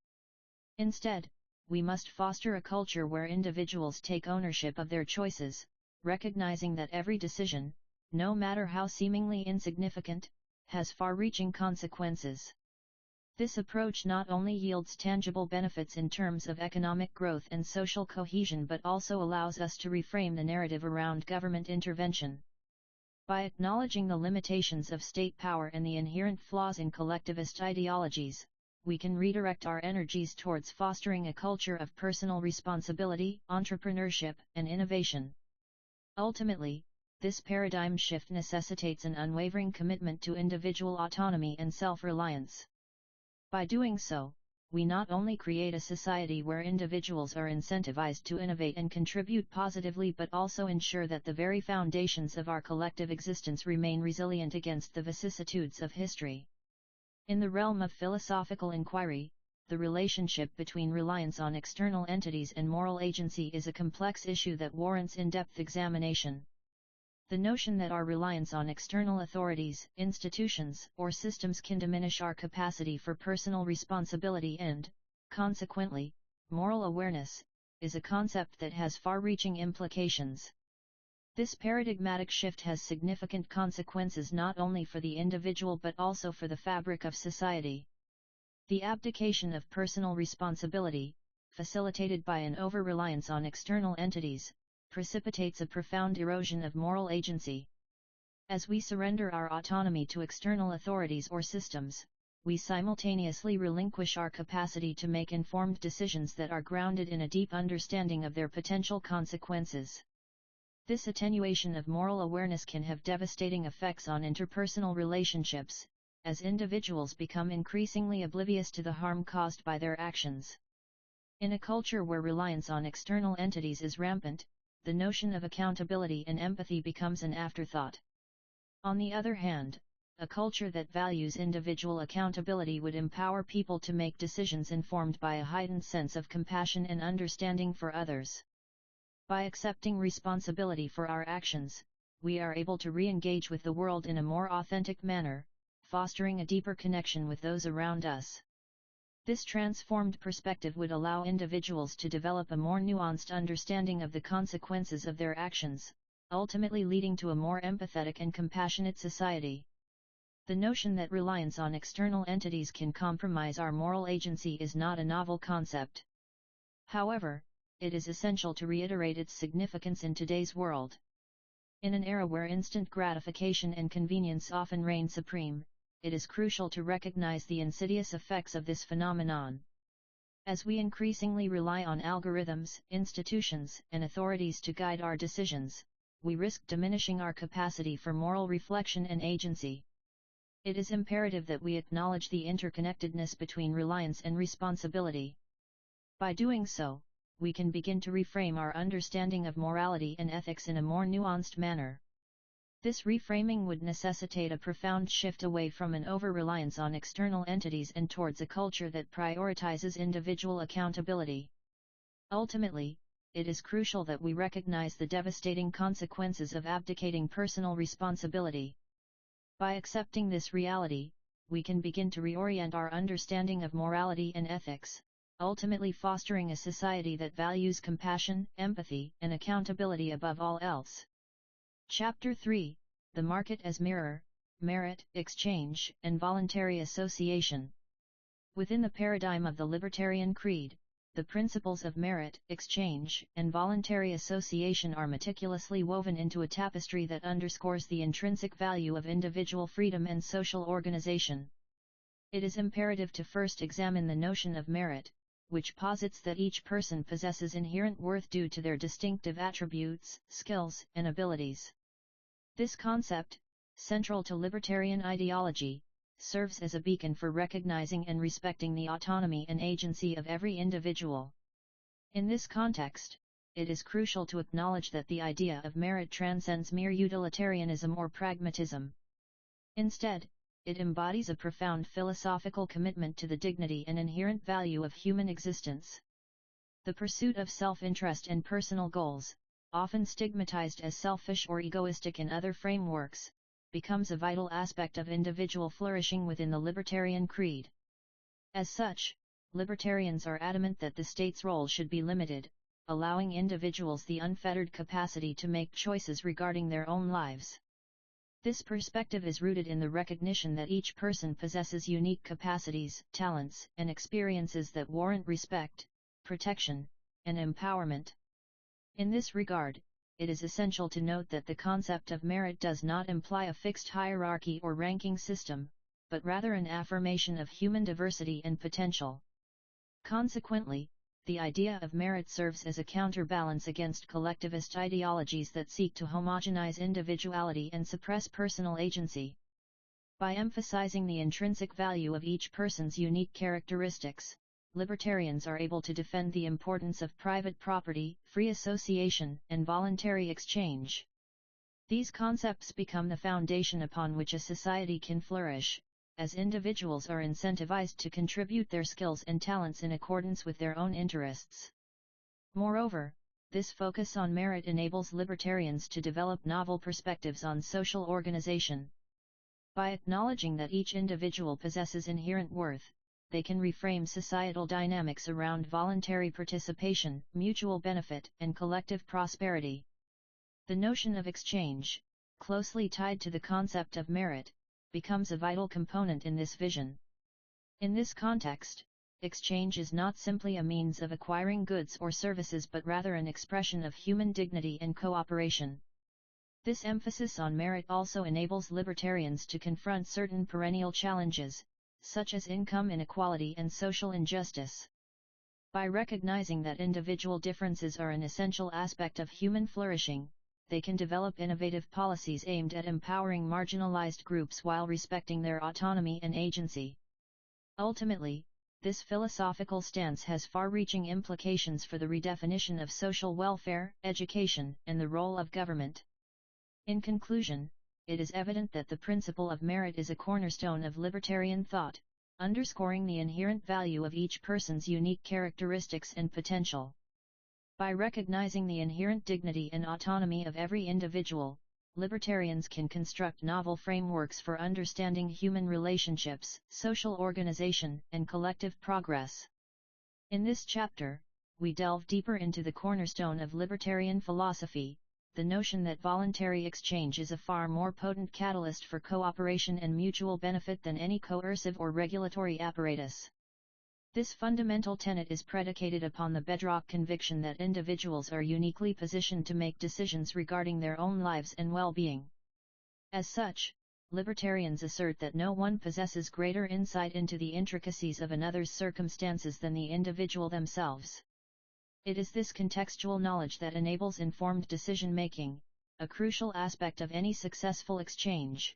Instead, we must foster a culture where individuals take ownership of their choices, recognizing that every decision, no matter how seemingly insignificant, has far-reaching consequences. This approach not only yields tangible benefits in terms of economic growth and social cohesion but also allows us to reframe the narrative around government intervention. By acknowledging the limitations of state power and the inherent flaws in collectivist ideologies, we can redirect our energies towards fostering a culture of personal responsibility, entrepreneurship, and innovation. Ultimately, this paradigm shift necessitates an unwavering commitment to individual autonomy and self-reliance. By doing so, we not only create a society where individuals are incentivized to innovate and contribute positively but also ensure that the very foundations of our collective existence remain resilient against the vicissitudes of history. In the realm of philosophical inquiry, the relationship between reliance on external entities and moral agency is a complex issue that warrants in-depth examination. The notion that our reliance on external authorities, institutions, or systems can diminish our capacity for personal responsibility and, consequently, moral awareness, is a concept that has far-reaching implications. This paradigmatic shift has significant consequences not only for the individual but also for the fabric of society. The abdication of personal responsibility, facilitated by an over-reliance on external entities, precipitates a profound erosion of moral agency. As we surrender our autonomy to external authorities or systems, we simultaneously relinquish our capacity to make informed decisions that are grounded in a deep understanding of their potential consequences. This attenuation of moral awareness can have devastating effects on interpersonal relationships, as individuals become increasingly oblivious to the harm caused by their actions. In a culture where reliance on external entities is rampant, the notion of accountability and empathy becomes an afterthought. On the other hand, a culture that values individual accountability would empower people to make decisions informed by a heightened sense of compassion and understanding for others. By accepting responsibility for our actions, we are able to re-engage with the world in a more authentic manner, fostering a deeper connection with those around us. This transformed perspective would allow individuals to develop a more nuanced understanding of the consequences of their actions, ultimately leading to a more empathetic and compassionate society. The notion that reliance on external entities can compromise our moral agency is not a novel concept. However, it is essential to reiterate its significance in today's world. In an era where instant gratification and convenience often reign supreme, it is crucial to recognize the insidious effects of this phenomenon. As we increasingly rely on algorithms, institutions, and authorities to guide our decisions, we risk diminishing our capacity for moral reflection and agency. It is imperative that we acknowledge the interconnectedness between reliance and responsibility. By doing so, we can begin to reframe our understanding of morality and ethics in a more nuanced manner. This reframing would necessitate a profound shift away from an over-reliance on external entities and towards a culture that prioritizes individual accountability. Ultimately, it is crucial that we recognize the devastating consequences of abdicating personal responsibility. By accepting this reality, we can begin to reorient our understanding of morality and ethics, ultimately fostering a society that values compassion, empathy, and accountability above all else. Chapter 3: The Market as Mirror, Merit, Exchange, and Voluntary Association. Within the paradigm of the Libertarian Creed, the principles of merit, exchange, and voluntary association are meticulously woven into a tapestry that underscores the intrinsic value of individual freedom and social organization. It is imperative to first examine the notion of merit, which posits that each person possesses inherent worth due to their distinctive attributes, skills, and abilities. This concept, central to libertarian ideology, serves as a beacon for recognizing and respecting the autonomy and agency of every individual. In this context, it is crucial to acknowledge that the idea of merit transcends mere utilitarianism or pragmatism. Instead, it embodies a profound philosophical commitment to the dignity and inherent value of human existence. The pursuit of self-interest and personal goals, often stigmatized as selfish or egoistic in other frameworks, becomes a vital aspect of individual flourishing within the Libertarian Creed. As such, libertarians are adamant that the state's role should be limited, allowing individuals the unfettered capacity to make choices regarding their own lives. This perspective is rooted in the recognition that each person possesses unique capacities, talents, and experiences that warrant respect, protection, and empowerment. In this regard, it is essential to note that the concept of merit does not imply a fixed hierarchy or ranking system, but rather an affirmation of human diversity and potential. Consequently, the idea of merit serves as a counterbalance against collectivist ideologies that seek to homogenize individuality and suppress personal agency. By emphasizing the intrinsic value of each person's unique characteristics, libertarians are able to defend the importance of private property, free association, and voluntary exchange. These concepts become the foundation upon which a society can flourish, as individuals are incentivized to contribute their skills and talents in accordance with their own interests. Moreover, this focus on merit enables libertarians to develop novel perspectives on social organization. By acknowledging that each individual possesses inherent worth, they can reframe societal dynamics around voluntary participation, mutual benefit, and collective prosperity. The notion of exchange, closely tied to the concept of merit, becomes a vital component in this vision. In this context, exchange is not simply a means of acquiring goods or services but rather an expression of human dignity and cooperation. This emphasis on merit also enables libertarians to confront certain perennial challenges, such as income inequality and social injustice. By recognizing that individual differences are an essential aspect of human flourishing, they can develop innovative policies aimed at empowering marginalized groups while respecting their autonomy and agency. Ultimately, this philosophical stance has far-reaching implications for the redefinition of social welfare, education, and the role of government. In conclusion, it is evident that the principle of merit is a cornerstone of libertarian thought, underscoring the inherent value of each person's unique characteristics and potential. By recognizing the inherent dignity and autonomy of every individual, libertarians can construct novel frameworks for understanding human relationships, social organization, and collective progress. In this chapter, we delve deeper into the cornerstone of libertarian philosophy, the notion that voluntary exchange is a far more potent catalyst for cooperation and mutual benefit than any coercive or regulatory apparatus. This fundamental tenet is predicated upon the bedrock conviction that individuals are uniquely positioned to make decisions regarding their own lives and well-being. As such, libertarians assert that no one possesses greater insight into the intricacies of another's circumstances than the individual themselves. It is this contextual knowledge that enables informed decision-making, a crucial aspect of any successful exchange.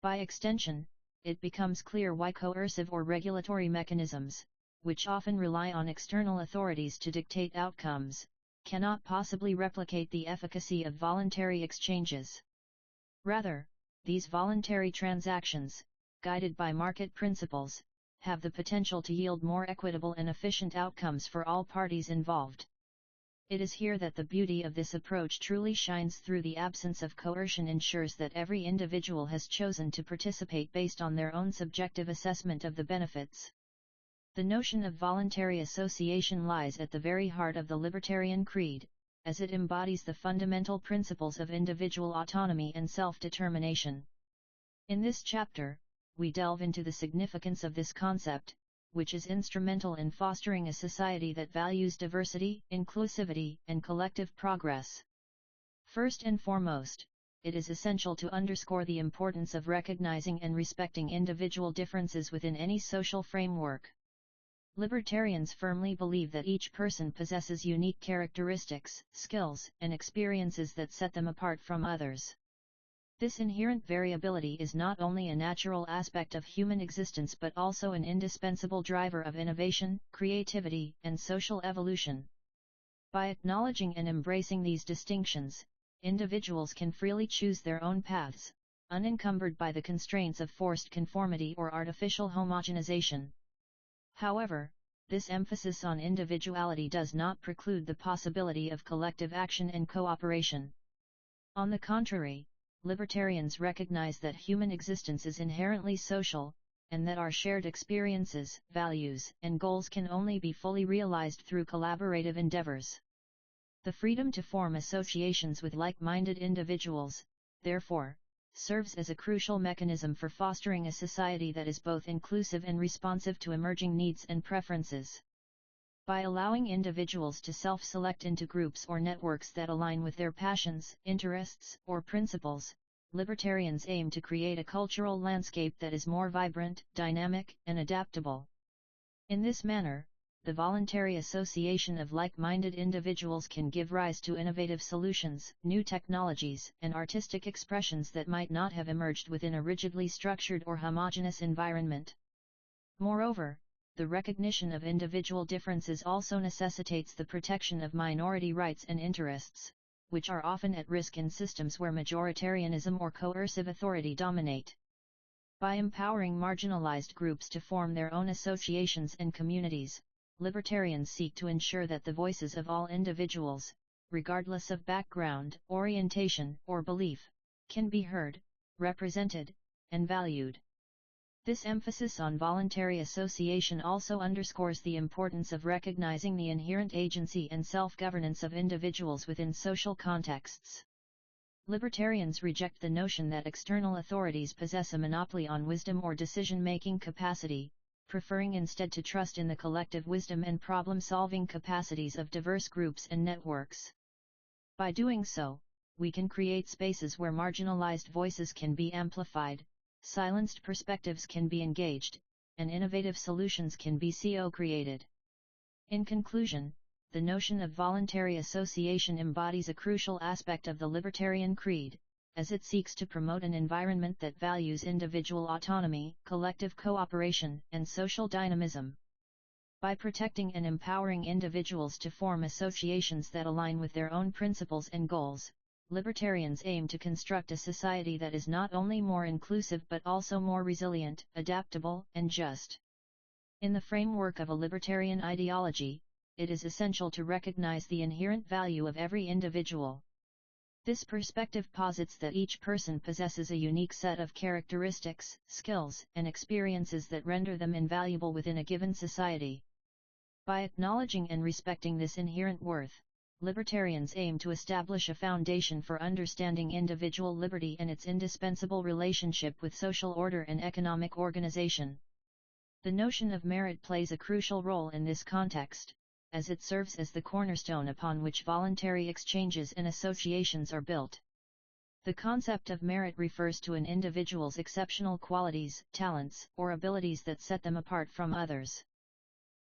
By extension, it becomes clear why coercive or regulatory mechanisms, which often rely on external authorities to dictate outcomes, cannot possibly replicate the efficacy of voluntary exchanges. Rather, these voluntary transactions, guided by market principles, have the potential to yield more equitable and efficient outcomes for all parties involved. It is here that the beauty of this approach truly shines through. The absence of coercion ensures that every individual has chosen to participate based on their own subjective assessment of the benefits. The notion of voluntary association lies at the very heart of the Libertarian creed, as it embodies the fundamental principles of individual autonomy and self-determination. In this chapter, we delve into the significance of this concept, which is instrumental in fostering a society that values diversity, inclusivity, and collective progress. First and foremost, it is essential to underscore the importance of recognizing and respecting individual differences within any social framework. Libertarians firmly believe that each person possesses unique characteristics, skills, and experiences that set them apart from others. This inherent variability is not only a natural aspect of human existence but also an indispensable driver of innovation, creativity, and social evolution. By acknowledging and embracing these distinctions, individuals can freely choose their own paths, unencumbered by the constraints of forced conformity or artificial homogenization. However, this emphasis on individuality does not preclude the possibility of collective action and cooperation. On the contrary, libertarians recognize that human existence is inherently social, and that our shared experiences, values, and goals can only be fully realized through collaborative endeavors. The freedom to form associations with like-minded individuals, therefore, serves as a crucial mechanism for fostering a society that is both inclusive and responsive to emerging needs and preferences. By allowing individuals to self-select into groups or networks that align with their passions, interests, or principles, libertarians aim to create a cultural landscape that is more vibrant, dynamic, and adaptable. In this manner, the voluntary association of like-minded individuals can give rise to innovative solutions, new technologies, and artistic expressions that might not have emerged within a rigidly structured or homogeneous environment. Moreover, the recognition of individual differences also necessitates the protection of minority rights and interests, which are often at risk in systems where majoritarianism or coercive authority dominate. By empowering marginalized groups to form their own associations and communities, libertarians seek to ensure that the voices of all individuals, regardless of background, orientation, or belief, can be heard, represented, and valued. This emphasis on voluntary association also underscores the importance of recognizing the inherent agency and self-governance of individuals within social contexts. Libertarians reject the notion that external authorities possess a monopoly on wisdom or decision-making capacity, preferring instead to trust in the collective wisdom and problem-solving capacities of diverse groups and networks. By doing so, we can create spaces where marginalized voices can be amplified, silenced perspectives can be engaged, and innovative solutions can be co-created. In conclusion, the notion of voluntary association embodies a crucial aspect of the Libertarian creed, as it seeks to promote an environment that values individual autonomy, collective cooperation, and social dynamism. By protecting and empowering individuals to form associations that align with their own principles and goals, libertarians aim to construct a society that is not only more inclusive but also more resilient, adaptable, and just. In the framework of a libertarian ideology, it is essential to recognize the inherent value of every individual. This perspective posits that each person possesses a unique set of characteristics, skills, and experiences that render them invaluable within a given society. By acknowledging and respecting this inherent worth, libertarians aim to establish a foundation for understanding individual liberty and its indispensable relationship with social order and economic organization. The notion of merit plays a crucial role in this context, as it serves as the cornerstone upon which voluntary exchanges and associations are built. The concept of merit refers to an individual's exceptional qualities, talents, or abilities that set them apart from others.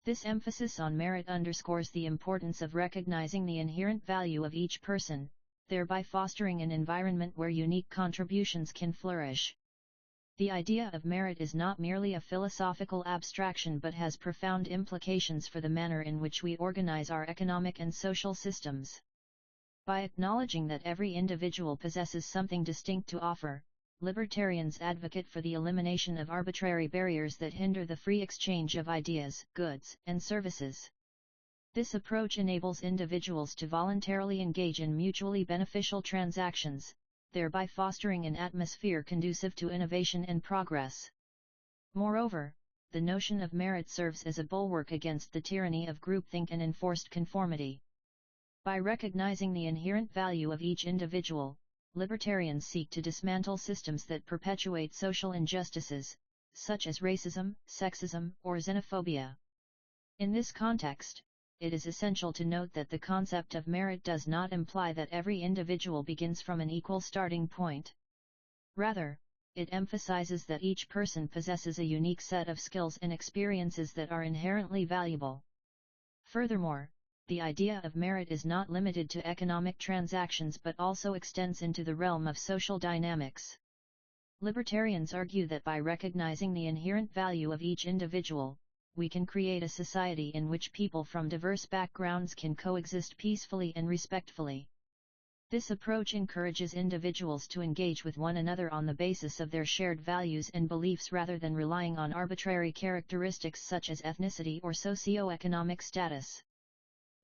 This emphasis on merit underscores the importance of recognizing the inherent value of each person, thereby fostering an environment where unique contributions can flourish. The idea of merit is not merely a philosophical abstraction but has profound implications for the manner in which we organize our economic and social systems. By acknowledging that every individual possesses something distinct to offer, libertarians advocate for the elimination of arbitrary barriers that hinder the free exchange of ideas, goods, and services. This approach enables individuals to voluntarily engage in mutually beneficial transactions, thereby fostering an atmosphere conducive to innovation and progress. Moreover, the notion of merit serves as a bulwark against the tyranny of groupthink and enforced conformity. By recognizing the inherent value of each individual, libertarians seek to dismantle systems that perpetuate social injustices, such as racism, sexism, or xenophobia. In this context, it is essential to note that the concept of merit does not imply that every individual begins from an equal starting point. Rather, it emphasizes that each person possesses a unique set of skills and experiences that are inherently valuable. Furthermore, the idea of merit is not limited to economic transactions but also extends into the realm of social dynamics. Libertarians argue that by recognizing the inherent value of each individual, we can create a society in which people from diverse backgrounds can coexist peacefully and respectfully. This approach encourages individuals to engage with one another on the basis of their shared values and beliefs rather than relying on arbitrary characteristics such as ethnicity or socio-economic status.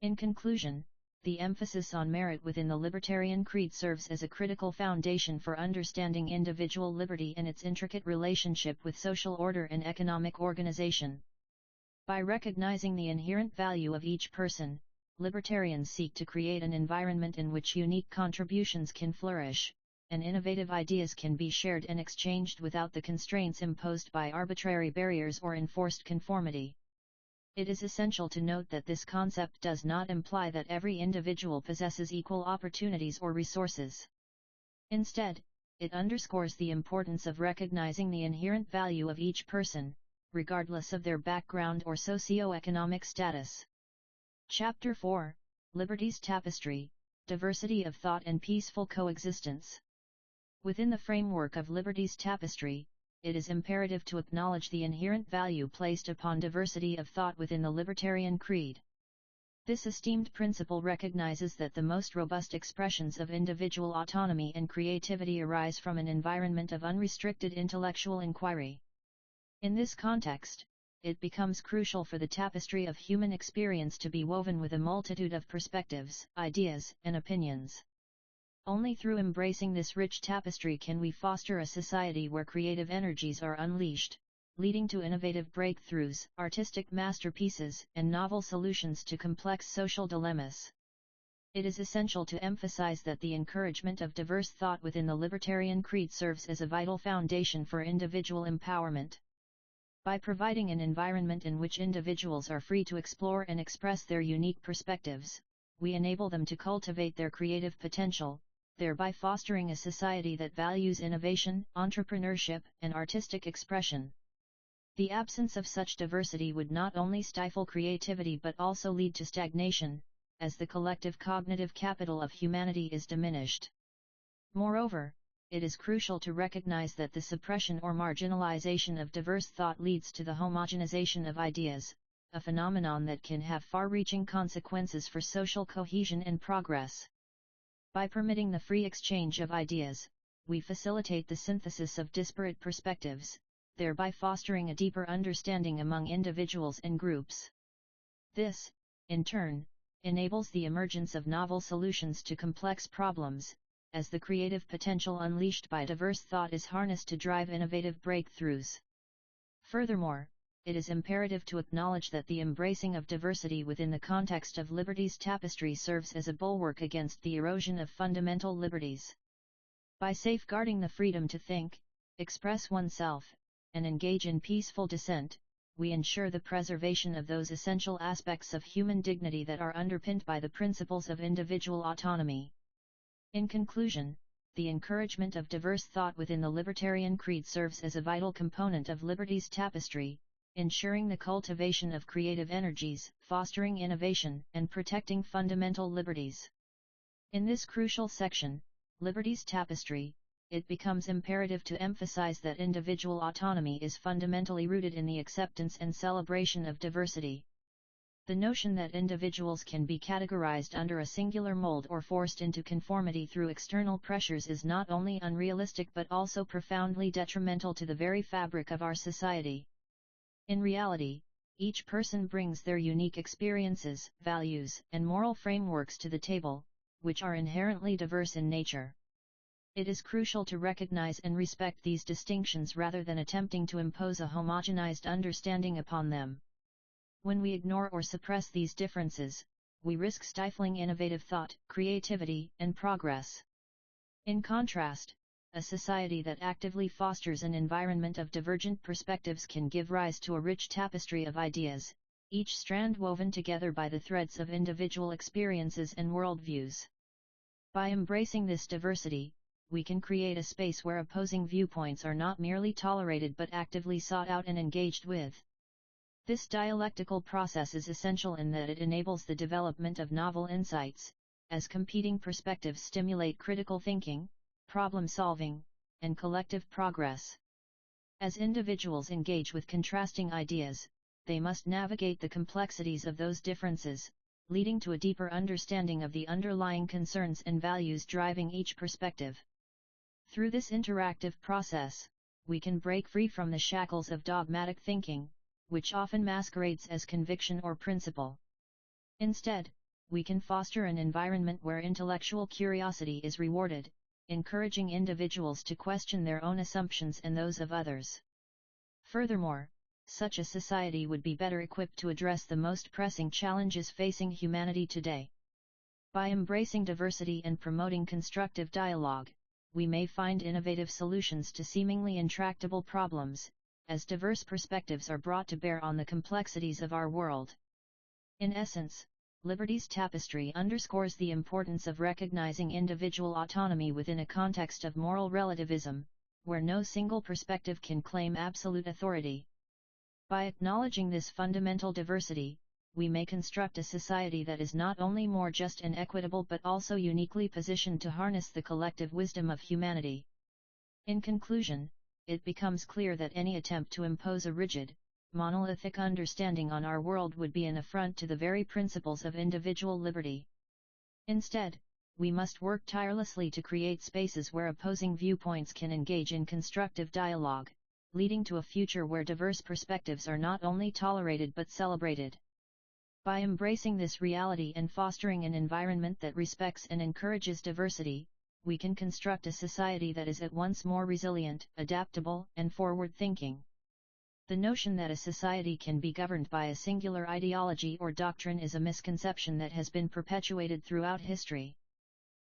In conclusion, the emphasis on merit within the libertarian creed serves as a critical foundation for understanding individual liberty and its intricate relationship with social order and economic organization. By recognizing the inherent value of each person, libertarians seek to create an environment in which unique contributions can flourish, and innovative ideas can be shared and exchanged without the constraints imposed by arbitrary barriers or enforced conformity. It is essential to note that this concept does not imply that every individual possesses equal opportunities or resources. Instead, it underscores the importance of recognizing the inherent value of each person, regardless of their background or socio-economic status. Chapter 4, Liberty's Tapestry, Diversity of Thought and Peaceful Coexistence. Within the framework of Liberty's Tapestry, it is imperative to acknowledge the inherent value placed upon diversity of thought within the libertarian creed. This esteemed principle recognizes that the most robust expressions of individual autonomy and creativity arise from an environment of unrestricted intellectual inquiry. In this context, it becomes crucial for the tapestry of human experience to be woven with a multitude of perspectives, ideas, and opinions. Only through embracing this rich tapestry can we foster a society where creative energies are unleashed, leading to innovative breakthroughs, artistic masterpieces, and novel solutions to complex social dilemmas. It is essential to emphasize that the encouragement of diverse thought within the libertarian creed serves as a vital foundation for individual empowerment. By providing an environment in which individuals are free to explore and express their unique perspectives, we enable them to cultivate their creative potential, thereby fostering a society that values innovation, entrepreneurship, and artistic expression. The absence of such diversity would not only stifle creativity but also lead to stagnation, as the collective cognitive capital of humanity is diminished. Moreover, it is crucial to recognize that the suppression or marginalization of diverse thought leads to the homogenization of ideas, a phenomenon that can have far-reaching consequences for social cohesion and progress. By permitting the free exchange of ideas, we facilitate the synthesis of disparate perspectives, thereby fostering a deeper understanding among individuals and groups. This, in turn, enables the emergence of novel solutions to complex problems, as the creative potential unleashed by diverse thought is harnessed to drive innovative breakthroughs. Furthermore, it is imperative to acknowledge that the embracing of diversity within the context of liberty's tapestry serves as a bulwark against the erosion of fundamental liberties. By safeguarding the freedom to think, express oneself, and engage in peaceful dissent, we ensure the preservation of those essential aspects of human dignity that are underpinned by the principles of individual autonomy. In conclusion, the encouragement of diverse thought within the libertarian creed serves as a vital component of liberty's tapestry, ensuring the cultivation of creative energies, fostering innovation, and protecting fundamental liberties. In this crucial section, Liberty's Tapestry, it becomes imperative to emphasize that individual autonomy is fundamentally rooted in the acceptance and celebration of diversity. The notion that individuals can be categorized under a singular mold or forced into conformity through external pressures is not only unrealistic but also profoundly detrimental to the very fabric of our society. In reality, each person brings their unique experiences, values, and moral frameworks to the table, which are inherently diverse in nature. It is crucial to recognize and respect these distinctions rather than attempting to impose a homogenized understanding upon them. When we ignore or suppress these differences, we risk stifling innovative thought, creativity, and progress. In contrast, a society that actively fosters an environment of divergent perspectives can give rise to a rich tapestry of ideas, each strand woven together by the threads of individual experiences and worldviews. By embracing this diversity, we can create a space where opposing viewpoints are not merely tolerated but actively sought out and engaged with. This dialectical process is essential in that it enables the development of novel insights, as competing perspectives stimulate critical thinking, problem-solving, and collective progress. As individuals engage with contrasting ideas, they must navigate the complexities of those differences, leading to a deeper understanding of the underlying concerns and values driving each perspective. Through this interactive process, we can break free from the shackles of dogmatic thinking, which often masquerades as conviction or principle. Instead, we can foster an environment where intellectual curiosity is rewarded, encouraging individuals to question their own assumptions and those of others. Furthermore, such a society would be better equipped to address the most pressing challenges facing humanity today. By embracing diversity and promoting constructive dialogue, we may find innovative solutions to seemingly intractable problems, as diverse perspectives are brought to bear on the complexities of our world. In essence, Liberty's Tapestry underscores the importance of recognizing individual autonomy within a context of moral relativism, where no single perspective can claim absolute authority. By acknowledging this fundamental diversity, we may construct a society that is not only more just and equitable but also uniquely positioned to harness the collective wisdom of humanity. In conclusion, it becomes clear that any attempt to impose a rigid, monolithic understanding on our world would be an affront to the very principles of individual liberty. Instead, we must work tirelessly to create spaces where opposing viewpoints can engage in constructive dialogue, leading to a future where diverse perspectives are not only tolerated but celebrated. By embracing this reality and fostering an environment that respects and encourages diversity, we can construct a society that is at once more resilient, adaptable, and forward-thinking. The notion that a society can be governed by a singular ideology or doctrine is a misconception that has been perpetuated throughout history.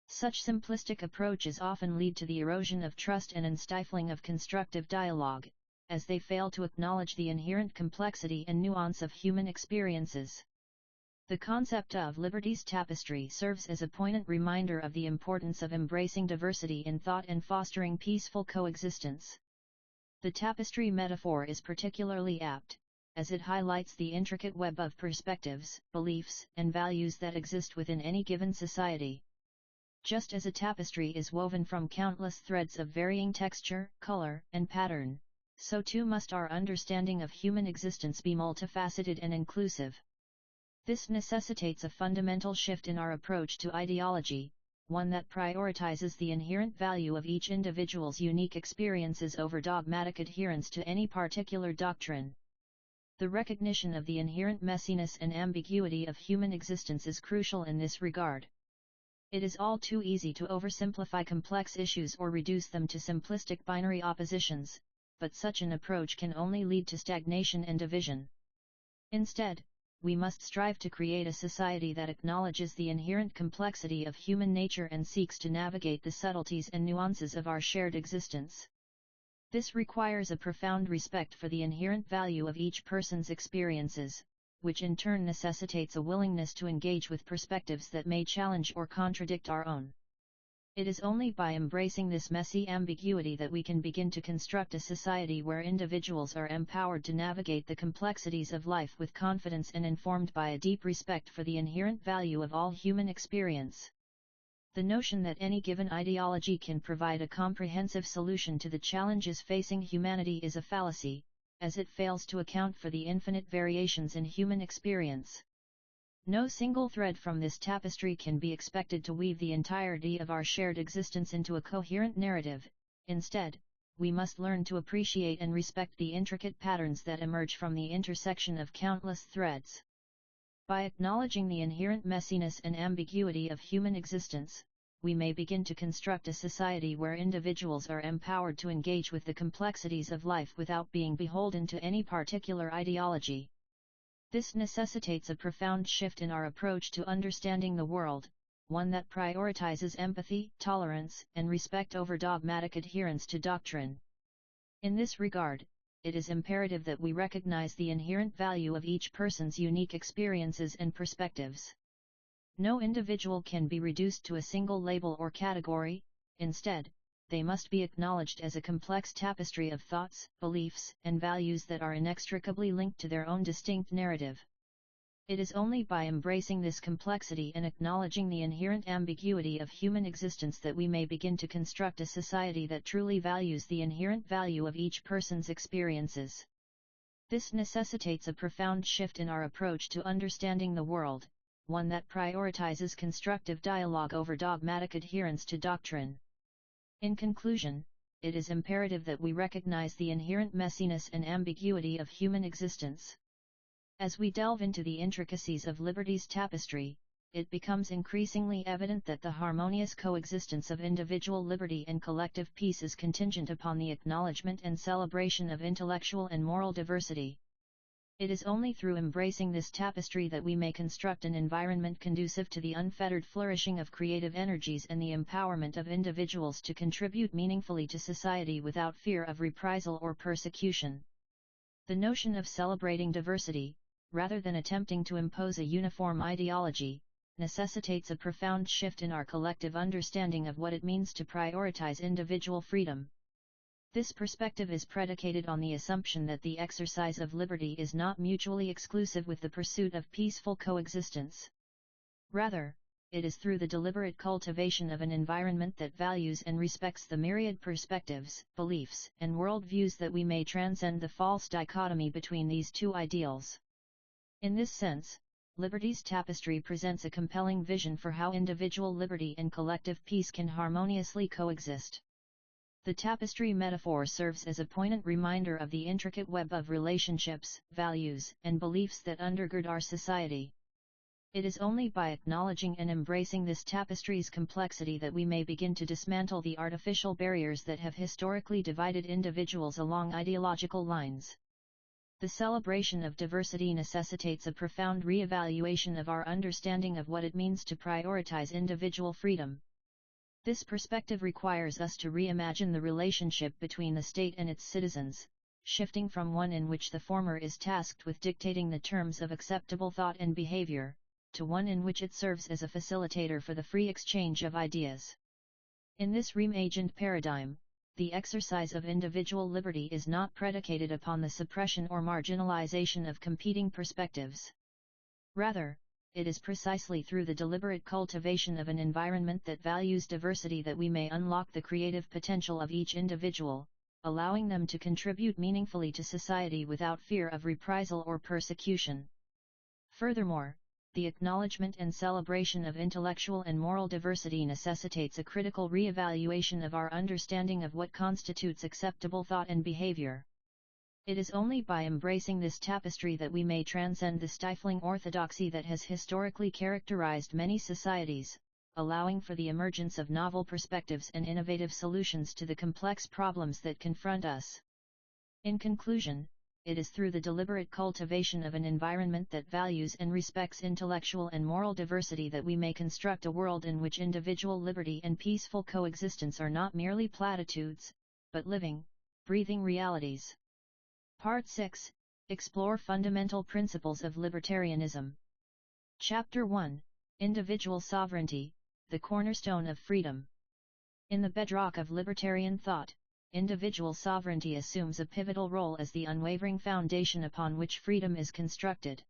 Such simplistic approaches often lead to the erosion of trust and stifling of constructive dialogue, as they fail to acknowledge the inherent complexity and nuance of human experiences. The concept of Liberty's Tapestry serves as a poignant reminder of the importance of embracing diversity in thought and fostering peaceful coexistence. The tapestry metaphor is particularly apt, as it highlights the intricate web of perspectives, beliefs, and values that exist within any given society. Just as a tapestry is woven from countless threads of varying texture, color, and pattern, so too must our understanding of human existence be multifaceted and inclusive. This necessitates a fundamental shift in our approach to ideology, one that prioritizes the inherent value of each individual's unique experiences over dogmatic adherence to any particular doctrine. The recognition of the inherent messiness and ambiguity of human existence is crucial in this regard. It is all too easy to oversimplify complex issues or reduce them to simplistic binary oppositions, but such an approach can only lead to stagnation and division. Instead, we must strive to create a society that acknowledges the inherent complexity of human nature and seeks to navigate the subtleties and nuances of our shared existence. This requires a profound respect for the inherent value of each person's experiences, which in turn necessitates a willingness to engage with perspectives that may challenge or contradict our own. It is only by embracing this messy ambiguity that we can begin to construct a society where individuals are empowered to navigate the complexities of life with confidence and informed by a deep respect for the inherent value of all human experience. The notion that any given ideology can provide a comprehensive solution to the challenges facing humanity is a fallacy, as it fails to account for the infinite variations in human experience. No single thread from this tapestry can be expected to weave the entirety of our shared existence into a coherent narrative. Instead, we must learn to appreciate and respect the intricate patterns that emerge from the intersection of countless threads. By acknowledging the inherent messiness and ambiguity of human existence, we may begin to construct a society where individuals are empowered to engage with the complexities of life without being beholden to any particular ideology. This necessitates a profound shift in our approach to understanding the world, one that prioritizes empathy, tolerance, and respect over dogmatic adherence to doctrine. In this regard, it is imperative that we recognize the inherent value of each person's unique experiences and perspectives. No individual can be reduced to a single label or category. Instead, they must be acknowledged as a complex tapestry of thoughts, beliefs, and values that are inextricably linked to their own distinct narrative. It is only by embracing this complexity and acknowledging the inherent ambiguity of human existence that we may begin to construct a society that truly values the inherent value of each person's experiences. This necessitates a profound shift in our approach to understanding the world, one that prioritizes constructive dialogue over dogmatic adherence to doctrine. In conclusion, it is imperative that we recognize the inherent messiness and ambiguity of human existence. As we delve into the intricacies of liberty's tapestry, it becomes increasingly evident that the harmonious coexistence of individual liberty and collective peace is contingent upon the acknowledgement and celebration of intellectual and moral diversity. It is only through embracing this tapestry that we may construct an environment conducive to the unfettered flourishing of creative energies and the empowerment of individuals to contribute meaningfully to society without fear of reprisal or persecution. The notion of celebrating diversity, rather than attempting to impose a uniform ideology, necessitates a profound shift in our collective understanding of what it means to prioritize individual freedom. This perspective is predicated on the assumption that the exercise of liberty is not mutually exclusive with the pursuit of peaceful coexistence. Rather, it is through the deliberate cultivation of an environment that values and respects the myriad perspectives, beliefs, and worldviews that we may transcend the false dichotomy between these two ideals. In this sense, liberty's tapestry presents a compelling vision for how individual liberty and collective peace can harmoniously coexist. The tapestry metaphor serves as a poignant reminder of the intricate web of relationships, values, and beliefs that undergird our society. It is only by acknowledging and embracing this tapestry's complexity that we may begin to dismantle the artificial barriers that have historically divided individuals along ideological lines. The celebration of diversity necessitates a profound re-evaluation of our understanding of what it means to prioritize individual freedom. This perspective requires us to reimagine the relationship between the state and its citizens, shifting from one in which the former is tasked with dictating the terms of acceptable thought and behavior, to one in which it serves as a facilitator for the free exchange of ideas. In this reimagined paradigm, the exercise of individual liberty is not predicated upon the suppression or marginalization of competing perspectives. Rather, it is precisely through the deliberate cultivation of an environment that values diversity that we may unlock the creative potential of each individual, allowing them to contribute meaningfully to society without fear of reprisal or persecution. Furthermore, the acknowledgement and celebration of intellectual and moral diversity necessitates a critical re-evaluation of our understanding of what constitutes acceptable thought and behavior. It is only by embracing this tapestry that we may transcend the stifling orthodoxy that has historically characterized many societies, allowing for the emergence of novel perspectives and innovative solutions to the complex problems that confront us. In conclusion, it is through the deliberate cultivation of an environment that values and respects intellectual and moral diversity that we may construct a world in which individual liberty and peaceful coexistence are not merely platitudes, but living, breathing realities. Part 6. Explore fundamental principles of libertarianism. Chapter 1. Individual sovereignty, the cornerstone of freedom. In the bedrock of libertarian thought, individual sovereignty assumes a pivotal role as the unwavering foundation upon which freedom is constructed.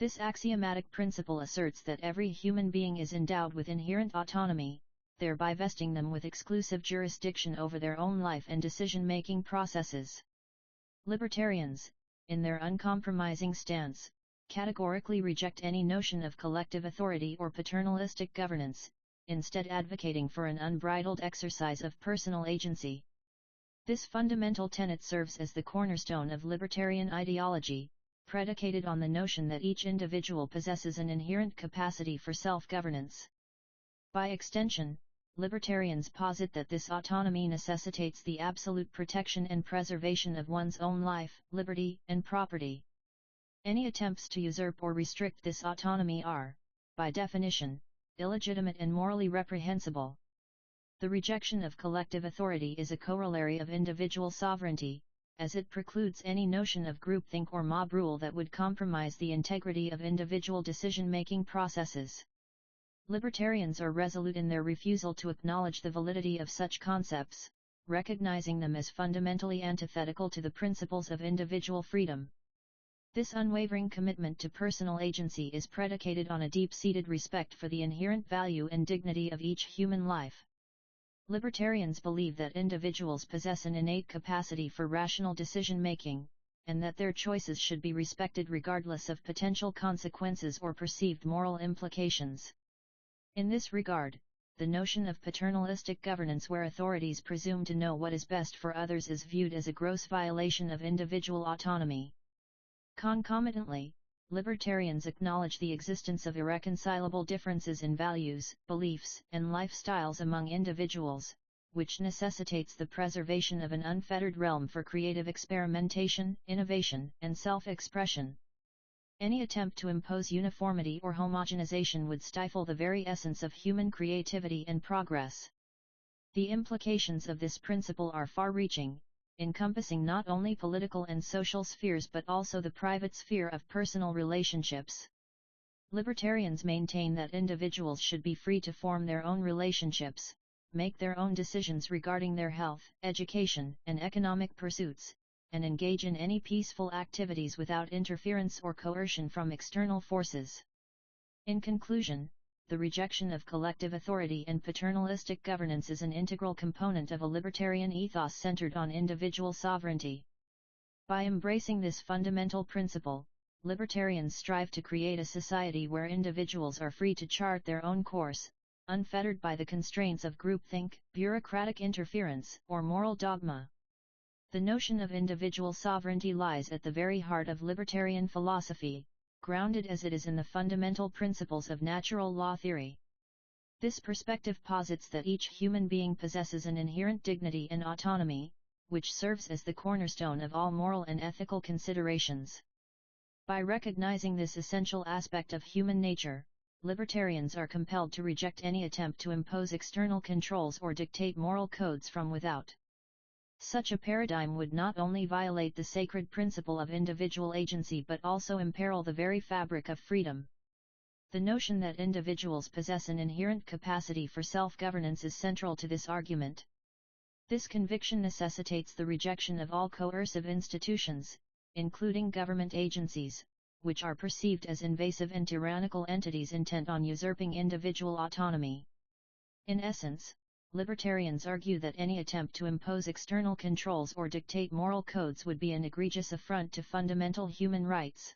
This axiomatic principle asserts that every human being is endowed with inherent autonomy, thereby vesting them with exclusive jurisdiction over their own life and decision-making processes. Libertarians, in their uncompromising stance, categorically reject any notion of collective authority or paternalistic governance, instead advocating for an unbridled exercise of personal agency. This fundamental tenet serves as the cornerstone of libertarian ideology, predicated on the notion that each individual possesses an inherent capacity for self-governance. By extension, libertarians posit that this autonomy necessitates the absolute protection and preservation of one's own life, liberty, and property. Any attempts to usurp or restrict this autonomy are, by definition, illegitimate and morally reprehensible. The rejection of collective authority is a corollary of individual sovereignty, as it precludes any notion of groupthink or mob rule that would compromise the integrity of individual decision-making processes. Libertarians are resolute in their refusal to acknowledge the validity of such concepts, recognizing them as fundamentally antithetical to the principles of individual freedom. This unwavering commitment to personal agency is predicated on a deep-seated respect for the inherent value and dignity of each human life. Libertarians believe that individuals possess an innate capacity for rational decision-making, and that their choices should be respected regardless of potential consequences or perceived moral implications. In this regard, the notion of paternalistic governance where authorities presume to know what is best for others is viewed as a gross violation of individual autonomy. Concomitantly, libertarians acknowledge the existence of irreconcilable differences in values, beliefs, and lifestyles among individuals, which necessitates the preservation of an unfettered realm for creative experimentation, innovation, and self-expression. Any attempt to impose uniformity or homogenization would stifle the very essence of human creativity and progress. The implications of this principle are far-reaching, encompassing not only political and social spheres but also the private sphere of personal relationships. Libertarians maintain that individuals should be free to form their own relationships, make their own decisions regarding their health, education, and economic pursuits, and engage in any peaceful activities without interference or coercion from external forces. In conclusion, the rejection of collective authority and paternalistic governance is an integral component of a libertarian ethos centered on individual sovereignty. By embracing this fundamental principle, libertarians strive to create a society where individuals are free to chart their own course, unfettered by the constraints of groupthink, bureaucratic interference, or moral dogma. The notion of individual sovereignty lies at the very heart of libertarian philosophy, grounded as it is in the fundamental principles of natural law theory. This perspective posits that each human being possesses an inherent dignity and autonomy, which serves as the cornerstone of all moral and ethical considerations. By recognizing this essential aspect of human nature, libertarians are compelled to reject any attempt to impose external controls or dictate moral codes from without. Such a paradigm would not only violate the sacred principle of individual agency but also imperil the very fabric of freedom. The notion that individuals possess an inherent capacity for self-governance is central to this argument. This conviction necessitates the rejection of all coercive institutions, including government agencies, which are perceived as invasive and tyrannical entities intent on usurping individual autonomy. In essence, libertarians argue that any attempt to impose external controls or dictate moral codes would be an egregious affront to fundamental human rights.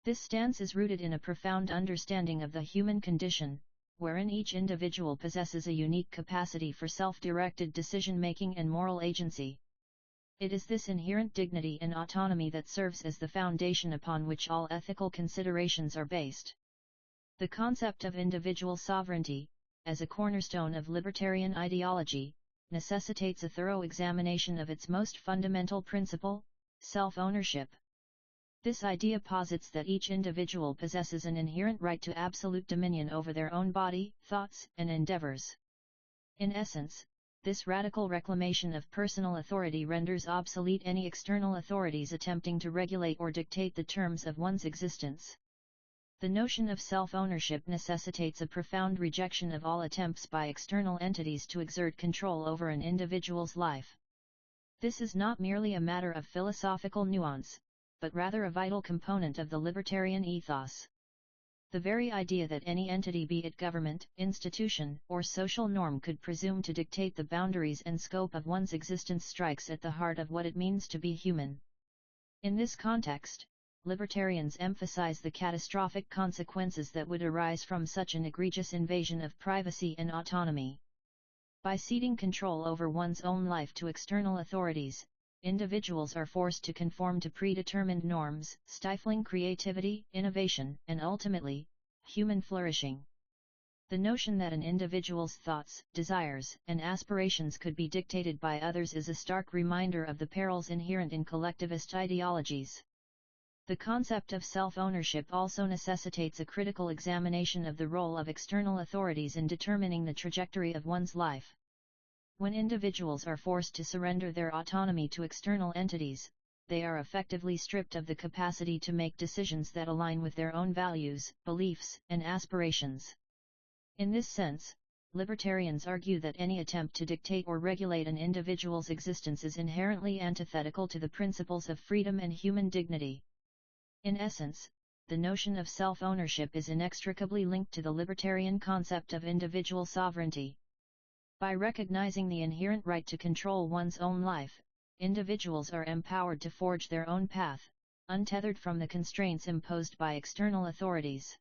This stance is rooted in a profound understanding of the human condition, wherein each individual possesses a unique capacity for self-directed decision-making and moral agency. It is this inherent dignity and autonomy that serves as the foundation upon which all ethical considerations are based. The concept of individual sovereignty, as a cornerstone of libertarian ideology, necessitates a thorough examination of its most fundamental principle, self-ownership. This idea posits that each individual possesses an inherent right to absolute dominion over their own body, thoughts, and endeavors. In essence, this radical reclamation of personal authority renders obsolete any external authorities attempting to regulate or dictate the terms of one's existence. The notion of self-ownership necessitates a profound rejection of all attempts by external entities to exert control over an individual's life. This is not merely a matter of philosophical nuance, but rather a vital component of the libertarian ethos. The very idea that any entity, be it government, institution, or social norm, could presume to dictate the boundaries and scope of one's existence strikes at the heart of what it means to be human. In this context, libertarians emphasize the catastrophic consequences that would arise from such an egregious invasion of privacy and autonomy. By ceding control over one's own life to external authorities, individuals are forced to conform to predetermined norms, stifling creativity, innovation, and ultimately, human flourishing. The notion that an individual's thoughts, desires, and aspirations could be dictated by others is a stark reminder of the perils inherent in collectivist ideologies. The concept of self-ownership also necessitates a critical examination of the role of external authorities in determining the trajectory of one's life. When individuals are forced to surrender their autonomy to external entities, they are effectively stripped of the capacity to make decisions that align with their own values, beliefs, and aspirations. In this sense, libertarians argue that any attempt to dictate or regulate an individual's existence is inherently antithetical to the principles of freedom and human dignity. In essence, the notion of self-ownership is inextricably linked to the libertarian concept of individual sovereignty. By recognizing the inherent right to control one's own life, individuals are empowered to forge their own path, untethered from the constraints imposed by external authorities.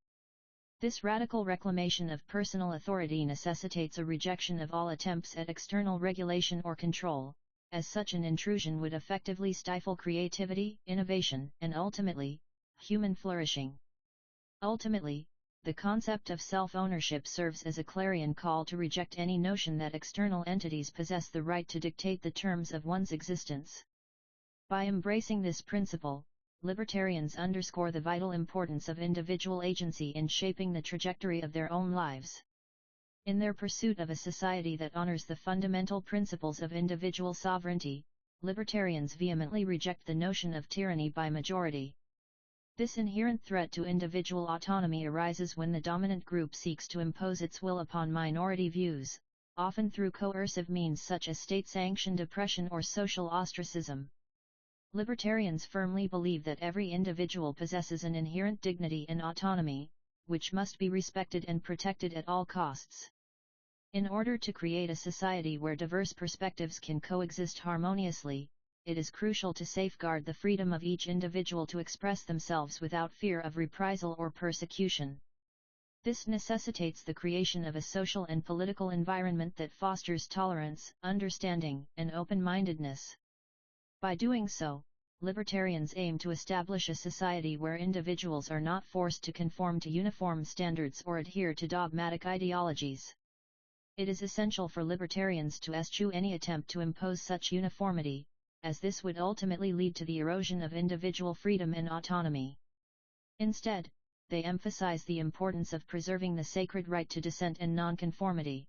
This radical reclamation of personal authority necessitates a rejection of all attempts at external regulation or control, as such an intrusion would effectively stifle creativity, innovation, and ultimately, human flourishing. Ultimately, the concept of self-ownership serves as a clarion call to reject any notion that external entities possess the right to dictate the terms of one's existence. By embracing this principle, libertarians underscore the vital importance of individual agency in shaping the trajectory of their own lives. In their pursuit of a society that honors the fundamental principles of individual sovereignty, libertarians vehemently reject the notion of tyranny by majority. This inherent threat to individual autonomy arises when the dominant group seeks to impose its will upon minority views, often through coercive means such as state-sanctioned oppression or social ostracism. Libertarians firmly believe that every individual possesses an inherent dignity and autonomy, which must be respected and protected at all costs. In order to create a society where diverse perspectives can coexist harmoniously, it is crucial to safeguard the freedom of each individual to express themselves without fear of reprisal or persecution. This necessitates the creation of a social and political environment that fosters tolerance, understanding, and open-mindedness. By doing so, libertarians aim to establish a society where individuals are not forced to conform to uniform standards or adhere to dogmatic ideologies. It is essential for libertarians to eschew any attempt to impose such uniformity, as this would ultimately lead to the erosion of individual freedom and autonomy. Instead, they emphasize the importance of preserving the sacred right to dissent and nonconformity.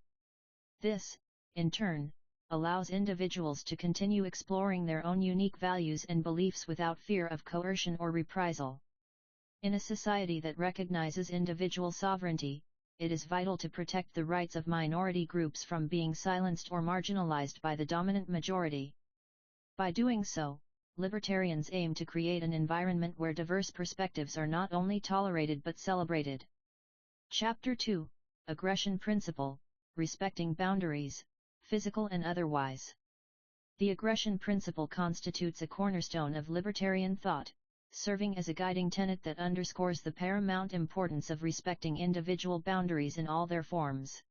This, in turn, allows individuals to continue exploring their own unique values and beliefs without fear of coercion or reprisal. In a society that recognizes individual sovereignty, it is vital to protect the rights of minority groups from being silenced or marginalized by the dominant majority. By doing so, libertarians aim to create an environment where diverse perspectives are not only tolerated but celebrated. Chapter 2: Aggression Principle, Respecting Boundaries, Physical and Otherwise. The aggression principle constitutes a cornerstone of libertarian thought, serving as a guiding tenet that underscores the paramount importance of respecting individual boundaries in all their forms.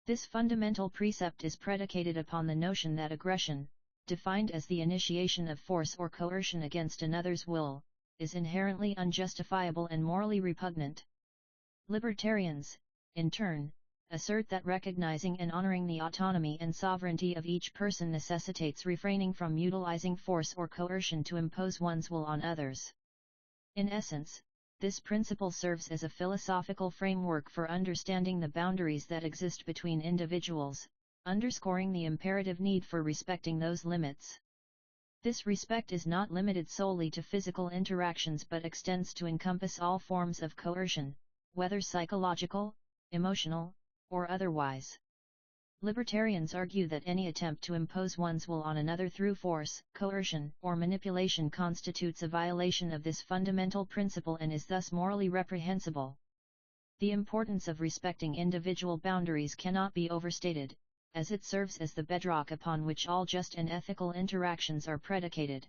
This fundamental precept is predicated upon the notion that aggression, defined as the initiation of force or coercion against another's will, is inherently unjustifiable and morally repugnant. Libertarians, in turn, assert that recognizing and honoring the autonomy and sovereignty of each person necessitates refraining from utilizing force or coercion to impose one's will on others. In essence, this principle serves as a philosophical framework for understanding the boundaries that exist between individuals, underscoring the imperative need for respecting those limits. This respect is not limited solely to physical interactions but extends to encompass all forms of coercion, whether psychological, emotional, or otherwise. Libertarians argue that any attempt to impose one's will on another through force, coercion, or manipulation constitutes a violation of this fundamental principle and is thus morally reprehensible. The importance of respecting individual boundaries cannot be overstated, as it serves as the bedrock upon which all just and ethical interactions are predicated.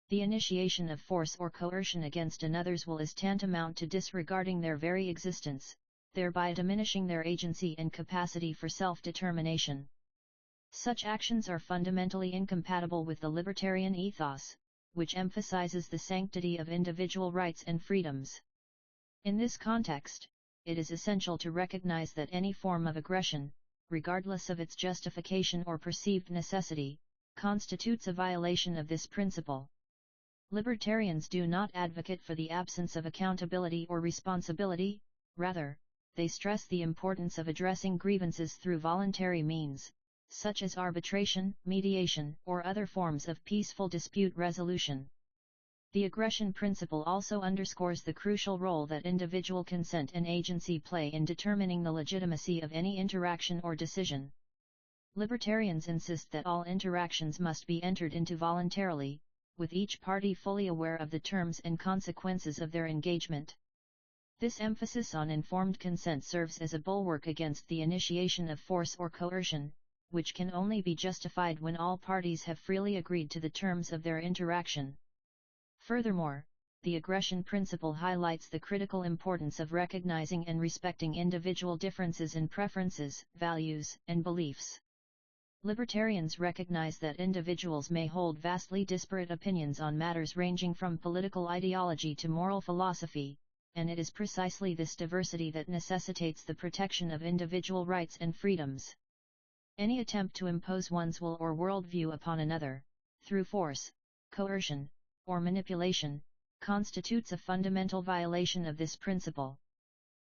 The initiation of force or coercion against another's will is tantamount to disregarding their very existence, thereby diminishing their agency and capacity for self-determination. Such actions are fundamentally incompatible with the libertarian ethos, which emphasizes the sanctity of individual rights and freedoms. In this context, it is essential to recognize that any form of aggression, regardless of its justification or perceived necessity, constitutes a violation of this principle. Libertarians do not advocate for the absence of accountability or responsibility, rather, they stress the importance of addressing grievances through voluntary means, such as arbitration, mediation, or other forms of peaceful dispute resolution. The aggression principle also underscores the crucial role that individual consent and agency play in determining the legitimacy of any interaction or decision. Libertarians insist that all interactions must be entered into voluntarily, with each party fully aware of the terms and consequences of their engagement. This emphasis on informed consent serves as a bulwark against the initiation of force or coercion, which can only be justified when all parties have freely agreed to the terms of their interaction. Furthermore, the aggression principle highlights the critical importance of recognizing and respecting individual differences in preferences, values, and beliefs. Libertarians recognize that individuals may hold vastly disparate opinions on matters ranging from political ideology to moral philosophy, and it is precisely this diversity that necessitates the protection of individual rights and freedoms. Any attempt to impose one's will or worldview upon another, through force, coercion, or manipulation, constitutes a fundamental violation of this principle.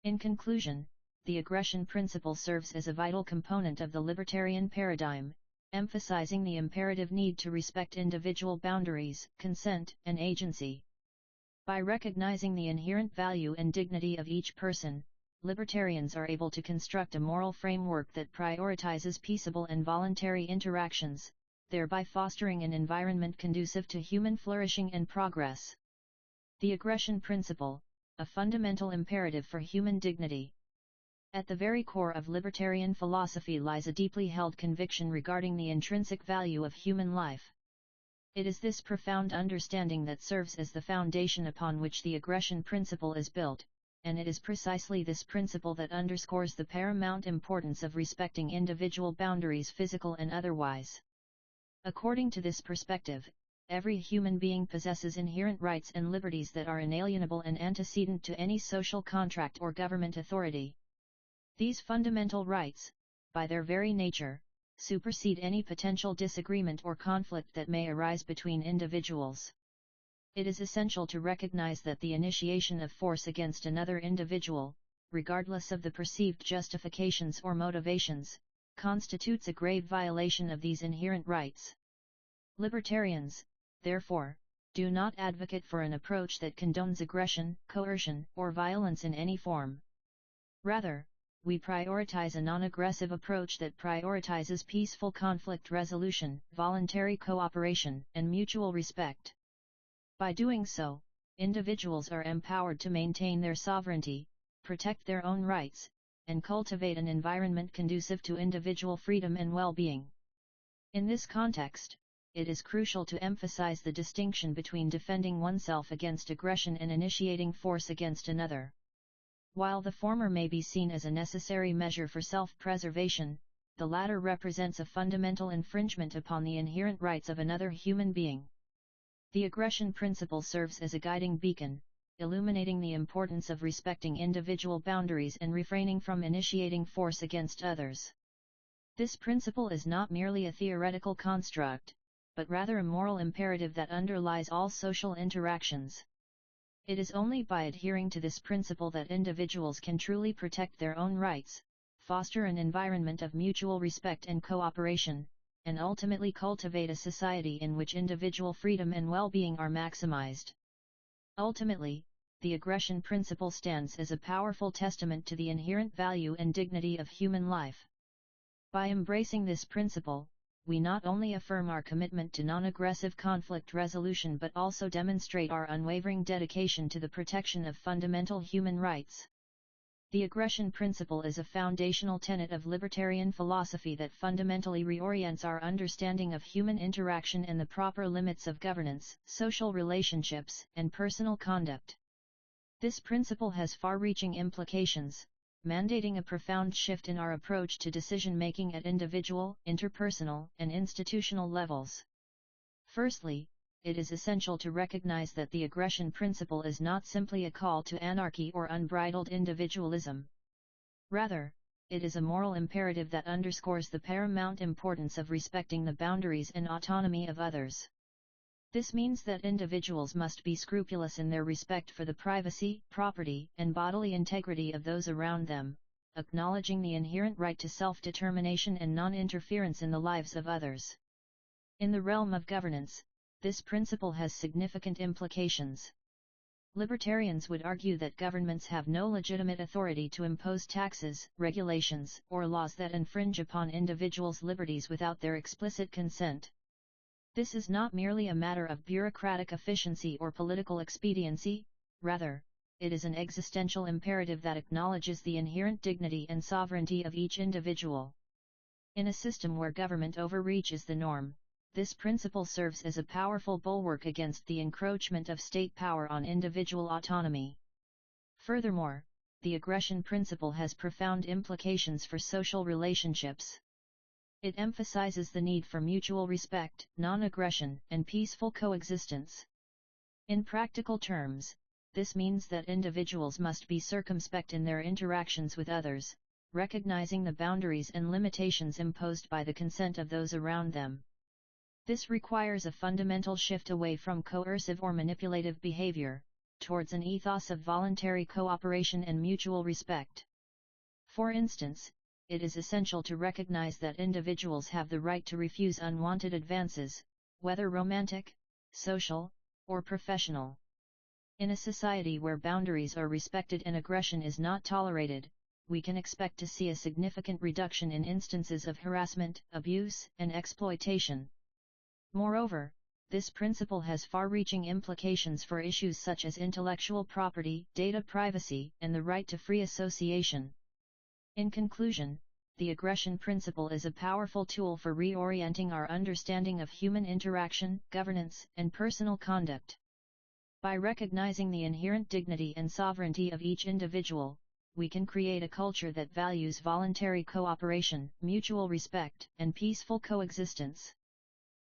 In conclusion, the aggression principle serves as a vital component of the libertarian paradigm, emphasizing the imperative need to respect individual boundaries, consent, and agency. By recognizing the inherent value and dignity of each person, libertarians are able to construct a moral framework that prioritizes peaceable and voluntary interactions, thereby fostering an environment conducive to human flourishing and progress. The aggression principle, a fundamental imperative for human dignity. At the very core of libertarian philosophy lies a deeply held conviction regarding the intrinsic value of human life. It is this profound understanding that serves as the foundation upon which the aggression principle is built, and it is precisely this principle that underscores the paramount importance of respecting individual boundaries, physical and otherwise. According to this perspective, every human being possesses inherent rights and liberties that are inalienable and antecedent to any social contract or government authority. These fundamental rights, by their very nature, supersede any potential disagreement or conflict that may arise between individuals. It is essential to recognize that the initiation of force against another individual, regardless of the perceived justifications or motivations, constitutes a grave violation of these inherent rights. Libertarians, therefore, do not advocate for an approach that condones aggression, coercion, or violence in any form. Rather, we prioritize a non-aggressive approach that prioritizes peaceful conflict resolution, voluntary cooperation, and mutual respect. By doing so, individuals are empowered to maintain their sovereignty, protect their own rights, and cultivate an environment conducive to individual freedom and well-being. In this context, it is crucial to emphasize the distinction between defending oneself against aggression and initiating force against another. While the former may be seen as a necessary measure for self-preservation, the latter represents a fundamental infringement upon the inherent rights of another human being. The aggression principle serves as a guiding beacon, illuminating the importance of respecting individual boundaries and refraining from initiating force against others. This principle is not merely a theoretical construct, but rather a moral imperative that underlies all social interactions. It is only by adhering to this principle that individuals can truly protect their own rights, foster an environment of mutual respect and cooperation, and ultimately cultivate a society in which individual freedom and well-being are maximized. Ultimately, the aggression principle stands as a powerful testament to the inherent value and dignity of human life. By embracing this principle, we not only affirm our commitment to non-aggressive conflict resolution but also demonstrate our unwavering dedication to the protection of fundamental human rights. The aggression principle is a foundational tenet of libertarian philosophy that fundamentally reorients our understanding of human interaction and the proper limits of governance, social relationships, and personal conduct. This principle has far-reaching implications, mandating a profound shift in our approach to decision-making at individual, interpersonal, and institutional levels. Firstly, it is essential to recognize that the aggression principle is not simply a call to anarchy or unbridled individualism. Rather, it is a moral imperative that underscores the paramount importance of respecting the boundaries and autonomy of others. This means that individuals must be scrupulous in their respect for the privacy, property, and bodily integrity of those around them, acknowledging the inherent right to self-determination and non-interference in the lives of others. In the realm of governance, this principle has significant implications. Libertarians would argue that governments have no legitimate authority to impose taxes, regulations, or laws that infringe upon individuals' liberties without their explicit consent. This is not merely a matter of bureaucratic efficiency or political expediency, rather, it is an existential imperative that acknowledges the inherent dignity and sovereignty of each individual. In a system where government overreach is the norm, this principle serves as a powerful bulwark against the encroachment of state power on individual autonomy. Furthermore, the aggression principle has profound implications for social relationships. It emphasizes the need for mutual respect, non-aggression, and peaceful coexistence. In practical terms, this means that individuals must be circumspect in their interactions with others, recognizing the boundaries and limitations imposed by the consent of those around them. This requires a fundamental shift away from coercive or manipulative behavior, towards an ethos of voluntary cooperation and mutual respect. For instance, it is essential to recognize that individuals have the right to refuse unwanted advances, whether romantic, social, or professional. In a society where boundaries are respected and aggression is not tolerated, we can expect to see a significant reduction in instances of harassment, abuse, and exploitation. Moreover, this principle has far-reaching implications for issues such as intellectual property, data privacy, and the right to free association. In conclusion, the aggression principle is a powerful tool for reorienting our understanding of human interaction, governance, and personal conduct. By recognizing the inherent dignity and sovereignty of each individual, we can create a culture that values voluntary cooperation, mutual respect, and peaceful coexistence.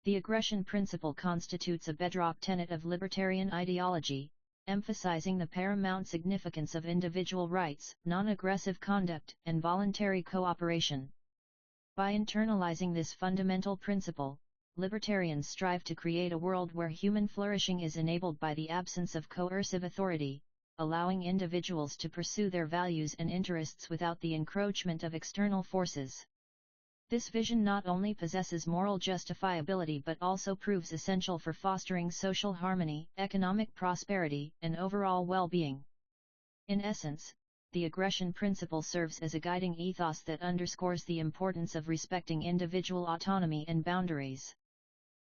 The aggression principle constitutes a bedrock tenet of libertarian ideology, emphasizing the paramount significance of individual rights, non-aggressive conduct, and voluntary cooperation. By internalizing this fundamental principle, libertarians strive to create a world where human flourishing is enabled by the absence of coercive authority, allowing individuals to pursue their values and interests without the encroachment of external forces. This vision not only possesses moral justifiability but also proves essential for fostering social harmony, economic prosperity, and overall well-being. In essence, the aggression principle serves as a guiding ethos that underscores the importance of respecting individual autonomy and boundaries.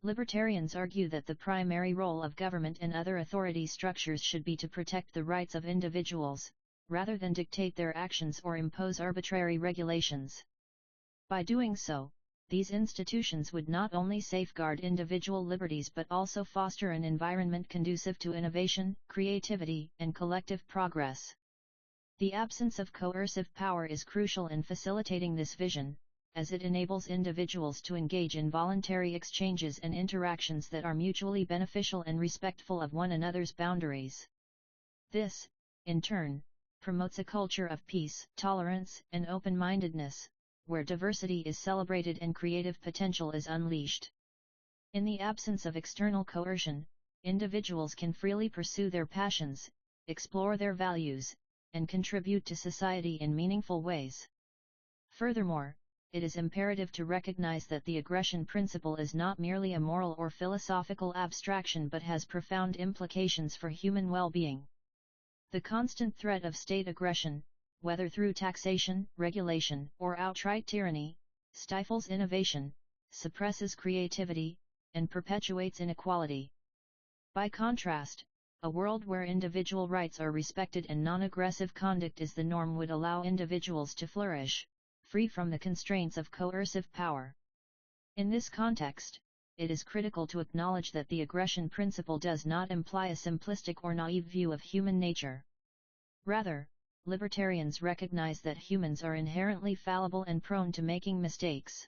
Libertarians argue that the primary role of government and other authority structures should be to protect the rights of individuals, rather than dictate their actions or impose arbitrary regulations. By doing so, these institutions would not only safeguard individual liberties but also foster an environment conducive to innovation, creativity, and collective progress. The absence of coercive power is crucial in facilitating this vision, as it enables individuals to engage in voluntary exchanges and interactions that are mutually beneficial and respectful of one another's boundaries. This, in turn, promotes a culture of peace, tolerance, and open-mindedness, where diversity is celebrated and creative potential is unleashed. In the absence of external coercion, individuals can freely pursue their passions, explore their values, and contribute to society in meaningful ways. Furthermore, it is imperative to recognize that the aggression principle is not merely a moral or philosophical abstraction but has profound implications for human well-being. The constant threat of state aggression, whether through taxation, regulation, or outright tyranny, stifles innovation, suppresses creativity, and perpetuates inequality. By contrast, a world where individual rights are respected and non-aggressive conduct is the norm would allow individuals to flourish, free from the constraints of coercive power. In this context, it is critical to acknowledge that the aggression principle does not imply a simplistic or naive view of human nature. Rather, libertarians recognize that humans are inherently fallible and prone to making mistakes.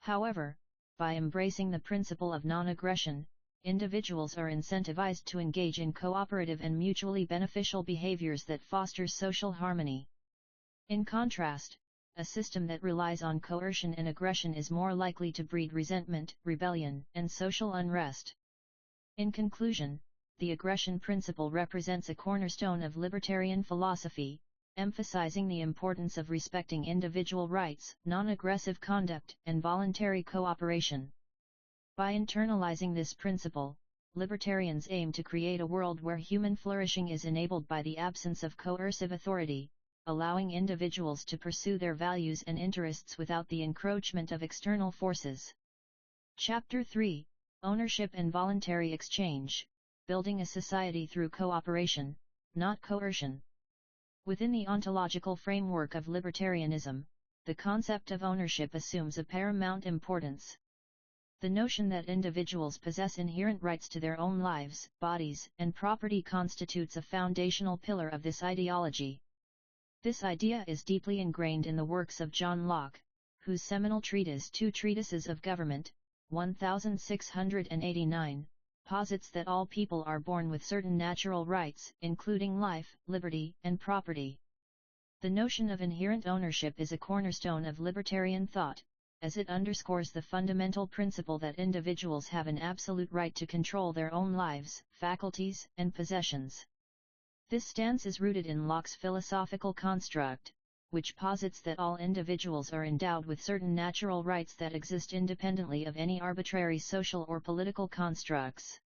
However, by embracing the principle of non-aggression, individuals are incentivized to engage in cooperative and mutually beneficial behaviors that foster social harmony. In contrast, a system that relies on coercion and aggression is more likely to breed resentment, rebellion, and social unrest. In conclusion, the aggression principle represents a cornerstone of libertarian philosophy, emphasizing the importance of respecting individual rights, non-aggressive conduct, and voluntary cooperation. By internalizing this principle, libertarians aim to create a world where human flourishing is enabled by the absence of coercive authority, allowing individuals to pursue their values and interests without the encroachment of external forces. Chapter 3: Ownership and Voluntary Exchange, Building a Society Through Cooperation, Not Coercion. Within the ontological framework of libertarianism, the concept of ownership assumes a paramount importance. The notion that individuals possess inherent rights to their own lives, bodies, and property constitutes a foundational pillar of this ideology. This idea is deeply ingrained in the works of John Locke, whose seminal treatise Two Treatises of Government, 1689, posits that all people are born with certain natural rights, including life, liberty, and property. The notion of inherent ownership is a cornerstone of libertarian thought, as it underscores the fundamental principle that individuals have an absolute right to control their own lives, faculties, and possessions. This stance is rooted in Locke's philosophical construct, which posits that all individuals are endowed with certain natural rights that exist independently of any arbitrary social or political constructs.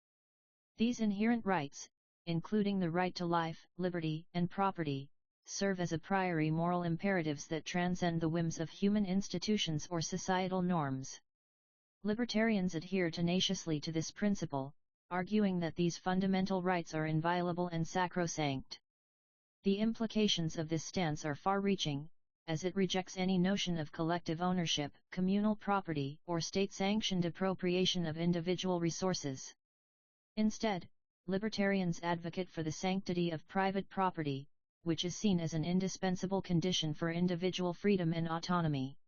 These inherent rights, including the right to life, liberty, and property, serve as a priori moral imperatives that transcend the whims of human institutions or societal norms. Libertarians adhere tenaciously to this principle, arguing that these fundamental rights are inviolable and sacrosanct. The implications of this stance are far-reaching, as it rejects any notion of collective ownership, communal property, or state-sanctioned appropriation of individual resources. Instead, libertarians advocate for the sanctity of private property, which is seen as an indispensable condition for individual freedom and autonomy.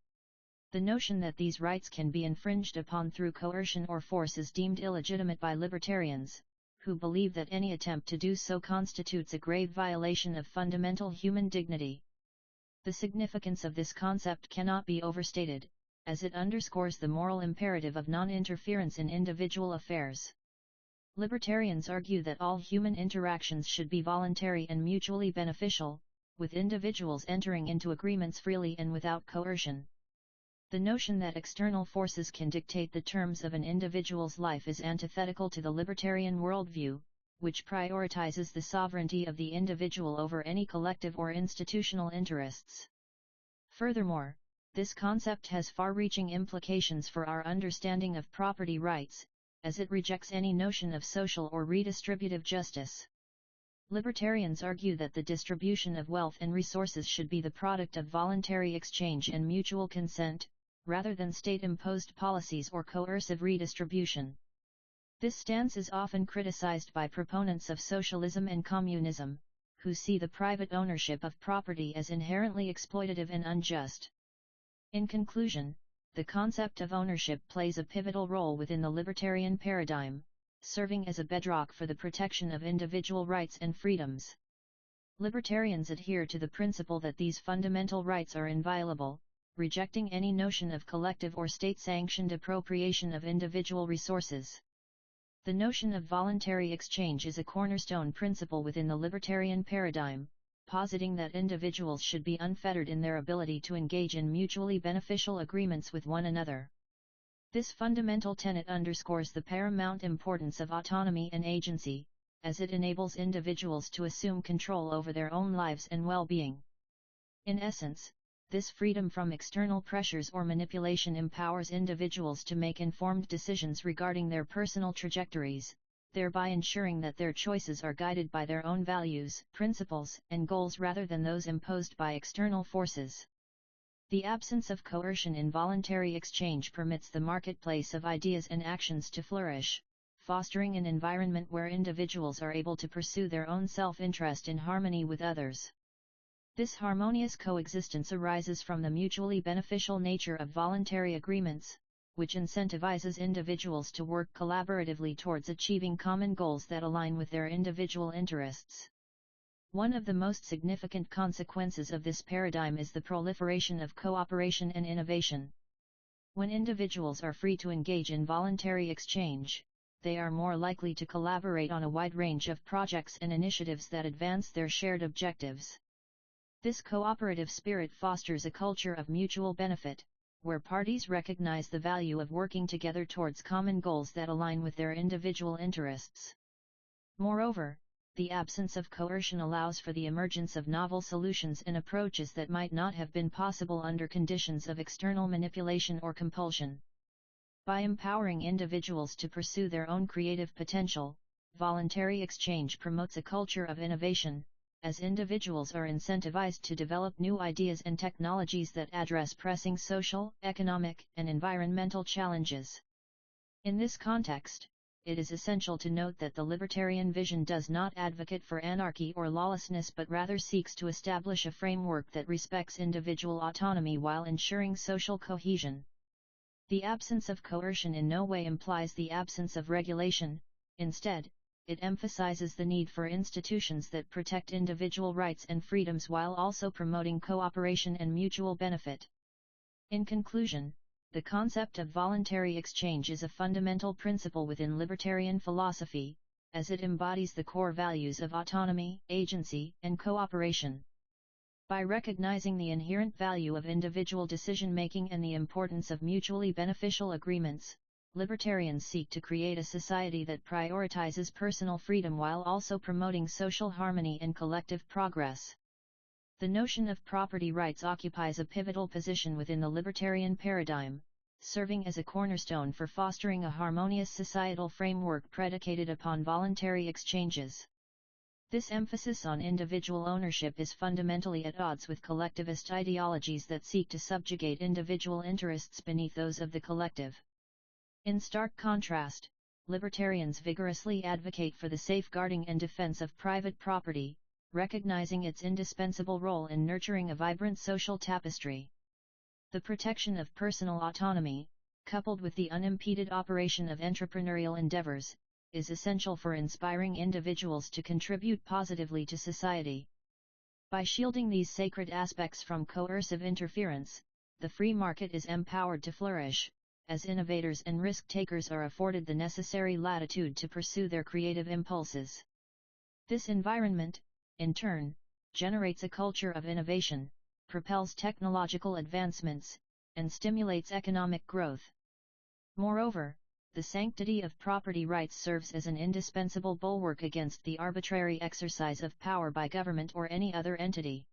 The notion that these rights can be infringed upon through coercion or force is deemed illegitimate by libertarians, who believe that any attempt to do so constitutes a grave violation of fundamental human dignity. The significance of this concept cannot be overstated, as it underscores the moral imperative of non-interference in individual affairs. Libertarians argue that all human interactions should be voluntary and mutually beneficial, with individuals entering into agreements freely and without coercion. The notion that external forces can dictate the terms of an individual's life is antithetical to the libertarian worldview, which prioritizes the sovereignty of the individual over any collective or institutional interests. Furthermore, this concept has far-reaching implications for our understanding of property rights, as it rejects any notion of social or redistributive justice. Libertarians argue that the distribution of wealth and resources should be the product of voluntary exchange and mutual consent, rather than state-imposed policies or coercive redistribution. This stance is often criticized by proponents of socialism and communism, who see the private ownership of property as inherently exploitative and unjust. In conclusion, the concept of ownership plays a pivotal role within the libertarian paradigm, serving as a bedrock for the protection of individual rights and freedoms. Libertarians adhere to the principle that these fundamental rights are inviolable, rejecting any notion of collective or state-sanctioned appropriation of individual resources. The notion of voluntary exchange is a cornerstone principle within the libertarian paradigm, positing that individuals should be unfettered in their ability to engage in mutually beneficial agreements with one another. This fundamental tenet underscores the paramount importance of autonomy and agency, as it enables individuals to assume control over their own lives and well-being. In essence, this freedom from external pressures or manipulation empowers individuals to make informed decisions regarding their personal trajectories, thereby ensuring that their choices are guided by their own values, principles, and goals rather than those imposed by external forces. The absence of coercion in voluntary exchange permits the marketplace of ideas and actions to flourish, fostering an environment where individuals are able to pursue their own self-interest in harmony with others. This harmonious coexistence arises from the mutually beneficial nature of voluntary agreements, which incentivizes individuals to work collaboratively towards achieving common goals that align with their individual interests. One of the most significant consequences of this paradigm is the proliferation of cooperation and innovation. When individuals are free to engage in voluntary exchange, they are more likely to collaborate on a wide range of projects and initiatives that advance their shared objectives. This cooperative spirit fosters a culture of mutual benefit, where parties recognize the value of working together towards common goals that align with their individual interests. Moreover, the absence of coercion allows for the emergence of novel solutions and approaches that might not have been possible under conditions of external manipulation or compulsion. By empowering individuals to pursue their own creative potential, voluntary exchange promotes a culture of innovation, as individuals are incentivized to develop new ideas and technologies that address pressing social, economic, and environmental challenges. In this context, it is essential to note that the libertarian vision does not advocate for anarchy or lawlessness but rather seeks to establish a framework that respects individual autonomy while ensuring social cohesion. The absence of coercion in no way implies the absence of regulation. Instead, it emphasizes the need for institutions that protect individual rights and freedoms while also promoting cooperation and mutual benefit. In conclusion, the concept of voluntary exchange is a fundamental principle within libertarian philosophy, as it embodies the core values of autonomy, agency, and cooperation. By recognizing the inherent value of individual decision-making and the importance of mutually beneficial agreements, libertarians seek to create a society that prioritizes personal freedom while also promoting social harmony and collective progress. The notion of property rights occupies a pivotal position within the libertarian paradigm, serving as a cornerstone for fostering a harmonious societal framework predicated upon voluntary exchanges. This emphasis on individual ownership is fundamentally at odds with collectivist ideologies that seek to subjugate individual interests beneath those of the collective. In stark contrast, libertarians vigorously advocate for the safeguarding and defense of private property, recognizing its indispensable role in nurturing a vibrant social tapestry. The protection of personal autonomy, coupled with the unimpeded operation of entrepreneurial endeavors, is essential for inspiring individuals to contribute positively to society. By shielding these sacred aspects from coercive interference, the free market is empowered to flourish, as innovators and risk-takers are afforded the necessary latitude to pursue their creative impulses. This environment, in turn, generates a culture of innovation, propels technological advancements, and stimulates economic growth. Moreover, the sanctity of property rights serves as an indispensable bulwark against the arbitrary exercise of power by government or any other entity.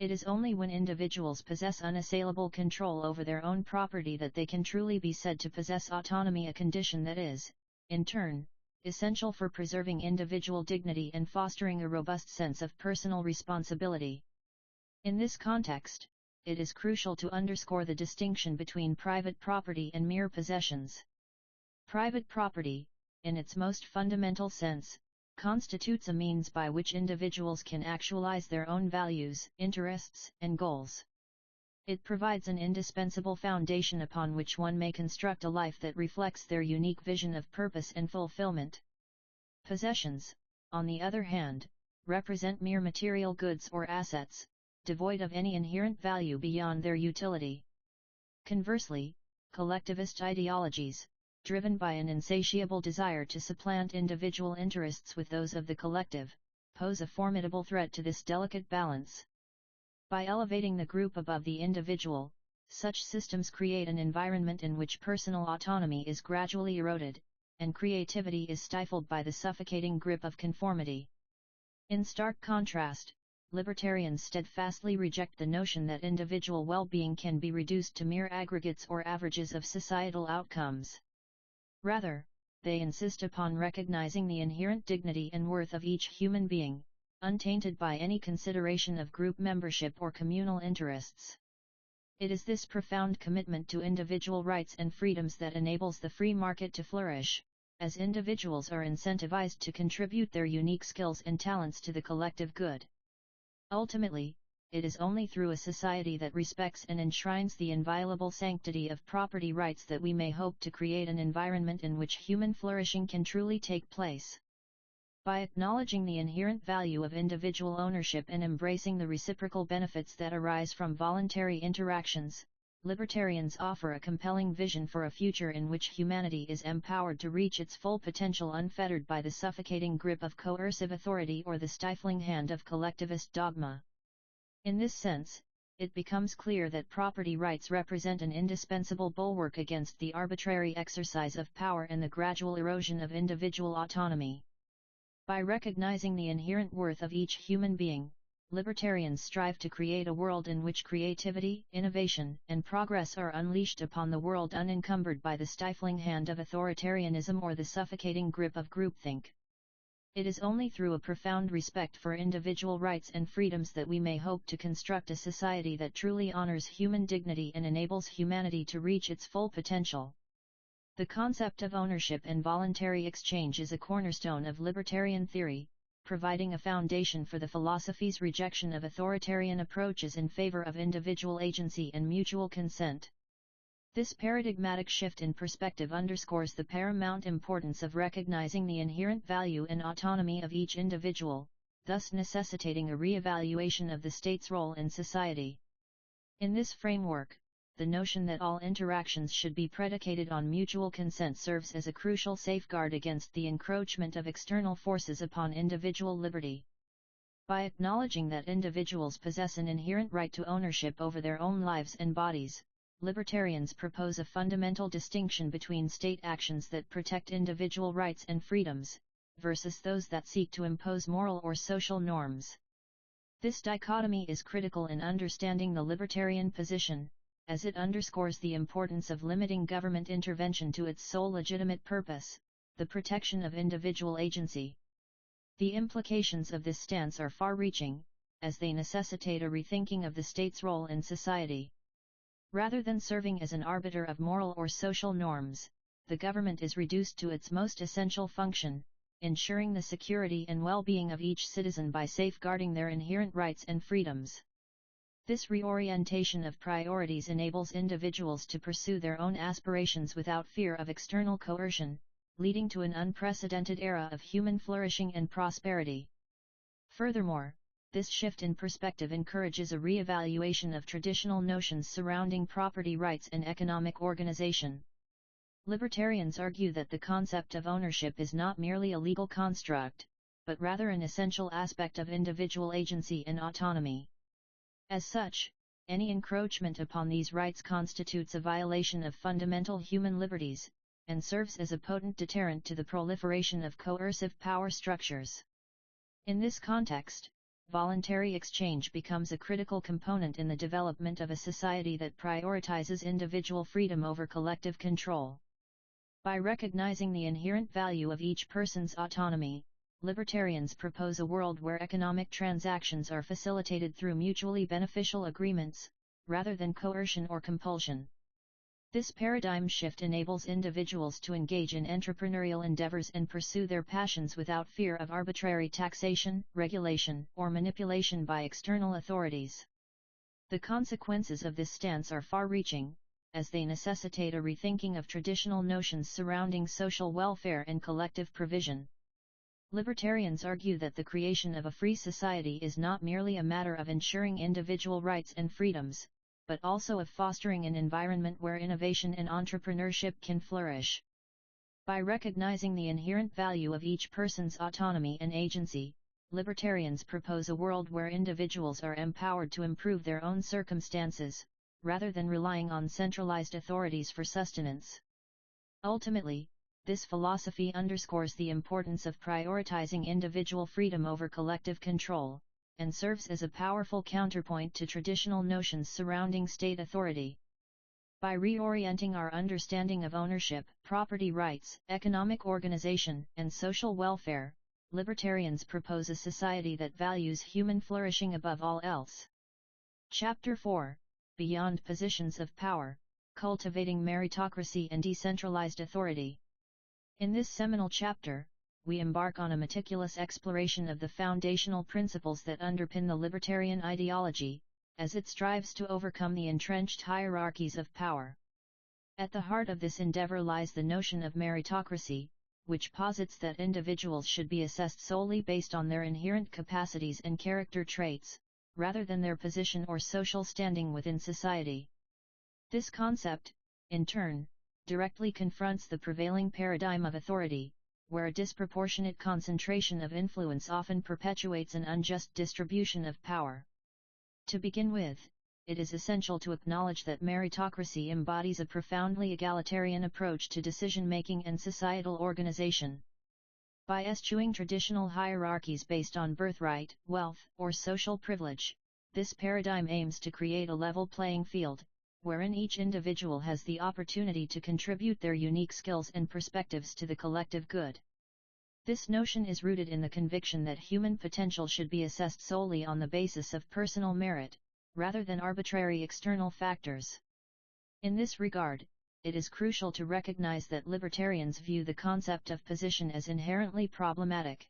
It is only when individuals possess unassailable control over their own property that they can truly be said to possess autonomy, a condition that is, in turn, essential for preserving individual dignity and fostering a robust sense of personal responsibility. In this context, it is crucial to underscore the distinction between private property and mere possessions. Private property, in its most fundamental sense, constitutes a means by which individuals can actualize their own values, interests, and goals. It provides an indispensable foundation upon which one may construct a life that reflects their unique vision of purpose and fulfillment. Possessions, on the other hand, represent mere material goods or assets, devoid of any inherent value beyond their utility. Conversely, collectivist ideologies, driven by an insatiable desire to supplant individual interests with those of the collective, pose a formidable threat to this delicate balance. By elevating the group above the individual, such systems create an environment in which personal autonomy is gradually eroded, and creativity is stifled by the suffocating grip of conformity. In stark contrast, libertarians steadfastly reject the notion that individual well-being can be reduced to mere aggregates or averages of societal outcomes. Rather, they insist upon recognizing the inherent dignity and worth of each human being, untainted by any consideration of group membership or communal interests. It is this profound commitment to individual rights and freedoms that enables the free market to flourish, as individuals are incentivized to contribute their unique skills and talents to the collective good. Ultimately, it is only through a society that respects and enshrines the inviolable sanctity of property rights that we may hope to create an environment in which human flourishing can truly take place. By acknowledging the inherent value of individual ownership and embracing the reciprocal benefits that arise from voluntary interactions, libertarians offer a compelling vision for a future in which humanity is empowered to reach its full potential unfettered by the suffocating grip of coercive authority or the stifling hand of collectivist dogma. In this sense, it becomes clear that property rights represent an indispensable bulwark against the arbitrary exercise of power and the gradual erosion of individual autonomy. By recognizing the inherent worth of each human being, libertarians strive to create a world in which creativity, innovation, and progress are unleashed upon the world unencumbered by the stifling hand of authoritarianism or the suffocating grip of groupthink. It is only through a profound respect for individual rights and freedoms that we may hope to construct a society that truly honors human dignity and enables humanity to reach its full potential. The concept of ownership and voluntary exchange is a cornerstone of libertarian theory, providing a foundation for the philosophy's rejection of authoritarian approaches in favor of individual agency and mutual consent. This paradigmatic shift in perspective underscores the paramount importance of recognizing the inherent value and autonomy of each individual, thus necessitating a re-evaluation of the state's role in society. In this framework, the notion that all interactions should be predicated on mutual consent serves as a crucial safeguard against the encroachment of external forces upon individual liberty. By acknowledging that individuals possess an inherent right to ownership over their own lives and bodies, libertarians propose a fundamental distinction between state actions that protect individual rights and freedoms, versus those that seek to impose moral or social norms. This dichotomy is critical in understanding the libertarian position, as it underscores the importance of limiting government intervention to its sole legitimate purpose, the protection of individual agency. The implications of this stance are far-reaching, as they necessitate a rethinking of the state's role in society. Rather than serving as an arbiter of moral or social norms, the government is reduced to its most essential function, ensuring the security and well-being of each citizen by safeguarding their inherent rights and freedoms. This reorientation of priorities enables individuals to pursue their own aspirations without fear of external coercion, leading to an unprecedented era of human flourishing and prosperity. Furthermore, this shift in perspective encourages a re-evaluation of traditional notions surrounding property rights and economic organization. Libertarians argue that the concept of ownership is not merely a legal construct, but rather an essential aspect of individual agency and autonomy. As such, any encroachment upon these rights constitutes a violation of fundamental human liberties, and serves as a potent deterrent to the proliferation of coercive power structures. In this context, voluntary exchange becomes a critical component in the development of a society that prioritizes individual freedom over collective control. By recognizing the inherent value of each person's autonomy, libertarians propose a world where economic transactions are facilitated through mutually beneficial agreements, rather than coercion or compulsion. This paradigm shift enables individuals to engage in entrepreneurial endeavors and pursue their passions without fear of arbitrary taxation, regulation, or manipulation by external authorities. The consequences of this stance are far-reaching, as they necessitate a rethinking of traditional notions surrounding social welfare and collective provision. Libertarians argue that the creation of a free society is not merely a matter of ensuring individual rights and freedoms, but also of fostering an environment where innovation and entrepreneurship can flourish. By recognizing the inherent value of each person's autonomy and agency, libertarians propose a world where individuals are empowered to improve their own circumstances, rather than relying on centralized authorities for sustenance. Ultimately, this philosophy underscores the importance of prioritizing individual freedom over collective control, and serves as a powerful counterpoint to traditional notions surrounding state authority. By reorienting our understanding of ownership, property rights, economic organization, and social welfare, libertarians propose a society that values human flourishing above all else. Chapter 4: Beyond Positions of Power, Cultivating Meritocracy and Decentralized Authority. In this seminal chapter, we embark on a meticulous exploration of the foundational principles that underpin the libertarian ideology, as it strives to overcome the entrenched hierarchies of power. At the heart of this endeavor lies the notion of meritocracy, which posits that individuals should be assessed solely based on their inherent capacities and character traits, rather than their position or social standing within society. This concept, in turn, directly confronts the prevailing paradigm of authority, where a disproportionate concentration of influence often perpetuates an unjust distribution of power. To begin with, it is essential to acknowledge that meritocracy embodies a profoundly egalitarian approach to decision-making and societal organization. By eschewing traditional hierarchies based on birthright, wealth, or social privilege, this paradigm aims to create a level playing field, wherein each individual has the opportunity to contribute their unique skills and perspectives to the collective good. This notion is rooted in the conviction that human potential should be assessed solely on the basis of personal merit, rather than arbitrary external factors. In this regard, it is crucial to recognize that libertarians view the concept of position as inherently problematic.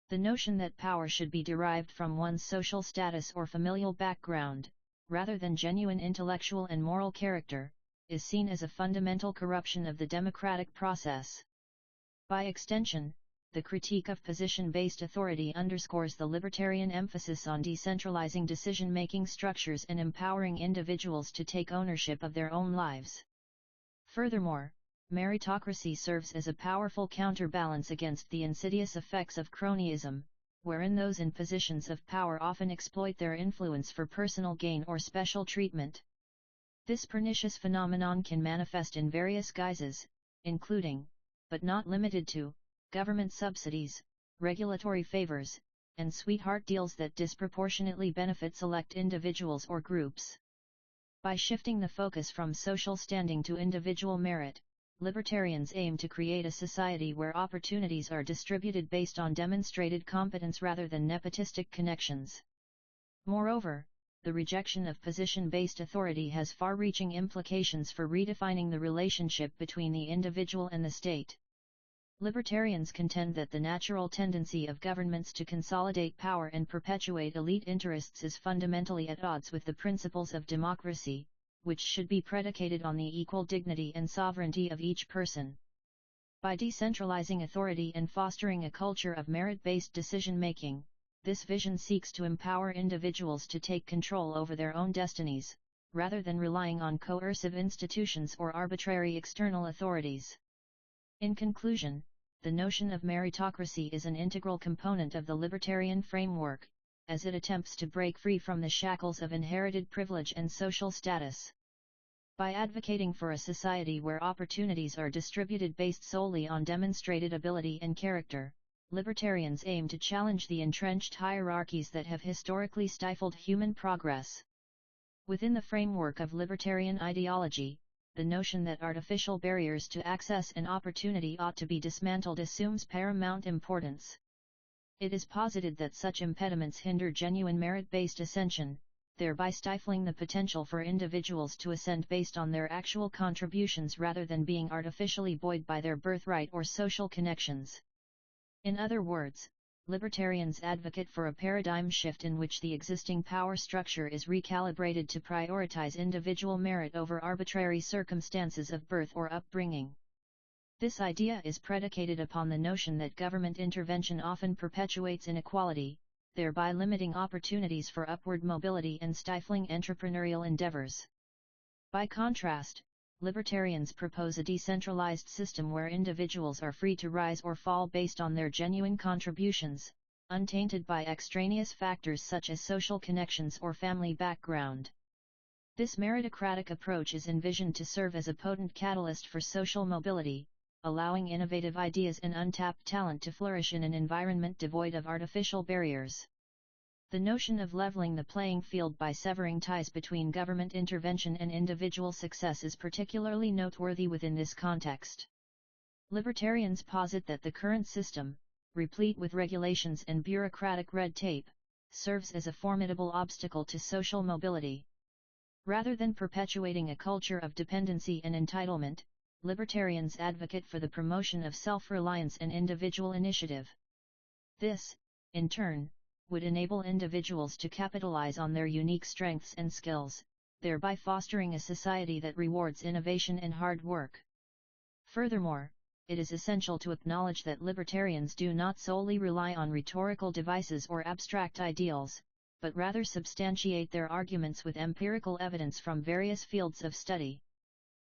The notion that power should be derived from one's social status or familial background, rather than genuine intellectual and moral character, is seen as a fundamental corruption of the democratic process. By extension, the critique of position-based authority underscores the libertarian emphasis on decentralizing decision-making structures and empowering individuals to take ownership of their own lives. Furthermore, meritocracy serves as a powerful counterbalance against the insidious effects of cronyism, wherein those in positions of power often exploit their influence for personal gain or special treatment. This pernicious phenomenon can manifest in various guises, including, but not limited to, government subsidies, regulatory favors, and sweetheart deals that disproportionately benefit select individuals or groups. By shifting the focus from social standing to individual merit, libertarians aim to create a society where opportunities are distributed based on demonstrated competence rather than nepotistic connections. Moreover, the rejection of position-based authority has far-reaching implications for redefining the relationship between the individual and the state. Libertarians contend that the natural tendency of governments to consolidate power and perpetuate elite interests is fundamentally at odds with the principles of democracy, which should be predicated on the equal dignity and sovereignty of each person. By decentralizing authority and fostering a culture of merit-based decision-making, this vision seeks to empower individuals to take control over their own destinies, rather than relying on coercive institutions or arbitrary external authorities. In conclusion, the notion of meritocracy is an integral component of the libertarian framework, as it attempts to break free from the shackles of inherited privilege and social status. By advocating for a society where opportunities are distributed based solely on demonstrated ability and character, libertarians aim to challenge the entrenched hierarchies that have historically stifled human progress. Within the framework of libertarian ideology, the notion that artificial barriers to access and opportunity ought to be dismantled assumes paramount importance. It is posited that such impediments hinder genuine merit-based ascension, thereby stifling the potential for individuals to ascend based on their actual contributions rather than being artificially buoyed by their birthright or social connections. In other words, libertarians advocate for a paradigm shift in which the existing power structure is recalibrated to prioritize individual merit over arbitrary circumstances of birth or upbringing. This idea is predicated upon the notion that government intervention often perpetuates inequality, thereby limiting opportunities for upward mobility and stifling entrepreneurial endeavors. By contrast, libertarians propose a decentralized system where individuals are free to rise or fall based on their genuine contributions, untainted by extraneous factors such as social connections or family background. This meritocratic approach is envisioned to serve as a potent catalyst for social mobility, allowing innovative ideas and untapped talent to flourish in an environment devoid of artificial barriers. The notion of leveling the playing field by severing ties between government intervention and individual success is particularly noteworthy within this context. Libertarians posit that the current system, replete with regulations and bureaucratic red tape, serves as a formidable obstacle to social mobility. Rather than perpetuating a culture of dependency and entitlement, libertarians advocate for the promotion of self-reliance and individual initiative. This, in turn, would enable individuals to capitalize on their unique strengths and skills, thereby fostering a society that rewards innovation and hard work. Furthermore, it is essential to acknowledge that libertarians do not solely rely on rhetorical devices or abstract ideals, but rather substantiate their arguments with empirical evidence from various fields of study.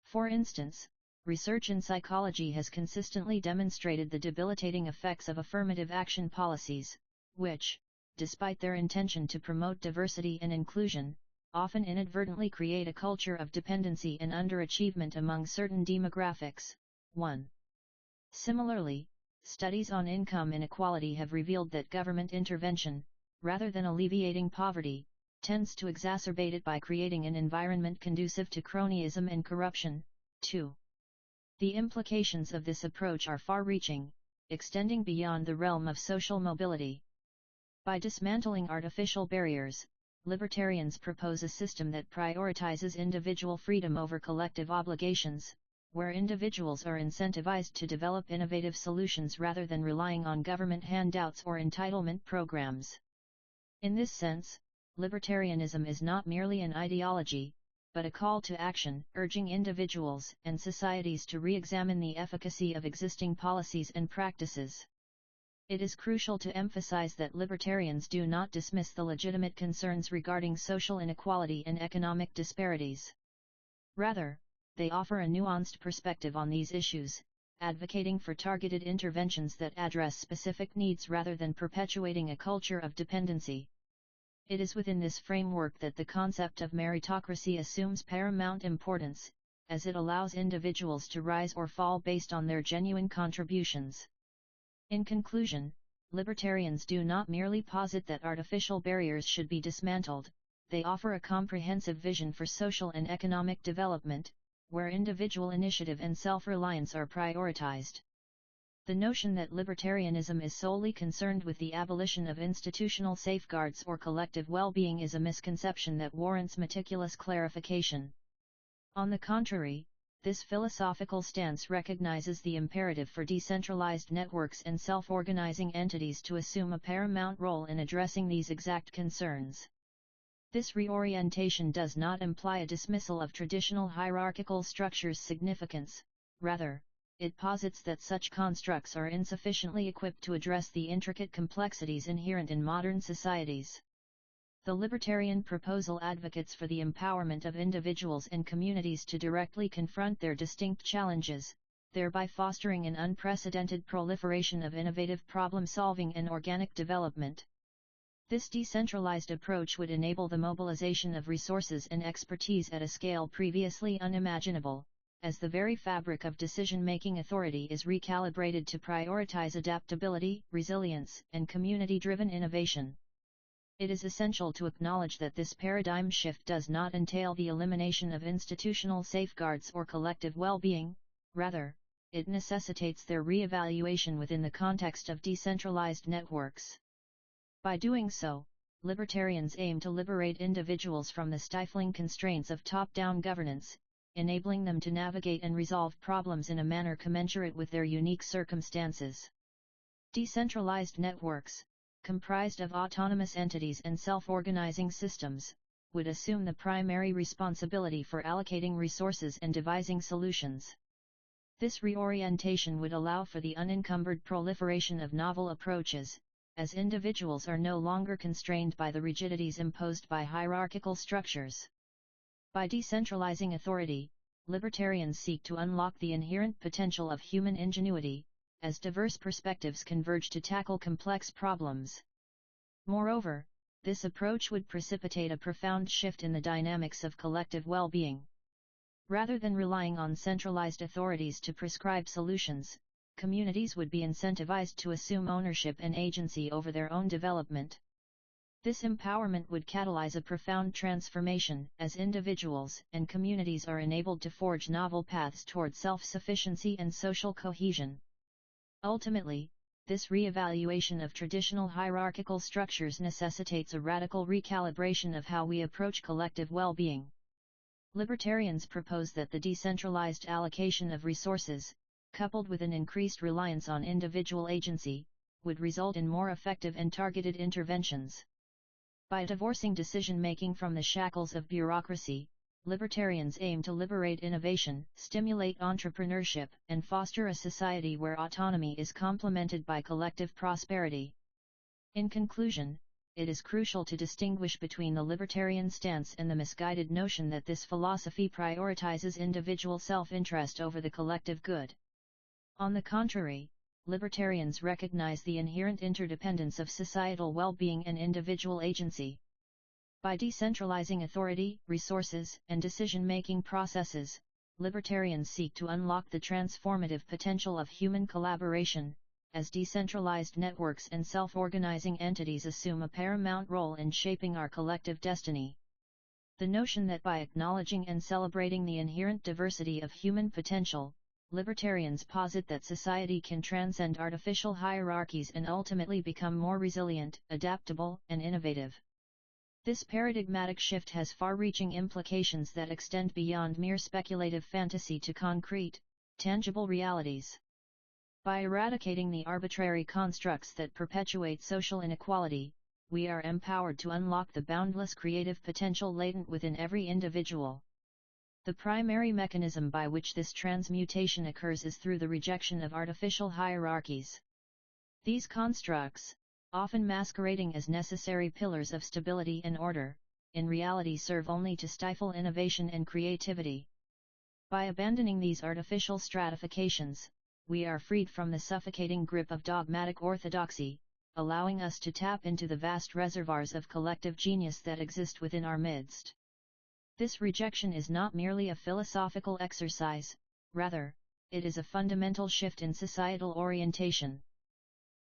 For instance, research in psychology has consistently demonstrated the debilitating effects of affirmative action policies, which, despite their intention to promote diversity and inclusion, often inadvertently create a culture of dependency and underachievement among certain demographics. 1. Similarly, studies on income inequality have revealed that government intervention, rather than alleviating poverty, tends to exacerbate it by creating an environment conducive to cronyism and corruption. 2. The implications of this approach are far-reaching, extending beyond the realm of social mobility. By dismantling artificial barriers, libertarians propose a system that prioritizes individual freedom over collective obligations, where individuals are incentivized to develop innovative solutions rather than relying on government handouts or entitlement programs. In this sense, libertarianism is not merely an ideology, but a call to action, urging individuals and societies to re-examine the efficacy of existing policies and practices. It is crucial to emphasize that libertarians do not dismiss the legitimate concerns regarding social inequality and economic disparities. Rather, they offer a nuanced perspective on these issues, advocating for targeted interventions that address specific needs rather than perpetuating a culture of dependency. It is within this framework that the concept of meritocracy assumes paramount importance, as it allows individuals to rise or fall based on their genuine contributions. In conclusion, libertarians do not merely posit that artificial barriers should be dismantled, they offer a comprehensive vision for social and economic development, where individual initiative and self-reliance are prioritized. The notion that libertarianism is solely concerned with the abolition of institutional safeguards or collective well-being is a misconception that warrants meticulous clarification. On the contrary, this philosophical stance recognizes the imperative for decentralized networks and self-organizing entities to assume a paramount role in addressing these exact concerns. This reorientation does not imply a dismissal of traditional hierarchical structures' significance, rather, it posits that such constructs are insufficiently equipped to address the intricate complexities inherent in modern societies. The libertarian proposal advocates for the empowerment of individuals and communities to directly confront their distinct challenges, thereby fostering an unprecedented proliferation of innovative problem-solving and organic development. This decentralized approach would enable the mobilization of resources and expertise at a scale previously unimaginable, as the very fabric of decision-making authority is recalibrated to prioritize adaptability, resilience, and community-driven innovation. It is essential to acknowledge that this paradigm shift does not entail the elimination of institutional safeguards or collective well-being, rather, it necessitates their re-evaluation within the context of decentralized networks. By doing so, libertarians aim to liberate individuals from the stifling constraints of top-down governance, enabling them to navigate and resolve problems in a manner commensurate with their unique circumstances. Decentralized networks, comprised of autonomous entities and self-organizing systems, would assume the primary responsibility for allocating resources and devising solutions. This reorientation would allow for the unencumbered proliferation of novel approaches, as individuals are no longer constrained by the rigidities imposed by hierarchical structures. By decentralizing authority, libertarians seek to unlock the inherent potential of human ingenuity, as diverse perspectives converge to tackle complex problems. Moreover, this approach would precipitate a profound shift in the dynamics of collective well-being. Rather than relying on centralized authorities to prescribe solutions, communities would be incentivized to assume ownership and agency over their own development. This empowerment would catalyze a profound transformation, as individuals and communities are enabled to forge novel paths toward self-sufficiency and social cohesion. Ultimately, this re-evaluation of traditional hierarchical structures necessitates a radical recalibration of how we approach collective well-being. Libertarians propose that the decentralized allocation of resources, coupled with an increased reliance on individual agency, would result in more effective and targeted interventions. By divorcing decision-making from the shackles of bureaucracy, libertarians aim to liberate innovation, stimulate entrepreneurship, and foster a society where autonomy is complemented by collective prosperity. In conclusion, it is crucial to distinguish between the libertarian stance and the misguided notion that this philosophy prioritizes individual self-interest over the collective good. On the contrary, libertarians recognize the inherent interdependence of societal well-being and individual agency. By decentralizing authority, resources, and decision-making processes, libertarians seek to unlock the transformative potential of human collaboration, as decentralized networks and self-organizing entities assume a paramount role in shaping our collective destiny. The notion that by acknowledging and celebrating the inherent diversity of human potential, libertarians posit that society can transcend artificial hierarchies and ultimately become more resilient, adaptable, and innovative. This paradigmatic shift has far-reaching implications that extend beyond mere speculative fantasy to concrete, tangible realities. By eradicating the arbitrary constructs that perpetuate social inequality, we are empowered to unlock the boundless creative potential latent within every individual. The primary mechanism by which this transmutation occurs is through the rejection of artificial hierarchies. These constructs, often masquerading as necessary pillars of stability and order, in reality serve only to stifle innovation and creativity. By abandoning these artificial stratifications, we are freed from the suffocating grip of dogmatic orthodoxy, allowing us to tap into the vast reservoirs of collective genius that exist within our midst. This rejection is not merely a philosophical exercise, rather, it is a fundamental shift in societal orientation.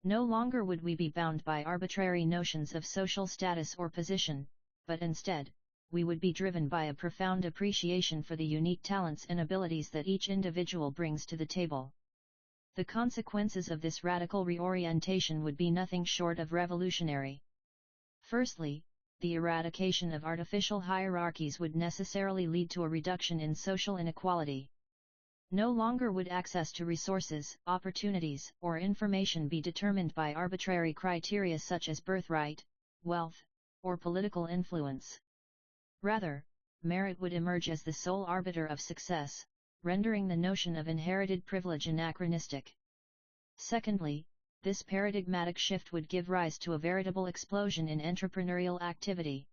No longer would we be bound by arbitrary notions of social status or position, but instead, we would be driven by a profound appreciation for the unique talents and abilities that each individual brings to the table. The consequences of this radical reorientation would be nothing short of revolutionary. Firstly, the eradication of artificial hierarchies would necessarily lead to a reduction in social inequality. No longer would access to resources, opportunities, or information be determined by arbitrary criteria such as birthright, wealth, or political influence. Rather, merit would emerge as the sole arbiter of success, rendering the notion of inherited privilege anachronistic. Secondly, this paradigmatic shift would give rise to a veritable explosion in entrepreneurial activity.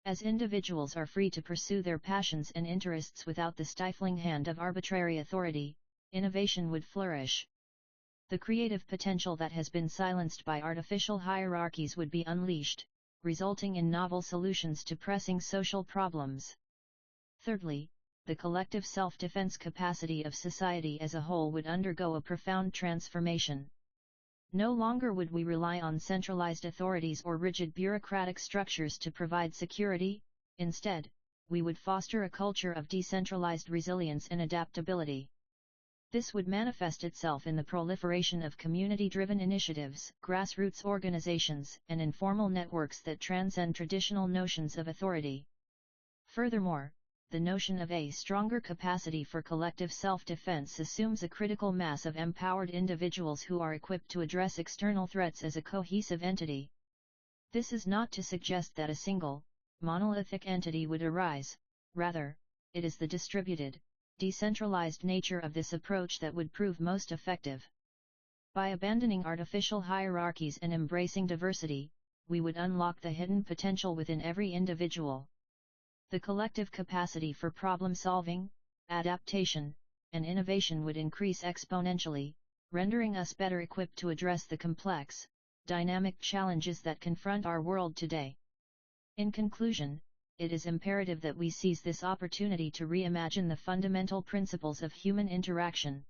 As individuals are free to pursue their passions and interests without the stifling hand of arbitrary authority, innovation would flourish. The creative potential that has been silenced by artificial hierarchies would be unleashed, resulting in novel solutions to pressing social problems. Thirdly, the collective self-defense capacity of society as a whole would undergo a profound transformation. No longer would we rely on centralized authorities or rigid bureaucratic structures to provide security, instead, we would foster a culture of decentralized resilience and adaptability. This would manifest itself in the proliferation of community-driven initiatives, grassroots organizations, and informal networks that transcend traditional notions of authority. Furthermore, the notion of a stronger capacity for collective self-defense assumes a critical mass of empowered individuals who are equipped to address external threats as a cohesive entity. This is not to suggest that a single, monolithic entity would arise, rather, it is the distributed, decentralized nature of this approach that would prove most effective. By abandoning artificial hierarchies and embracing diversity, we would unlock the hidden potential within every individual. The collective capacity for problem-solving, adaptation, and innovation would increase exponentially, rendering us better equipped to address the complex, dynamic challenges that confront our world today. In conclusion, it is imperative that we seize this opportunity to reimagine the fundamental principles of human interaction.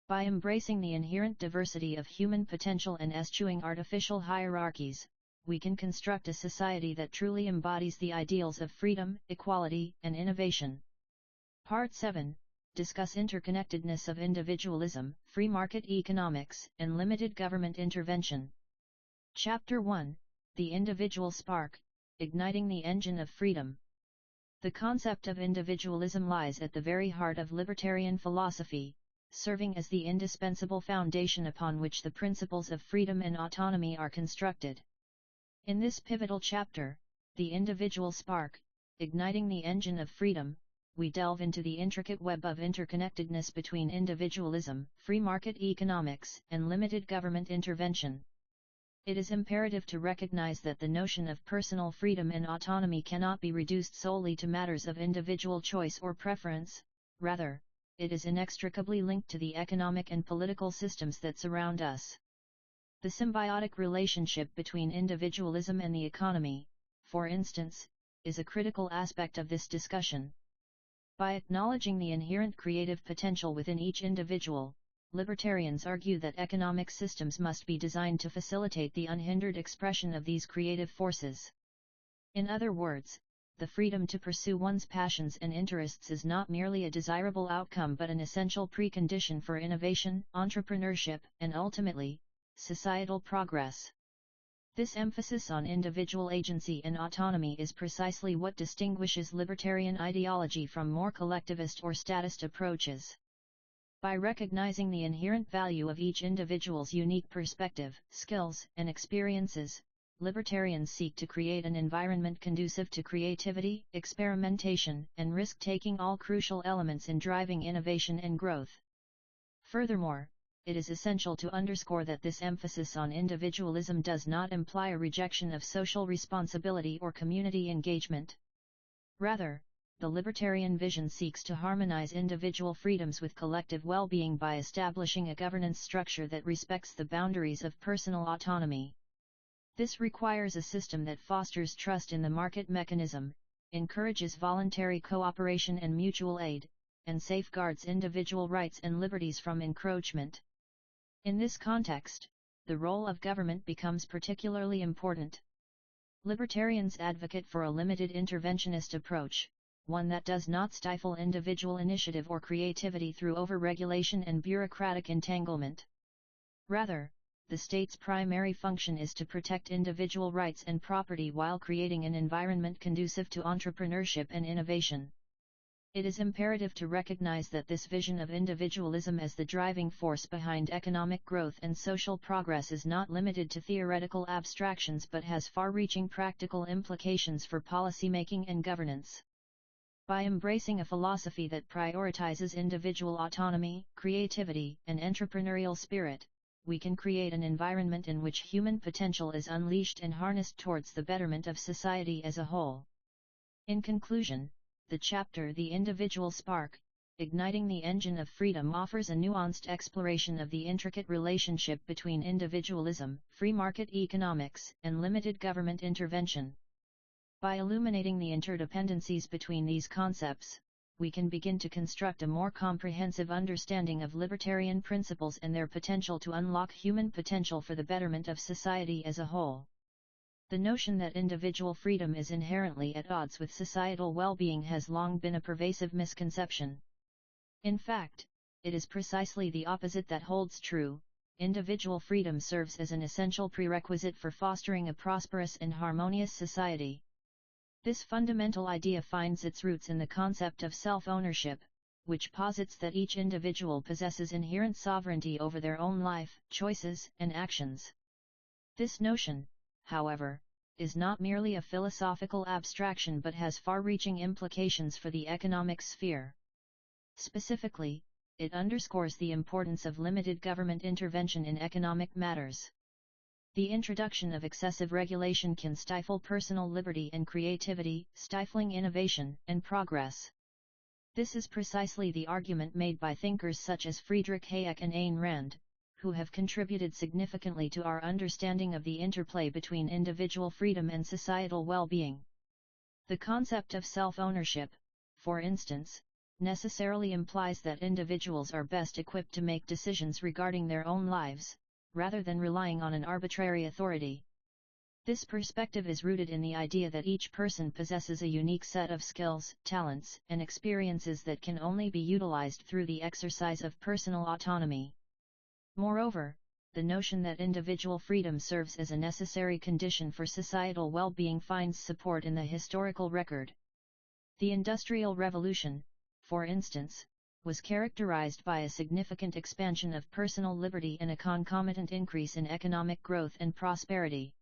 By embracing the inherent diversity of human potential and eschewing artificial hierarchies, we can construct a society that truly embodies the ideals of freedom, equality, and innovation. Part 7. Discuss interconnectedness of individualism, free market economics, and limited government intervention. Chapter 1. The Individual Spark, Igniting the Engine of Freedom. The concept of individualism lies at the very heart of libertarian philosophy, serving as the indispensable foundation upon which the principles of freedom and autonomy are constructed. In this pivotal chapter, The Individual Spark, Igniting the Engine of Freedom, we delve into the intricate web of interconnectedness between individualism, free market economics, and limited government intervention. It is imperative to recognize that the notion of personal freedom and autonomy cannot be reduced solely to matters of individual choice or preference. Rather, it is inextricably linked to the economic and political systems that surround us. The symbiotic relationship between individualism and the economy, for instance, is a critical aspect of this discussion. By acknowledging the inherent creative potential within each individual, libertarians argue that economic systems must be designed to facilitate the unhindered expression of these creative forces. In other words, the freedom to pursue one's passions and interests is not merely a desirable outcome but an essential precondition for innovation, entrepreneurship, and ultimately, societal progress. This emphasis on individual agency and autonomy is precisely what distinguishes libertarian ideology from more collectivist or statist approaches. By recognizing the inherent value of each individual's unique perspective, skills, and experiences, libertarians seek to create an environment conducive to creativity, experimentation, and risk-taking, all crucial elements in driving innovation and growth. Furthermore, it is essential to underscore that this emphasis on individualism does not imply a rejection of social responsibility or community engagement. Rather, the libertarian vision seeks to harmonize individual freedoms with collective well-being by establishing a governance structure that respects the boundaries of personal autonomy. This requires a system that fosters trust in the market mechanism, encourages voluntary cooperation and mutual aid, and safeguards individual rights and liberties from encroachment. In this context, the role of government becomes particularly important. Libertarians advocate for a limited interventionist approach, one that does not stifle individual initiative or creativity through overregulation and bureaucratic entanglement. Rather, the state's primary function is to protect individual rights and property while creating an environment conducive to entrepreneurship and innovation. It is imperative to recognize that this vision of individualism as the driving force behind economic growth and social progress is not limited to theoretical abstractions but has far-reaching practical implications for policymaking and governance. By embracing a philosophy that prioritizes individual autonomy, creativity, and entrepreneurial spirit, we can create an environment in which human potential is unleashed and harnessed towards the betterment of society as a whole. In conclusion, the chapter The Individual Spark, Igniting the Engine of Freedom offers a nuanced exploration of the intricate relationship between individualism, free market economics, and limited government intervention. By illuminating the interdependencies between these concepts, we can begin to construct a more comprehensive understanding of libertarian principles and their potential to unlock human potential for the betterment of society as a whole. The notion that individual freedom is inherently at odds with societal well-being has long been a pervasive misconception. In fact, it is precisely the opposite that holds true. Individual freedom serves as an essential prerequisite for fostering a prosperous and harmonious society. This fundamental idea finds its roots in the concept of self-ownership, which posits that each individual possesses inherent sovereignty over their own life, choices, and actions. This notion, however, is not merely a philosophical abstraction but has far-reaching implications for the economic sphere. Specifically, it underscores the importance of limited government intervention in economic matters. The introduction of excessive regulation can stifle personal liberty and creativity, stifling innovation and progress. This is precisely the argument made by thinkers such as Friedrich Hayek and Ayn Rand, who have contributed significantly to our understanding of the interplay between individual freedom and societal well-being. The concept of self-ownership, for instance, necessarily implies that individuals are best equipped to make decisions regarding their own lives, rather than relying on an arbitrary authority. This perspective is rooted in the idea that each person possesses a unique set of skills, talents, and experiences that can only be utilized through the exercise of personal autonomy. Moreover, the notion that individual freedom serves as a necessary condition for societal well-being finds support in the historical record. The Industrial Revolution, for instance, was characterized by a significant expansion of personal liberty and a concomitant increase in economic growth and prosperity.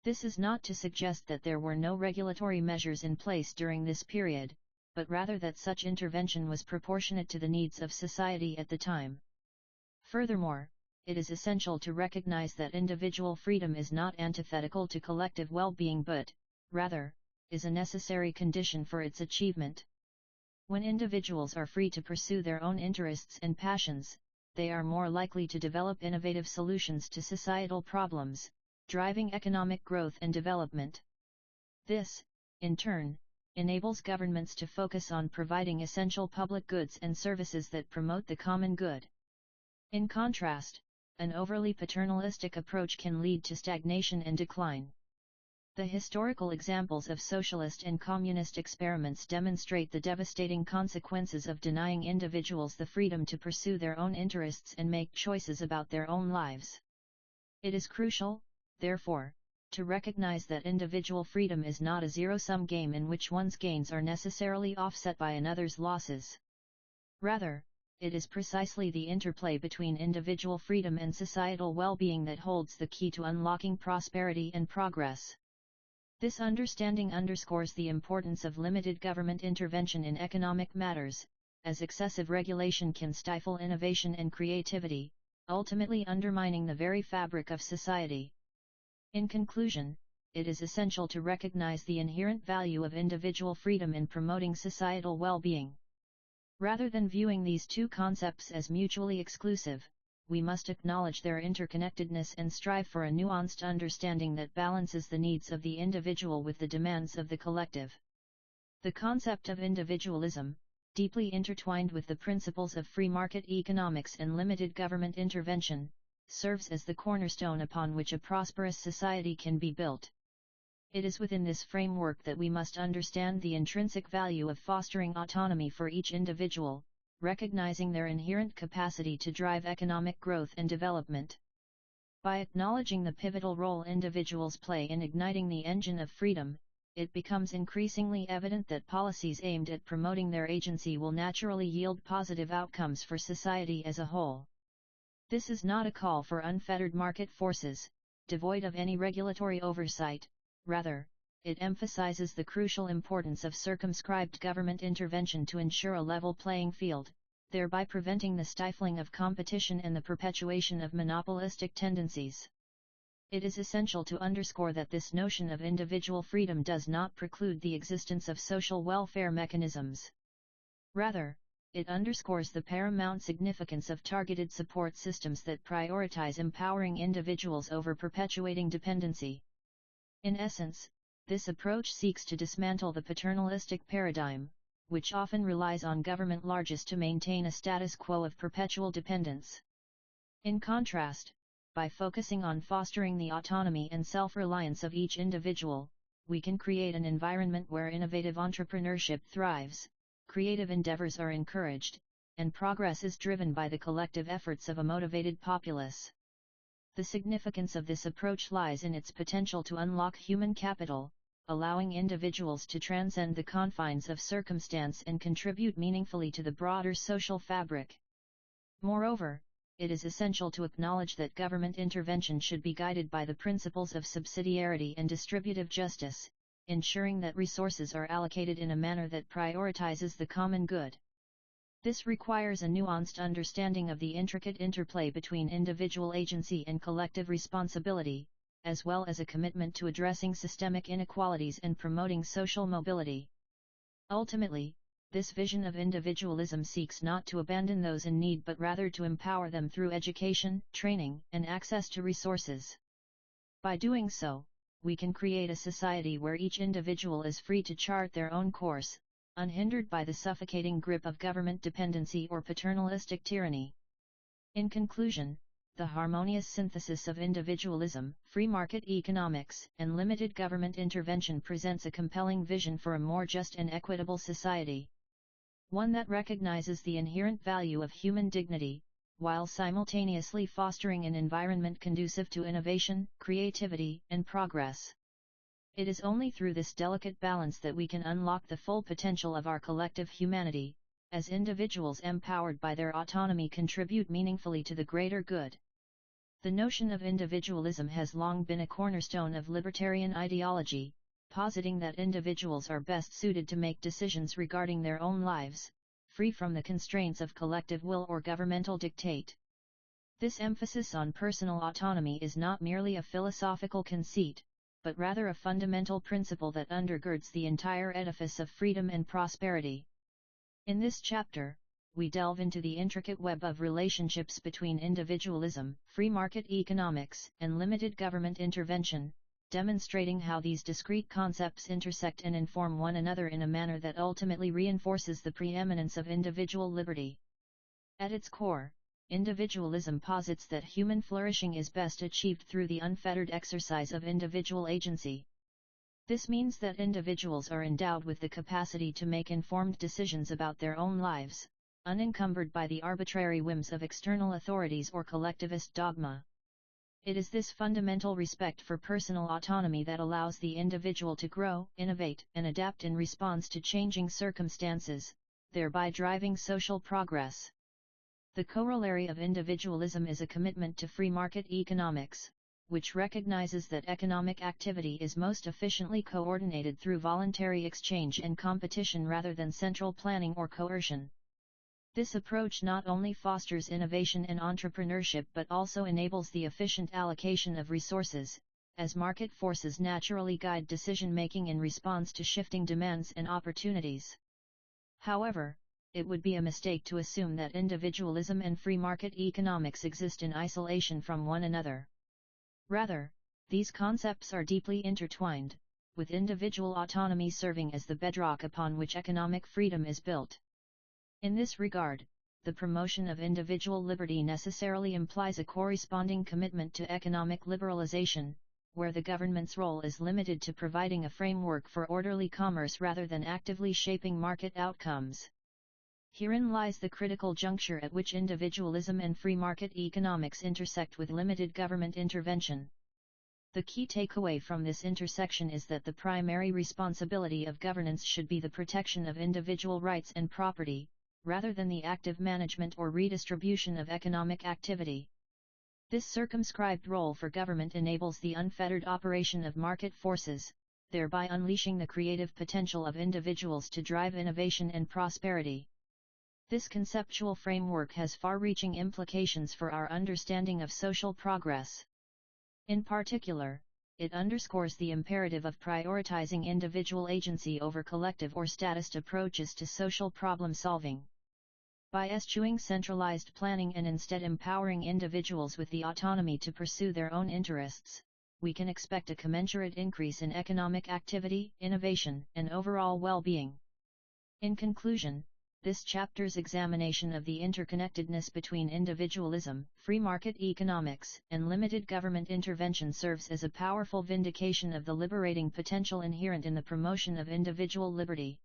This is not to suggest that there were no regulatory measures in place during this period, but rather that such intervention was proportionate to the needs of society at the time. Furthermore, it is essential to recognize that individual freedom is not antithetical to collective well-being but, rather, is a necessary condition for its achievement. When individuals are free to pursue their own interests and passions, they are more likely to develop innovative solutions to societal problems, driving economic growth and development. This, in turn, enables governments to focus on providing essential public goods and services that promote the common good. In contrast, an overly paternalistic approach can lead to stagnation and decline. The historical examples of socialist and communist experiments demonstrate the devastating consequences of denying individuals the freedom to pursue their own interests and make choices about their own lives. It is crucial, therefore, to recognize that individual freedom is not a zero-sum game in which one's gains are necessarily offset by another's losses. Rather, it is precisely the interplay between individual freedom and societal well-being that holds the key to unlocking prosperity and progress. This understanding underscores the importance of limited government intervention in economic matters, as excessive regulation can stifle innovation and creativity, ultimately undermining the very fabric of society. In conclusion, it is essential to recognize the inherent value of individual freedom in promoting societal well-being. Rather than viewing these two concepts as mutually exclusive, we must acknowledge their interconnectedness and strive for a nuanced understanding that balances the needs of the individual with the demands of the collective. The concept of individualism, deeply intertwined with the principles of free market economics and limited government intervention, serves as the cornerstone upon which a prosperous society can be built. It is within this framework that we must understand the intrinsic value of fostering autonomy for each individual, recognizing their inherent capacity to drive economic growth and development. By acknowledging the pivotal role individuals play in igniting the engine of freedom, it becomes increasingly evident that policies aimed at promoting their agency will naturally yield positive outcomes for society as a whole. This is not a call for unfettered market forces, devoid of any regulatory oversight. Rather, it emphasizes the crucial importance of circumscribed government intervention to ensure a level playing field, thereby preventing the stifling of competition and the perpetuation of monopolistic tendencies. It is essential to underscore that this notion of individual freedom does not preclude the existence of social welfare mechanisms. Rather, it underscores the paramount significance of targeted support systems that prioritize empowering individuals over perpetuating dependency. In essence, this approach seeks to dismantle the paternalistic paradigm, which often relies on government largesse to maintain a status quo of perpetual dependence. In contrast, by focusing on fostering the autonomy and self-reliance of each individual, we can create an environment where innovative entrepreneurship thrives, creative endeavors are encouraged, and progress is driven by the collective efforts of a motivated populace. The significance of this approach lies in its potential to unlock human capital, allowing individuals to transcend the confines of circumstance and contribute meaningfully to the broader social fabric. Moreover, it is essential to acknowledge that government intervention should be guided by the principles of subsidiarity and distributive justice, ensuring that resources are allocated in a manner that prioritizes the common good. This requires a nuanced understanding of the intricate interplay between individual agency and collective responsibility, as well as a commitment to addressing systemic inequalities and promoting social mobility. Ultimately, this vision of individualism seeks not to abandon those in need but rather to empower them through education, training, and access to resources. By doing so, we can create a society where each individual is free to chart their own course, unhindered by the suffocating grip of government dependency or paternalistic tyranny. In conclusion, the harmonious synthesis of individualism, free market economics, and limited government intervention presents a compelling vision for a more just and equitable society. One that recognizes the inherent value of human dignity, while simultaneously fostering an environment conducive to innovation, creativity, and progress. It is only through this delicate balance that we can unlock the full potential of our collective humanity, as individuals empowered by their autonomy contribute meaningfully to the greater good. The notion of individualism has long been a cornerstone of libertarian ideology, positing that individuals are best suited to make decisions regarding their own lives, free from the constraints of collective will or governmental dictate. This emphasis on personal autonomy is not merely a philosophical conceit, but rather a fundamental principle that undergirds the entire edifice of freedom and prosperity. In this chapter, we delve into the intricate web of relationships between individualism, free market economics, and limited government intervention, demonstrating how these discrete concepts intersect and inform one another in a manner that ultimately reinforces the preeminence of individual liberty. At its core, individualism posits that human flourishing is best achieved through the unfettered exercise of individual agency. This means that individuals are endowed with the capacity to make informed decisions about their own lives, unencumbered by the arbitrary whims of external authorities or collectivist dogma. It is this fundamental respect for personal autonomy that allows the individual to grow, innovate, and adapt in response to changing circumstances, thereby driving social progress. The corollary of individualism is a commitment to free market economics, which recognizes that economic activity is most efficiently coordinated through voluntary exchange and competition rather than central planning or coercion. This approach not only fosters innovation and entrepreneurship but also enables the efficient allocation of resources, as market forces naturally guide decision-making in response to shifting demands and opportunities. However, it would be a mistake to assume that individualism and free market economics exist in isolation from one another. Rather, these concepts are deeply intertwined, with individual autonomy serving as the bedrock upon which economic freedom is built. In this regard, the promotion of individual liberty necessarily implies a corresponding commitment to economic liberalization, where the government's role is limited to providing a framework for orderly commerce rather than actively shaping market outcomes. Herein lies the critical juncture at which individualism and free market economics intersect with limited government intervention. The key takeaway from this intersection is that the primary responsibility of governance should be the protection of individual rights and property, rather than the active management or redistribution of economic activity. This circumscribed role for government enables the unfettered operation of market forces, thereby unleashing the creative potential of individuals to drive innovation and prosperity. This conceptual framework has far-reaching implications for our understanding of social progress. In particular, it underscores the imperative of prioritizing individual agency over collective or statist approaches to social problem-solving. By eschewing centralized planning and instead empowering individuals with the autonomy to pursue their own interests, we can expect a commensurate increase in economic activity, innovation, and overall well-being. In conclusion, this chapter's examination of the interconnectedness between individualism, free market economics, and limited government intervention serves as a powerful vindication of the liberating potential inherent in the promotion of individual liberty.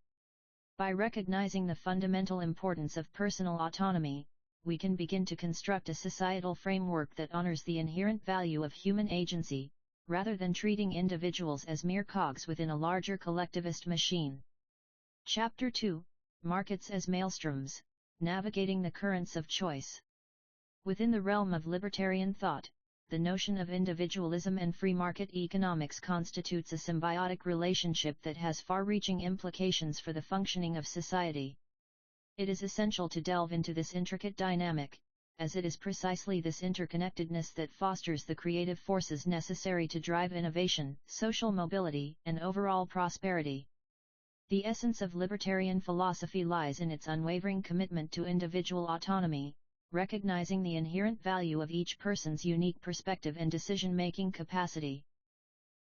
By recognizing the fundamental importance of personal autonomy, we can begin to construct a societal framework that honors the inherent value of human agency, rather than treating individuals as mere cogs within a larger collectivist machine. Chapter 2: Markets as Maelstroms, Navigating the Currents of Choice. Within the realm of libertarian thought, the notion of individualism and free market economics constitutes a symbiotic relationship that has far-reaching implications for the functioning of society. It is essential to delve into this intricate dynamic, as it is precisely this interconnectedness that fosters the creative forces necessary to drive innovation, social mobility, and overall prosperity. The essence of libertarian philosophy lies in its unwavering commitment to individual autonomy, recognizing the inherent value of each person's unique perspective and decision-making capacity.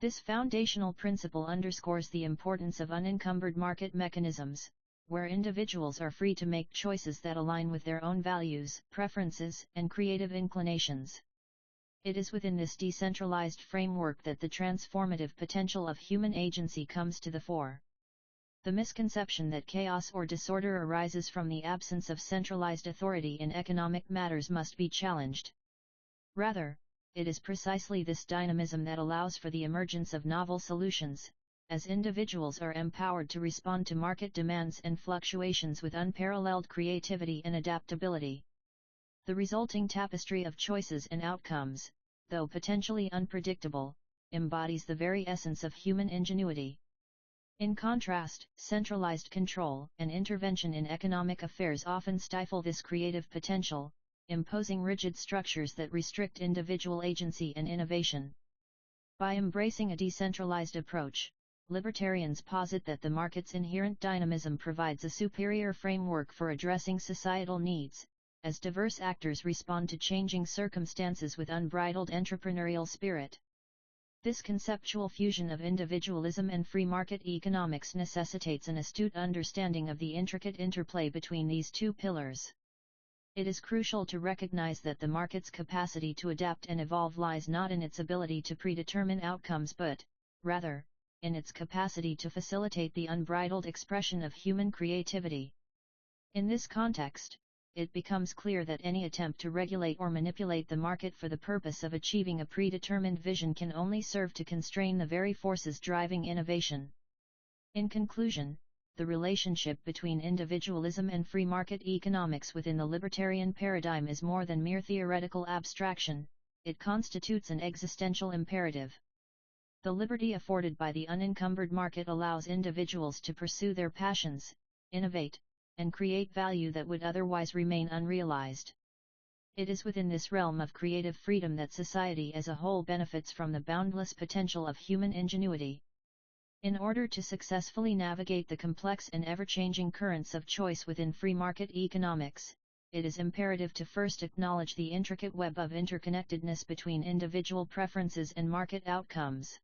This foundational principle underscores the importance of unencumbered market mechanisms, where individuals are free to make choices that align with their own values, preferences, and creative inclinations. It is within this decentralized framework that the transformative potential of human agency comes to the fore. The misconception that chaos or disorder arises from the absence of centralized authority in economic matters must be challenged. Rather, it is precisely this dynamism that allows for the emergence of novel solutions, as individuals are empowered to respond to market demands and fluctuations with unparalleled creativity and adaptability. The resulting tapestry of choices and outcomes, though potentially unpredictable, embodies the very essence of human ingenuity. In contrast, centralized control and intervention in economic affairs often stifle this creative potential, imposing rigid structures that restrict individual agency and innovation. By embracing a decentralized approach, libertarians posit that the market's inherent dynamism provides a superior framework for addressing societal needs, as diverse actors respond to changing circumstances with unbridled entrepreneurial spirit. This conceptual fusion of individualism and free market economics necessitates an astute understanding of the intricate interplay between these two pillars. It is crucial to recognize that the market's capacity to adapt and evolve lies not in its ability to predetermine outcomes but, rather, in its capacity to facilitate the unbridled expression of human creativity. In this context, it becomes clear that any attempt to regulate or manipulate the market for the purpose of achieving a predetermined vision can only serve to constrain the very forces driving innovation. In conclusion, the relationship between individualism and free market economics within the libertarian paradigm is more than mere theoretical abstraction, it constitutes an existential imperative. The liberty afforded by the unencumbered market allows individuals to pursue their passions, innovate, and create value that would otherwise remain unrealized. It is within this realm of creative freedom that society as a whole benefits from the boundless potential of human ingenuity. In order to successfully navigate the complex and ever-changing currents of choice within free market economics, it is imperative to first acknowledge the intricate web of interconnectedness between individual preferences and market outcomes.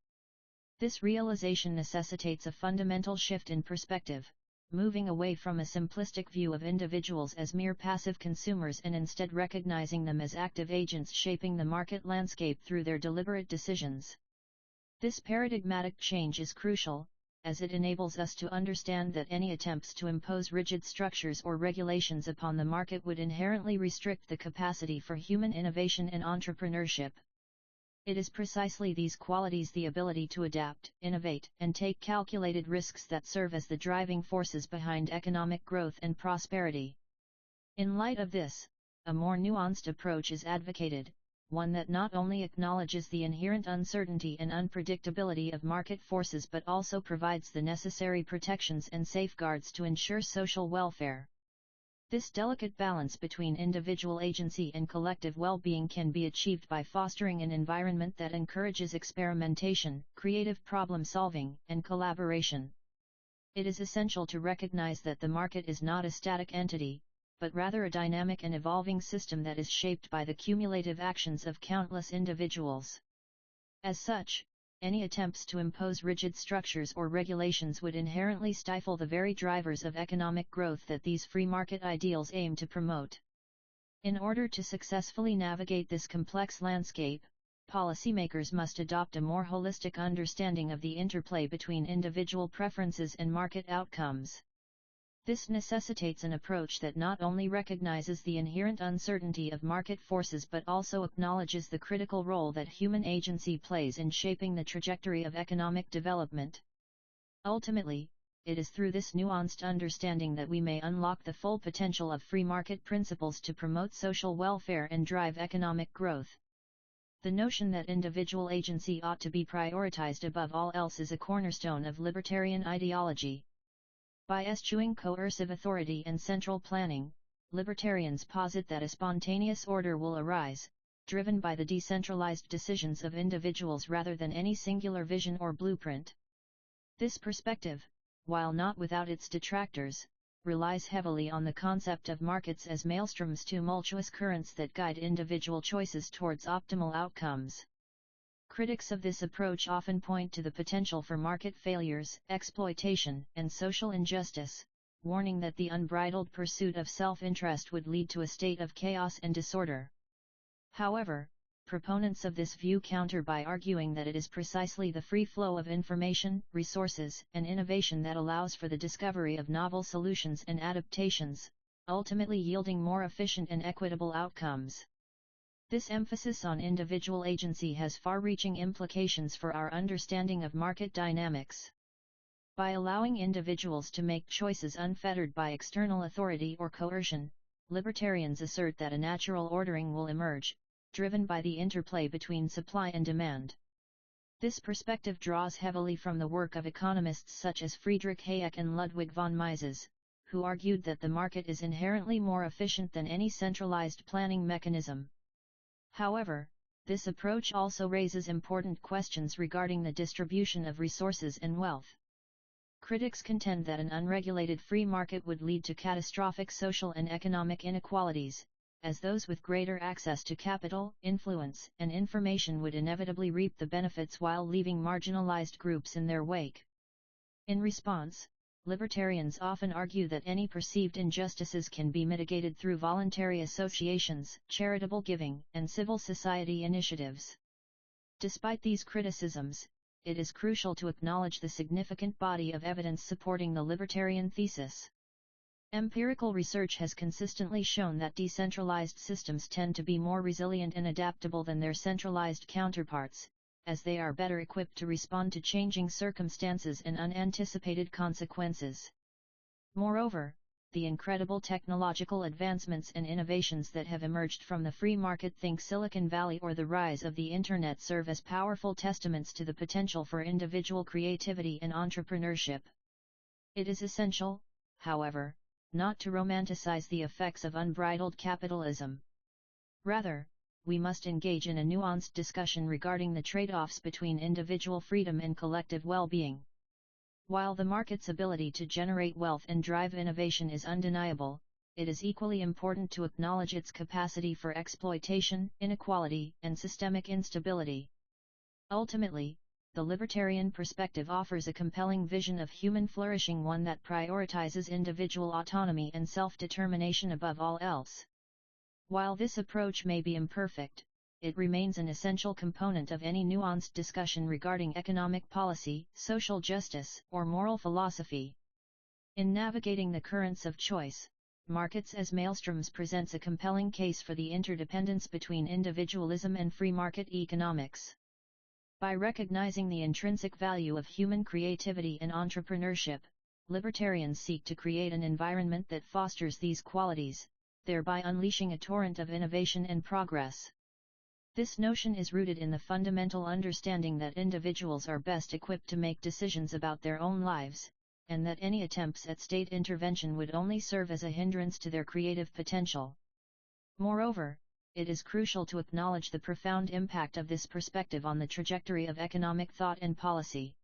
This realization necessitates a fundamental shift in perspective, moving away from a simplistic view of individuals as mere passive consumers and instead recognizing them as active agents shaping the market landscape through their deliberate decisions. This paradigmatic change is crucial, as it enables us to understand that any attempts to impose rigid structures or regulations upon the market would inherently restrict the capacity for human innovation and entrepreneurship. It is precisely these qualities, the ability to adapt, innovate, and take calculated risks, that serve as the driving forces behind economic growth and prosperity. In light of this, a more nuanced approach is advocated, one that not only acknowledges the inherent uncertainty and unpredictability of market forces but also provides the necessary protections and safeguards to ensure social welfare. This delicate balance between individual agency and collective well-being can be achieved by fostering an environment that encourages experimentation, creative problem-solving, and collaboration. It is essential to recognize that the market is not a static entity, but rather a dynamic and evolving system that is shaped by the cumulative actions of countless individuals. As such, any attempts to impose rigid structures or regulations would inherently stifle the very drivers of economic growth that these free market ideals aim to promote. In order to successfully navigate this complex landscape, policymakers must adopt a more holistic understanding of the interplay between individual preferences and market outcomes. This necessitates an approach that not only recognizes the inherent uncertainty of market forces but also acknowledges the critical role that human agency plays in shaping the trajectory of economic development. Ultimately, it is through this nuanced understanding that we may unlock the full potential of free market principles to promote social welfare and drive economic growth. The notion that individual agency ought to be prioritized above all else is a cornerstone of libertarian ideology. By eschewing coercive authority and central planning, libertarians posit that a spontaneous order will arise, driven by the decentralized decisions of individuals rather than any singular vision or blueprint. This perspective, while not without its detractors, relies heavily on the concept of markets as maelstrom's tumultuous currents that guide individual choices towards optimal outcomes. Critics of this approach often point to the potential for market failures, exploitation, and social injustice, warning that the unbridled pursuit of self-interest would lead to a state of chaos and disorder. However, proponents of this view counter by arguing that it is precisely the free flow of information, resources, and innovation that allows for the discovery of novel solutions and adaptations, ultimately yielding more efficient and equitable outcomes. This emphasis on individual agency has far-reaching implications for our understanding of market dynamics. By allowing individuals to make choices unfettered by external authority or coercion, libertarians assert that a natural ordering will emerge, driven by the interplay between supply and demand. This perspective draws heavily from the work of economists such as Friedrich Hayek and Ludwig von Mises, who argued that the market is inherently more efficient than any centralized planning mechanism. However, this approach also raises important questions regarding the distribution of resources and wealth. Critics contend that an unregulated free market would lead to catastrophic social and economic inequalities, as those with greater access to capital, influence, and information would inevitably reap the benefits while leaving marginalized groups in their wake. In response, libertarians often argue that any perceived injustices can be mitigated through voluntary associations, charitable giving, and civil society initiatives. Despite these criticisms, it is crucial to acknowledge the significant body of evidence supporting the libertarian thesis. Empirical research has consistently shown that decentralized systems tend to be more resilient and adaptable than their centralized counterparts, as they are better equipped to respond to changing circumstances and unanticipated consequences. Moreover, the incredible technological advancements and innovations that have emerged from the free market, think Silicon Valley or the rise of the Internet, serve as powerful testaments to the potential for individual creativity and entrepreneurship. It is essential, however, not to romanticize the effects of unbridled capitalism. Rather, we must engage in a nuanced discussion regarding the trade-offs between individual freedom and collective well-being. While the market's ability to generate wealth and drive innovation is undeniable, it is equally important to acknowledge its capacity for exploitation, inequality, and systemic instability. Ultimately, the libertarian perspective offers a compelling vision of human flourishing, one that prioritizes individual autonomy and self-determination above all else. While this approach may be imperfect, it remains an essential component of any nuanced discussion regarding economic policy, social justice, or moral philosophy. In navigating the currents of choice, markets as maelstroms presents a compelling case for the interdependence between individualism and free market economics. By recognizing the intrinsic value of human creativity and entrepreneurship, libertarians seek to create an environment that fosters these qualities, thereby unleashing a torrent of innovation and progress. This notion is rooted in the fundamental understanding that individuals are best equipped to make decisions about their own lives, and that any attempts at state intervention would only serve as a hindrance to their creative potential. Moreover, it is crucial to acknowledge the profound impact of this perspective on the trajectory of economic thought and policy.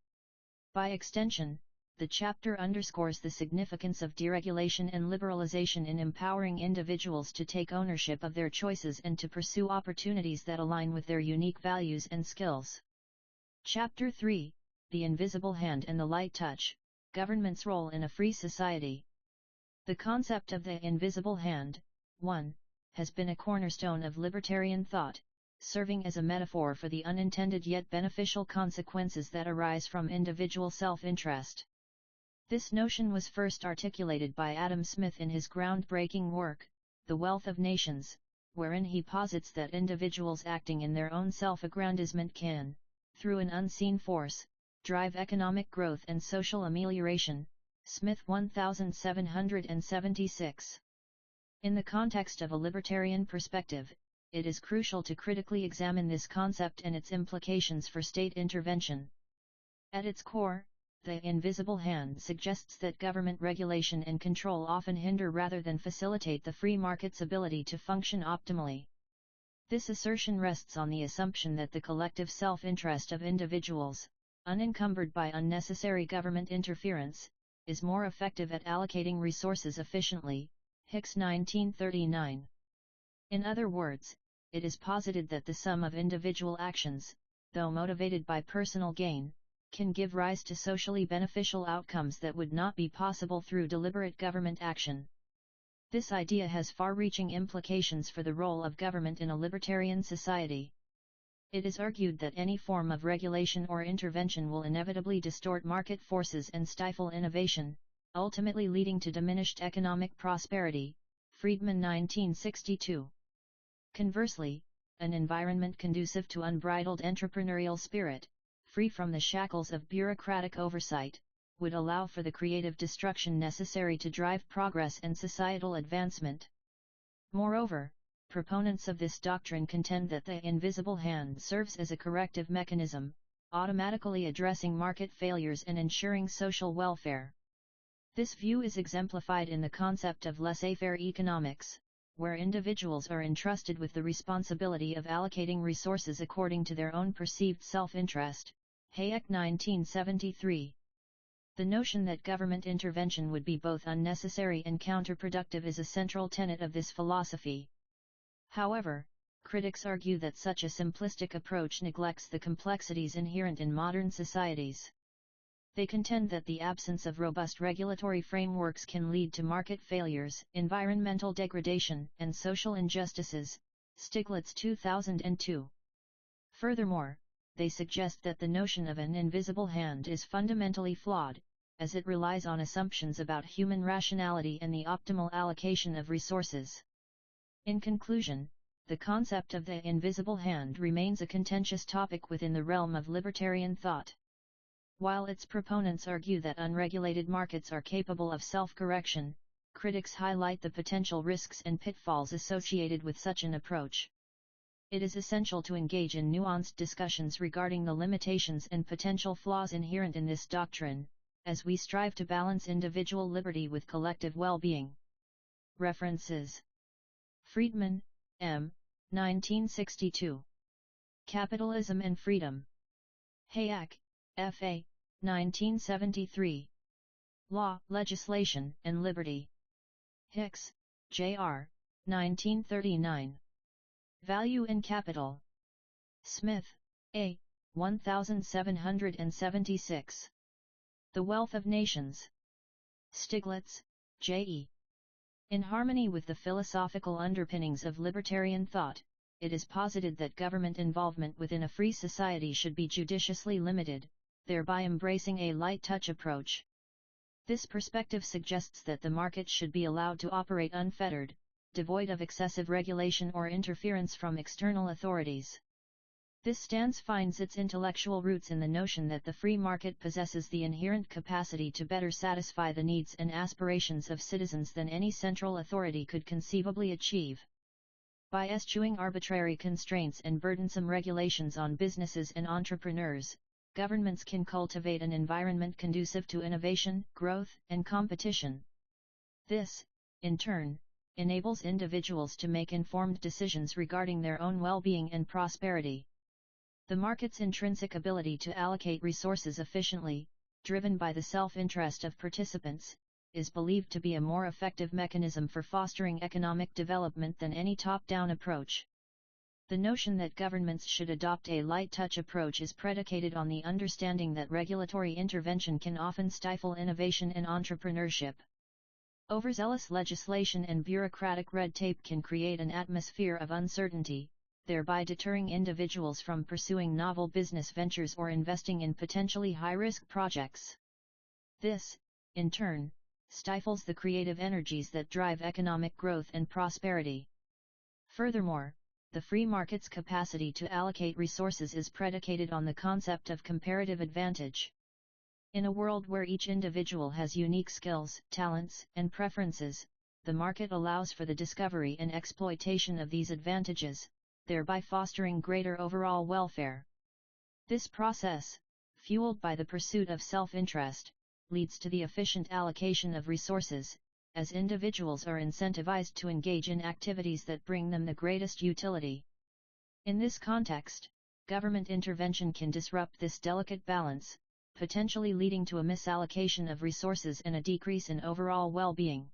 By extension, the chapter underscores the significance of deregulation and liberalization in empowering individuals to take ownership of their choices and to pursue opportunities that align with their unique values and skills. Chapter 3: The Invisible Hand and the Light Touch, Government's Role in a Free Society. The concept of the invisible hand, 1, has been a cornerstone of libertarian thought, serving as a metaphor for the unintended yet beneficial consequences that arise from individual self-interest. This notion was first articulated by Adam Smith in his groundbreaking work, The Wealth of Nations, wherein he posits that individuals acting in their own self-aggrandizement can, through an unseen force, drive economic growth and social amelioration. Smith 1776. In the context of a libertarian perspective, it is crucial to critically examine this concept and its implications for state intervention. At its core, The invisible hand suggests that government regulation and control often hinder rather than facilitate the free market's ability to function optimally. This assertion rests on the assumption that the collective self-interest of individuals, unencumbered by unnecessary government interference, is more effective at allocating resources efficiently. Hicks 1939. In other words, it is posited that the sum of individual actions, though motivated by personal gain, can give rise to socially beneficial outcomes that would not be possible through deliberate government action. This idea has far-reaching implications for the role of government in a libertarian society. It is argued that any form of regulation or intervention will inevitably distort market forces and stifle innovation, ultimately leading to diminished economic prosperity. Friedman 1962. Conversely, an environment conducive to unbridled entrepreneurial spirit, free from the shackles of bureaucratic oversight, would allow for the creative destruction necessary to drive progress and societal advancement. Moreover, proponents of this doctrine contend that the invisible hand serves as a corrective mechanism, automatically addressing market failures and ensuring social welfare. This view is exemplified in the concept of laissez-faire economics, where individuals are entrusted with the responsibility of allocating resources according to their own perceived self-interest. Hayek 1973. The notion that government intervention would be both unnecessary and counterproductive is a central tenet of this philosophy. However, critics argue that such a simplistic approach neglects the complexities inherent in modern societies. They contend that the absence of robust regulatory frameworks can lead to market failures, environmental degradation, and social injustices. Stiglitz 2002. Furthermore, they suggest that the notion of an invisible hand is fundamentally flawed, as it relies on assumptions about human rationality and the optimal allocation of resources. In conclusion, the concept of the invisible hand remains a contentious topic within the realm of libertarian thought. While its proponents argue that unregulated markets are capable of self-correction, critics highlight the potential risks and pitfalls associated with such an approach. It is essential to engage in nuanced discussions regarding the limitations and potential flaws inherent in this doctrine, as we strive to balance individual liberty with collective well-being. References: Friedman, M. 1962. Capitalism and Freedom. Hayek, F.A. 1973. Law, Legislation, and Liberty. Hicks, J.R. 1939. Value and Capital. Smith, A. 1776. The Wealth of Nations. Stiglitz, J.E. In harmony with the philosophical underpinnings of libertarian thought, it is posited that government involvement within a free society should be judiciously limited, thereby embracing a light-touch approach. This perspective suggests that the market should be allowed to operate unfettered, devoid of excessive regulation or interference from external authorities. This stance finds its intellectual roots in the notion that the free market possesses the inherent capacity to better satisfy the needs and aspirations of citizens than any central authority could conceivably achieve. By eschewing arbitrary constraints and burdensome regulations on businesses and entrepreneurs, governments can cultivate an environment conducive to innovation, growth, and competition. This, in turn, enables individuals to make informed decisions regarding their own well-being and prosperity. The market's intrinsic ability to allocate resources efficiently, driven by the self-interest of participants, is believed to be a more effective mechanism for fostering economic development than any top-down approach. The notion that governments should adopt a light-touch approach is predicated on the understanding that regulatory intervention can often stifle innovation and entrepreneurship. Overzealous legislation and bureaucratic red tape can create an atmosphere of uncertainty, thereby deterring individuals from pursuing novel business ventures or investing in potentially high-risk projects. This, in turn, stifles the creative energies that drive economic growth and prosperity. Furthermore, the free market's capacity to allocate resources is predicated on the concept of comparative advantage. In a world where each individual has unique skills, talents, and preferences, the market allows for the discovery and exploitation of these advantages, thereby fostering greater overall welfare. This process, fueled by the pursuit of self-interest, leads to the efficient allocation of resources, as individuals are incentivized to engage in activities that bring them the greatest utility. In this context, government intervention can disrupt this delicate balance, potentially leading to a misallocation of resources and a decrease in overall well-being.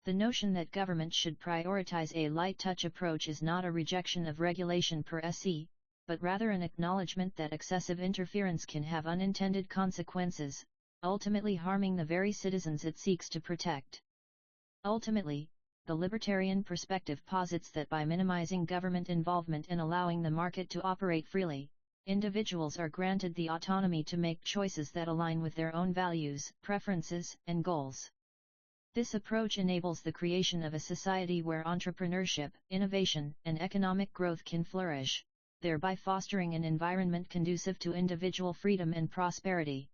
The notion that government should prioritize a light-touch approach is not a rejection of regulation per se, but rather an acknowledgement that excessive interference can have unintended consequences, ultimately harming the very citizens it seeks to protect. Ultimately, the libertarian perspective posits that by minimizing government involvement and allowing the market to operate freely, individuals are granted the autonomy to make choices that align with their own values, preferences, and goals. This approach enables the creation of a society where entrepreneurship, innovation, and economic growth can flourish, thereby fostering an environment conducive to individual freedom and prosperity.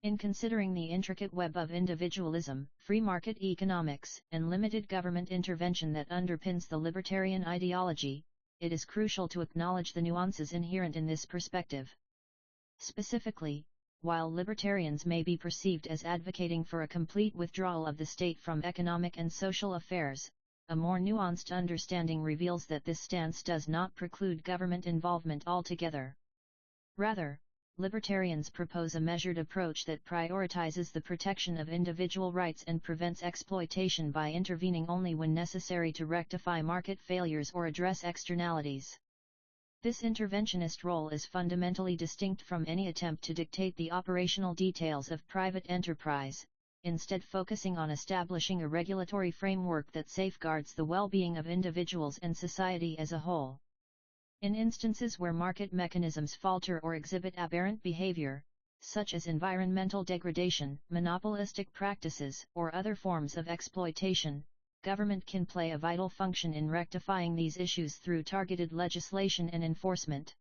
In considering the intricate web of individualism, free market economics, and limited government intervention that underpins the libertarian ideology, it is crucial to acknowledge the nuances inherent in this perspective. Specifically, while libertarians may be perceived as advocating for a complete withdrawal of the state from economic and social affairs, a more nuanced understanding reveals that this stance does not preclude government involvement altogether. Rather, libertarians propose a measured approach that prioritizes the protection of individual rights and prevents exploitation by intervening only when necessary to rectify market failures or address externalities. This interventionist role is fundamentally distinct from any attempt to dictate the operational details of private enterprise, instead focusing on establishing a regulatory framework that safeguards the well-being of individuals and society as a whole. In instances where market mechanisms falter or exhibit aberrant behavior, such as environmental degradation, monopolistic practices, or other forms of exploitation, government can play a vital function in rectifying these issues through targeted legislation and enforcement.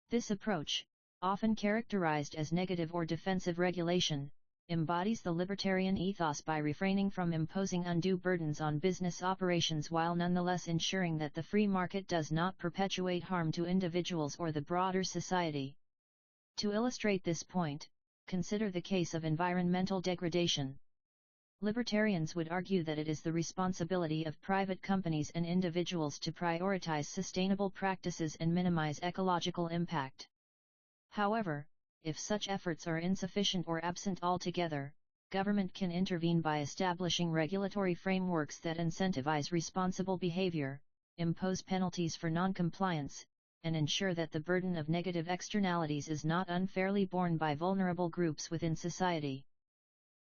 This approach, often characterized as negative or defensive regulation, embodies the libertarian ethos by refraining from imposing undue burdens on business operations while nonetheless ensuring that the free market does not perpetuate harm to individuals or the broader society. To illustrate this point, consider the case of environmental degradation. Libertarians would argue that it is the responsibility of private companies and individuals to prioritize sustainable practices and minimize ecological impact. However, if such efforts are insufficient or absent altogether, government can intervene by establishing regulatory frameworks that incentivize responsible behavior, impose penalties for non-compliance, and ensure that the burden of negative externalities is not unfairly borne by vulnerable groups within society.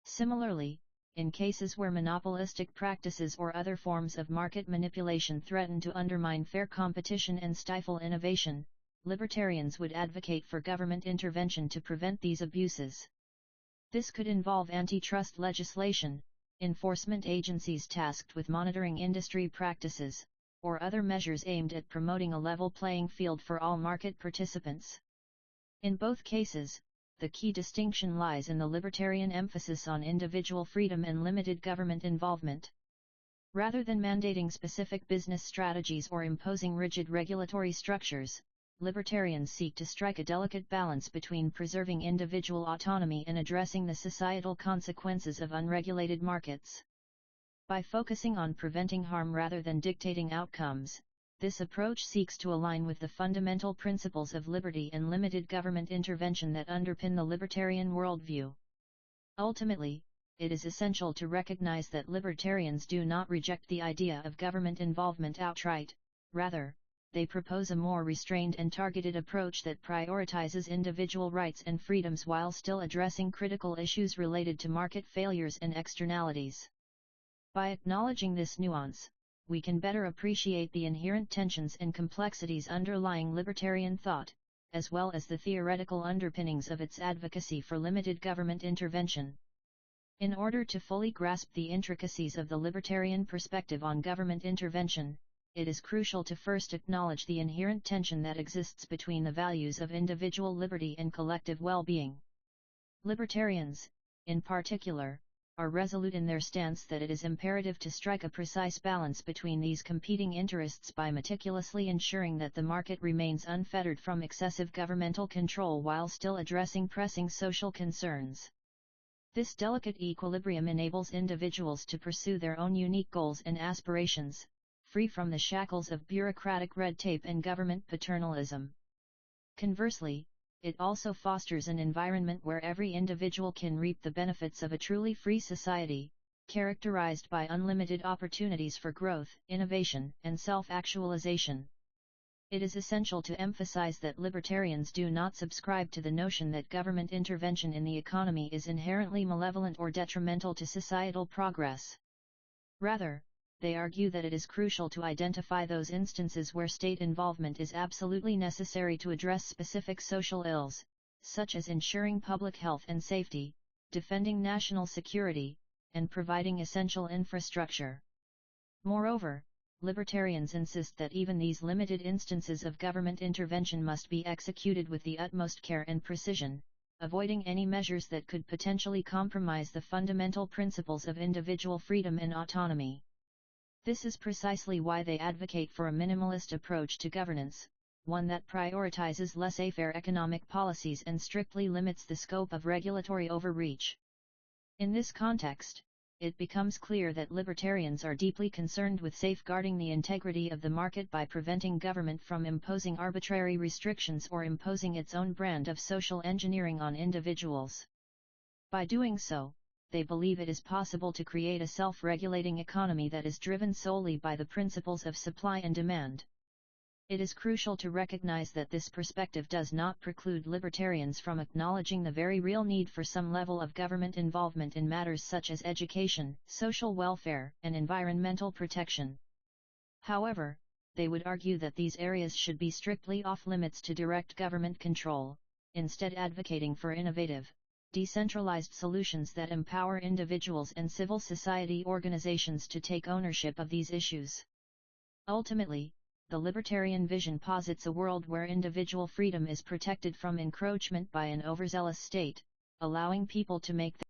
Similarly, in cases where monopolistic practices or other forms of market manipulation threaten to undermine fair competition and stifle innovation, libertarians would advocate for government intervention to prevent these abuses. This could involve antitrust legislation, enforcement agencies tasked with monitoring industry practices, or other measures aimed at promoting a level playing field for all market participants. In both cases, the key distinction lies in the libertarian emphasis on individual freedom and limited government involvement. Rather than mandating specific business strategies or imposing rigid regulatory structures, libertarians seek to strike a delicate balance between preserving individual autonomy and addressing the societal consequences of unregulated markets. By focusing on preventing harm rather than dictating outcomes, this approach seeks to align with the fundamental principles of liberty and limited government intervention that underpin the libertarian worldview. Ultimately, it is essential to recognize that libertarians do not reject the idea of government involvement outright. Rather, they propose a more restrained and targeted approach that prioritizes individual rights and freedoms while still addressing critical issues related to market failures and externalities. By acknowledging this nuance, we can better appreciate the inherent tensions and complexities underlying libertarian thought, as well as the theoretical underpinnings of its advocacy for limited government intervention. In order to fully grasp the intricacies of the libertarian perspective on government intervention, it is crucial to first acknowledge the inherent tension that exists between the values of individual liberty and collective well-being. Libertarians, in particular, are resolute in their stance that it is imperative to strike a precise balance between these competing interests by meticulously ensuring that the market remains unfettered from excessive governmental control while still addressing pressing social concerns. This delicate equilibrium enables individuals to pursue their own unique goals and aspirations, free from the shackles of bureaucratic red tape and government paternalism. Conversely, it also fosters an environment where every individual can reap the benefits of a truly free society, characterized by unlimited opportunities for growth, innovation, and self-actualization. It is essential to emphasize that libertarians do not subscribe to the notion that government intervention in the economy is inherently malevolent or detrimental to societal progress. Rather, they argue that it is crucial to identify those instances where state involvement is absolutely necessary to address specific social ills, such as ensuring public health and safety, defending national security, and providing essential infrastructure. Moreover, libertarians insist that even these limited instances of government intervention must be executed with the utmost care and precision, avoiding any measures that could potentially compromise the fundamental principles of individual freedom and autonomy. This is precisely why they advocate for a minimalist approach to governance, one that prioritizes laissez-faire economic policies and strictly limits the scope of regulatory overreach. In this context, it becomes clear that libertarians are deeply concerned with safeguarding the integrity of the market by preventing government from imposing arbitrary restrictions or imposing its own brand of social engineering on individuals. By doing so, they believe it is possible to create a self-regulating economy that is driven solely by the principles of supply and demand. It is crucial to recognize that this perspective does not preclude libertarians from acknowledging the very real need for some level of government involvement in matters such as education, social welfare, and environmental protection. However, they would argue that these areas should be strictly off-limits to direct government control, instead advocating for innovative, decentralized solutions that empower individuals and civil society organizations to take ownership of these issues. Ultimately, the libertarian vision posits a world where individual freedom is protected from encroachment by an overzealous state, allowing people to make